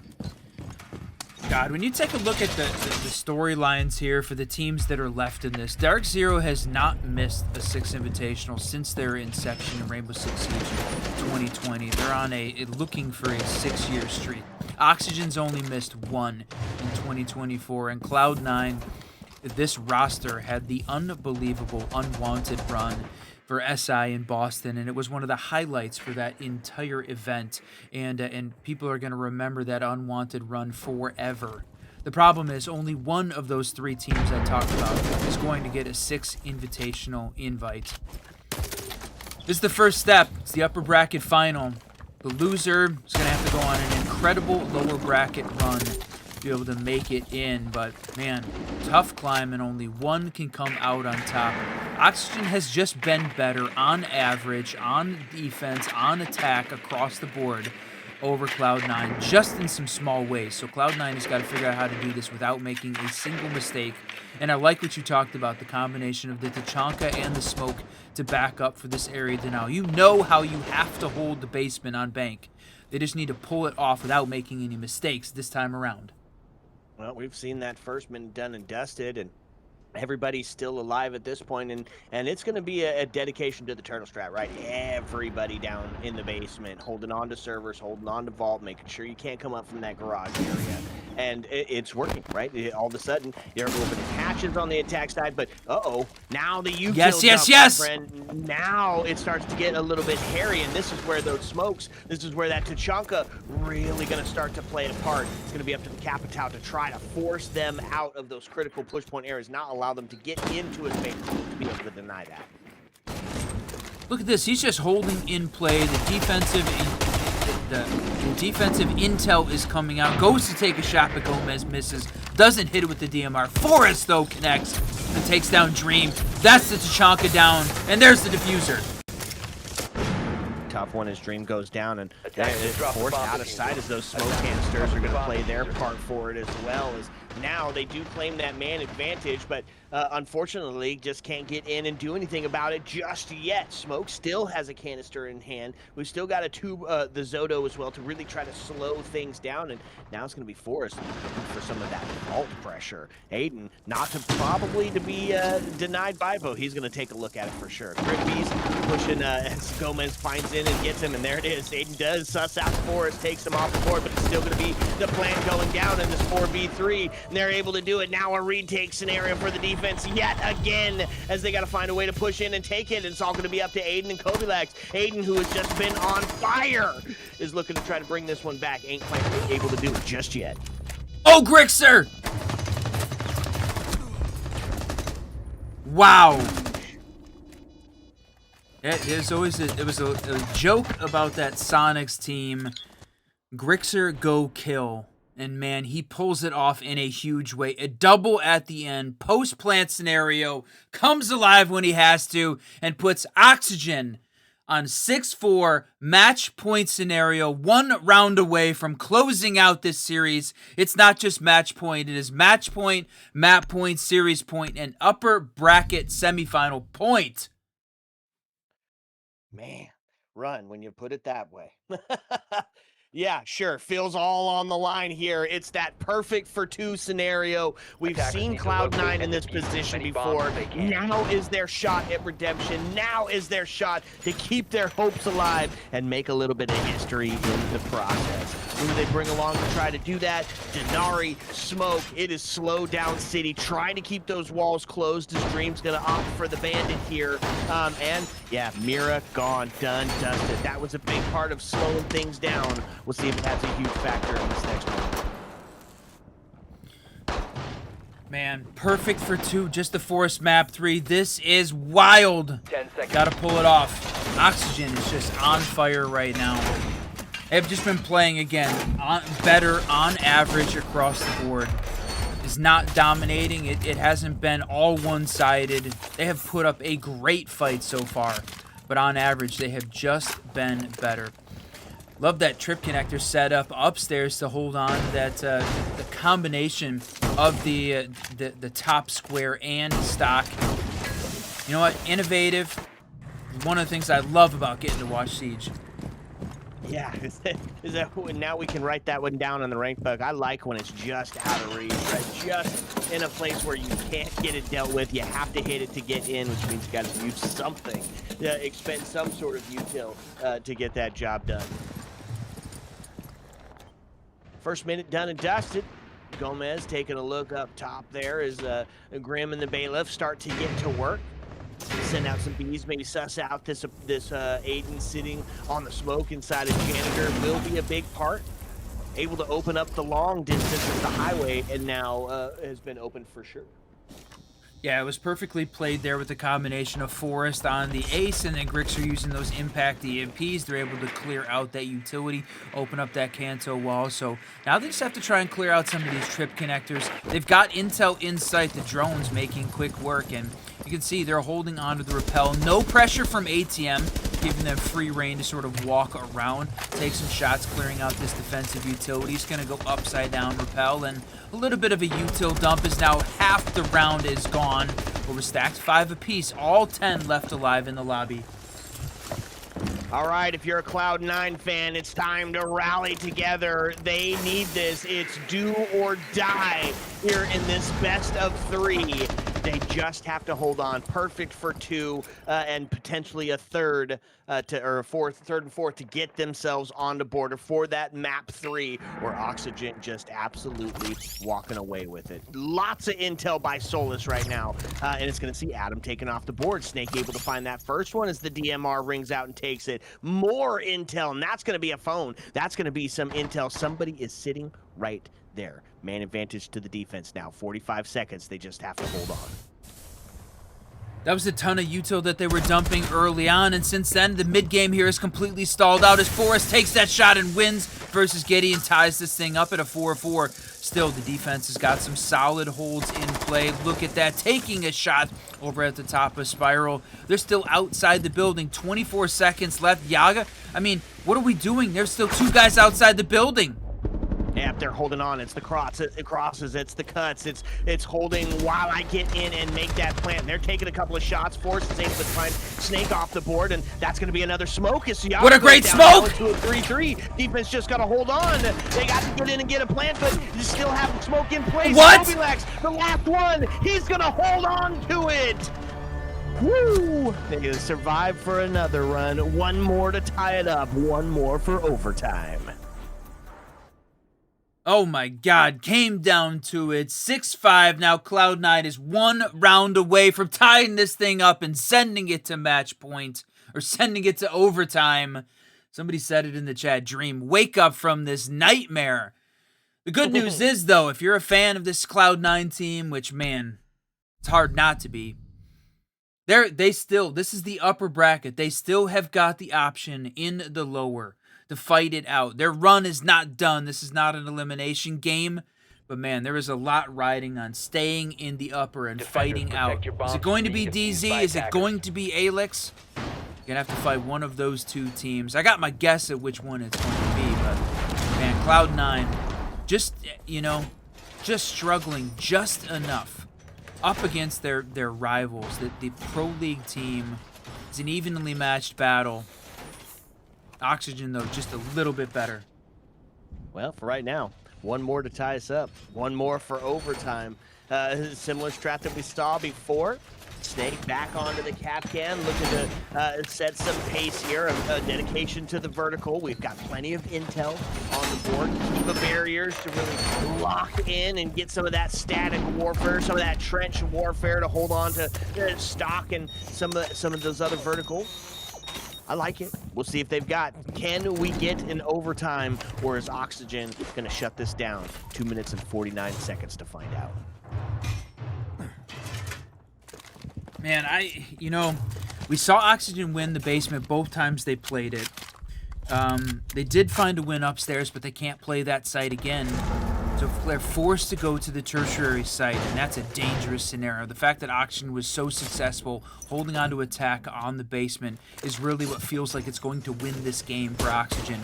God, when you take a look at the storylines here for the teams that are left in this, Dark Zero has not missed a 6 invitational since their inception in Rainbow Six Siege 2020. They're on looking for a 6-year streak. Oxygen's only missed 1 in 2024, and Cloud9, this roster had the unbelievable Unwanted run for SI in Boston, and it was one of the highlights for that entire event, and people are going to remember that Unwanted run forever. The problem is only one of those 3 teams I talked about is going to get a 6 invitational invite. This is the first step. It's the upper bracket final. The loser is going to have to go on an incredible lower bracket run to be able to make it in. But, man, tough climb, and only one can come out on top. Oxygen has just been better on average, on defense, on attack, across the board over Cloud9, just in some small ways. So Cloud9 has got to figure out how to do this without making a single mistake. And I like what you talked about, the combination of the Tachanka and the smoke to back up for this area denial. You know how you have to hold the basement on bank. They just need to pull it off without making any mistakes this time around. Well, we've seen that first minute done and dusted, and everybody's still alive at this point, and it's going to be a dedication to the turtle strat, right? Everybody down in the basement, holding on to servers, holding on to vault, making sure you can't come up from that garage area. And it's working, right? All of a sudden, you're opening hatches on the attack side, but now the you yes. friend, now it starts to get a little bit hairy, and this is where those smokes, this is where that Tachanka really going to start to play a part. It's going to be up to the Capitao to try to force them out of those critical push point areas, not allow them to get into his base to be able to deny that. Look at this. He's just holding in play. The defensive intel is coming out. Goes to take a shot, but Gomez misses. Doesn't hit it with the DMR. Forrest, though, connects and takes down Dream. That's the Tachanka down. And there's the diffuser. Tough one as Dream goes down, and it's forced out of sight as those smoke canisters are going to play their part for it as well. As now they do claim that man advantage, but unfortunately just can't get in and do anything about it just yet. Smoke still has a canister in hand. We've still got a tube, the Zodo as well, to really try to slow things down, and now it's going to be Forrest looking for some of that vault pressure. Aiden, not to probably to be denied by Bo. He's going to take a look at it for sure. Griffey's pushing as Gomez finds in and gets him, and there it is. Aiden does suss out Forrest, takes him off the board, but it's still going to be the plan going down in this 4v3, and they're able to do it. Now a retake scenario for the defense yet again, as they got to find a way to push in and take it. It's all going to be up to Aiden and Kobilax. Aiden, who has just been on fire, is looking to try to bring this one back. Ain't quite able to do it just yet. Oh, Grixer! Wow. There's always it was a joke about that Sonics team. Grixer go kill. And man, he pulls it off in a huge way. A double at the end, post-plant scenario, comes alive when he has to, and puts Oxygen on 6-4 match point scenario, 1 round away from closing out this series. It's not just match point, it is match point, map point, series point, and upper bracket semifinal point. Man, run when you put it that way. Yeah, sure. Feels all on the line here. It's that perfect for 2 scenario. We've seen Cloud9 in this position before. Now is their shot at redemption. Now is their shot to keep their hopes alive and make a little bit of history in the process. Who do they bring along to try to do that? Denari, Smoke. It is slow down City, trying to keep those walls closed as Dream's going to opt for the Bandit here. And yeah, Mira gone, done, dusted. That was a big part of slowing things down. We'll see if that's a huge factor in this next one. Man, perfect for 2, just the Forest map 3. This is wild. 10 seconds. Gotta pull it off. Oxygen is just on fire right now. They've just been playing again better on average across the board. Is not dominating. It hasn't been all one-sided. They have put up a great fight so far, but on average they have just been better. Love that trip connector set up upstairs to hold on. That the combination of the top square and stock. You know what? Innovative. One of the things I love about getting to watch Siege. Yeah, is that now we can write that one down on the rank book. I like when it's just out of reach, right? Just in a place where you can't get it dealt with. You have to hit it to get in, which means you got to use something, expend some sort of util to get that job done. First minute done and dusted. Gomez taking a look up top there as Grim and the Bailiff start to get to work. Send out some bees, maybe suss out this Aiden sitting on the smoke inside of Janitor will be a big part. Able to open up the long distance of the highway, and now has been opened for sure. Yeah, it was perfectly played there with the combination of Forrest on the ace, and then Grixer using those impact EMPs. They're able to clear out that utility, open up that Kanto wall. So now they just have to try and clear out some of these trip connectors. They've got intel in sight, the drones making quick work, and you can see they're holding on to the rappel. No pressure from ATM, giving them free reign to sort of walk around, take some shots, clearing out this defensive utility. He's going to go upside down rappel, and a little bit of a util dump is now half the round is gone. But we're stacked 5 apiece, all 10 left alive in the lobby. All right, if you're a Cloud9 fan, it's time to rally together. They need this. It's do or die here in this best of 3. They just have to hold on. Perfect for 2 and potentially a third or a third and fourth to get themselves on the border for that map 3, where Oxygen just absolutely walking away with it. Lots of intel by Solus right now, and it's going to see Adam taken off the board. Snake able to find that first one as the DMR rings out and takes it. More intel, and that's going to be a phone. That's going to be some intel. Somebody is sitting right there. Man advantage to the defense now. 45 seconds. They just have to hold on. That was a ton of util that they were dumping early on, and since then, the mid-game here is completely stalled out as Forrest takes that shot and wins versus Giddy and ties this thing up at a 4-4. Still, the defense has got some solid holds in play. Look at that, taking a shot over at the top of Spiral. They're still outside the building, 24 seconds left. Yaga, I mean, what are we doing? There's still 2 guys outside the building. Yep, they're holding on. It's the crosses, it's the cuts, it's holding while I get in and make that plant. They're taking a couple of shots. Force is able to find Snake off the board, and that's going to be another smoke. What a great smoke! To a 3-3. Defense just got to hold on. They got to get in and get a plant, but you still have smoke in place. What? Mobilex, the last one, he's going to hold on to it. Woo! They survive for another run. One more to tie it up. One more for overtime. Oh my god, came down to it. 6-5. Now Cloud9 is 1 round away from tying this thing up and sending it to match point, or sending it to overtime. Somebody said it in the chat. Dream, wake up from this nightmare. The good news is, though, if you're a fan of this Cloud9 team, which, man, it's hard not to be, this is the upper bracket. They still have got the option in the lower to fight it out. Their run is not done. This is not an elimination game. But, man, there is a lot riding on staying in the upper and fighting out. Is it going to be DZ? Is it going to be Alex? You're going to have to fight one of those 2 teams. I got my guess at which one it's going to be. But, man, Cloud9 just, just struggling just enough up against their rivals. The Pro League team is an evenly matched battle. Oxygen, though, just a little bit better. Well, for right now, one more to tie us up. One more for overtime. Similar strat that we saw before. Snake back onto the Capcan, looking to set some pace here. A dedication to the vertical. We've got plenty of intel on the board. Keep the barriers to really lock in and get some of that static warfare, some of that trench warfare to hold on to stock and some of those other verticals. I like it. We'll see if they've got. Can we get an overtime, or is Oxygen going to shut this down? 2 minutes and 49 seconds to find out. Man, we saw Oxygen win the basement both times they played it. They did find a win upstairs, but they can't play that site again. So they're forced to go to the tertiary site, and that's a dangerous scenario. The fact that Oxygen was so successful holding on to attack on the basement is really what feels like it's going to win this game for Oxygen.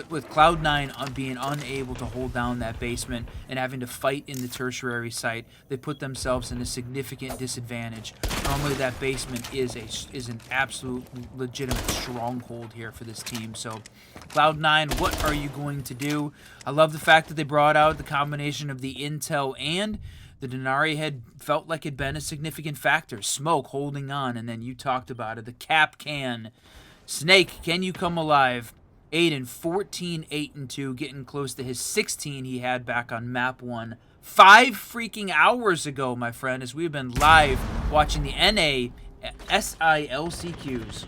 With Cloud9 being unable to hold down that basement and having to fight in the tertiary site, they put themselves in a significant disadvantage. Normally that basement is an absolute legitimate stronghold here for this team. So Cloud9, what are you going to do? I love the fact that they brought out the combination of the intel and the Denari had felt like it'd been a significant factor. Smoke holding on, and then you talked about it. The cap can. Snake, can you come alive? Aiden, 14, 8-2, getting close to his 16 he had back on map 1. 5 freaking hours ago, my friend, as we've been live watching the NA SI LCQs.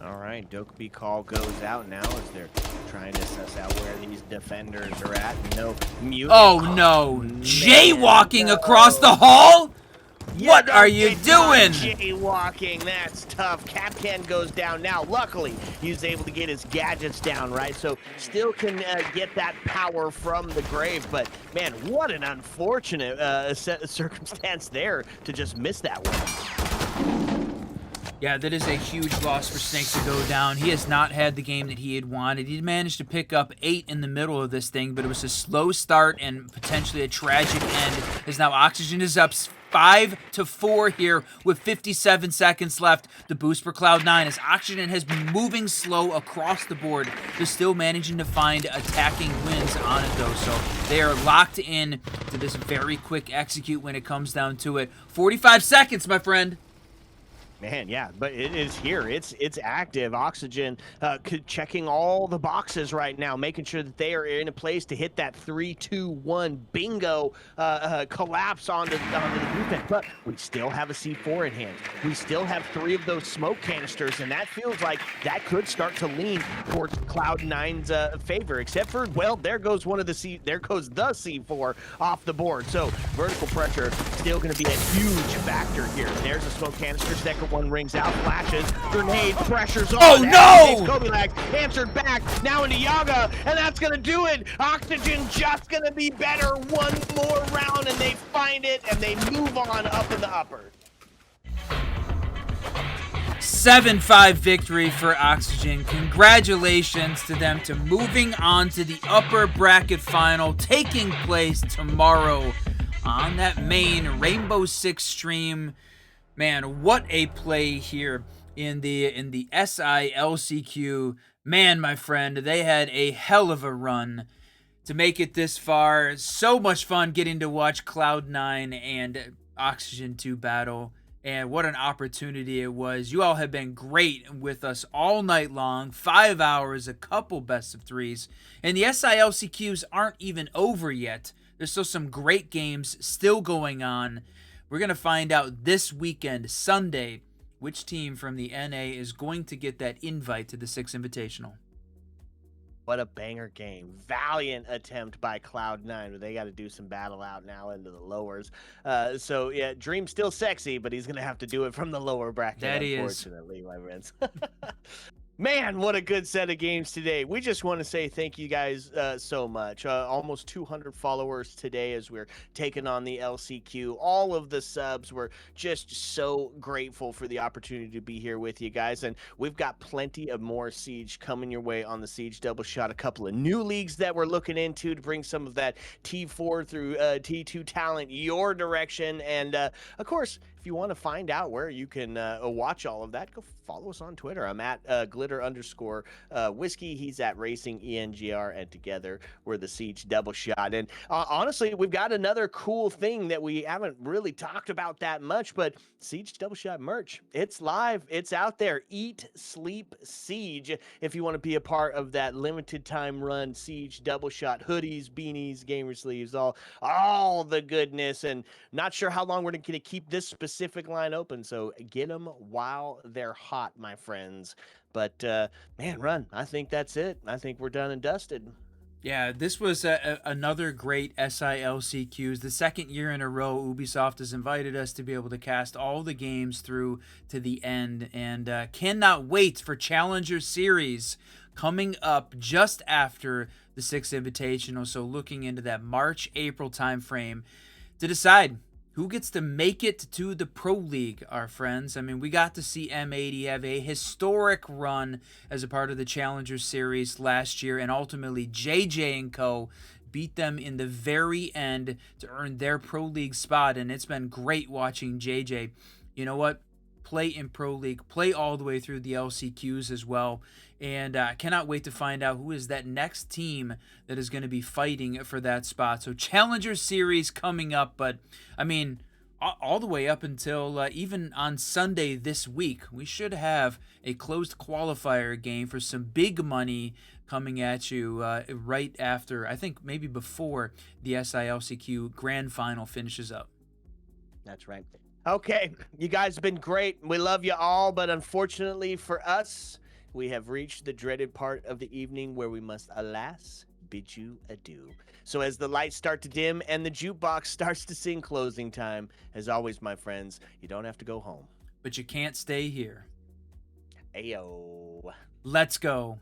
All right, Dokeby call goes out now as they're trying to suss out where these defenders are at. No mute. Oh no, jaywalking across the hall? What are you doing? Jaywalking, that's tough. Capcan goes down now. Luckily, he's able to get his gadgets down, right? So still can get that power from the grave. But man, what an unfortunate circumstance there to just miss that one. Yeah, that is a huge loss for Snakes to go down. He has not had the game that he had wanted. He managed to pick up 8 in the middle of this thing, but it was a slow start and potentially a tragic end, as now Oxygen is up 5-4 here with 57 seconds left. The boost for Cloud9 as Oxygen has been moving slow across the board. They're still managing to find attacking wins on it, though, so they are locked in to this very quick execute when it comes down to it. 45 seconds, my friend. Man, yeah, but it is here. It's active. Oxygen checking all the boxes right now, making sure that they are in a place to hit that 3-2-1 bingo collapse onto the defense. But we still have a C4 in hand. We still have 3 of those smoke canisters, and that feels like that could start to lean towards Cloud9's favor. Except for, well, there goes the C4 off the board. So vertical pressure still going to be a huge factor here. There's a smoke canister. Second one rings out, flashes, grenade, pressures on. Oh no! Kobe Lags answered back, now into Yaga, and that's gonna do it. Oxygen just gonna be better. One more round, and they find it, and they move on up in the upper. 7-5 victory for Oxygen. Congratulations to them to moving on to the upper bracket final, taking place tomorrow on that main Rainbow Six stream. Man, what a play here in the SI LCQ. Man, my friend, they had a hell of a run to make it this far. So much fun getting to watch Cloud9 and Oxygen 2 battle. And what an opportunity it was. You all have been great with us all night long. 5 hours, a couple best of 3s. And the SI LCQs aren't even over yet. There's still some great games still going on. We're going to find out this weekend, Sunday, which team from the NA is going to get that invite to the 6 Invitational. What a banger game. Valiant attempt by Cloud9, but they got to do some battle out now into the lowers. So, yeah, Dream's still sexy, but he's going to have to do it from the lower bracket, that unfortunately, my friends. Man, what a good set of games today. We just want to say thank you guys so much. Almost 200 followers today as we're taking on the LCQ. All of the subs, we're just so grateful for the opportunity to be here with you guys. And we've got plenty of more Siege coming your way on the Siege Double Shot. A couple of new leagues that we're looking into to bring some of that T4 through T2 talent your direction. And, of course, if you want to find out where you can watch all of that, go follow us on Twitter. I'm at glitter_whiskey. He's at racing ENGR, and together we're the Siege Double Shot. And honestly, we've got another cool thing that we haven't really talked about that much, but Siege Double Shot merch. It's live. It's out there. Eat, sleep, Siege. If you want to be a part of that limited time run Siege Double Shot hoodies, beanies, gamer sleeves, all the goodness. And not sure how long we're going to keep this specific line open, so get them while they're hot, my friends. But man, Run, I think that's it. I think we're done and dusted. Yeah, this was another great SI LCQs. The second year in a row, Ubisoft has invited us to be able to cast all the games through to the end, and cannot wait for Challenger Series coming up just after the 6th Invitational. So looking into that March-April timeframe to decide who gets to make it to the Pro League, our friends. I mean, we got to see M80 have a historic run as a part of the Challenger Series last year, and ultimately JJ and Co. beat them in the very end to earn their Pro League spot, and it's been great watching JJ. You know what? Play in Pro League, play all the way through the LCQs as well, and I cannot wait to find out who is that next team that is going to be fighting for that spot. So Challenger Series coming up, but I mean, all the way up until even on Sunday this week, we should have a closed qualifier game for some big money coming at you right after, I think maybe before the SILCQ Grand Final finishes up. That's right. Okay, you guys have been great. We love you all, but unfortunately for us, we have reached the dreaded part of the evening where we must, alas, bid you adieu. So as the lights start to dim and the jukebox starts to sing closing time, as always, my friends, you don't have to go home. But you can't stay here. Ayo. Let's go.